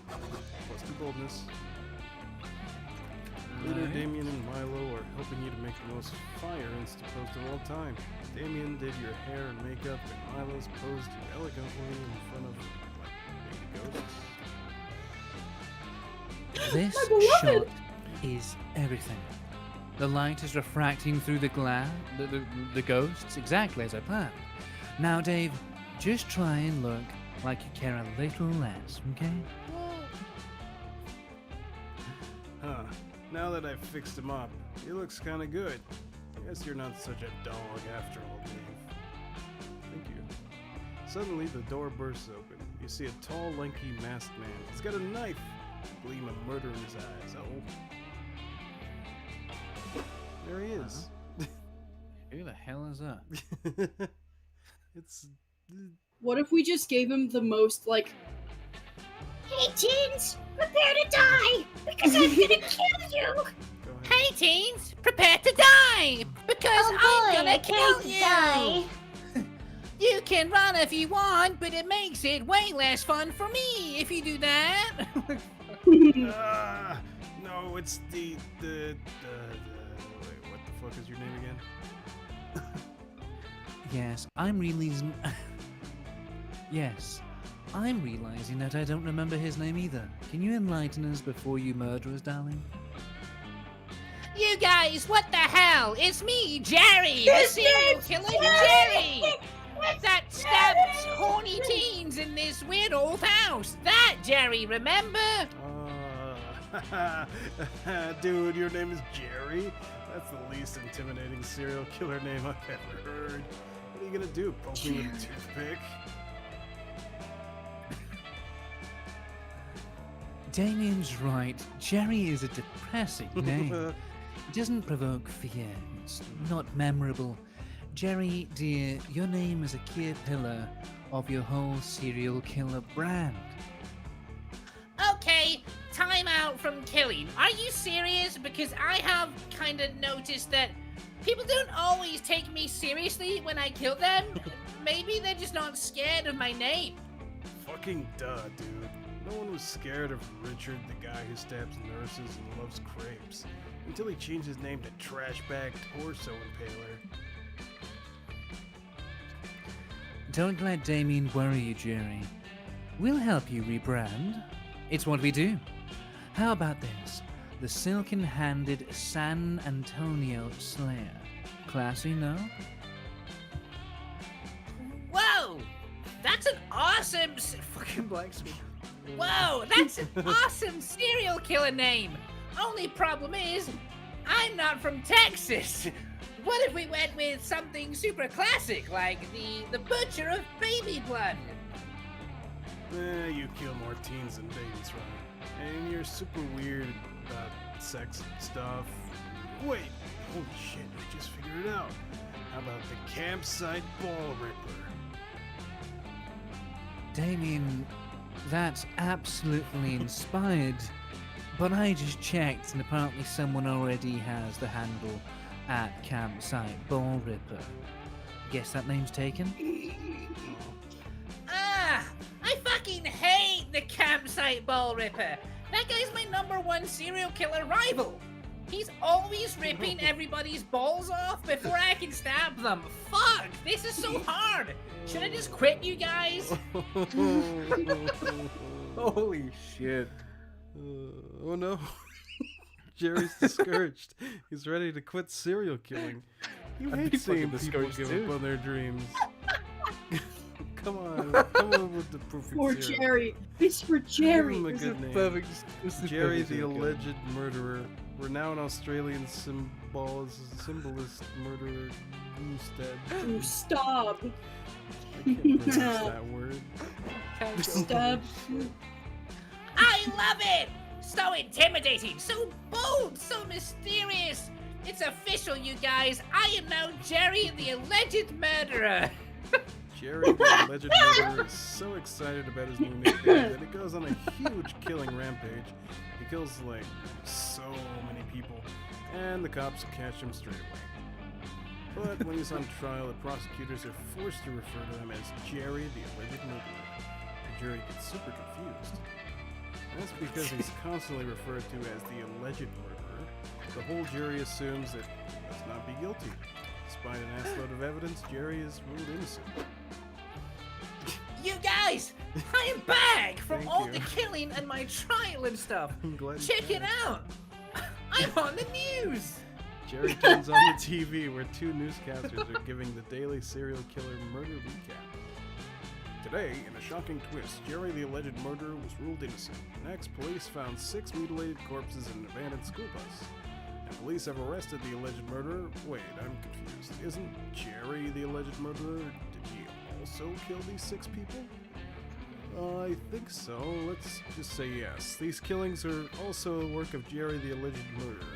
+2 boldness. Leader Damien and Milo are helping you to make the most fire Insta-post of all time. Damien did your hair and makeup, and Milo's posed you elegantly in front of, like, baby ghosts. This shot is everything. The light is refracting through the ghosts exactly as I planned. Now, Dave, just try and look like you care a little less, okay? Huh. Now that I've fixed him up, he looks kinda good. I guess you're not such a dog after all, Dave. Thank you. Suddenly, the door bursts open. You see a tall, lanky, masked man. He's got a knife, a gleam of murder in his eyes. Oh. There he is. Who the hell is that? It's... What if we just gave him the most, like... Hey, teens, prepare to die, because I'm gonna kill you! Go ahead. Hey, teens, prepare to die, because I'm gonna kill you! Die. You can run if you want, but it makes it way less fun for me if you do that. No, it's the wait, what the fuck is your name again? Yes, I'm realizing that I don't remember his name either. Can you enlighten us before you murder us, darling? You guys, what the hell? It's me, Jerry, the serial killer Jerry! That stabs horny teens in this weird old house. That Jerry, remember? Dude, your name is Jerry? That's the least intimidating serial killer name I've ever heard. What are you gonna do, poke me with a toothpick? Damien's right. Jerry is a depressing name. It doesn't provoke fear. It's not memorable. Jerry, dear, your name is a key pillar of your whole serial killer brand. Okay, time out from killing. Are you serious? Because I have kind of noticed that people don't always take me seriously when I kill them. Maybe they're just not scared of my name. Fucking duh, dude. No one was scared of Richard, the guy who stabs nurses and loves crepes, until he changed his name to Trashbag Torso Impaler. Don't let Damien worry you, Jerry. We'll help you rebrand. It's what we do. How about this? The Silken-Handed San Antonio Slayer. Classy, no? Whoa! That's an awesome... Fucking blacksmith. Whoa, that's an awesome serial killer name! Only problem is, I'm not from Texas! What if we went with something super classic, like the Butcher of Baby Blood? You kill more teens than babies, right? And you're super weird about sex stuff. Wait, holy shit, I just figured it out. How about the Campsite Ball Ripper? Damien, that's absolutely inspired. But I just checked, and apparently someone already has the handle at Campsite Ball Ripper. Guess that name's taken? Ah! I fucking hate the Campsite Ball Ripper! That guy's my #1 serial killer rival! He's always ripping everybody's balls off before I can stab them! Fuck! This is so hard! Should I just quit, you guys? Holy shit. Oh no. Jerry's discouraged. He's ready to quit serial killing. You I'd hate be seeing fucking people discouraged give too. up on their dreams. Come on with the perfect For serial. Jerry. It's for Give Jerry. him a This good is name. perfect. This is Jerry, perfect the serial killer. alleged murderer, renowned Australian symbolist murderer, Gustad. Oh, stop. I can't pronounce that word. Stop. I love it! So intimidating, so bold, so mysterious! It's official, you guys! I am now Jerry, the alleged murderer! Jerry, the alleged murderer, is so excited about his new nickname that he goes on a huge killing rampage. He kills, like, so many people, and the cops catch him straight away. But when he's on trial, the prosecutors are forced to refer to him as Jerry, the alleged murderer. The jury gets super confused. That's because he's constantly referred to as the alleged murderer. The whole jury assumes that he must not be guilty. Despite an assload of evidence, Jerry is ruled innocent. You guys! I am back from Thank all you. the killing and my trial and stuff! I'm glad. Check it out! I'm on the news! Jerry turns on the TV where two newscasters are giving the daily serial killer murder recap. Today, in a shocking twist, Jerry the alleged murderer was ruled innocent. Next, police found 6 mutilated corpses in an abandoned school bus. And police have arrested the alleged murderer. Wait, I'm confused. Isn't Jerry the alleged murderer? Did he also kill these 6 people? I think so. Let's just say yes. These killings are also a work of Jerry the alleged murderer.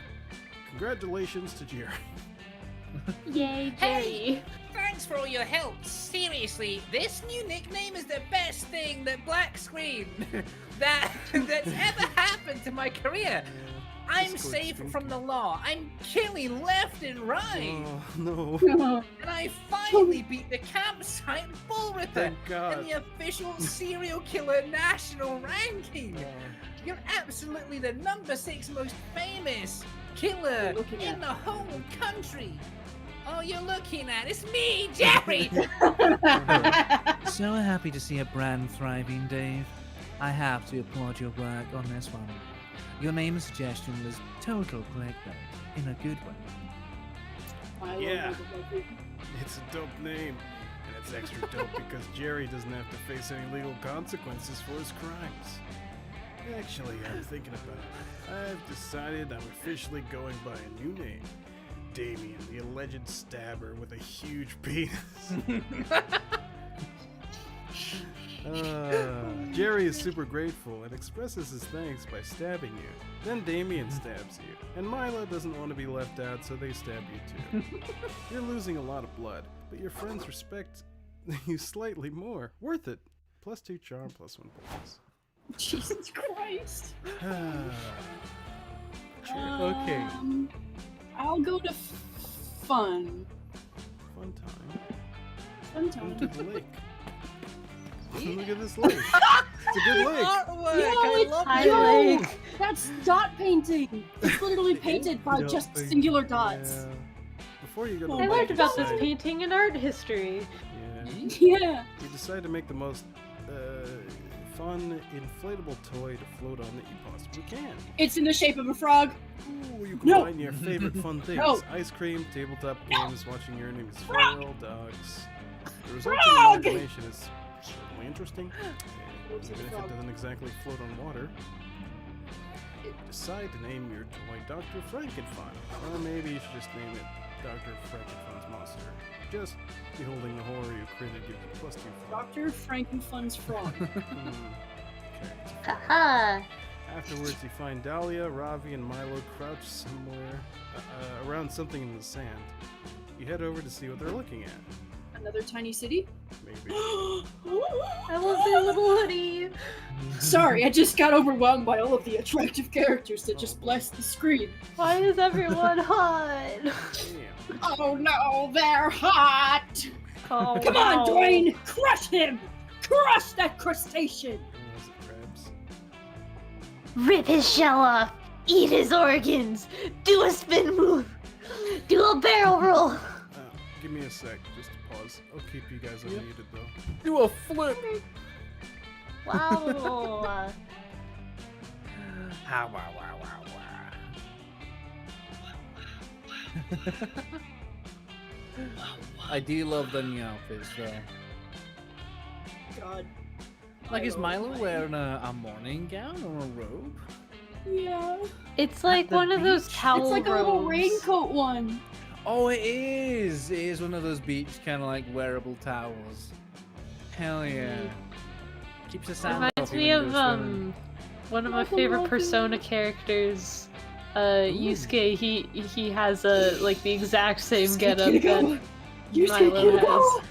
Congratulations to Jerry. Yay, Jerry. Thanks for all your help. Seriously, this new nickname is the best thing that black screen that's ever happened to my career. I'm safe from the law. I'm killing left and right. Oh, no. And I finally beat the campsite bull ripper Thank God. in the official serial killer national ranking. You're absolutely the number 6 most famous killer in the whole country. Oh, you're looking at it's me, Jerry. So happy to see a brand thriving, Dave. I have to applaud your work on this one. Your name suggestion was total clickbait in a good way. Yeah. It's a dope name. And it's extra dope because Jerry doesn't have to face any legal consequences for his crimes. Actually, I'm thinking about it. I've decided I'm officially going by a new name. Damien, the alleged stabber with a huge penis. Jerry is super grateful and expresses his thanks by stabbing you. Then Damien stabs you. And Milo doesn't want to be left out, so they stab you too. You're losing a lot of blood, but your friends respect you slightly more. Worth it. +2 charm, +1 bonus. Jesus Christ. Okay. I'll go to fun. Fun time. Fun Come time. to the lake. Look at this lake. It's a good lake. Yo, that's dot painting. It's literally painted by just singular dots. Yeah. Before you go to I the learned lake, about this decide- painting in art history. Yeah. You decide to make the most fun inflatable toy to float on that you possibly can. It's in the shape of a frog. Ooh, you No. combine your favorite fun things. No. Ice cream, tabletop games, watching your enemies fail, dogs. The resulting Frog! imagination is certainly interesting. Even if it doesn't exactly float on water. Decide to name your toy Dr. Frankenfun. Or maybe you should just name it Dr. Frankenfun's Monster. Just beholding the horror you created gives you +2 fun. Dr. Frankenfun's frog. Haha. Afterwards, you find Dahlia, Ravi, and Milo crouched somewhere around something in the sand. You head over to see what they're looking at. Another tiny city? Maybe. I love their little hoodie. Sorry, I just got overwhelmed by all of the attractive characters that just blessed the screen. Why is everyone hot? Oh no, they're hot! Oh, Come on, Dwayne! Crush him! Crush that crustacean! Was it crabs? Rip his shell off. Eat his organs. Do a spin move. Do a barrel roll. Give me a sec, just to pause. I'll keep you guys unmuted though. Do a flip. Wow. Ah, wow, wow, wow, wow. I do love the new outfits though. God. Like, is Milo wearing a morning gown or a robe? Yeah. It's like the one of those beach? towel It's like a little robes. raincoat one. Oh, it is. It is one of those beach kind of like wearable towels. Hell yeah. Keeps the sound Reminds off me even of though it's raining. one of my favorite Persona characters, Yusuke. He has a like the exact same getup that Milo has.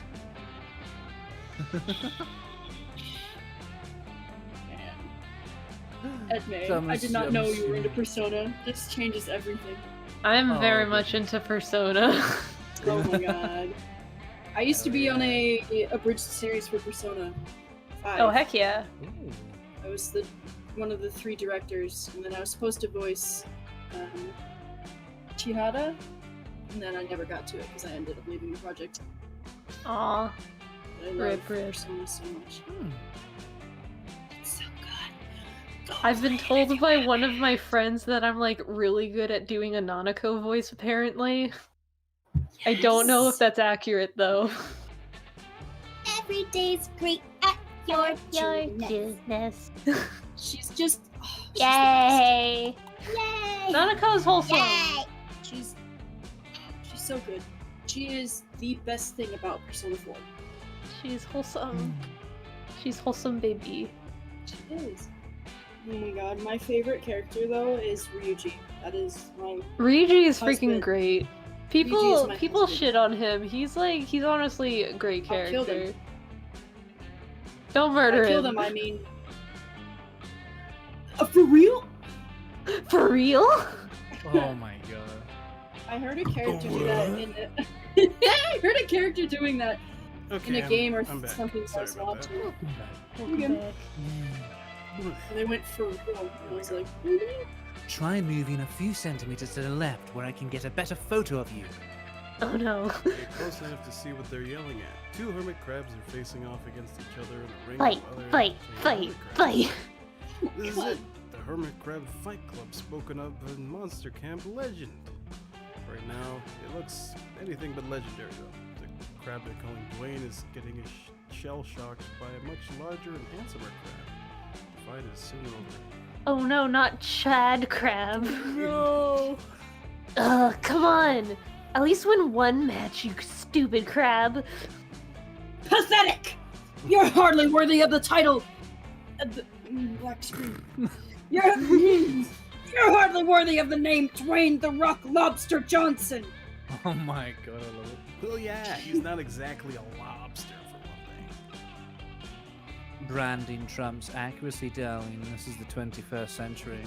Edme, I did not know you were into Persona. This changes everything. I'm Oh, very okay. much into Persona. Oh my god. I used to be on a abridged series for Persona 5. Oh heck yeah! I was one of the 3 directors, and then I was supposed to voice Chihara, and then I never got to it because I ended up leaving the project. Aw, But I love Rip. Persona so much. It's so good. I've been told by one of my friends that I'm like really good at doing a Nanako voice apparently. I don't know if that's accurate though. Every day's great at your goodness. She's just. Yay! Yay! Nanako's wholesome. Yay! She's so good. She is the best thing about Persona 4. She's wholesome. She's wholesome, baby. She is. Oh my god, my favorite character though is Ryuji. That is my. Ryuji is freaking husband. great. Ryuji People is my husband. shit on him. He's honestly a great I'll kill them. character. Don't murder I kill him. them, I mean. For real? For real? Oh my god. I heard a character do that in the. I heard a character doing that Okay, in a game or I'm back. something. So I Sorry saw about too. Welcome Again. back. And they went for real. And I was like, really? Try moving a few centimeters to the left where I can get a better photo of you. Oh no. Get close enough to see what they're yelling at. Two hermit crabs are facing off against each other in a ring Fight, of other fight, entertaining fight, hermit crabs. fight. This is it. The Hermit Crab Fight Club spoken of in Monster Camp Legend. Right now, it looks anything but legendary though. The crab they're calling Dwayne is getting shell shocked by a much larger and handsomer crab. The fight is soon over. Oh no, not Chad Crab. No! Ugh, come on. At least win one match, you stupid crab. Pathetic! You're hardly worthy of the title. Black screen. You're hardly worthy of the name Dwayne the Rock Lobster Johnson. Oh my god, I love it. Well, yeah, he's not exactly a lobster for one thing. Branding trumps accuracy, darling. This is the 21st century.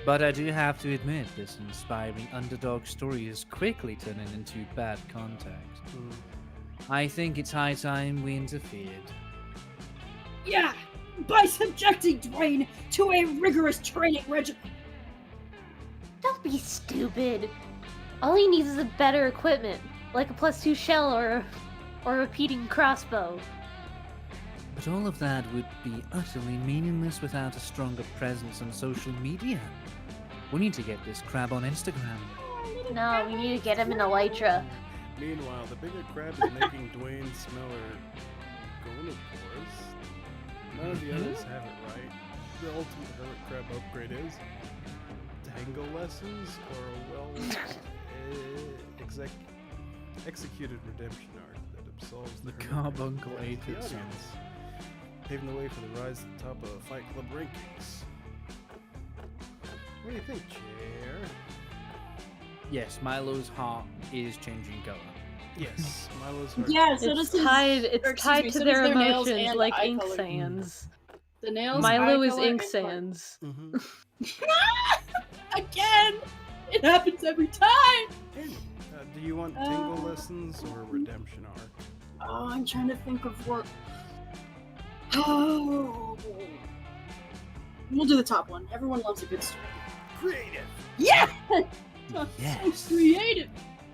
But I do have to admit, this inspiring underdog story is quickly turning into bad context. I think it's high time we interfered. Yeah, by subjecting Dwayne to a rigorous training regimen. Don't be stupid. All he needs is a better equipment, like a +2 shell or a repeating crossbow. But all of that would be utterly meaningless without a stronger presence on social media. We need to get this crab on Instagram. No, we need to get him in Elytra. Meanwhile, the bigger crab is making Dwayne smell her gonopores. None of the others have it right. The ultimate hermit crab upgrade is tango lessons or a executed redemption arc that absolves the hermit Carbuncle crab and the aided son. audience, paving the way for the rise to the top of Fight Club rankings. What do you think, Chair? Yes, Milo's heart is changing color. Yes, Milo's heart. Yeah, so It's does tied. his, It's or excuse tied me, to so their does nails emotions, and like eye ink color. sands. The nails. Milo eye is color, ink and color. sands. Again! It happens every time! Do you want tango lessons or redemption arc? Oh, I'm trying to think of what. Oh. We'll do the top one. Everyone loves a good story. Creative! Yeah! Yes. So creative!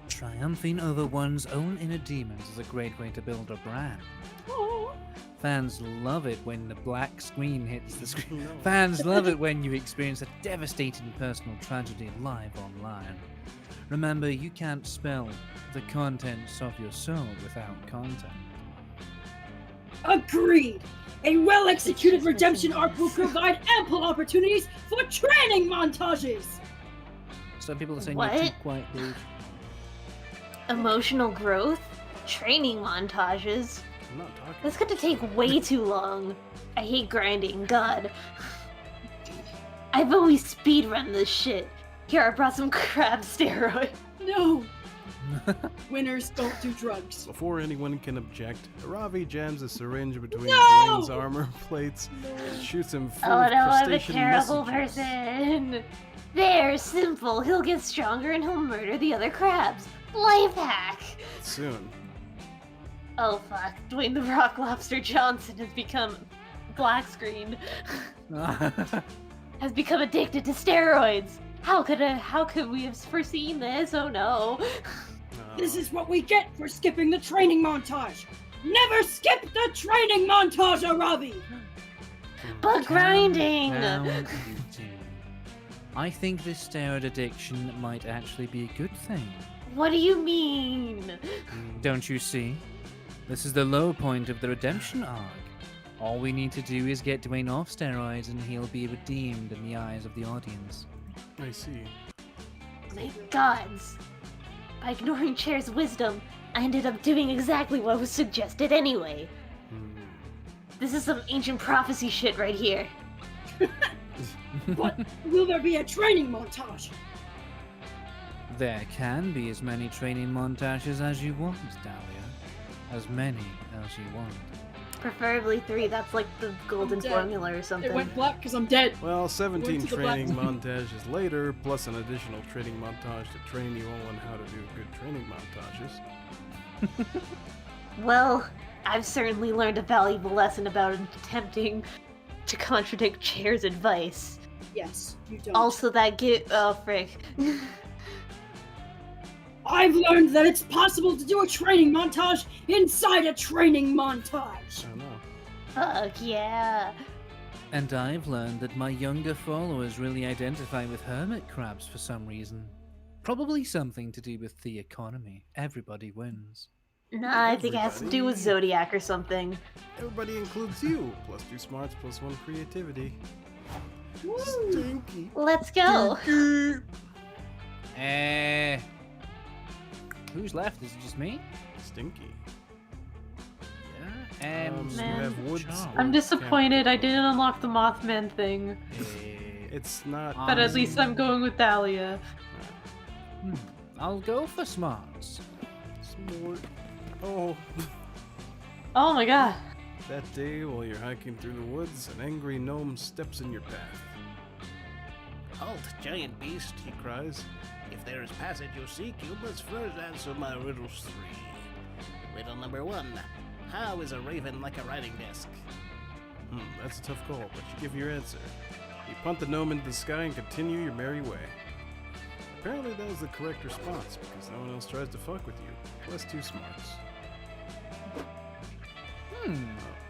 Triumphing over one's own inner demons is a great way to build a brand. Oh. Fans love it when the black screen hits the screen. No. Fans love it when you experience a devastating personal tragedy live online. Remember, you can't spell the contents of your soul without content. Agreed! A well-executed redemption arc will provide ample opportunities for training montages! Some people are saying What? you're too quiet, Dave. Emotional growth? Training montages? I'm not talking. That's gonna take way too long. I hate grinding, god. I've always speedrun this shit. Here, I brought some crab steroid. No! Winners don't do drugs. Before anyone can object, Ravi jams a syringe between No! Dwayne's armor plates and shoots him full Oh of no, I'm a crustacean terrible messages. person. There, simple. He'll get stronger and he'll murder the other crabs. Life hack. Soon. Oh fuck, Dwayne the Rock Lobster Johnson has become black screen. Has become addicted to steroids. How could we have foreseen this? Oh no. This is what we get for skipping the training montage! Never skip the training montage, Aravi! but grinding. Calm down, you two. I think this steroid addiction might actually be a good thing. What do you mean? Don't you see? This is the low point of the redemption arc. All we need to do is get Dwayne off steroids and he'll be redeemed in the eyes of the audience. I see. My gods. By ignoring Chair's wisdom, I ended up doing exactly what was suggested anyway. This is some ancient prophecy shit right here. But will there be a training montage? There can be as many training montages as you want, Dahlia. As many as you want. Preferably 3, that's like the golden dead. formula or something. It went black because I'm dead. Well, Went 17 to the black training zone. montages later, plus an additional training montage to train you all on how to do good training montages. Well, I've certainly learned a valuable lesson about attempting to contradict Chair's advice. Yes, you don't. Also, oh, frick. I've learned that it's possible to do a training montage inside a training montage. I know. Fuck yeah. And I've learned that my younger followers really identify with hermit crabs for some reason. Probably something to do with the economy. Everybody wins. Nah, I think it has to do with Zodiac or something. Everybody includes you. Plus 2 smarts, plus 1 creativity. Stinky. Let's go. Who's left? Is it just me? Stinky. Yeah. You Man. have Woods. I'm disappointed I didn't unlock the Mothman thing. It's not. But at least I'm going with Dahlia. I'll go for smarts. Smart. Oh. Oh my god. That day, while you're hiking through the woods, an angry gnome steps in your path. Halt, giant beast, He cries. if there is passage you seek, you must first answer my riddles 3. Riddle number 1. How is a raven like a writing desk? That's a tough call, but you give your answer. You punt the gnome into the sky and continue your merry way. Apparently that was the correct response, because no one else tries to fuck with you. Plus 2 smarts. The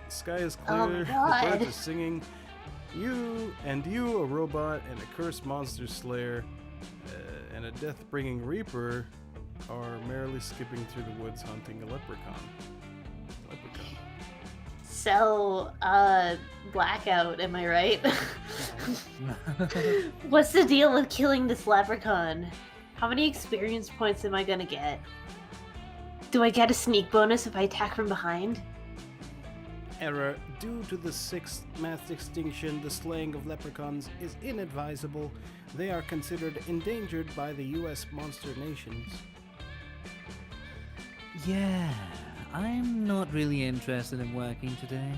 sky is clear, Oh my the God. birds are singing. You, a robot, and a cursed monster slayer, and a death-bringing reaper are merrily skipping through the woods hunting a leprechaun. So, Blackout, am I right? What's the deal with killing this leprechaun? How many experience points am I gonna get? Do I get a sneak bonus if I attack from behind? Error. Due to the 6th mass extinction, the slaying of leprechauns is inadvisable. They are considered endangered by the U.S. monster nations. Yeah, I'm not really interested in working today.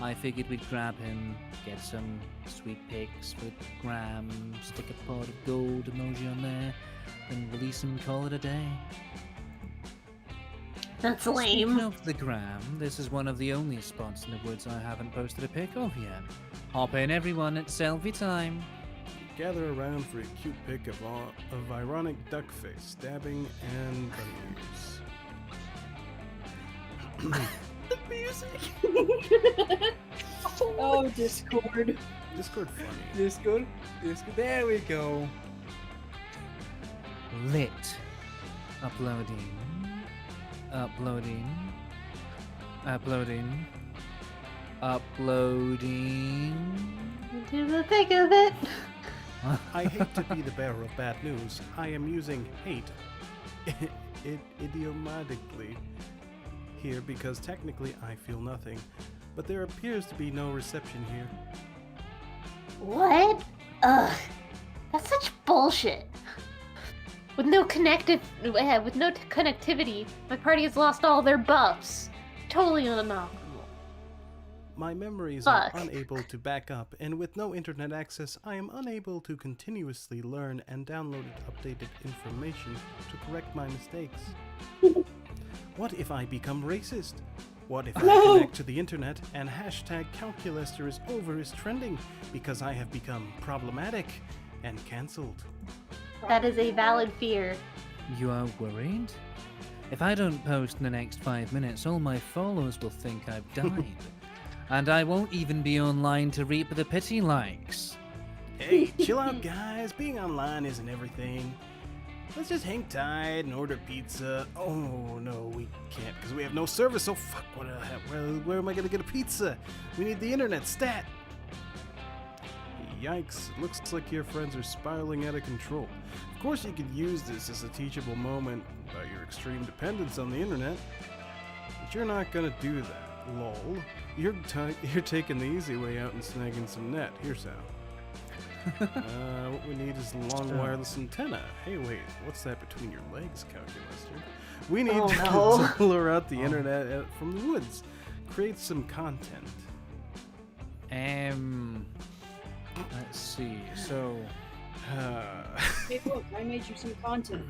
I figured we'd grab him, get some sweet pics with Graham, stick a pot of gold emoji on there, and release him and call it a day. That's Speaking lame. of the gram, this is one of the only spots in the woods I haven't posted a pic of yet. Hop in everyone, it's selfie time. Gather around for a cute pic of ironic duck face, stabbing, and bunny ears. Oh, Discord. Discord funny. Discord. There we go. Lit. Uploading. Uploading. To the thick of it. I hate to be the bearer of bad news. I am using hate idiomatically here because technically I feel nothing, but there appears to be no reception here. What? Ugh. That's such bullshit. With no connectivity, my party has lost all their buffs. Totally unoptimal. My memories Fuck. are unable to back up, and with no internet access, I am unable to continuously learn and download updated information to correct my mistakes. What if I become racist? What if I connect to the internet and hashtag Calculester is over is trending because I have become problematic and cancelled? That is a valid fear. You are worried? If I don't post in the next 5 minutes, all my followers will think I've died. And I won't even be online to reap the pity likes. Hey, chill out, guys. Being online isn't everything. Let's just hang tight and order pizza. Oh, no, we can't because we have no service. Oh, fuck. Where am I going to get a pizza? We need the internet stat. Yikes. It looks like your friends are spiraling out of control. Of course, you could use this as a teachable moment about your extreme dependence on the internet. But you're not going to do that. Lol. You're taking the easy way out and snagging some net. Here's how. What we need is a long wireless antenna. Hey, wait, what's that between your legs, Calculaster? We need to lure out the internet from the woods. Create some content. Let's see. So, Hey, look, I made you some content.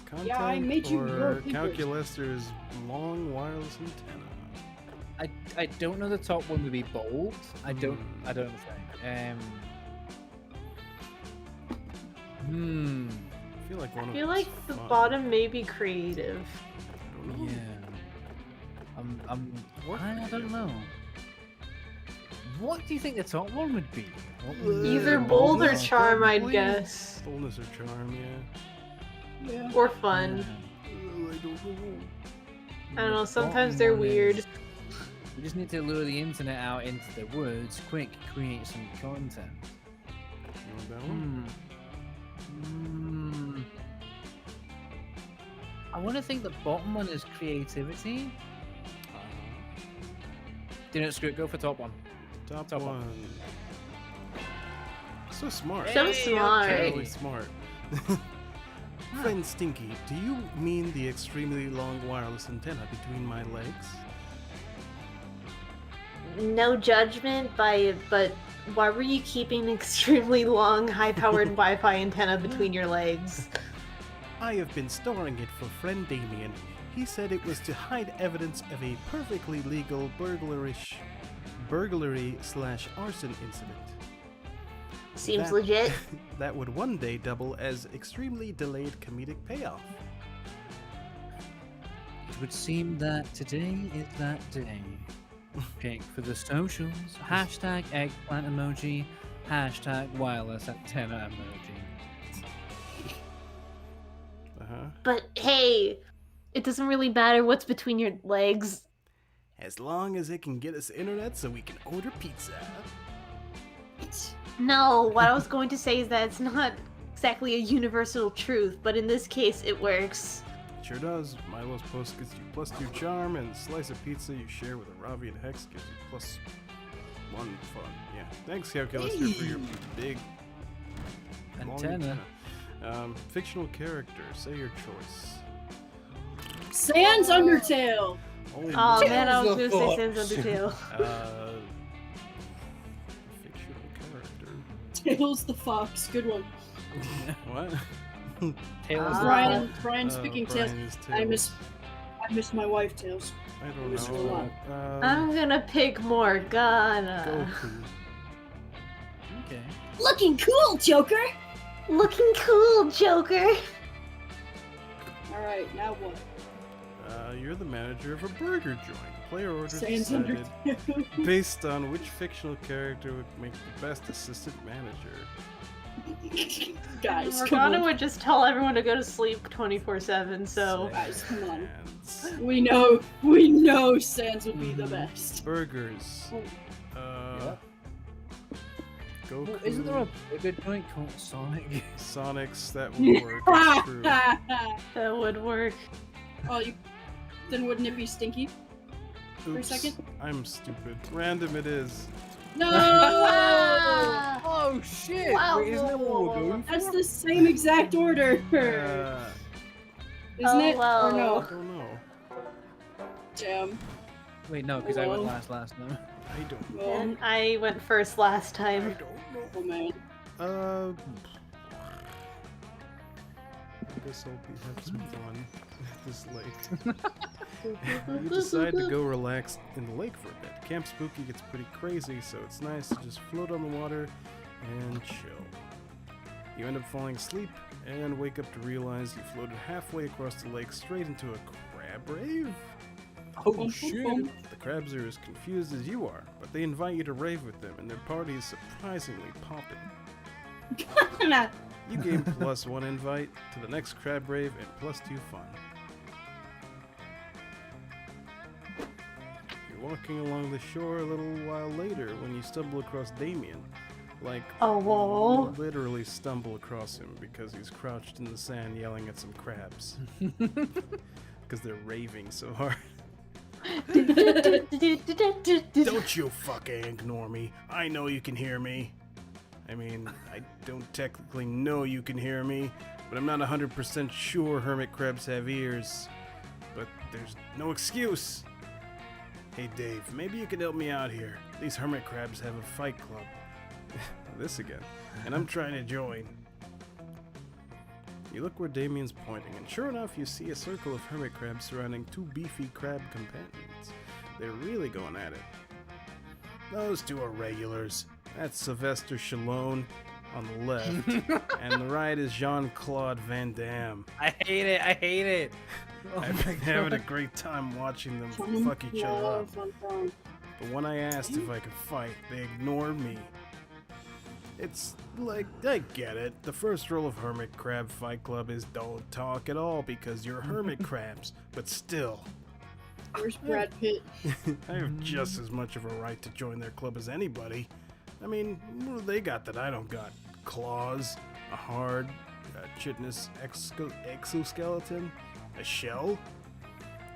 Content Yeah, I made you your or papers. Calculaster's long wireless antenna. I don't know the top one would be bold. I don't think. I feel like one I of feel them's like the fun. bottom may be creative. I don't know. Yeah. I don't know. What do you think the top one would be? What would be Either the bold or boldest? charm, I'd Probably guess. Boldness or charm, yeah. Yeah. Or fun. I don't know. I don't know, The sometimes bottom they're one weird. is- We just need to lure the internet out into the woods. Quick, create some content. You want that one? I want to think the bottom one is creativity. Didn't screw it. Go for top one. Top Top one. So smart. So smart. Really smart. Friend Stinky, do you mean the extremely long wireless antenna between my legs? No judgment, but why were you keeping an extremely long, high-powered Wi-Fi antenna between your legs? I have been storing it for friend Damien. He said it was to hide evidence of a perfectly legal burglary/arson incident. Seems That- legit. That would one day double as extremely delayed comedic payoff. It would seem that today is that day. Check for the socials. Hashtag eggplant emoji. Hashtag wireless antenna emoji. But hey, it doesn't really matter what's between your legs. As long as it can get us internet so we can order pizza. No, what I was going to say is that it's not exactly a universal truth, but in this case, it works. Sure does. Milo's post gives you +2 charm, and slice of pizza you share with a Ravi and Hex gives you +1 fun. Yeah. Thanks, Calculaster, for your big long Antenna. Fictional character. Say your choice. Sans Undertale. Oh man, I was gonna say Sans Undertale. Fictional character. Tails the Fox. Good one. What? Tails the Brian's picking Tails. Brian is I miss my wife, Tails. I don't miss her a know. I'm gonna pick Morgana. Goku. Okay. Looking cool, Joker. Looking cool, Joker. All right, now what? You're the manager of a burger joint. Player orders Sans decided Undertale. based on which fictional character would make the best assistant manager. Guys, come Morgana on. would just tell everyone to go to sleep 24/7. So Guys, come on. Sans. We know Sans would be the best. Burgers. Goku. Well, isn't there a bigger joint called Sonic? Sonics, that would work. It's true. that would work. Oh, then wouldn't it be Stinky? For a Oops, second? I'm stupid. Random it is. No! Oh shit! Wow, Wait, isn't that what we're going for? That's the same exact order. Isn't it? well. Or no? I don't know. Damn. Wait, no, because I went Well. last time. I don't know. Well, And I went first last I time. don't know. oh man. I guess I'll have some fun at this lake. You decide to go relax in the lake for a bit. Camp Spooky gets pretty crazy, so it's nice to just float on the water and chill. You end up falling asleep and wake up to realize you floated halfway across the lake straight into a crab rave. Oh shit! The crabs are as confused as you are, but they invite you to rave with them, and their party is surprisingly popping. You gain +1 invite to the next crab rave and +2 fun. You're walking along the shore a little while later when you stumble across Damien. Like, Oh. you literally stumble across him because he's crouched in the sand yelling at some crabs. Because they're raving so hard. Don't you fucking ignore me. I know you can hear me. I mean, I don't technically know you can hear me, but I'm not 100% sure hermit crabs have ears. But there's no excuse. Hey Dave, maybe you can help me out here. These hermit crabs have a fight club. This again. And I'm trying to join. You look where Damien's pointing, and sure enough, you see a circle of hermit crabs surrounding 2 beefy crab companions. They're really going at it. Those 2 are regulars. That's Sylvester Stallone on the left, and the right is Jean-Claude Van Damme. I hate it. I hate it. Oh I've been having a great time watching them fuck each other up. But when I asked if I could fight, they ignored me. It's like, I get it. The first rule of Hermit Crab Fight Club is don't talk at all because you're hermit crabs, but still. Where's Brad Pitt? I have just as much of a right to join their club as anybody. I mean, what do they got that I don't got? Claws, a hard, chitinous exoskeleton, a shell?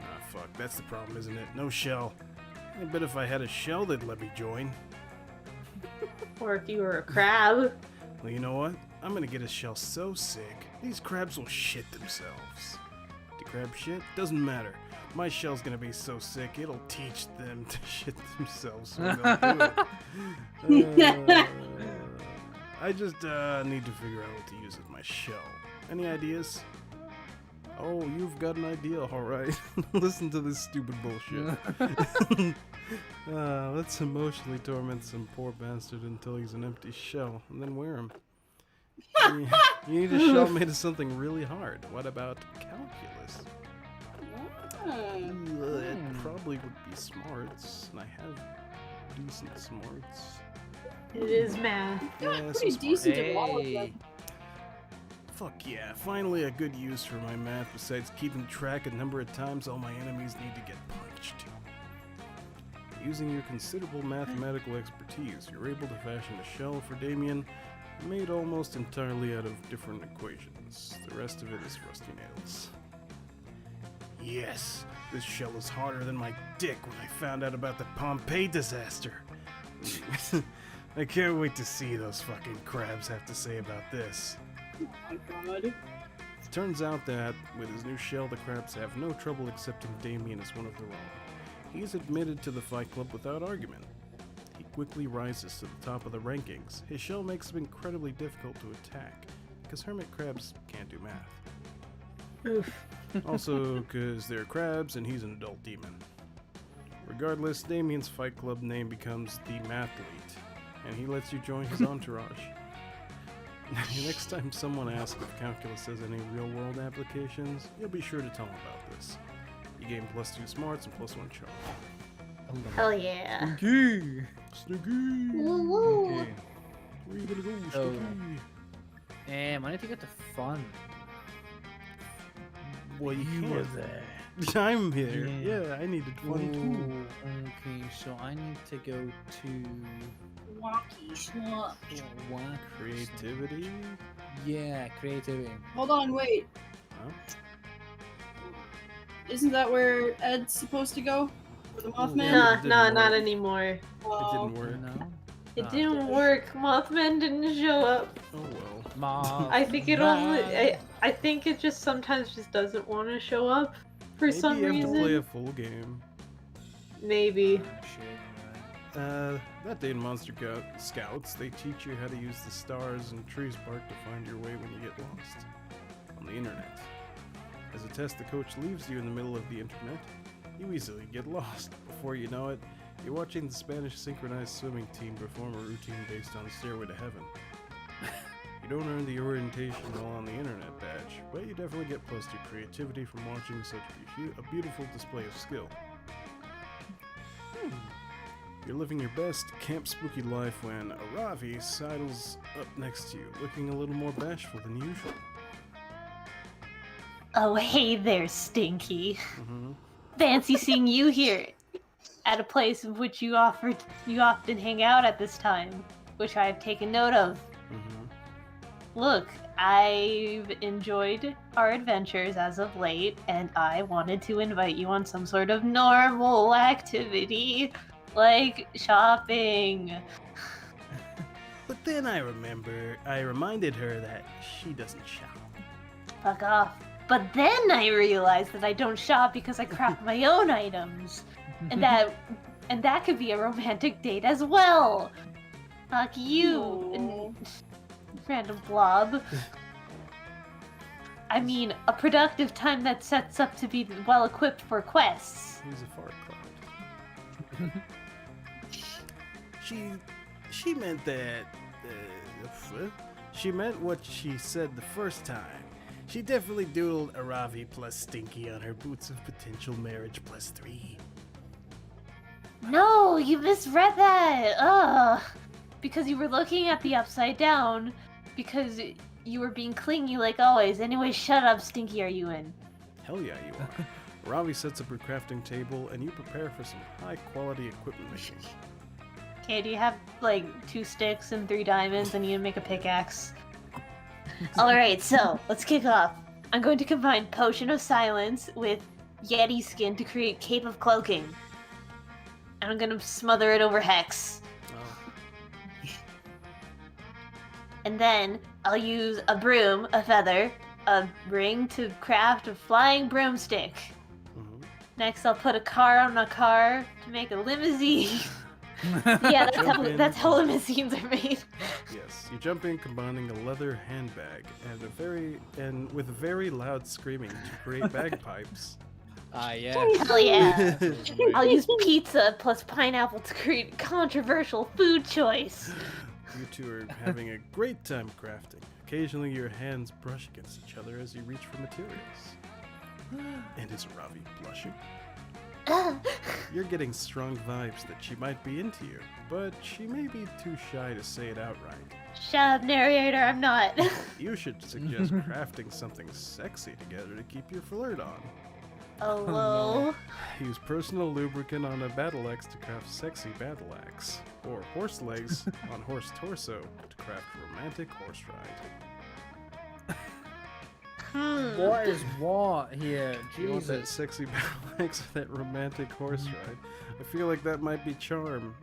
Ah, fuck, that's the problem, isn't it? No shell. I bet if I had a shell, they'd let me join. Or if you were a crab. Well, you know what? I'm gonna get a shell so sick, these crabs will shit themselves. Do crabs shit? Doesn't matter. My shell's gonna be so sick, it'll teach them to shit themselves when they'll do it. I just need to figure out what to use with my shell. Any ideas? Oh, you've got an idea, alright. Listen to this stupid bullshit. Let's emotionally torment some poor bastard until he's an empty shell, and then wear him. You need a shell made of something really hard. What about calculus? It probably would be smarts, and I have decent smarts. It is math. Yeah, pretty decent at all of Hey. them. Fuck yeah, finally a good use for my math besides keeping track of number of times all my enemies need to get punched. Using your considerable mathematical expertise, you're able to fashion a shell for Damien made almost entirely out of different equations. The rest of it is rusty nails. Yes, this shell is harder than my dick when I found out about the Pompeii disaster. I can't wait to see those fucking crabs have to say about this. Oh my god. It turns out that, with his new shell, the crabs have no trouble accepting Damien as one of their own. He's admitted to the fight club without argument. He quickly rises to the top of the rankings. His shell makes him incredibly difficult to attack, because hermit crabs can't do math. Also, because they're crabs and he's an adult demon. Regardless, Damien's fight club name becomes the Mathlete, and he lets you join his entourage. Next time someone asks if calculus has any real-world applications, you'll be sure to tell them about this. You gain +2 smarts and +1 charm. Hell yeah. Okay. Snooky! Woo-woo. Okay. Where you gonna go, Oh. Snooky? I need to get to fun. Well, you were can't. there. I'm here. Yeah. Yeah, I needed fun too. Oh, okay, so I need to go to Wacky swamp. what? Creativity? Yeah, creativity. Hold on, wait. Huh? Isn't that where Ed's supposed to go? For the Mothman? Yeah. It Nah, didn't not work. anymore. It Oh. didn't work. No. It didn't work. Mothman didn't show up. Oh well. Mom. I think it only. I think it just sometimes just doesn't want to show up for Maybe some you have reason. to play a full game. Maybe. That day in Monster Scouts, they teach you how to use the stars and trees bark to find your way when you get lost on the internet. As a test, the coach leaves you in the middle of the internet. You easily get lost. Before you know it, you're watching the Spanish synchronized swimming team perform a routine based on Stairway to Heaven. You don't earn the orientation while on the internet badge, but you definitely get +2 creativity from watching such a beautiful display of skill. You're living your best Camp Spooky life when Aravi sidles up next to you, looking a little more bashful than usual. Oh, hey there, Stinky. Mm-hmm. Fancy seeing you here at a place in which you often hang out at this time, which I've taken note of. Mm-hmm. Look, I've enjoyed our adventures as of late, and I wanted to invite you on some sort of normal activity, like shopping. But then I reminded her that she doesn't shop. Fuck off. But then I realized that I don't shop because I craft my own items, and that could be a romantic date as well. Fuck you, random blob. I mean, a productive time that sets up to be well equipped for quests. He's a fart cloud. She meant that. She meant what she said the first time. She definitely doodled Aravi plus Stinky on her boots of potential marriage +3. No, you misread that. Ugh. Because you were looking at the upside down. Because you were being clingy like always. Anyway, shut up, Stinky. Are you in? Hell yeah, you are. Aravi sets up her crafting table, and you prepare for some high-quality equipment making. Okay, do you have like 2 sticks and 3 diamonds? I need to make a pickaxe. Alright, so let's kick off. I'm going to combine Potion of Silence with Yeti skin to create Cape of Cloaking. And I'm gonna smother it over Hex. Oh. And then I'll use a broom, a feather, a ring to craft a flying broomstick. Mhm. Next I'll put a car on a car to make a limousine. Yeah, that's how limousines are made. Yes, you jump in combining a leather handbag and with very loud screaming to create bagpipes. Yeah. Hell yeah. I'll use pizza plus pineapple to create a controversial food choice. You two are having a great time crafting. Occasionally your hands brush against each other as you reach for materials. And is Ravi blushing? You're getting strong vibes that she might be into you, but she may be too shy to say it outright. Shut up, narrator, I'm not. You should suggest crafting something sexy together to keep your flirt on. Oh, whoa. Use personal lubricant on a battle axe to craft sexy battle axe, or horse legs on horse torso to craft romantic horse ride. What is what here? You want that Jesus. sexy battle axe or that romantic horse ride? I feel like that might be charm.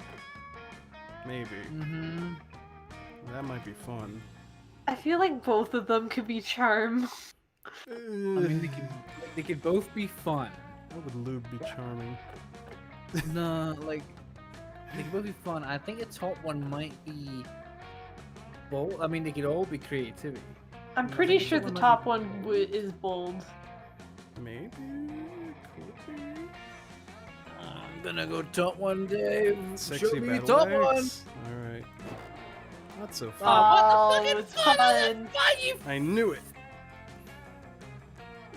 Maybe. Mm-hmm. That might be fun. I feel like both of them could be charm. I mean, they could both be fun. How would lube be charming? No, like they could both be fun. I think the top one might be bold. I mean, they could all be creativity. I'm pretty sure the top one is bold. Maybe. Could be. I'm gonna go top one, Dave. Sexy Show me battle top axe. Alright. Not so fun. Oh, it's fun. I knew it.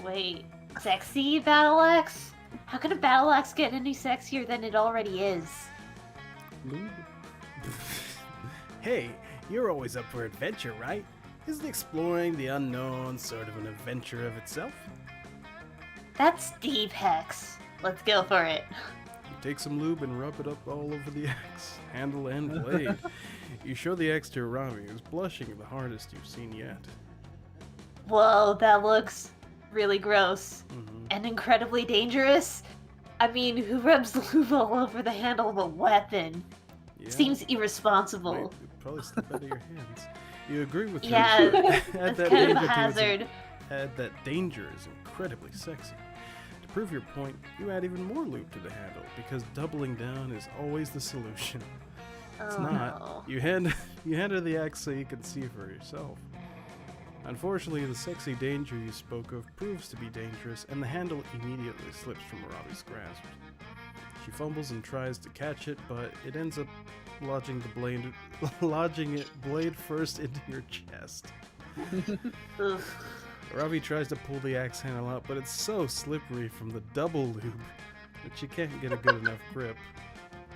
Wait, sexy battle axe? How can a battle axe get any sexier than it already is? Lube. Hey, you're always up for adventure, right? Isn't exploring the unknown sort of an adventure of itself? That's deep, Hex. Let's go for it. You take some lube and rub it up all over the axe, handle and blade. You show the axe to Arami, who's blushing the hardest you've seen yet. Whoa, that looks really gross. Mm-hmm. And incredibly dangerous. I mean, who rubs lube all over the handle of a weapon? Yeah. Seems irresponsible. Might probably slip out of your hands. You agree with Yeah, her. that's kind of a hazard. Add that danger is incredibly sexy. To prove your point, you add even more lube to the handle, because doubling down is always the solution. It's Oh, not. no. You hand her the axe so you can see for yourself. Unfortunately, the sexy danger you spoke of proves to be dangerous, and the handle immediately slips from Arabi's grasp. She fumbles and tries to catch it, but it ends up lodging it blade first into your chest. Oof. Arabi tries to pull the axe handle out, but it's so slippery from the double lube that she can't get a good enough grip.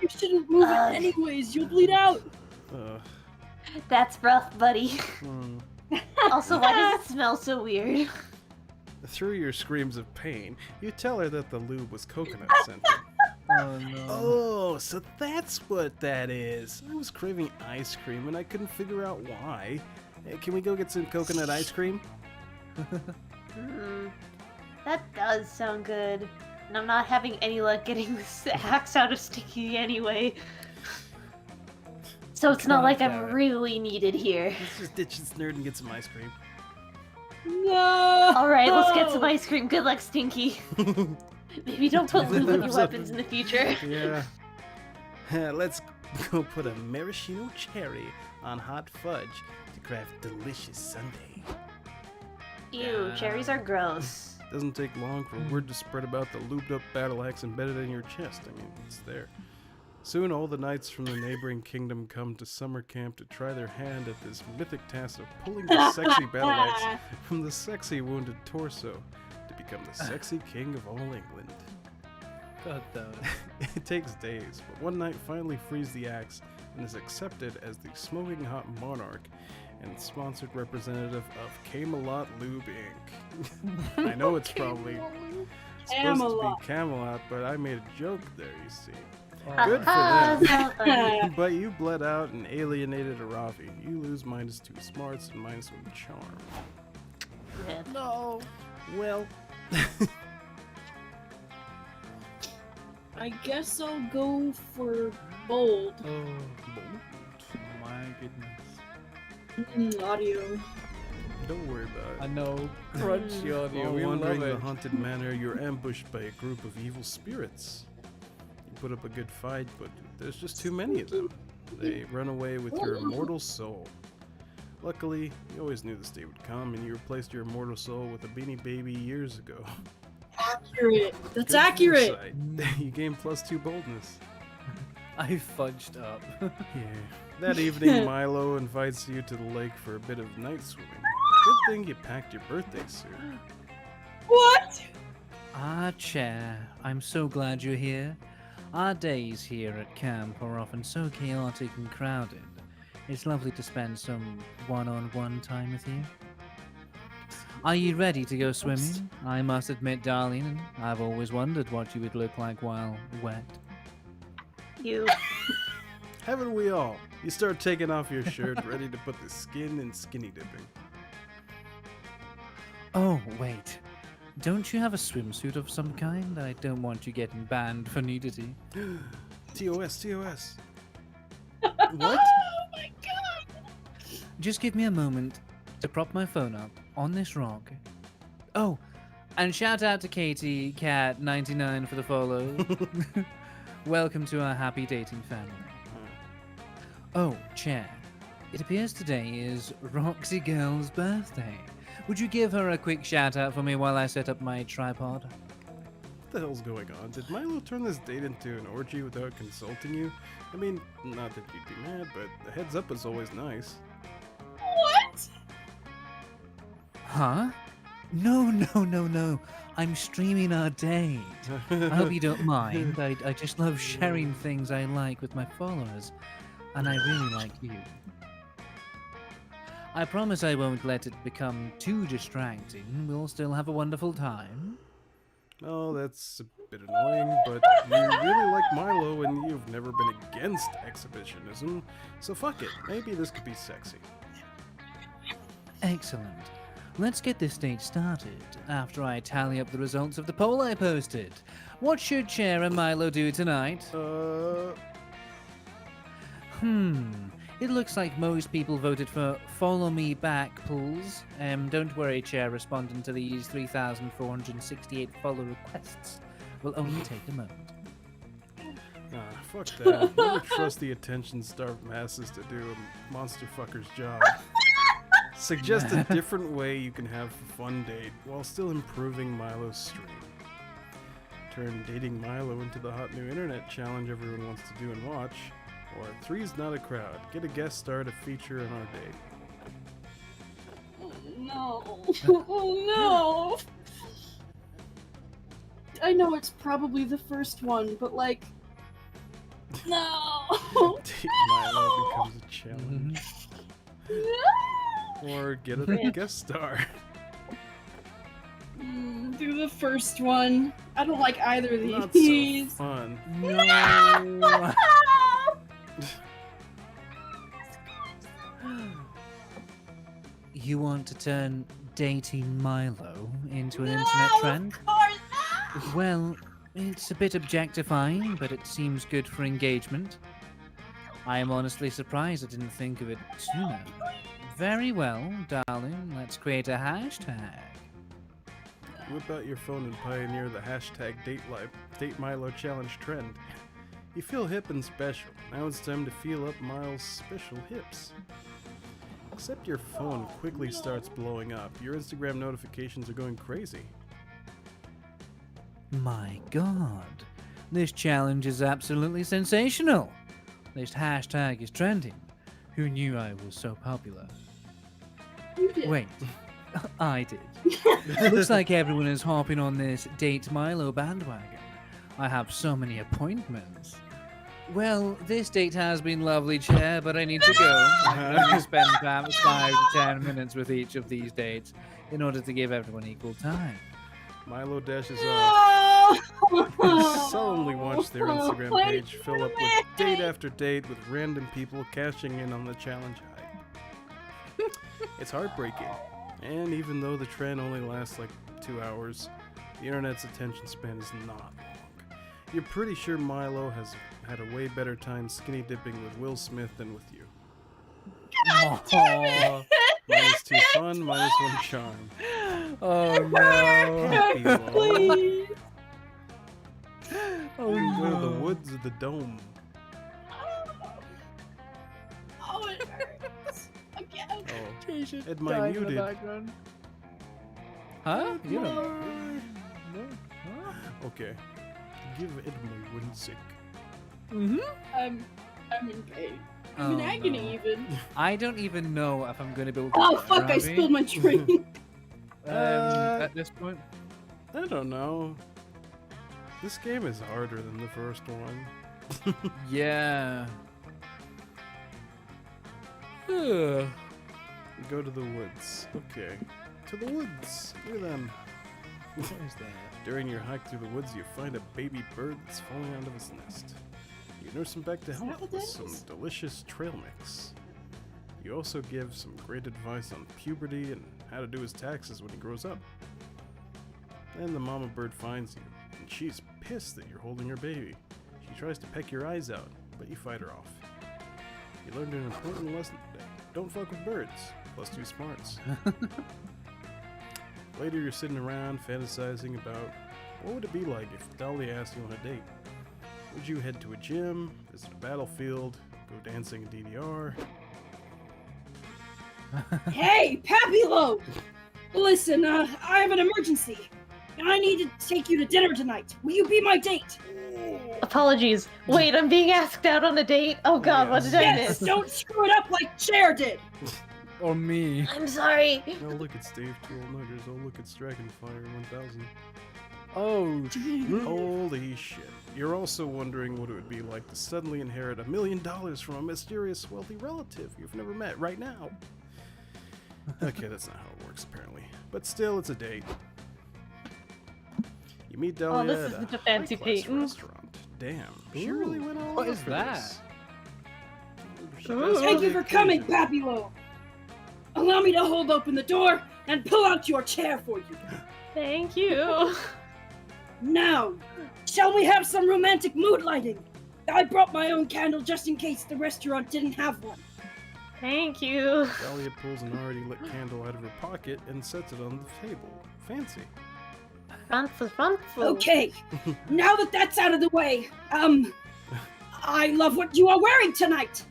You shouldn't move it Ugh. anyways. You'll bleed out. That's rough, buddy. Hmm. Also, why does it smell so weird? Through your screams of pain, you tell her that the lube was coconut scented. Oh no. Oh, so that's what that is. I was craving ice cream and I couldn't figure out why. Hey, can we go get some coconut ice cream? That does sound good. And I'm not having any luck getting this axe out of Sticky anyway. So it's not like I'm really needed here. Let's just ditch this nerd and get some ice cream. No. Alright, let's get some ice cream. Good luck, Stinky. Maybe don't put lube in your weapons in the future. Yeah. Let's go put a maraschino cherry on hot fudge to craft delicious sundae. Ew, cherries are gross. Doesn't take long for word to spread about the lubed up battle axe embedded in your chest. I mean, it's there. Soon all the knights from the neighboring kingdom come to summer camp to try their hand at this mythic task of pulling the sexy battle axe from the sexy wounded torso to become the sexy king of all England. God damn it. It takes days, but one knight finally frees the axe and is accepted as the smoking hot monarch and sponsored representative of Camelot Lube Inc. I know it's probably supposed to be Camelot, but I made a joke there, you see. Good for them. But you bled out and alienated Aravi. You lose -2 smarts and -1 charm. No. Well, I guess I'll go for bold. Oh my goodness. Audio. don't worry about it. I know. Crunchy audio. While We love wandering the it. haunted manor, you're ambushed by a group of evil spirits. You put up a good fight, but there's just too many of them. They run away with your immortal soul. Luckily, you always knew this day would come, and you replaced your immortal soul with a Beanie Baby years ago. Accurate. That's Good accurate. foresight. You gain +2 boldness. I fudged up. Yeah. That evening, Milo invites you to the lake for a bit of night swimming. Good thing you packed your birthday suit. What? Ah, Chair, I'm so glad you're here. Our days here at camp are often so chaotic and crowded. It's lovely to spend some one-on-one time with you. Are you ready to go swimming? I must admit, darling, I've always wondered what you would look like while wet. You. Haven't we all? You start taking off your shirt, ready to put the skin in skinny dipping. Oh, wait. Don't you have a swimsuit of some kind? I don't want you getting banned for nudity. TOS. What? Oh my god. Just give me a moment to prop my phone up on this rock. Oh, and shout out to Katie Cat99 for the follow. Welcome to our happy dating family. Oh, Chair, it appears today is Roxy Girl's birthday. Would you give her a quick shout out for me while I set up my tripod? What the hell's going on? Did Milo turn this date into an orgy without consulting you? I mean, not that you'd be mad, but the heads up is always nice. What? Huh? No. I'm streaming our date. I hope you don't mind. I just love sharing things I like with my followers. And I really like you. I promise I won't let it become too distracting. We'll still have a wonderful time. Oh, that's a bit annoying, but you really like Milo and you've never been against exhibitionism, so fuck it. Maybe this could be sexy. Excellent. Let's get this date started after I tally up the results of the poll I posted. What should Chair and Milo do tonight? It looks like most people voted for follow me back pools. Don't worry, Chair, responding to these 3,468 follow requests will only take a moment. Fuck that. Never trust the attention-starved masses to do a monster fucker's job. Suggest a different way you can have a fun date while still improving Milo's stream. Turn dating Milo into the hot new internet challenge everyone wants to do and watch. Or three's not a crowd. Get a guest star to feature in our date. Oh no. Oh no. I know it's probably the first one, but like, No. Date Milo becomes a challenge. Or get a guest star. Do the first one. I don't like either of Not so these. fun. No. You want to turn dating Milo into an internet trend? Of course. Well, it's a bit objectifying, but it seems good for engagement. I am honestly surprised I didn't think of it sooner. Very well, darling. Let's create a hashtag. Whip out your phone and pioneer the hashtag Date Milo challenge trend. You feel hip and special. Now it's time to feel up Milo's special hips. Except your phone quickly starts blowing up. Your Instagram notifications are going crazy. My god, this challenge is absolutely sensational. This hashtag is trending. Who knew I was so popular? You did. Wait, I did. Looks like everyone is hopping on this Date Milo bandwagon. I have so many appointments. Well, this date has been lovely, Chair, but I need to go. I can only spend perhaps 5 to 10 minutes with each of these dates in order to give everyone equal time. Milo dashes off. No. Solemnly watch their Instagram page fill up with date after date with random people cashing in on the challenge hype. It's heartbreaking. And even though the trend only lasts like 2 hours, the internet's attention span is not long. You're pretty sure Milo has had a way better time skinny dipping with Will Smith than with you. Oh, -2 fun, -1 charm. oh no. Happy Lo. Please. Oh Go to the no. woods of the dome. Oh, it hurts. Again. Oh, Ed my muted. Huh? You know. Okay. Give Ed my 1 sec. Mm-hmm. I'm in pain. I'm in agony even. I don't even know if I'm going to be able to Oh get fuck! I Robbie. spilled my drink. At this point. I don't know. This game is harder than the first one. Yeah. You go to the woods. Okay. To the woods. Look at them. What is that? During your hike through the woods, you find a baby bird that's falling out of its nest. You nurse him back to that health what with that some is? delicious trail mix. You also give some great advice on puberty and how to do his taxes when he grows up. Then the mama bird finds you, and she's pissed that you're holding her baby. She tries to peck your eyes out, but you fight her off. You learned an important lesson today. Don't fuck with birds. +2 smarts. Later, you're sitting around fantasizing about what would it be like if Dolly asked you on a date. Would you head to a gym, visit a battlefield, go dancing in DDR? Hey, Papilo! Listen, I have an emergency. I need to take you to dinner tonight. Will you be my date? Apologies. Wait, I'm being asked out on a date? Oh god, what did I Yes, miss? don't screw it up like Cher did. Or me. I'm sorry. Oh, look, it's Dave TwoAllNighters. Oh, look, it's Dragonfire 1000. Oh, Holy shit. You're also wondering what it would be like to suddenly inherit $1 million from a mysterious wealthy relative you've never met right now. Okay, that's not how it works, apparently. But still, it's a date. You meet Delia this at is a the fancy high-class Peyton. restaurant. Damn, she really went all what out is for that? this. She Ooh. dressed Thank for you the for coming, occasion. Papilo. Allow me to hold open the door and pull out your chair for you. Thank you. Now, shall we have some romantic mood lighting? I brought my own candle just in case the restaurant didn't have one. Thank you. Dahlia pulls an already lit candle out of her pocket and sets it on the table. Fancy. Fancy, fancy. Okay, now that that's out of the way, I love what you are wearing tonight.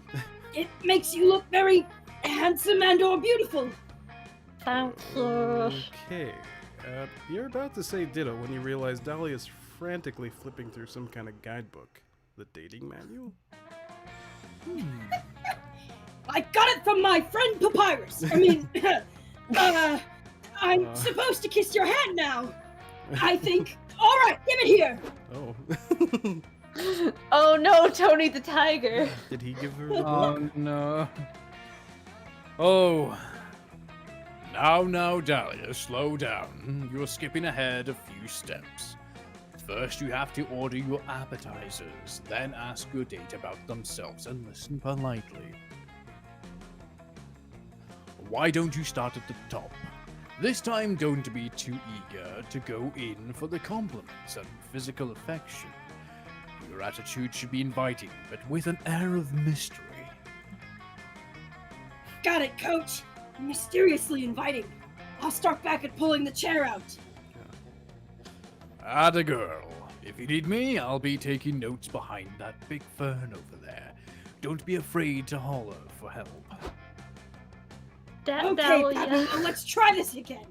It makes you look very handsome and or beautiful. Thank you. Okay. You're about to say ditto when you realize Dahlia's frantically flipping through some kind of guidebook. The dating manual? I got it from my friend Papyrus. I mean, I'm supposed to kiss your hand now. I think. All right, give it here. Oh. Oh no, Tony the Tiger. Did he give her the book? Oh no. Oh. Now, Dahlia, slow down. You're skipping ahead a few steps. First, you have to order your appetizers, then ask your date about themselves and listen politely. Why don't you start at the top? This time, don't be too eager to go in for the compliments and physical affection. Your attitude should be inviting, but with an air of mystery. Got it, Coach. Mysteriously inviting. I'll start back at pulling the chair out. Atta girl. If you need me, I'll be taking notes behind that big fern over there. Don't be afraid to holler for help. Okay, Dahlia. Pablo, let's try this again.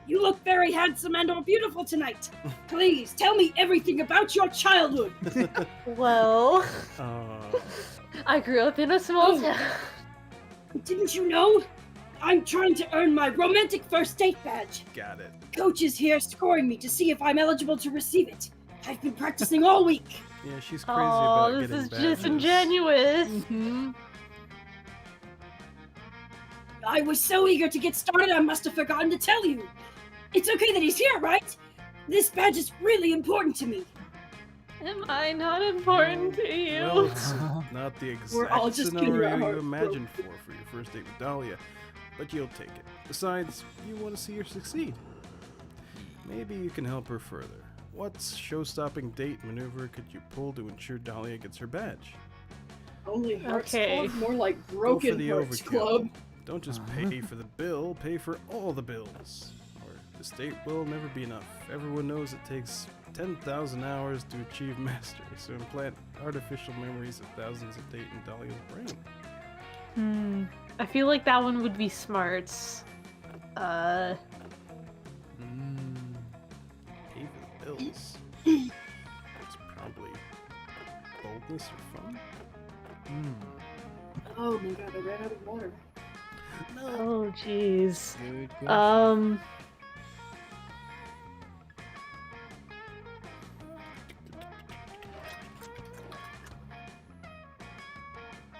You look very handsome and or beautiful tonight. Please tell me everything about your childhood. Well, I grew up in a small town. Didn't you know? I'm trying to earn my romantic first date badge. Got it. Coach is here scoring me to see if I'm eligible to receive it. I've been practicing all week. Yeah, she's crazy Oh, about this getting is badges. disingenuous. I was so eager to get started, I must have forgotten to tell you. It's okay that he's here, right? This badge is really important to me. Am I not important to you? Well, it's not the We're all exact just getting our scenario you hearts imagined for your first date with Dahlia, but you'll take it. Besides, you want to see her succeed. Maybe you can help her further. What show-stopping date maneuver could you pull to ensure Dahlia gets her badge? Only Hearts Okay. Club, more like Go for Broken the Hearts overkill. Club. Don't just pay for the bill, pay for all the bills. Or this date will never be enough. Everyone knows it takes 10,000 hours to achieve mastery, so implant artificial memories of thousands of date in Dahlia's brain. I feel like that one would be smarts. Pay for the bills. It's probably boldness or fun. Oh my god, I ran out of water. Oh, jeez. Good.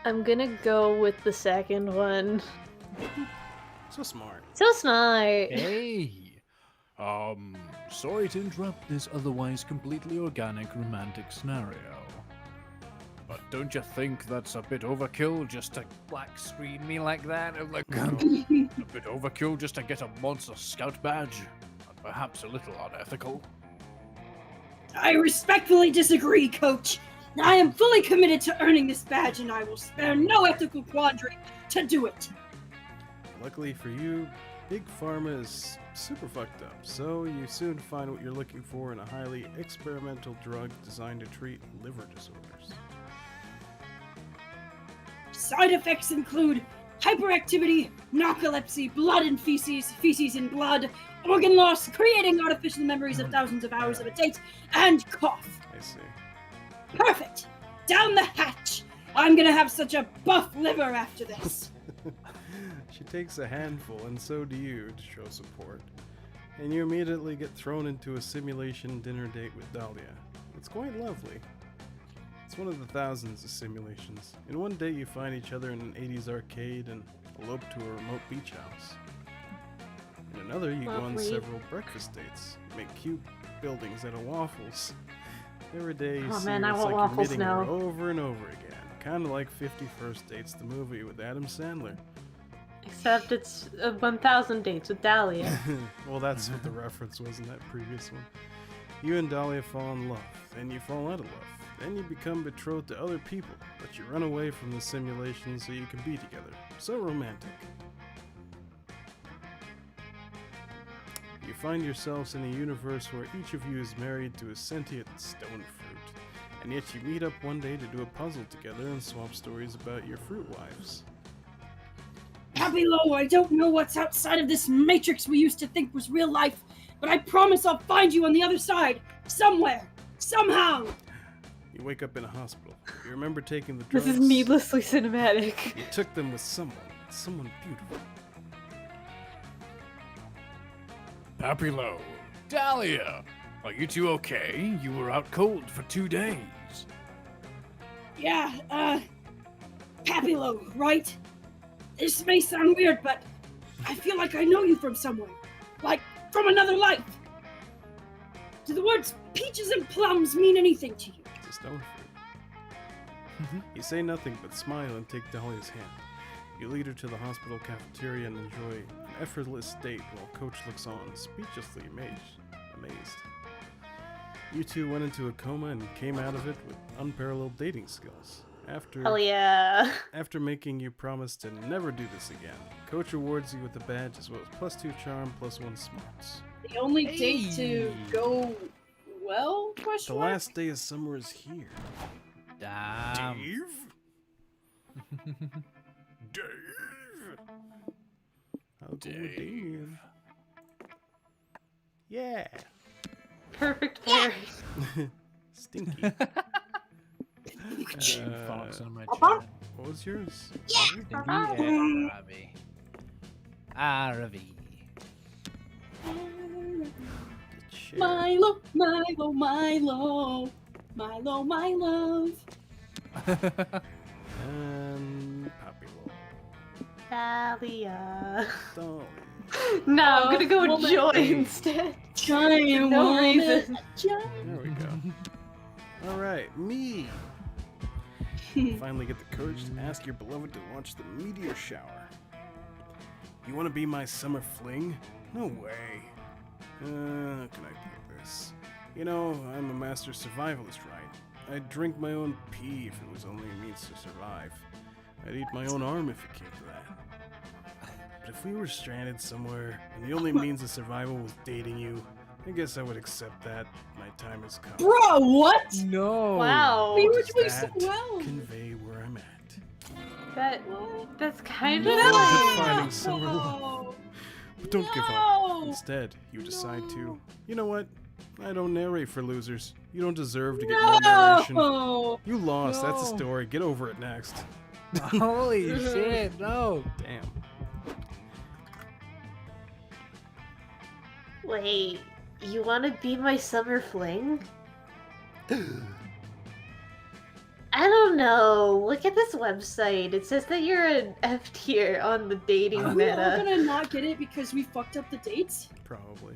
I'm gonna go with the second one. So smart. So smart. Hey! Sorry to interrupt this otherwise completely organic romantic scenario. But don't you think that's a bit overkill just to black screen me like that? Like, a bit overkill just to get a monster scout badge? And perhaps a little unethical? I respectfully disagree, Coach. I am fully committed to earning this badge, and I will spare no ethical quandary to do it. Luckily for you, Big Pharma is super fucked up, so you soon find what you're looking for in a highly experimental drug designed to treat liver disorders. Side effects include hyperactivity, narcolepsy, blood and feces, feces and blood, organ loss, creating artificial memories of thousands of hours of a date, and cough. I see. Perfect! Down the hatch! I'm gonna have such a buff liver after this. She takes a handful, and so do you, to show support. And you immediately get thrown into a simulation dinner date with Dahlia. It's quite lovely. It's one of the thousands of simulations. In one day you find each other in an 80s arcade and elope to a remote beach house. In another, you go on Lovely. several breakfast dates, make cute buildings out of waffles. Every day you Oh, see man, her, I it's want like you're waffles meeting her now. over and over again. Kind of like 50 First Dates, the movie with Adam Sandler. Except it's 1,000 dates with Dahlia. Well, that's what the reference was in that previous one. You and Dahlia fall in love, then you fall out of love. Then you become betrothed to other people, but you run away from the simulation so you can be together. So romantic. You find yourselves in a universe where each of you is married to a sentient stone fruit, and yet you meet up one day to do a puzzle together and swap stories about your fruit wives. Happy Low, I don't know what's outside of this matrix we used to think was real life, but I promise I'll find you on the other side. Somewhere. Somehow. You wake up in a hospital. You remember taking the drugs. This is needlessly cinematic. You took them with someone beautiful. Papillo, Dahlia, are you two okay? You were out cold for 2 days. Yeah, Papilo, right? This may sound weird, but I feel like I know you from somewhere. Like, from another life. Do the words peaches and plums mean anything to you? It's a stone fruit. You say nothing but smile and take Dahlia's hand. You lead her to the hospital cafeteria and enjoy an effortless date while Coach looks on, speechlessly amazed. You two went into a coma and came out of it with unparalleled dating skills. Hell yeah. After making you promise to never do this again, Coach rewards you with a badge as well as +2 charm, +1 smarts. The only date to go well? The last day of summer is here. Damn. Dave? Dave? I'll go with Dave. Yeah. Perfect pairing. Stinky. Fox on my What was yours? Ravi. Ravi. Milo, Milo, Milo. Milo, my love. And Papilo. Dahlia. Dolly. No, I'm gonna go with woman. Joy instead. Giant No woman. reason. There we go. Alright, me. Finally get the courage to ask your beloved to launch the meteor shower. You want to be my summer fling? No way. How can I put this? You know, I'm a master survivalist, right? I'd drink my own pee if it was only a means to survive. I'd eat my own arm if it came to that. But if we were stranded somewhere and the only means of survival was dating you, I guess I would accept that. My time has come. Bro, what? No. Wow. We were Does doing so that well. convey where I'm at? That's kind of No. like... Finding summer love. No. But don't give up. Instead, you decide to, you know what? I don't narrate for losers. You don't deserve to get more narration. No. You lost. That's the No. story. Get over it next. Holy shit, no. Damn. Wait, you want to be my summer fling? I don't know. Look at this website. It says that you're an F tier on the dating Are we all meta. gonna not get it because we fucked up the dates? Probably.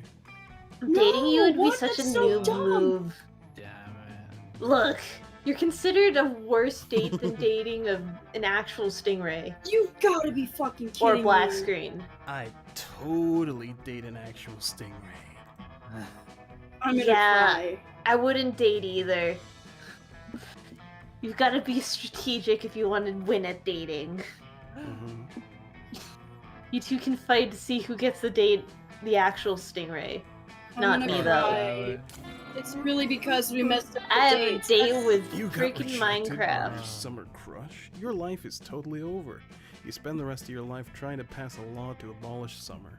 Dating you would be what? such a That's so noob dumb. move. Damn it. Look, you're considered a worse date than dating an actual stingray You gotta be fucking kidding or black me. screen. I totally date an actual stingray. I'm gonna Yeah. cry. I wouldn't date either. You've got to be strategic if you want to win at dating. You two can fight to see who gets the actual stingray. I'm Not gonna me, cry. It's really because we messed up the I have a dates. date with You got freaking rejected by your Minecraft. summer crush? Your life is totally over. You spend the rest of your life trying to pass a law to abolish summer.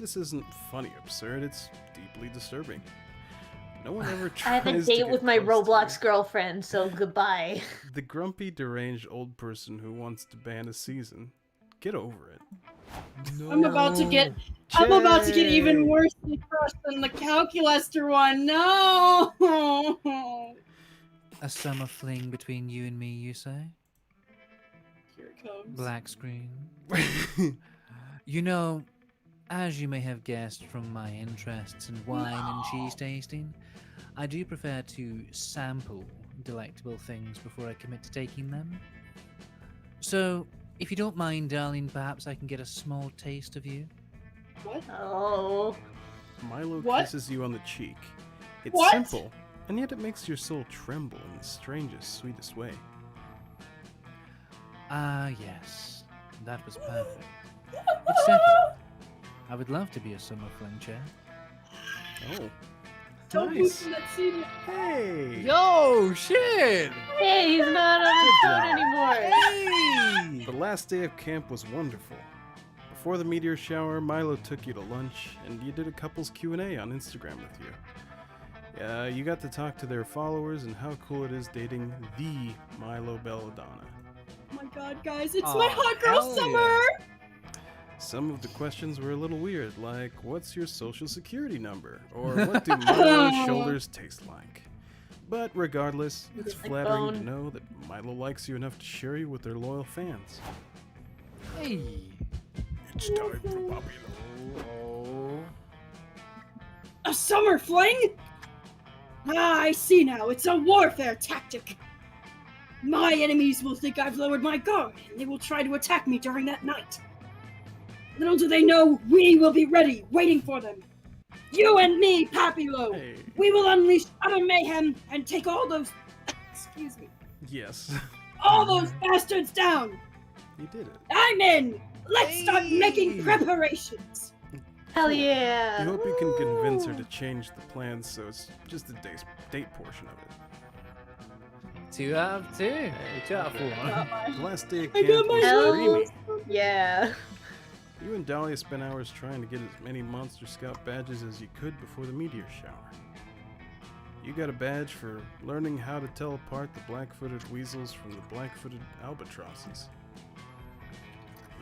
This isn't funny absurd, it's deeply disturbing. No one ever I tries have a to date get with my close to Roblox girlfriend, so goodbye. you. The grumpy, deranged old person who wants to ban a season. Get over it. I'm about to get even worse crushed than the calculaster one. No. A summer fling between you and me, you say? Here it comes. Black screen. You know, as you may have guessed from my interests in wine and cheese tasting, I do prefer to sample delectable things before I commit to taking them. So, if you don't mind, darling, perhaps I can get a small taste of you? What? Oh. Milo What? kisses you on the cheek. It's What? simple, and yet it makes your soul tremble in the strangest, sweetest way. Ah, yes. That was perfect. It's settled. I would love to be a summer fling chair. Oh. Don't move from that seat. Hey! Yo, shit! Hey, he's not on his phone anymore. Hey! The last day of camp was wonderful. Before the meteor shower, Milo took you to lunch, and you did a couple's Q&A on Instagram with you. You got to talk to their followers and how cool it is dating the Milo Belladonna. Oh my god, guys, it's Aw, my hot girl hell summer! Some of the questions were a little weird, like, what's your social security number? Or what do Milo's shoulders taste like? But regardless, it's Like flattering to bone. know that Milo likes you enough to share you with their loyal fans. Hey. It's time for Bobby. A summer fling? Ah, I see now. It's a warfare tactic. My enemies will think I've lowered my guard, and they will try to attack me during that night. Little do they know, we will be ready, waiting for them. You and me, Papilo. Hey. We will unleash utter mayhem and take all those... Excuse me. Yes, All those bastards down. you did it. I'm in. Let's start making preparations. Hell We yeah! hope you can convince her to change the plans so it's just the date portion of it. 2 out of 2. 2 out of 4. The last day of I got camp my was Hell dreamy. yeah! You and Dahlia spent hours trying to get as many Monster Scout badges as you could before the meteor shower. You got a badge for learning how to tell apart the black-footed weasels from the black-footed albatrosses.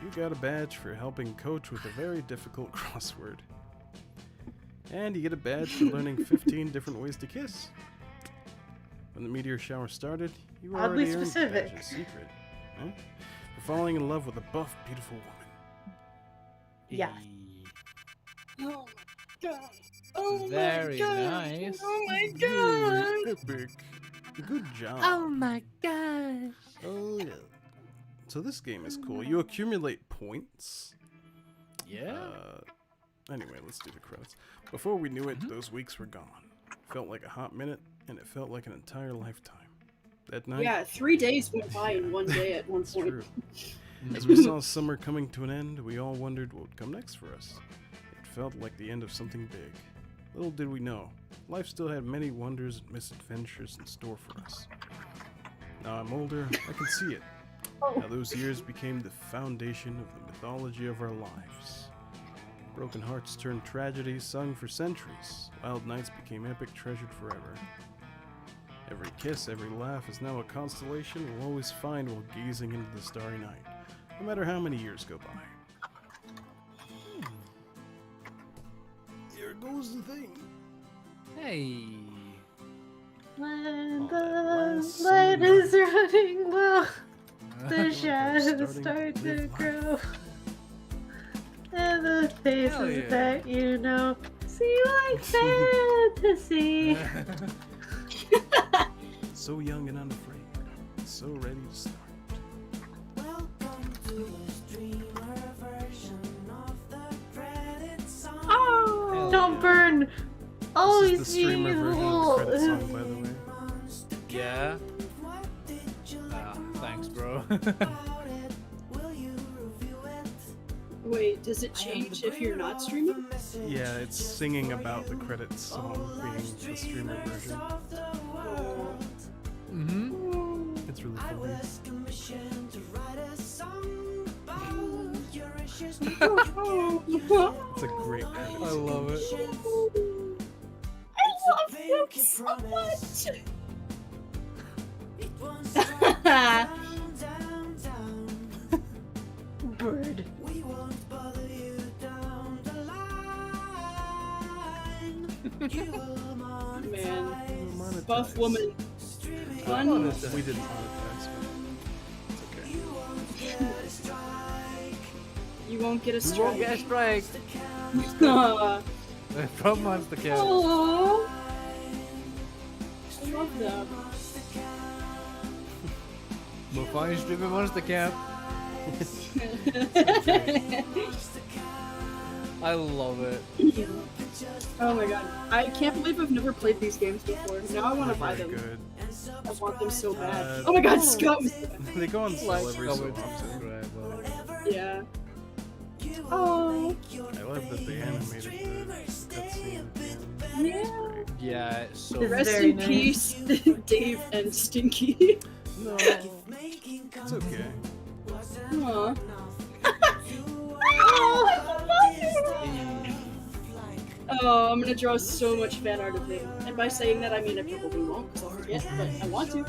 You got a badge for helping coach with a very difficult crossword. And you get a badge for learning 15 different ways to kiss. When the meteor shower started, you Oddly already earned the specific. badge's secret. Huh? For falling in love with a buff, beautiful woman. Yeah. Oh my god. Oh Very my god. nice. Oh my god. Epic. Good job. my gosh. Oh, yeah. So this game is cool. You accumulate points. Yeah. Anyway, let's do the credits. Before we knew it, those weeks were gone. Felt like a hot minute, and it felt like an entire lifetime. That night, Yeah, 3 days went by in one day at one it's point. true. As we saw summer coming to an end, we all wondered what would come next for us. It felt like the end of something big. Little did we know, life still had many wonders and misadventures in store for us. Now I'm older, I can see it. How those years became the foundation of the mythology of our lives. Broken hearts turned tragedies sung for centuries. Wild nights became epic, treasured forever. Every kiss, every laugh is now a constellation we'll always find while gazing into the starry night, no matter how many years go by. Here goes the thing. Hey. When All that the last light summer is running low, the I'm shadows starting start to to live grow. And the faces yeah. that you know seem like fantasy. So young and unafraid, so ready to start. Oh, don't yeah. burn! This Always is the streamer version of the credit song, by the way. Yeah. Thanks, bro. Wait, does it change if you're not streaming? Yeah, it's singing about the credits song being the streamer version. Mm-hmm. It's really funny. It's a great credit I song. love it. I love him so much! bird. Man, Monetize. buff woman. Fun. We didn't monetize, but it's okay. You won't get a We strike. won't get a strike. Aw. From Monster Kill. Aww. I love that. We'll find streaming Monster Camp. I love it. Oh my god. I can't believe I've never played these games before. Now I want to buy Very them. good. I want them so bad. Uh, Oh my god, Scott was They go on sale Like, every oh, so it's often. great, Yeah. Oh. I love that they animated the cutscene at the end. Yeah. Great. Yeah, it's so It's Rest very in nice. peace, Dave and Stinky. No, it's okay. Aw. Oh, I'm gonna draw so much fan art of him. And by saying that, I mean I probably won't, because I'll forget, but I want to.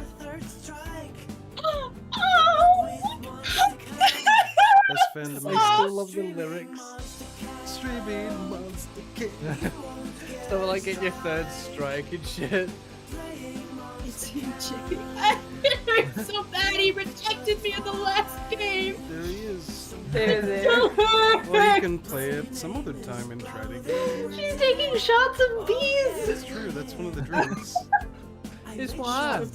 Best fan to me. I still love the lyrics. Streaming Monster Kill. So like get your third strike and shit. It's CJ. It hurts so bad. He rejected me in the last game. There he is. There. Or you can play it some other time and try to get. She's taking shots of bees. That's true. That's one of the drinks. It's one.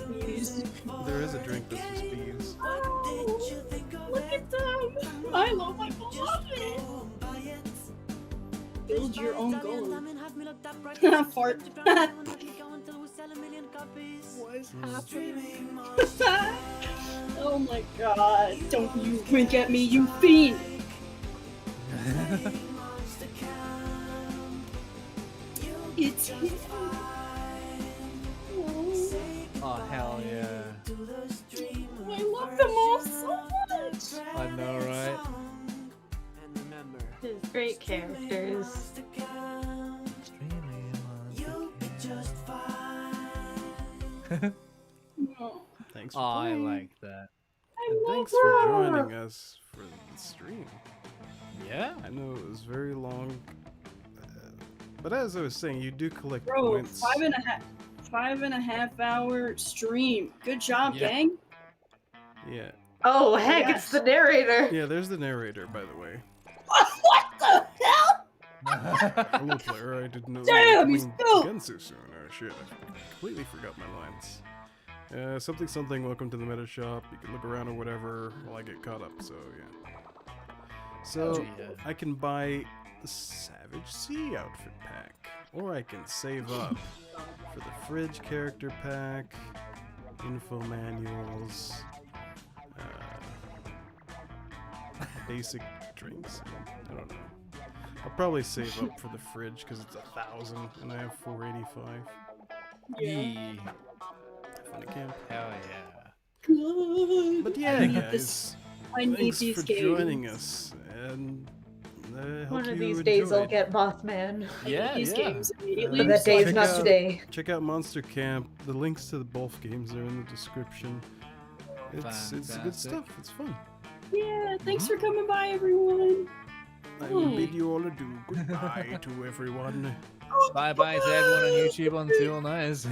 There is a drink that's just bees. Oh, look at them. I love my beloved. Build your own golem. Fart. What is happening? Oh my god. Don't you wink at me, you fiend! It's him. Oh, hell yeah. I love them all so much. I know, right? His great characters. Oh, Thanks for Oh, I playing. like that. And thanks for joining us for the stream. Yeah? I know it was very long, but as I was saying, you do collect bro, points. 5.5 hour stream. Good job, Yeah. gang. Yeah, Oh, heck, yes. it's the narrator. yeah. There's the narrator, by the way. What the hell? Hello, player. I didn't know Damn, you he's were still- coming again so soon. Oh shit! I completely forgot my lines. Something something. Welcome to the meta shop. You can look around or whatever while I get caught up. So yeah. So Oh, yeah. I can buy the Savage Sea outfit pack, or I can save up for the fridge character pack, info manuals, basic drinks. I don't know. I'll probably save up for the fridge because it's 1,000 and I have 485. Yeah. Fun to camp. Hell yeah. Good. But yeah, I need guys, this. I need thanks these for games. joining us, and hope One of you these days I'll enjoyed. get Mothman. Yeah, These yeah. games immediately. But that so I day is can- check not out- today. Check out Monster Camp. The links to both games are in the description. It's good Fantastic. stuff. It's fun. Yeah, thanks for coming by, everyone. I will bid you all adieu. Goodbye to everyone. Bye bye to everyone on YouTube on TwoAllNighters.